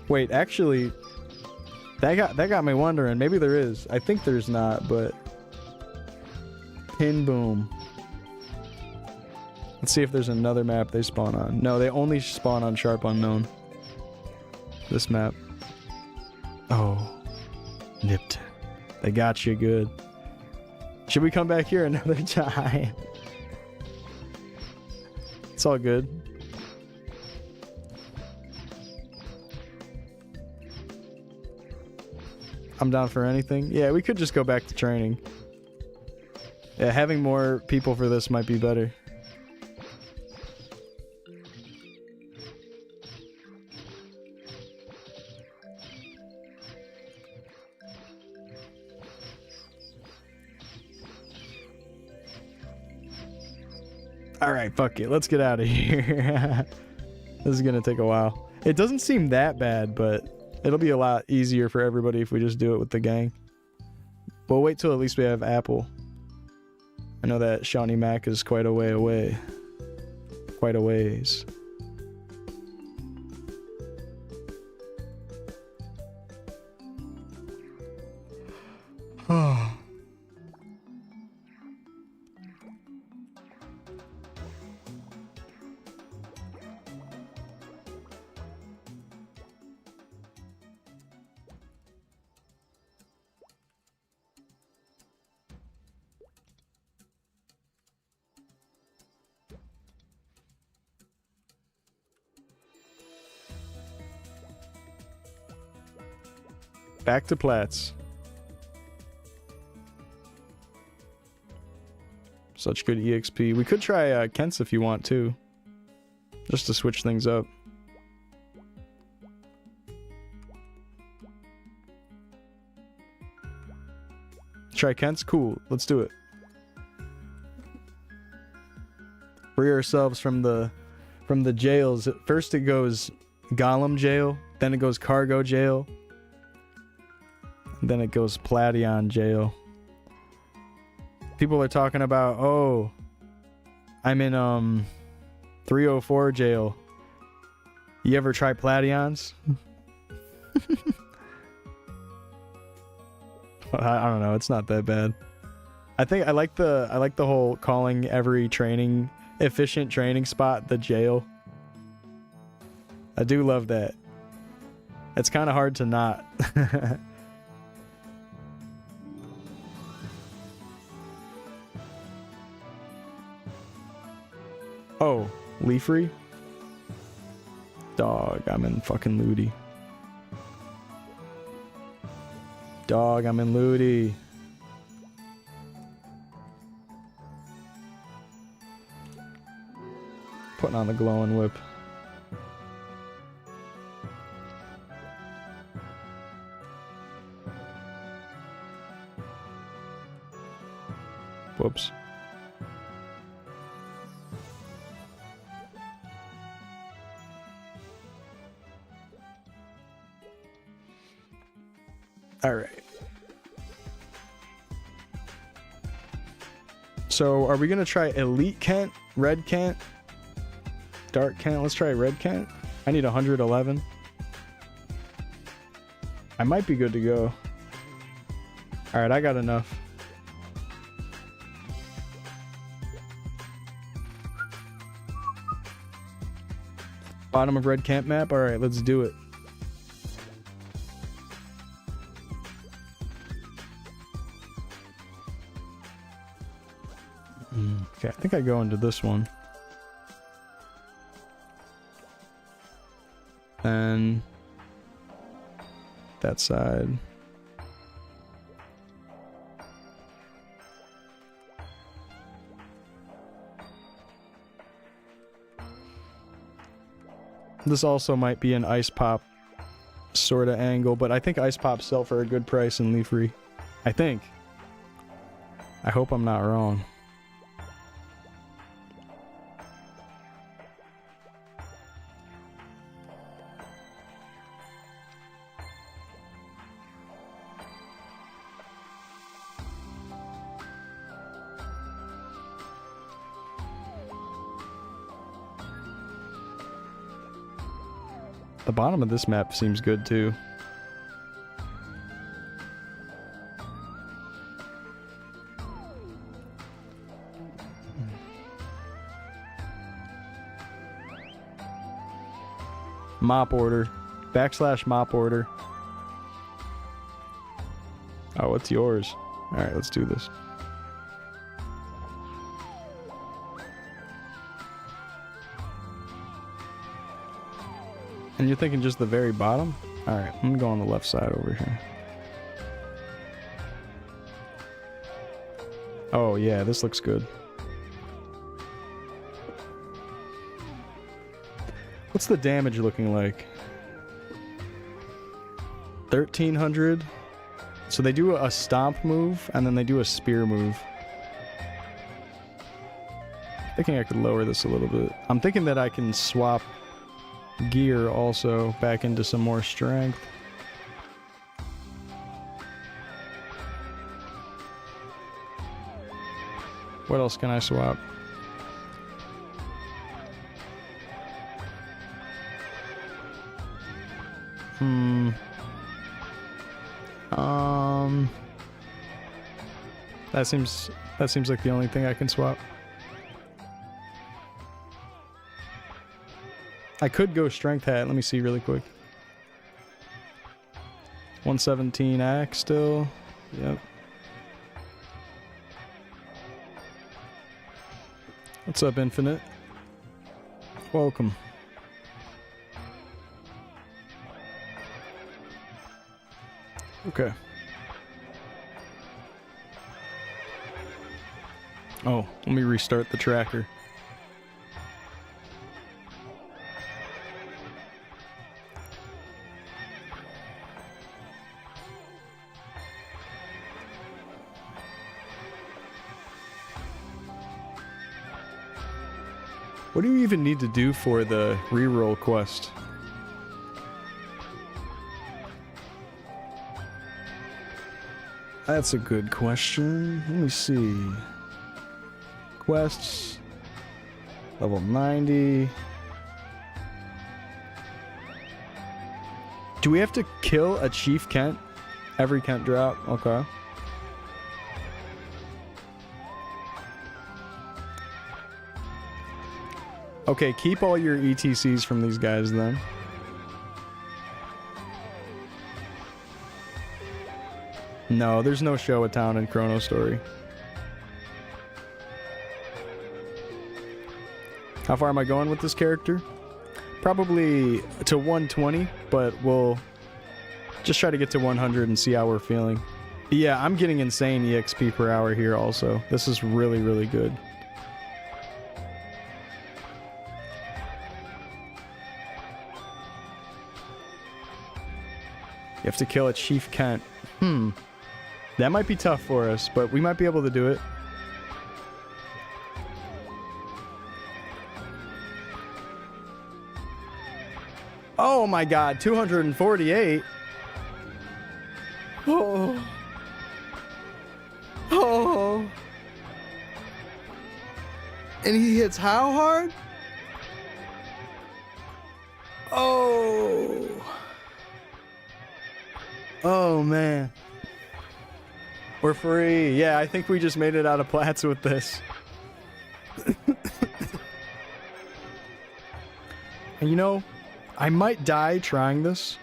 Wait, actually, that got me wondering. Maybe there is. I think there's not, but Pin Boom. Let's see if there's another map they spawn on. No, they only spawn on Sharp Unknown. This map. Oh. Nipped. They got you good. Should we come back here another time? It's all good. I'm down for anything. Yeah, we could just go back to training. Yeah, having more people for this might be better. Alright, fuck it. Let's get out of here. This is gonna take a while. It doesn't seem that bad, but it'll be a lot easier for everybody if we just do it with the gang. We'll wait till at least we have Apple. I know that Shawnee Mac is quite a way away. Quite a ways. Oh. Back to Platts. Such good EXP. We could try Kent's if you want to. Just to switch things up. Try Kent's? Cool. Let's do it. Free ourselves from the jails. First it goes Golem jail, then it goes Cargo jail. Then it goes Plation jail. People are talking about, oh, I'm in 304 jail. You ever try Plations? I don't know, it's not that bad. I think I like the whole calling every efficient training spot the jail. I do love that. It's kind of hard to not. Oh, Leafree? Dog, I'm in fucking Ludi. Dog, I'm in Ludi. Putting on the glowing whip. Whoops. All right. So, are we going to try Elite Kent, Red Kent, Dark Kent? Let's try Red Kent. I need 111. I might be good to go. All right, I got enough. Bottom of Red Kent map? All right, let's do it. Okay, I think I go into this one. And that side. This also might be an Ice Pop sort of angle, but I think Ice Pops sell for a good price in Leafree. I think. I hope I'm not wrong. The bottom of this map seems good too. Mop order. / mop order. Oh, what's yours? Alright, let's do this. And you're thinking just the very bottom? Alright, I'm gonna go on the left side over here. Oh yeah, this looks good. What's the damage looking like? 1300? So they do a stomp move, and then they do a spear move. Thinking I could lower this a little bit. I'm thinking that I can swap gear also back into some more strength. What else can I swap? That seems like the only thing I can swap. I could go strength hat. Let me see really quick. 117 axe still. Yep. What's up, Infinite? Welcome. Okay. Oh, let me restart the tracker. What do you even need to do for the reroll quest? That's a good question. Let me see. Quests. Level 90. Do we have to kill a Chief Kent? Every Kent drop? Okay. Okay, keep all your ETCs from these guys then. No, there's no show of town in Chronostory. How far am I going with this character? Probably to 120, but we'll just try to get to 100 and see how we're feeling. Yeah, I'm getting insane EXP per hour here also. This is really, really good. You have to kill a Chief Kent. That might be tough for us, but we might be able to do it. Oh my god, 248. Oh. Oh. And he hits how hard? Oh. Oh man. We're free. Yeah, I think we just made it out of plats with this. And you know, I might die trying this,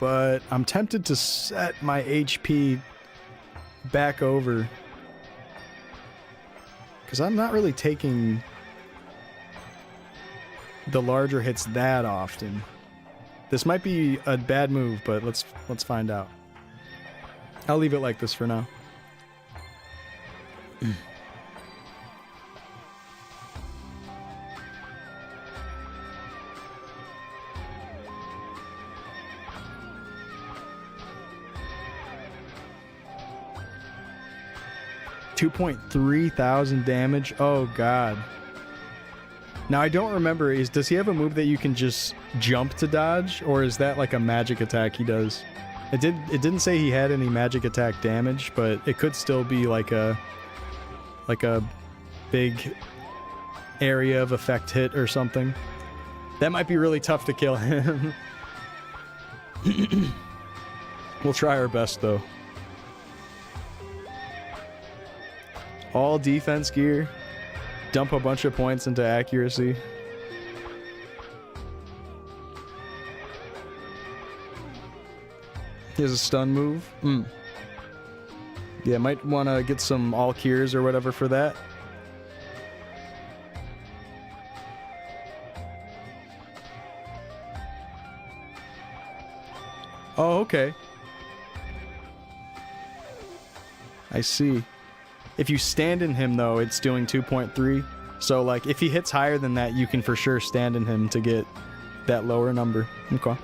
but I'm tempted to set my HP back over. Because I'm not really taking the larger hits that often. This might be a bad move, but let's find out. I'll leave it like this for now. 2.3 thousand damage. Oh god. Now I don't remember, does he have a move that you can just jump to dodge, or is that like a magic attack he does? It didn't say he had any magic attack damage, but it could still be like a big area of effect hit or something. That might be really tough to kill him. We'll try our best though. All defense gear. Dump a bunch of points into accuracy. He has a stun move. Yeah, might want to get some all cures or whatever for that. Oh, okay. I see. If you stand in him, though, it's doing 2.3. So, like, if he hits higher than that, you can for sure stand in him to get that lower number. Okay.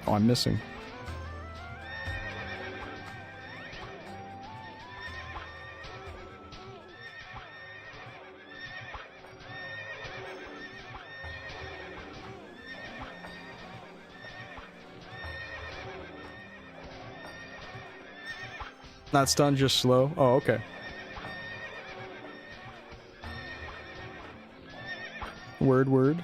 Oh, I'm missing. Not stun, just slow. Oh, okay. Word.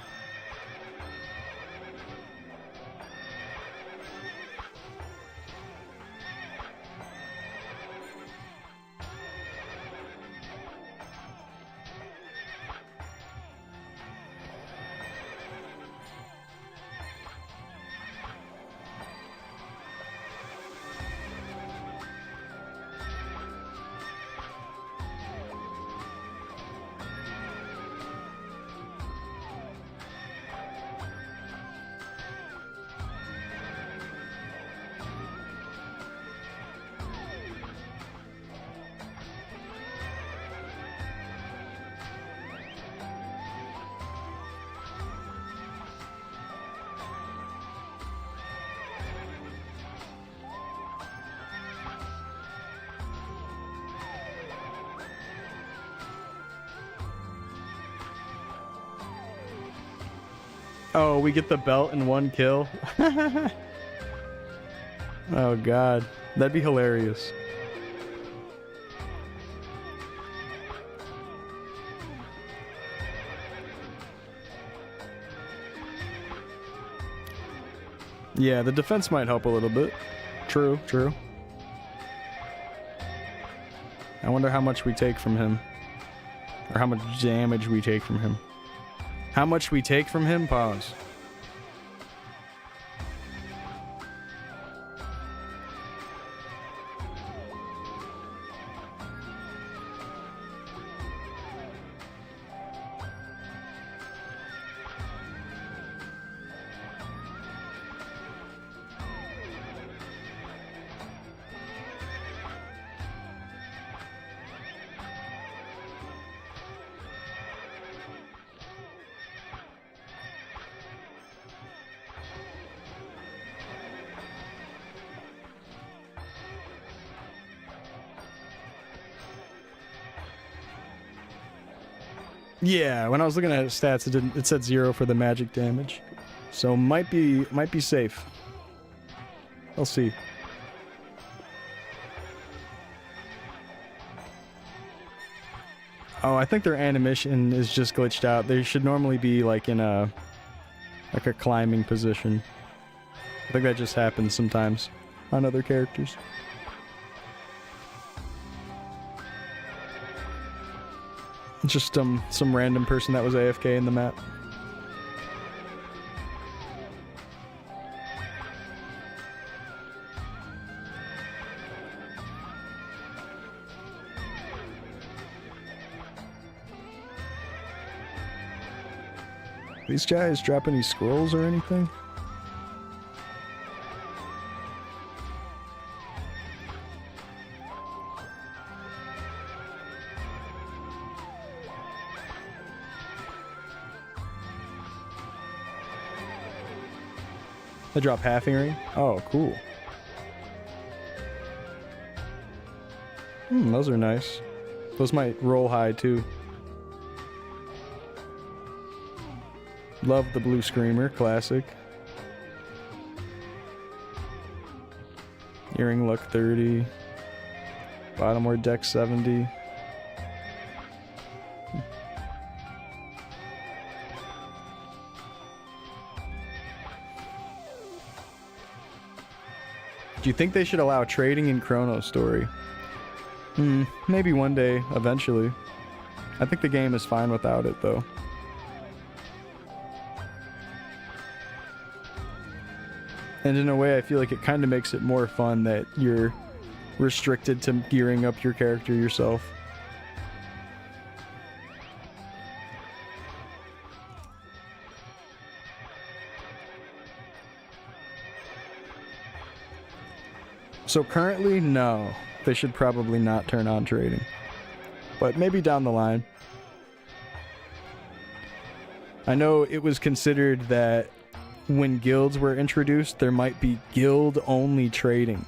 Oh, we get the belt in one kill. Oh god, that'd be hilarious. Yeah, the defense might help a little bit. True. I wonder how much we take from him. Or how much damage we take from him. How much we take from him? Pause. Yeah, when I was looking at his stats, it said 0 for the magic damage. So might be safe. I'll see. Oh, I think their animation is just glitched out. They should normally be like in a climbing position. I think that just happens sometimes on other characters. It's just some random person that was AFK in the map. These guys drop any scrolls or anything? They drop half earring? Oh, cool. Those are nice. Those might roll high too. Love the blue screamer, classic. Earring luck 30. Bottom or deck 70. Do you think they should allow trading in Chronostory? Maybe one day, eventually. I think the game is fine without it, though. And in a way, I feel like it kind of makes it more fun that you're restricted to gearing up your character yourself. So currently, no. They should probably not turn on trading. But maybe down the line. I know it was considered that when guilds were introduced, there might be guild-only trading.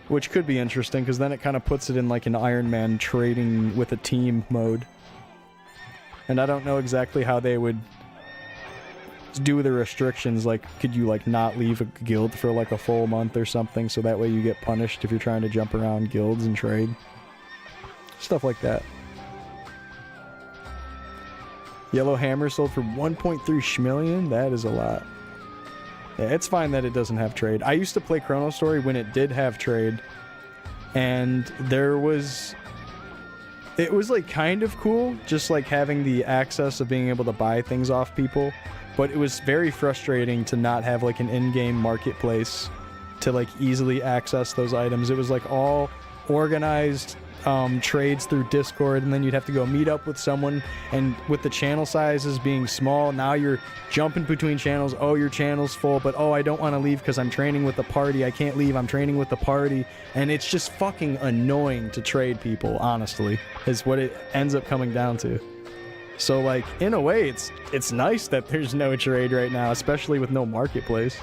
Which could be interesting, because then it kind of puts it in like an Ironman trading with a team mode. And I don't know exactly how they would do the restrictions. Like, could you like not leave a guild for like a full month or something, so that way you get punished if you're trying to jump around guilds and trade? Stuff like that. Yellow Hammer sold for 1.3 schmillion? That is a lot. Yeah, it's fine that it doesn't have trade. I used to play Chronostory when it did have trade, and it was like kind of cool, just like having the access of being able to buy things off people, but it was very frustrating to not have like an in-game marketplace to like easily access those items. It was like all organized trades through Discord, and then you'd have to go meet up with someone, and with the channel sizes being small, now you're jumping between channels. Oh, your channel's full, but oh, I don't want to leave because I'm training with the party. I can't leave, I'm training with the party. And it's just fucking annoying to trade people, honestly, is what it ends up coming down to. So like, in a way, it's nice that there's no trade right now, especially with no marketplace.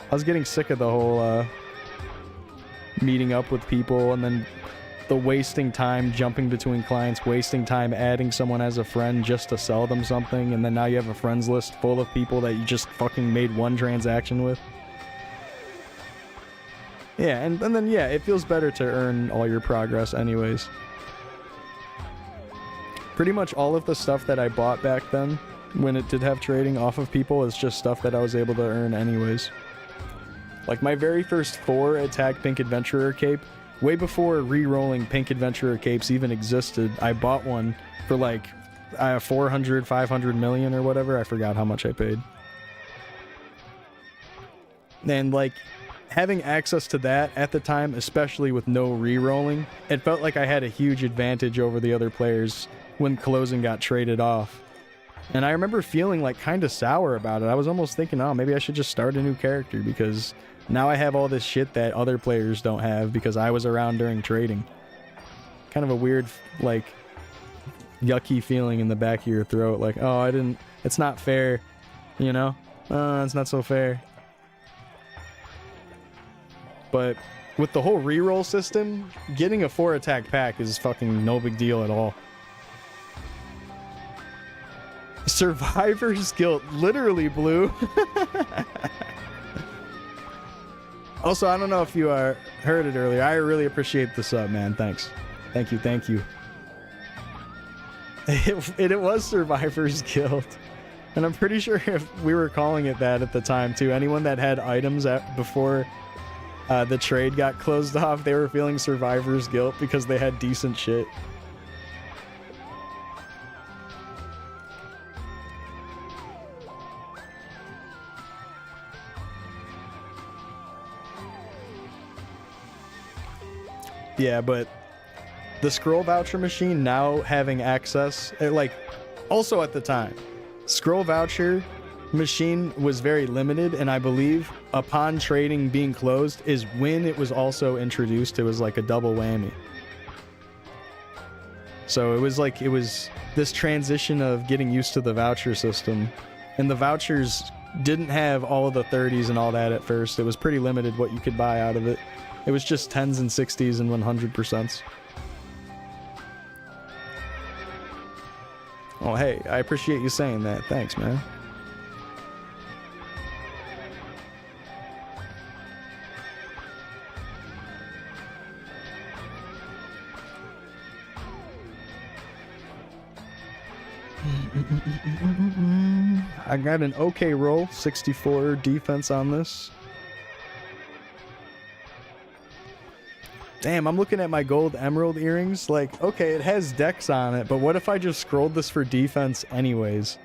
I was getting sick of the whole meeting up with people, and then the wasting time jumping between clients, wasting time adding someone as a friend just to sell them something, and then now you have a friends list full of people that you just fucking made one transaction with. Yeah, and then yeah, it feels better to earn all your progress anyways. Pretty much all of the stuff that I bought back then, when it did have trading off of people, is just stuff that I was able to earn anyways. Like my very first 4 attack Pink Adventurer cape, way before re-rolling Pink Adventurer capes even existed, I bought one for like 400, 500 million or whatever. I forgot how much I paid. And like, having access to that at the time, especially with no re-rolling, it felt like I had a huge advantage over the other players when closing got traded off. And I remember feeling like kind of sour about it. I was almost thinking, oh, maybe I should just start a new character, because now I have all this shit that other players don't have because I was around during trading. Kind of a weird, like, yucky feeling in the back of your throat. Like, oh, it's not fair, you know? It's not so fair. But with the whole reroll system, getting a 4 attack pack is fucking no big deal at all. Survivor's guilt, literally, Blue. Also, I don't know if you heard it earlier. I really appreciate the sub, man. Thanks. Thank you, thank you. It was Survivor's Guilt. And I'm pretty sure if we were calling it that at the time, too. Anyone that had items before the trade got closed off, they were feeling Survivor's Guilt because they had decent shit. Yeah, but the scroll voucher machine now having access, like, also at the time, scroll voucher machine was very limited, and I believe upon trading being closed is when it was also introduced. It was like a double whammy. So it was this transition of getting used to the voucher system, and the vouchers didn't have all of the 30s and all that at first. It was pretty limited what you could buy out of it. It was just 10s and 60s and 100%s. Oh, hey, I appreciate you saying that. Thanks, man. I got an okay roll, 64 defense on this. Damn, I'm looking at my gold emerald earrings. Like, okay, it has dex on it, but what if I just scrolled this for defense anyways?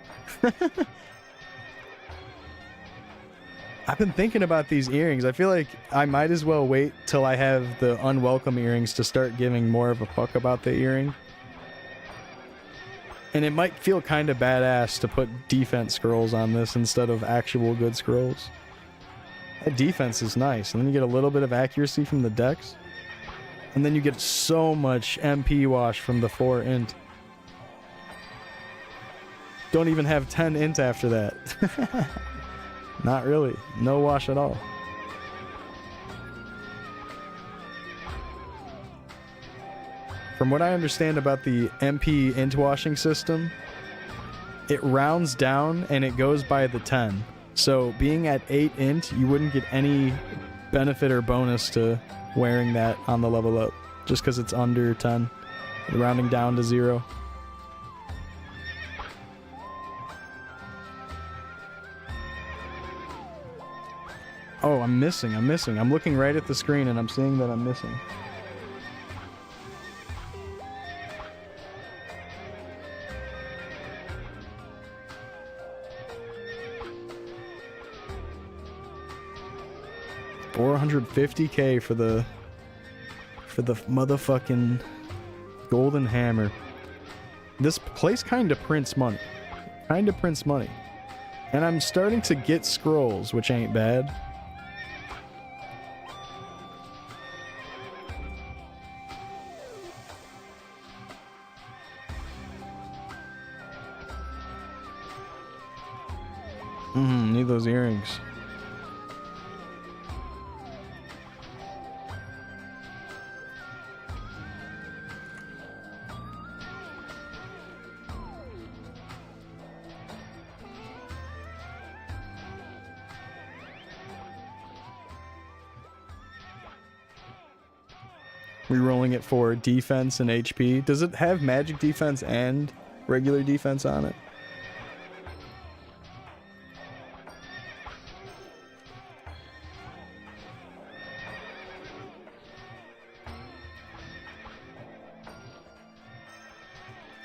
I've been thinking about these earrings. I feel like I might as well wait till I have the unwelcome earrings to start giving more of a fuck about the earring. And it might feel kind of badass to put defense scrolls on this instead of actual good scrolls. That defense is nice, and then you get a little bit of accuracy from the dex. And then you get so much MP wash from the 4 int. Don't even have 10 int after that. Not really. No wash at all. From what I understand about the MP int washing system, it rounds down and it goes by the 10. So being at 8 int, you wouldn't get any benefit or bonus to wearing that on the level up, just because it's under 10, rounding down to 0. Oh, I'm missing. I'm looking right at the screen and I'm seeing that I'm missing. $450K for the motherfucking golden hammer. This place kind of prints money. And I'm starting to get scrolls, which ain't bad. Need those earrings. Rerolling it for defense and HP. Does it have magic defense and regular defense on it?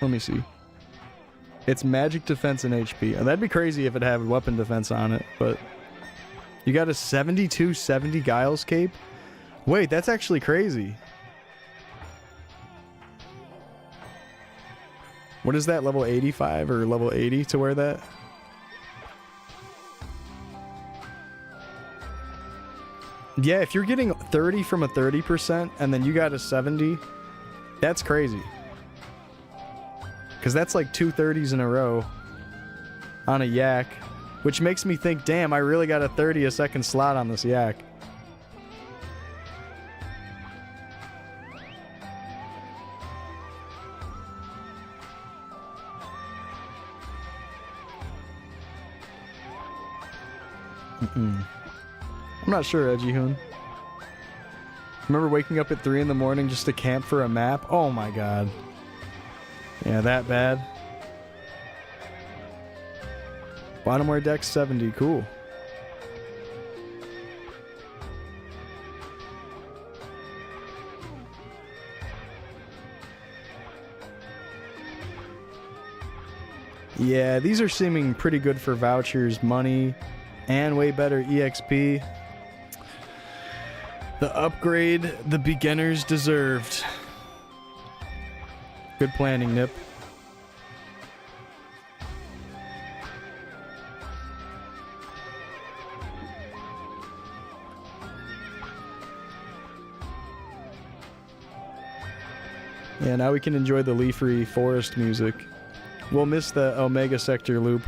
Let me see. It's magic defense and HP. That'd be crazy if it had weapon defense on it, but you got a 72-70 Giles cape? Wait, that's actually crazy. What is that, level 85 or level 80 to wear that? Yeah, if you're getting 30 from a 30% and then you got a 70, that's crazy. Because that's like 2 30s in a row on a yak, which makes me think, damn, I really got a 30 a second slot on this yak. I'm not sure, Edgy Hoon. Remember waking up at 3 in the morning just to camp for a map? Oh my god. Yeah, that bad. Bottomware deck 70, cool. Yeah, these are seeming pretty good for vouchers, money, and way better EXP. The upgrade the beginners deserved. Good planning, Nip. Yeah, now we can enjoy the leafy forest music. We'll miss the Omega Sector loop.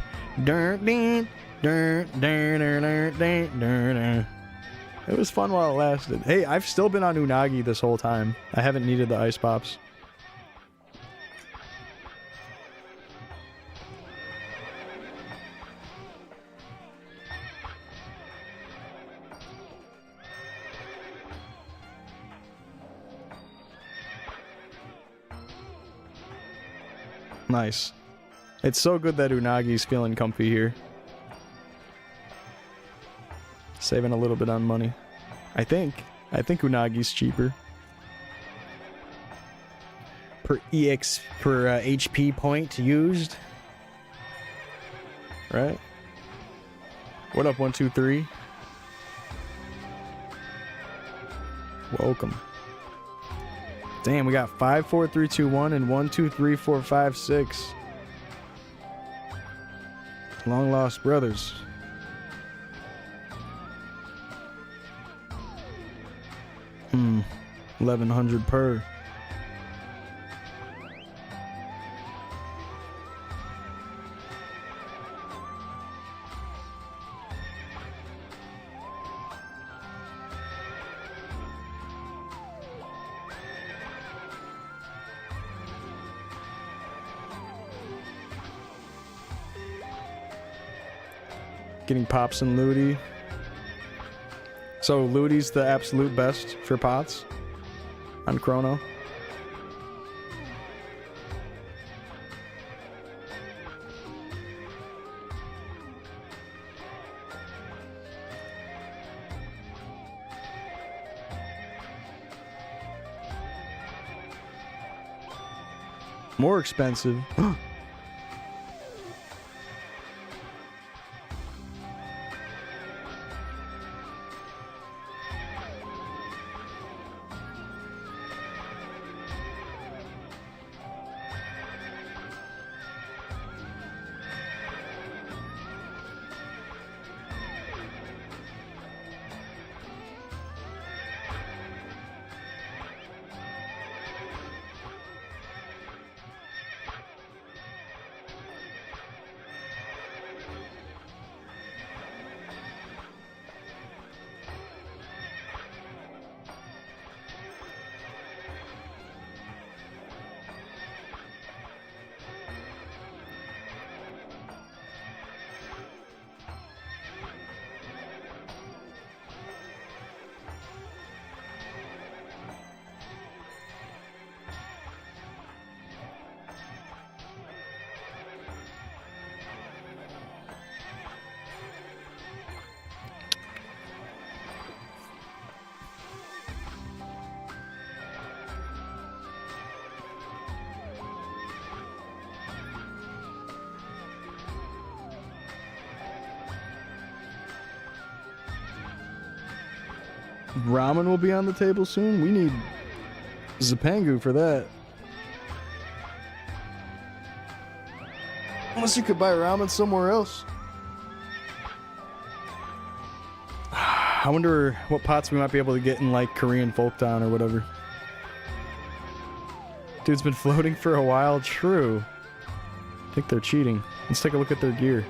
It was fun while it lasted. Hey, I've still been on Unagi this whole time. I haven't needed the ice pops. Nice. It's so good that Unagi's feeling comfy here. Saving a little bit on money. I think Unagi's cheaper. Per HP point used. Right? What up, 123? Welcome. Damn, we got 5, 4, 3, 2, 1 and 1, 2, 3, 4, 5, 6. Long lost brothers. Hmm. 1100 per. Getting pops and looty. So looty's the absolute best for pots on Chrono. More expensive. Ramen will be on the table soon. We need Zapangu for that. Unless you could buy ramen somewhere else. I wonder what pots we might be able to get in like Korean Folktown or whatever. Dude's been floating for a while. True. I think they're cheating. Let's take a look at their gear.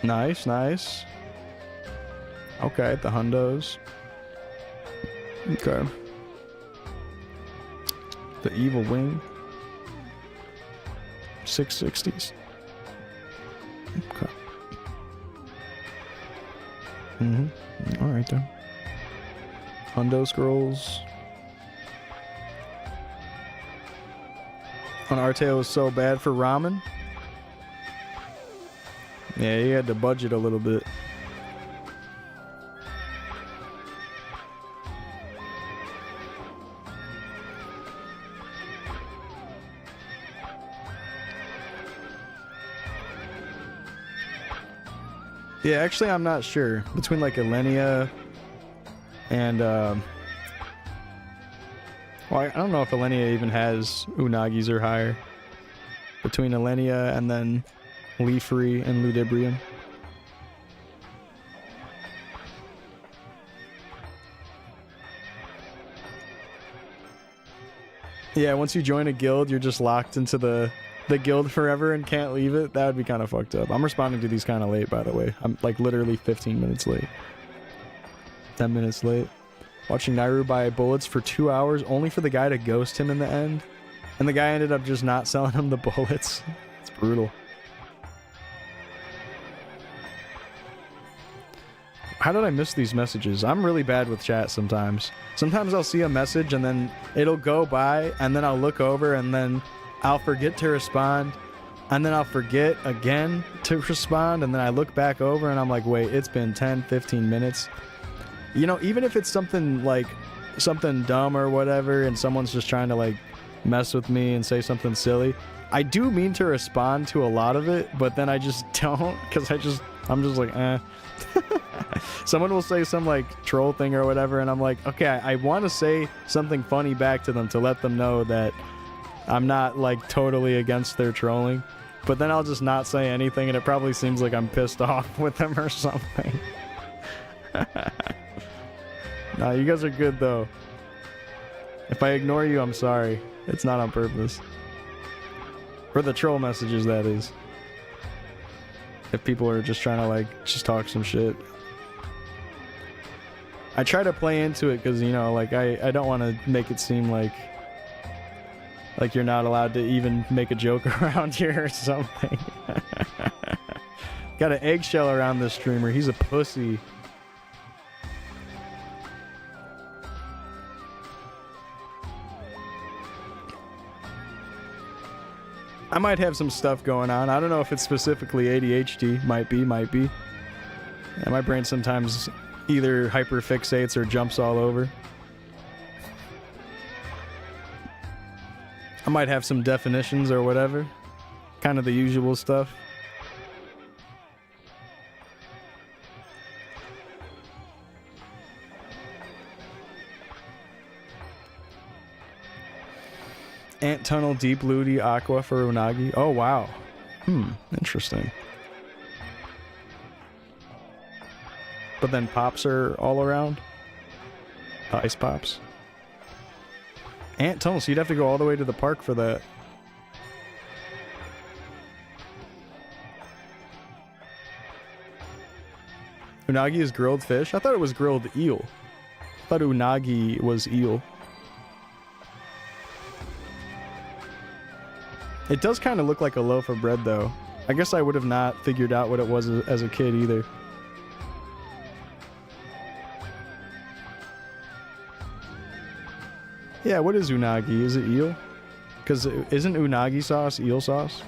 Nice, nice. Okay, the hundos. Okay. The evil wing. 660s. Okay. All right then. Hundo scrolls. When Arteo was so bad for ramen. Yeah, he had to budget a little bit. Yeah, actually, I'm not sure. Between like Elenia and well, I don't know if Elenia even has Unagis or higher. Between Elenia and then Leafree and Ludibrium. Yeah, once you join a guild, you're just locked into the guild forever and can't leave it. That would be kind of fucked up. I'm responding to these kind of late, by the way. I'm like literally 15 minutes late. 10 minutes late. Watching Nairu buy bullets for 2 hours only for the guy to ghost him in the end. And the guy ended up just not selling him the bullets. It's brutal. How did I miss these messages? I'm really bad with chat sometimes. Sometimes I'll see a message and then it'll go by and then I'll look over and then I'll forget to respond and then I'll forget again to respond and then I look back over and I'm like, wait, it's been 10, 15 minutes. You know, even if it's something like something dumb or whatever and someone's just trying to like mess with me and say something silly, I do mean to respond to a lot of it, but then I just don't because I'm just like, eh. Someone will say some like troll thing or whatever and I'm like, okay, I want to say something funny back to them to let them know that I'm not like totally against their trolling, but then I'll just not say anything and it probably seems like I'm pissed off with them or something. Nah, you guys are good though. If I ignore you, I'm sorry. It's not on purpose. For the troll messages, that is. If people are just trying to like just talk some shit. I try to play into it because, you know, like I don't want to make it seem like you're not allowed to even make a joke around here or something. Got an eggshell around this streamer. He's a pussy. I might have some stuff going on. I don't know if it's specifically ADHD. Might be. And my brain sometimes either hyperfixates or jumps all over. I might have some definitions or whatever. Kind of the usual stuff. Ant Tunnel, Deep Ludi, Aqua for Unagi. Oh, wow. Interesting. But then pops are all around? The ice pops. Ant Tunnel, so you'd have to go all the way to the park for that. Unagi is grilled fish? I thought it was grilled eel. I thought unagi was eel. It does kind of look like a loaf of bread, though. I guess I would have not figured out what it was as a kid, either. Yeah, what is unagi? Is it eel? Because isn't unagi sauce eel sauce?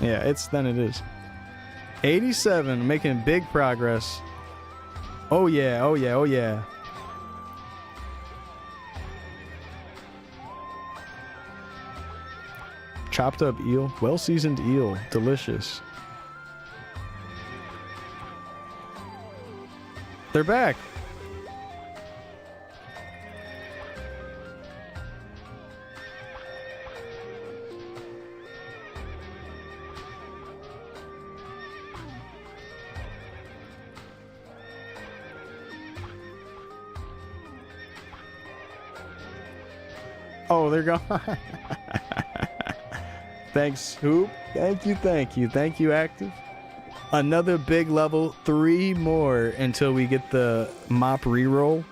Yeah, then it is. 87, making big progress. Oh yeah, oh yeah, oh yeah. Chopped up eel, well-seasoned eel, delicious. They're back. Oh, they're gone. Thanks, Hoop. Thank you, Active. Another big level, 3 more until we get the mop reroll.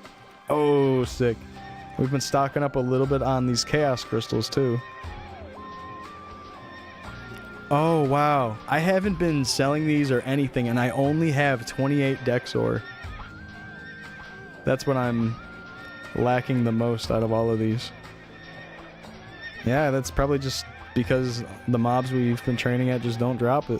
Oh, sick. We've been stocking up a little bit on these chaos crystals, too. Oh, wow. I haven't been selling these or anything, and I only have 28 Dexor. That's what I'm lacking the most out of all of these. Yeah, that's probably just because the mobs we've been training at just don't drop it.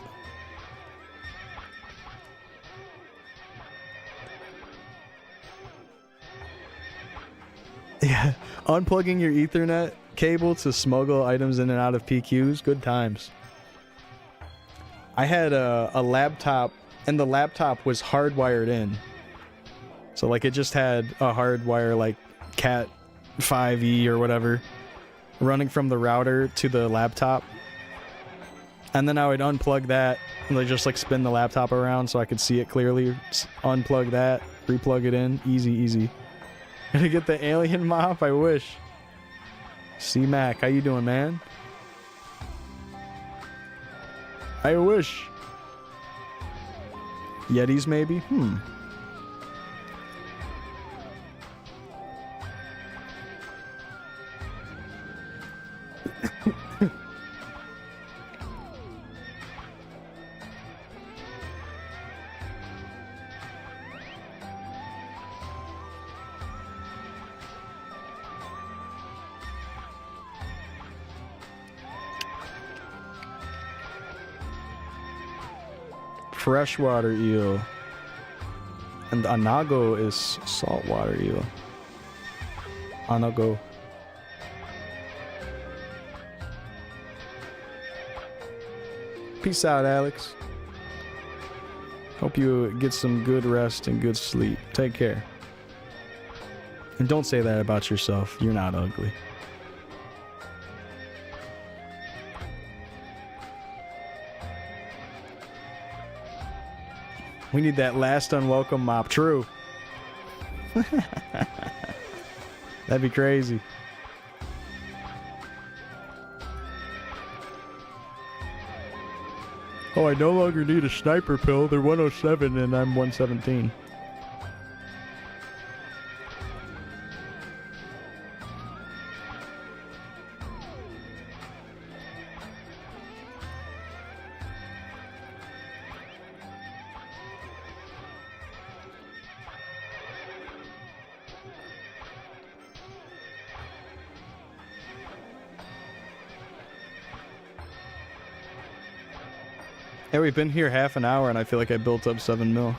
Yeah, unplugging your Ethernet cable to smuggle items in and out of PQs, good times. I had a laptop, and the laptop was hardwired in. So, like, it just had a hardwire, like, Cat 5e or whatever, running from the router to the laptop. And then I would unplug that, and like, just, like, spin the laptop around so I could see it clearly. Unplug that, replug it in, easy, easy. Gonna get the alien mop? I wish. C-Mac, how you doing, man? I wish. Yetis, maybe? Freshwater eel. And anago is saltwater eel. Anago. Peace out, Alex. Hope you get some good rest and good sleep. Take care. And don't say that about yourself. You're not ugly. We need that last unwelcome mop. True. That'd be crazy. Oh, I no longer need a sniper pill. They're 107 and I'm 117. Yeah, we've been here half an hour and I feel like I built up 7 mil.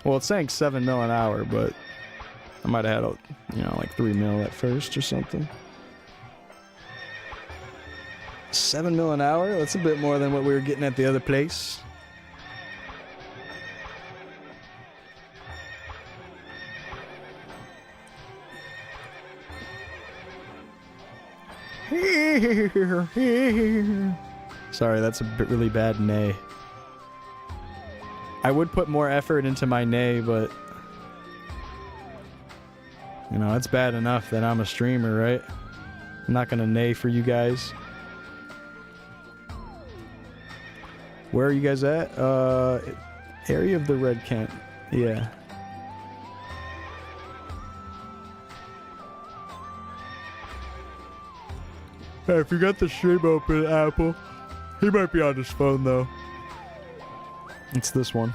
Well, it's saying 7 mil an hour, but I might have had, you know, like 3 mil at first or something. 7 mil an hour? That's a bit more than what we were getting at the other place. Sorry, that's a really bad neigh. I would put more effort into my neigh, but you know, it's bad enough that I'm a streamer, right? I'm not gonna neigh for you guys. Where are you guys at? Area of the Red Kent. Yeah. Hey, if you got the stream open, Apple, he might be on his phone though. It's this one.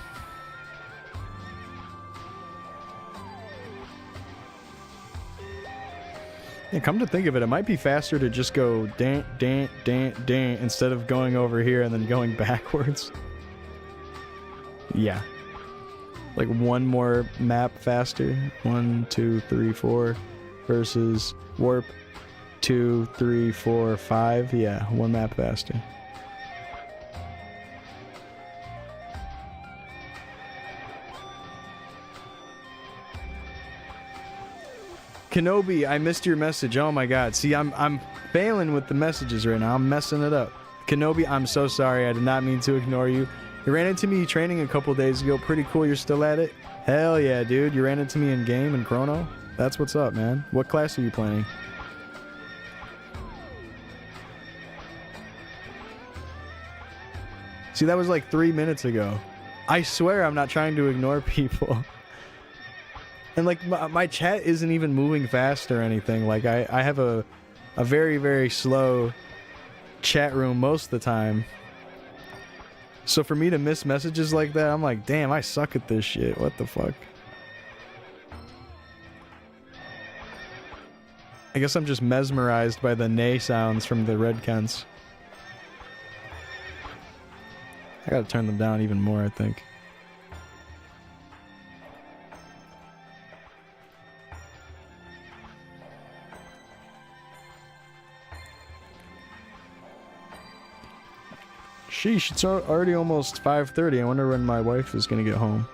Yeah, come to think of it, it might be faster to just go dan, dan, dan, dan instead of going over here and then going backwards. Yeah. Like one more map faster. 1, 2, 3, 4 versus warp 2, 3, 4, 5. Yeah, one map faster. Kenobi, I missed your message. Oh my god. See, I'm failing with the messages right now. I'm messing it up. Kenobi, I'm so sorry. I did not mean to ignore you. You ran into me training a couple days ago. Pretty cool. You're still at it? Hell yeah, dude. You ran into me in game in Chrono? That's what's up, man. What class are you playing? See, that was like 3 minutes ago. I swear I'm not trying to ignore people. And like my chat isn't even moving fast or anything. Like I have a very, very slow chat room most of the time. So for me to miss messages like that, I'm like, damn, I suck at this shit. What the fuck? I guess I'm just mesmerized by the nay sounds from the Red Kents. I gotta turn them down even more, I think. Sheesh, it's already almost 5:30. I wonder when my wife is gonna get home.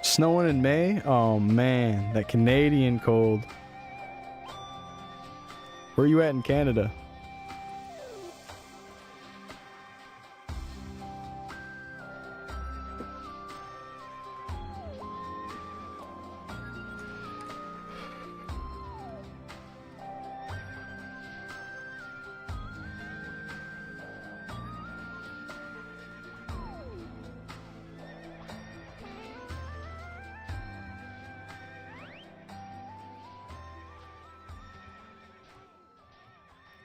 Snowing in May? Oh man, that Canadian cold. Where are you at in Canada?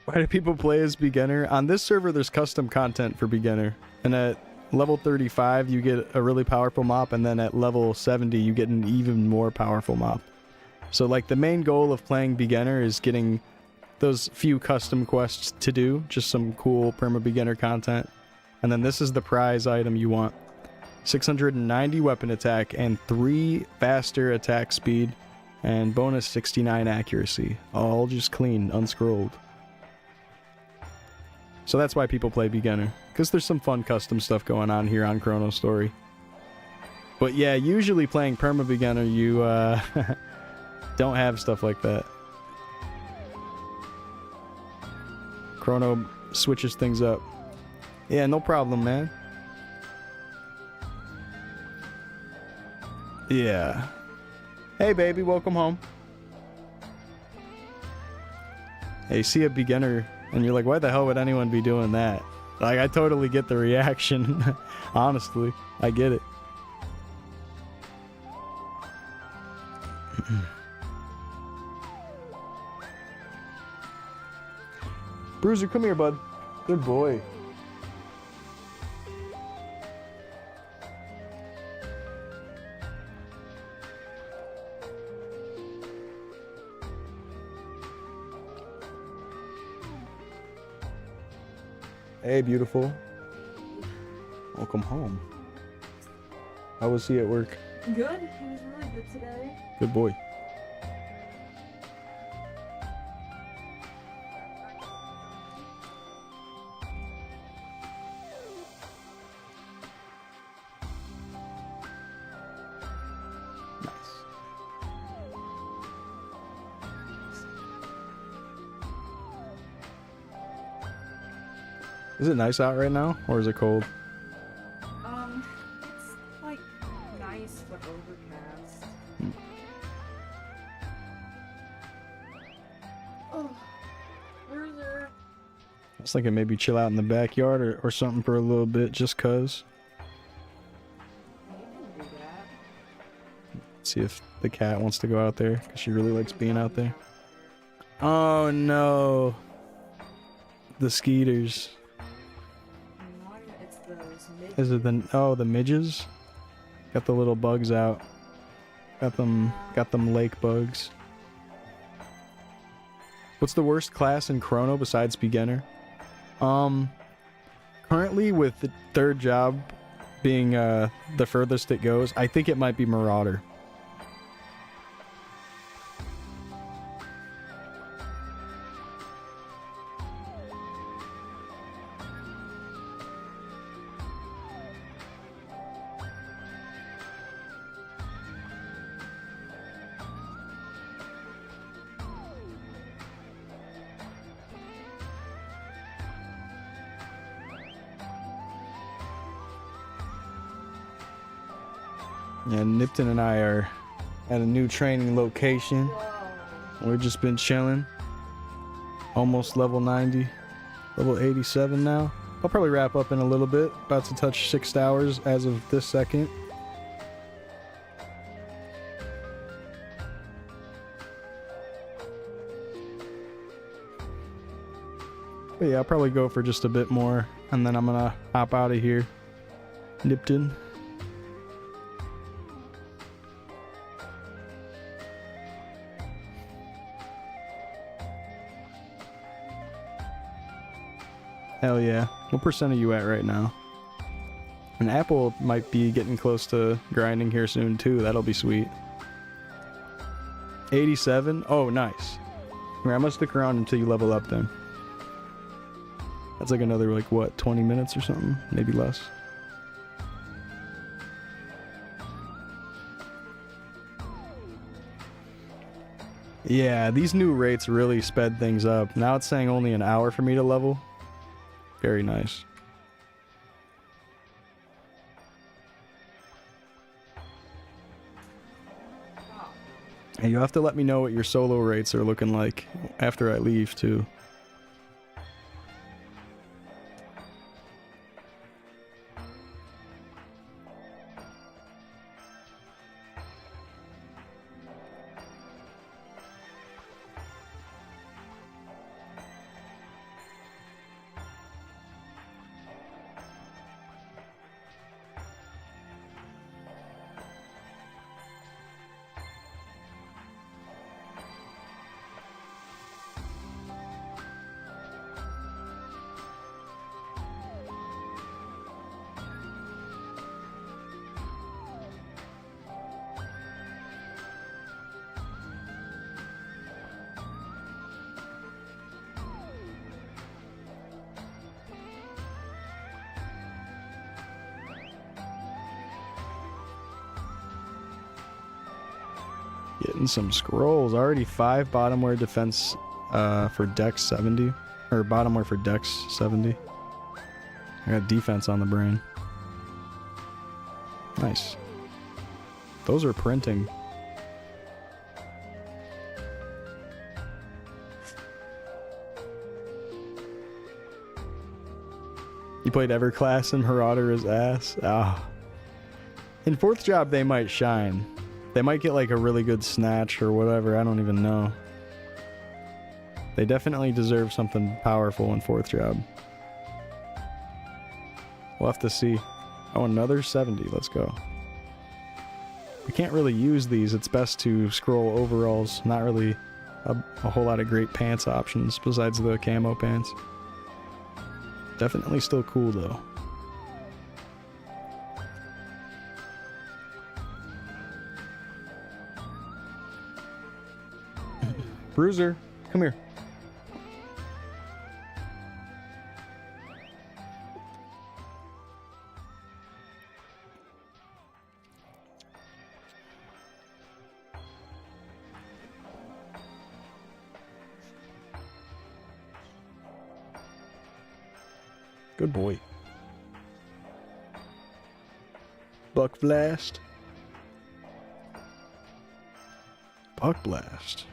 Why do people play as beginner? On this server, there's custom content for beginner. And at level 35, you get a really powerful mop. And then at level 70, you get an even more powerful mop. So, like, the main goal of playing beginner is getting those few custom quests to do. Just some cool perma-beginner content. And then this is the prize item you want. 690 weapon attack and 3 faster attack speed. And bonus 69 accuracy. All just clean, unscrolled. So that's why people play beginner, because there's some fun custom stuff going on here on Chronostory. But yeah, usually playing perma beginner, you don't have stuff like that. Chrono switches things up. Yeah, no problem, man. Yeah. Hey, baby, welcome home. Hey, see a beginner, and you're like, why the hell would anyone be doing that? Like, I totally get the reaction. Honestly, I get it. Bruiser, come here, bud. Good boy. Hey, beautiful. Welcome home. How was he at work? Good. He was really good today. Good boy. Is it nice out right now, or is it cold? It's like nice but overcast. Oh, Bruiser. I was thinking maybe chill out in the backyard or something for a little bit, just cause. You can do that. See if the cat wants to go out there, because she really likes being out there. Oh no. The skeeters. It's those mid- Is it the midges? Got the little bugs out. Got them lake bugs. What's the worst class in Chrono besides beginner? Currently, with the third job being the furthest it goes, I think it might be Marauder. Yeah, Nipton and I are at a new training location. Whoa. We've just been chilling. Almost level 90. Level 87 now. I'll probably wrap up in a little bit. About to touch 6 hours as of this second. But yeah, I'll probably go for just a bit more. And then I'm gonna hop out of here. Nipton. Hell yeah. What percent are you at right now? And Apple might be getting close to grinding here soon too. That'll be sweet. 87? Oh, nice. Here, I'm gonna stick around until you level up then. That's like another, like, what, 20 minutes or something? Maybe less. Yeah, these new rates really sped things up. Now it's saying only an hour for me to level. Very nice. And you have to let me know what your solo rates are looking like after I leave too. Getting some scrolls. Already 5 bottomware defense for Dex 70. Or bottomware for Dex 70. I got defense on the brain. Nice. Those are printing. You played Everclass and Marauder as ass? Ah. In 4th job they might shine. They might get like a really good snatch or whatever, I don't even know. They definitely deserve something powerful in 4th job. We'll have to see. Oh, another 70, let's go. We can't really use these, it's best to scroll overalls. Not really a whole lot of great pants options besides the camo pants. Definitely still cool though. Bruiser, come here. Good boy. Buck Blast. Buck Blast.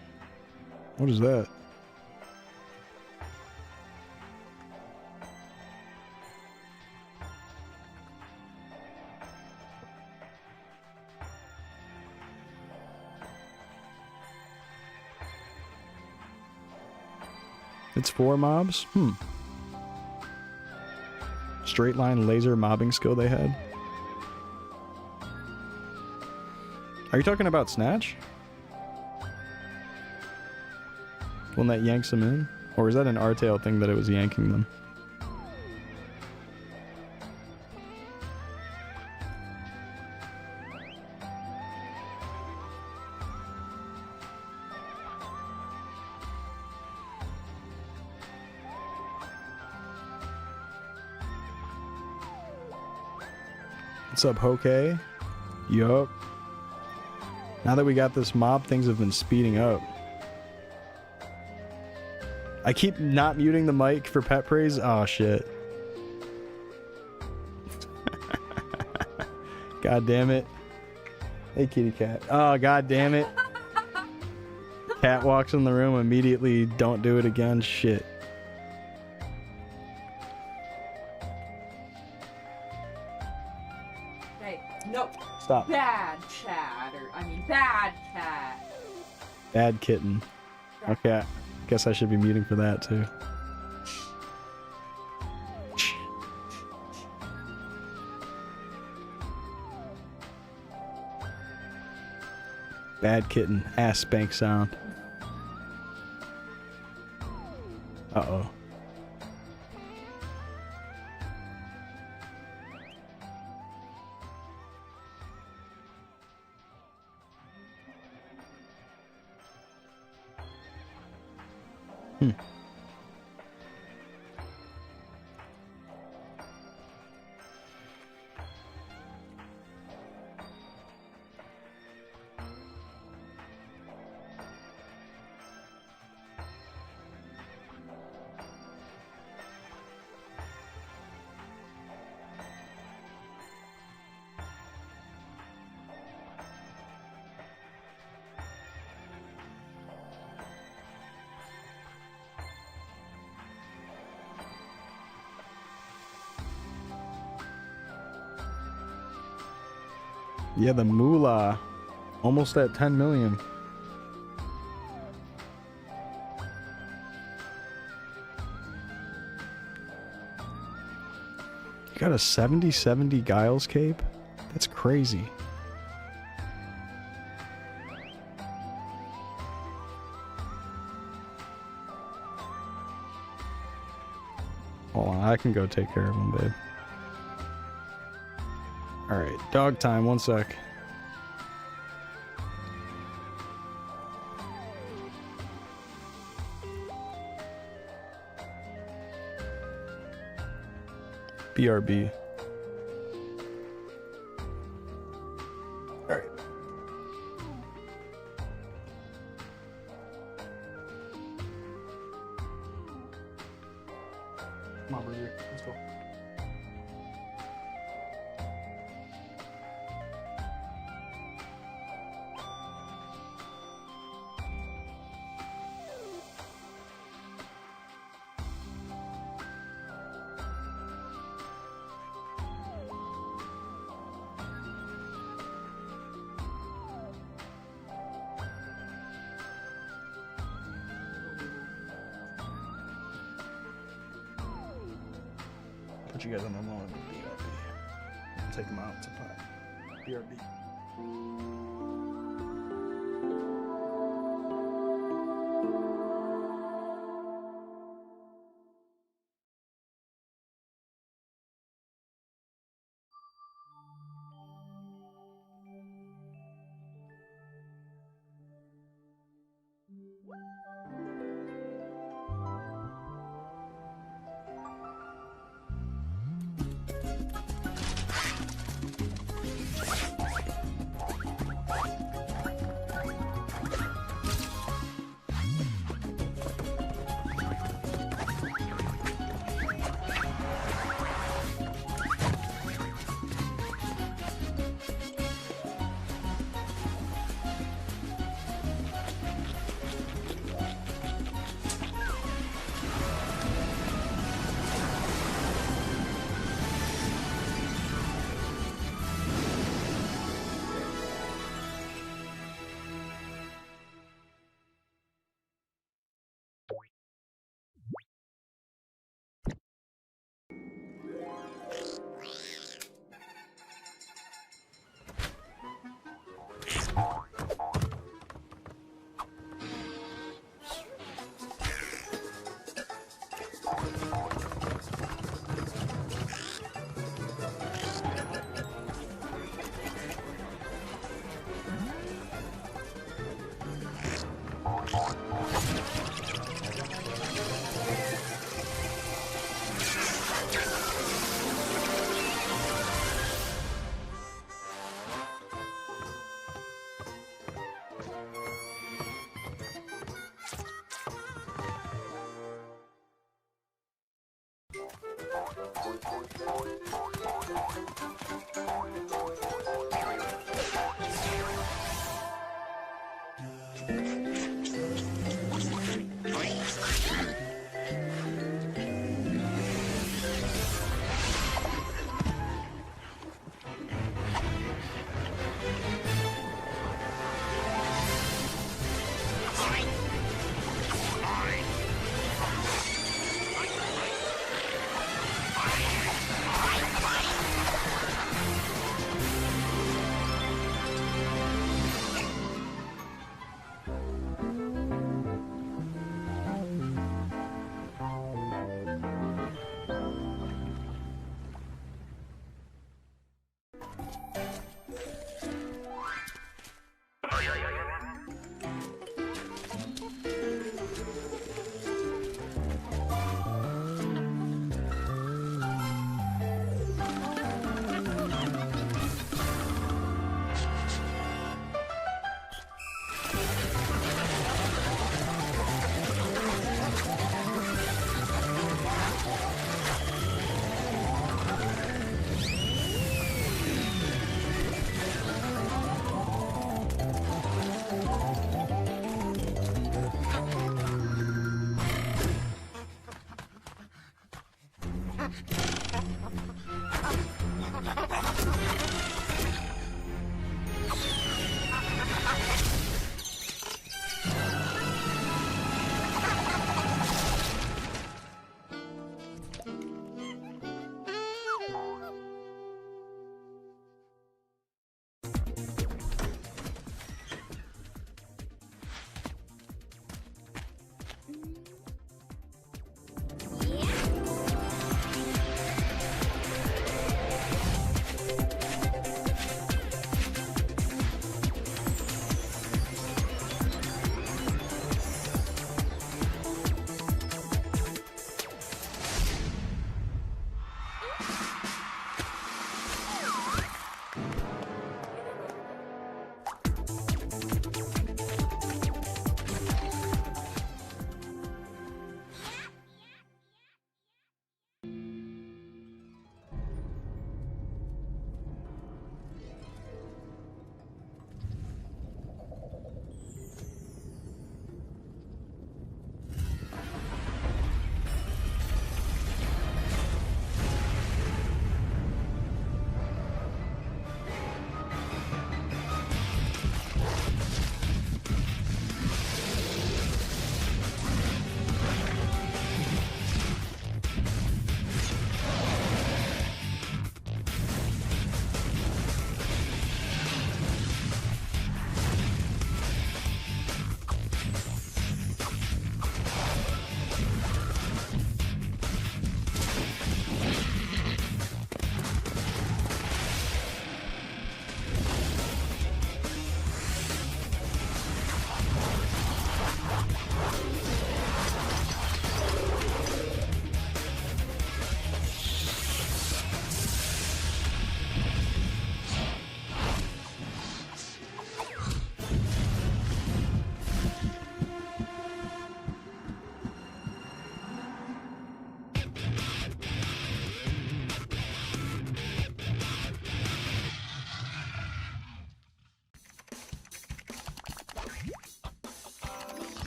What is that? It's 4 mobs? Straight line laser mobbing skill they had. Are you talking about Snatch? One that yanks them in? Or is that an R-tail thing that it was yanking them? What's up, Hokey? Yup. Now that we got this mob, things have been speeding up. I keep not muting the mic for pet praise. Oh, shit. God damn it. Hey, kitty cat. Oh, god damn it. Cat walks in the room, immediately don't do it again. Shit. Hey, no. Stop. Bad Chad, or I mean bad cat. Bad kitten. Okay, guess I should be muting for that too. Bad kitten. Ass spank sound. Uh-oh. Yeah, the moolah. Almost at 10 million. You got a 70/70 Giles cape? That's crazy. Hold on, I can go take care of him, babe. Alright, dog time, 1 sec. BRB. Alright. Come on, Bruiser. Let's go. Put you guys on the loan with BRB. I'll take them out to pot. BRB.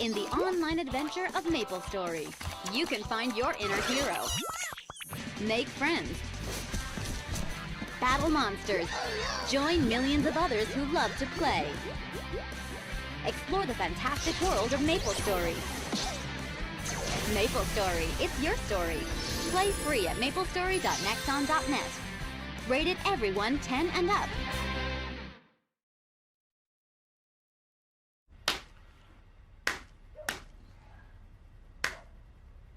In the online adventure of MapleStory, you can find your inner hero, make friends, battle monsters, join millions of others who love to play. Explore the fantastic world of MapleStory. MapleStory, it's your story. Play free at maplestory.nexon.net. Rated everyone 10 and up.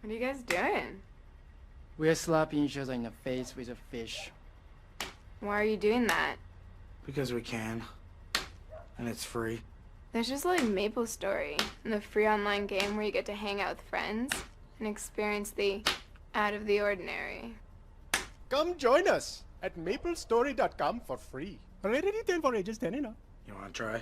What are you guys doing? We're slapping each other in the face with a fish. Why are you doing that? Because we can. And it's free. There's just like MapleStory, the free online game where you get to hang out with friends and experience the out of the ordinary. Come join us at maplestory.com for free. Rated retail for ages 10 and up. You wanna try?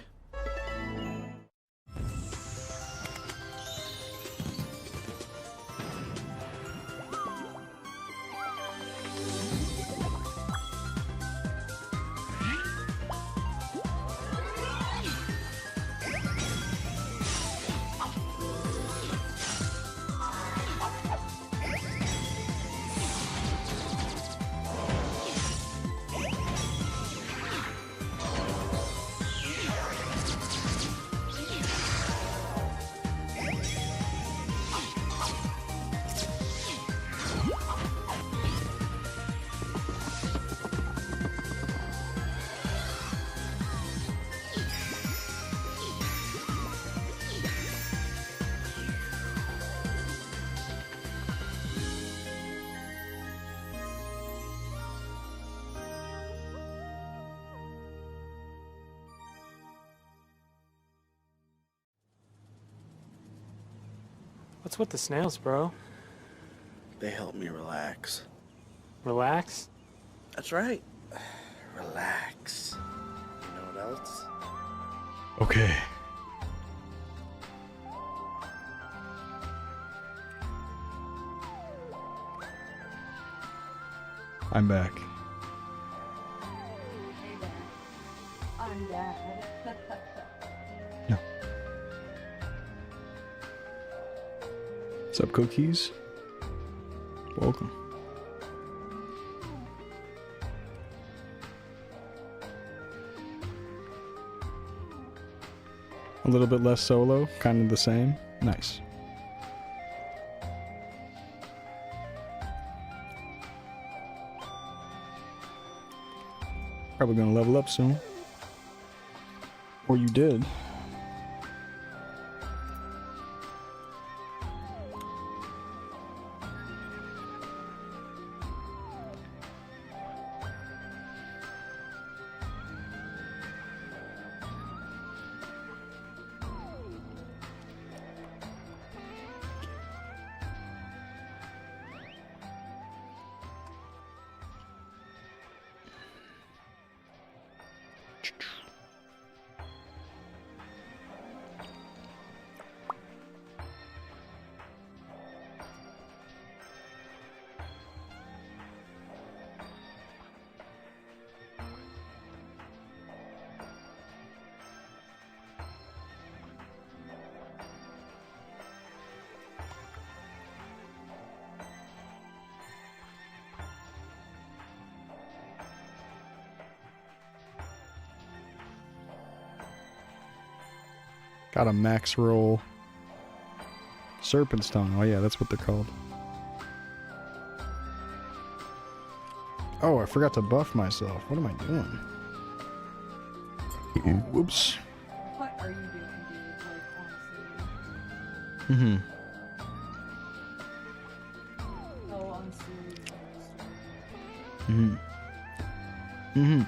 What's with the snails, bro? They help me relax. Relax? That's right. Relax. You know what else? Okay. I'm back. I'm dad. No. What's up, cookies? Welcome. A little bit less solo, kind of the same. Nice. Probably gonna level up soon. Or you did. Got a max roll. Serpent's tongue. Oh yeah, that's what they're called. Oh, I forgot to buff myself. What am I doing? Whoops. What are you doing, dude? Like, honestly. Mm-hmm. Oh, I'm serious. Mm-hmm. Mm-hmm.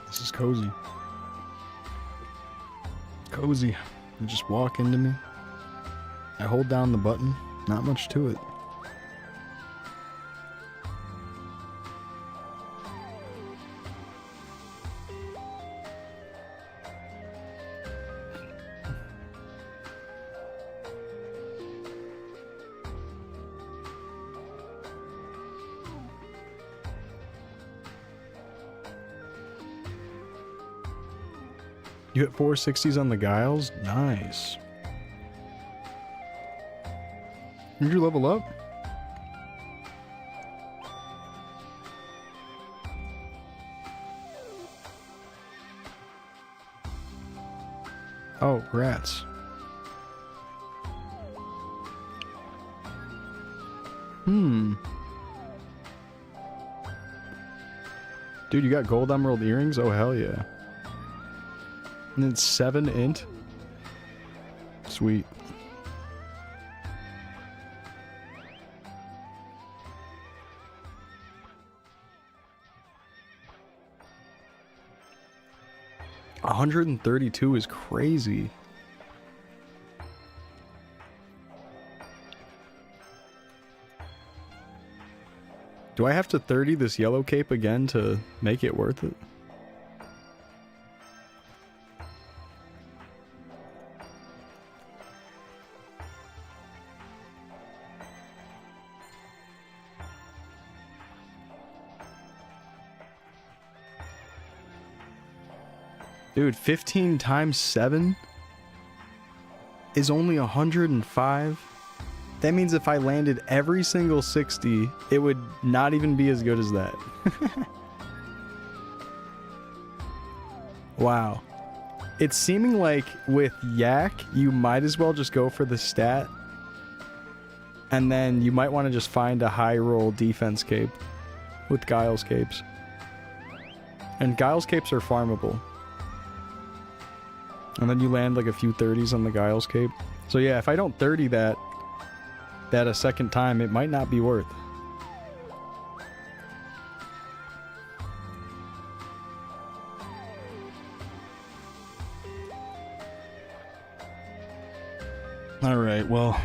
This is cozy. Cozy. You just walk into me. I hold down the button. Not much to it. You hit 460s on the Guiles? Nice. Did you level up? Oh, rats. Dude, you got gold emerald earrings? Oh, hell yeah. And then 7 int? Sweet. $132 is crazy. Do I have to 30 this yellow cape again to make it worth it? Dude, 15 times 7 is only 105. That means if I landed every single 60, it would not even be as good as that. Wow. It's seeming like with Yak, you might as well just go for the stat. And then you might want to just find a high roll defense cape with Guile's capes. And Guile's capes are farmable. And then you land like a few 30s on the Guile's cape. So yeah, if I don't 30 that a second time, it might not be worth. Alright, well,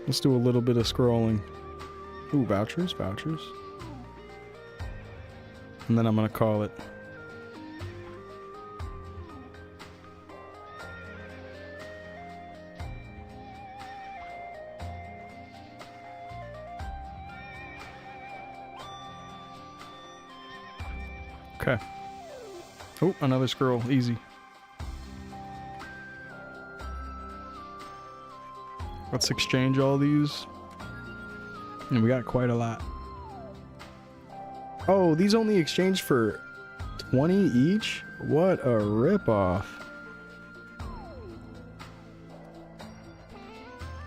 let's do a little bit of scrolling. Ooh, vouchers. And then I'm gonna call it. Okay. Oh, another scroll. Easy. Let's exchange all these. And we got quite a lot. Oh, these only exchange for 20 each? What a ripoff.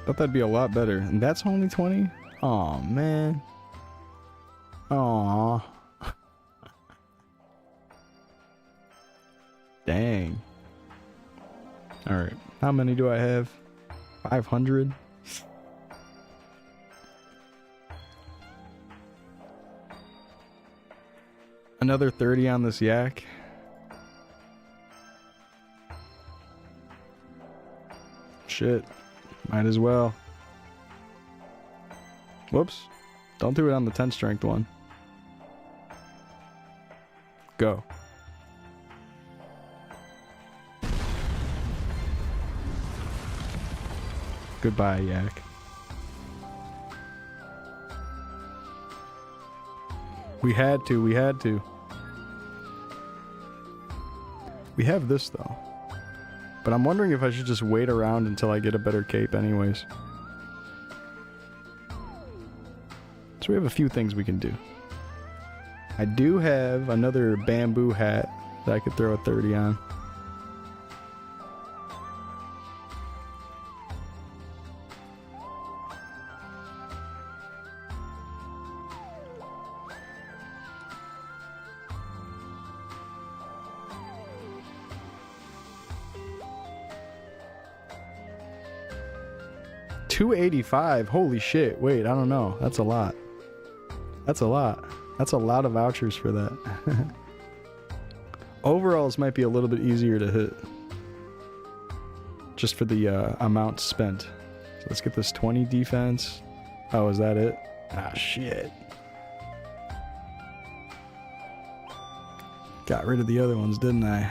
Thought that'd be a lot better. And that's only 20? Aw, man. Aw. Dang. Alright. How many do I have? 500? Another 30 on this Yak. Shit. Might as well. Whoops. Don't do it on the 10 strength one. Go. Goodbye, Yak. We had to. We have this, though. But I'm wondering if I should just wait around until I get a better cape anyways. So we have a few things we can do. I do have another bamboo hat that I could throw a 30 on. $285. Holy shit. Wait, I don't know. That's a lot. That's a lot. That's a lot of vouchers for that. Overalls might be a little bit easier to hit. Just for the amount spent. So let's get this 20 defense. Oh, is that it? Ah, shit. Got rid of the other ones, didn't I?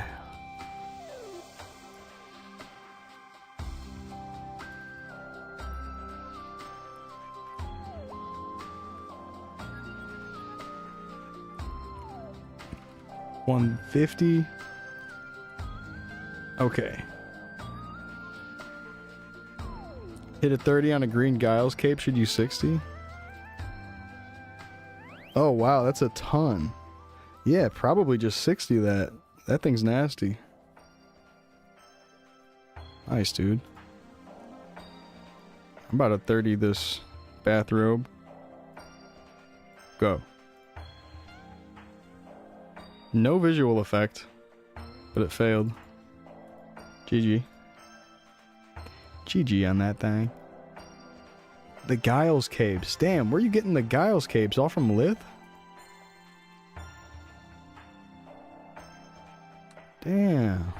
150. Okay. Hit a 30 on a green Giles cape, should use 60. Oh wow, that's a ton. Yeah, probably just 60 of that. That thing's nasty. Nice, dude. I'm about to 30 this bathrobe. Go. No visual effect, but it failed. GG. GG on that thing. The Giles capes. Damn, where are you getting the Giles capes? All from Lith? Damn.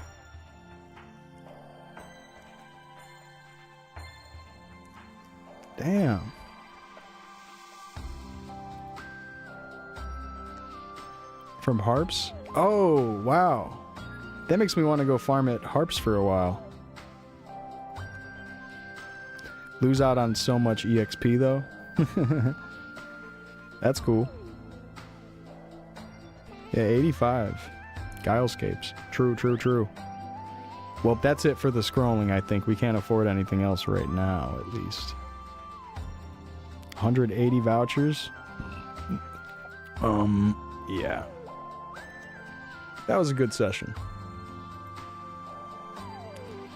Damn. From Harps? Oh, wow. That makes me want to go farm at Harps for a while. Lose out on so much EXP though. That's cool. Yeah, 85. Giles capes. True, true, true. Well, that's it for the scrolling, I think. We can't afford anything else right now, at least. 180 vouchers. Yeah. That was a good session.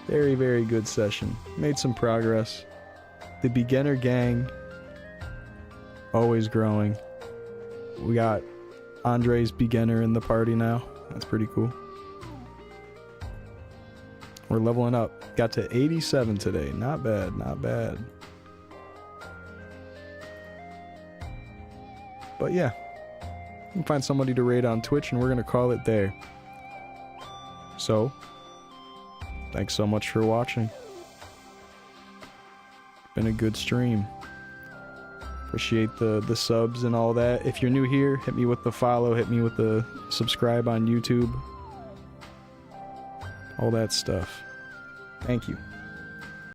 Very, very good session. Made some progress. The beginner gang, always growing. We got Andre's beginner in the party now. That's pretty cool. We're leveling up. Got to 87 today. Not bad, not bad. But yeah, we can find somebody to raid on Twitch and we're going to call it there. So, thanks so much for watching. Been a good stream. Appreciate the subs and all that. If you're new here, hit me with the follow, hit me with the subscribe on YouTube. All that stuff. Thank you.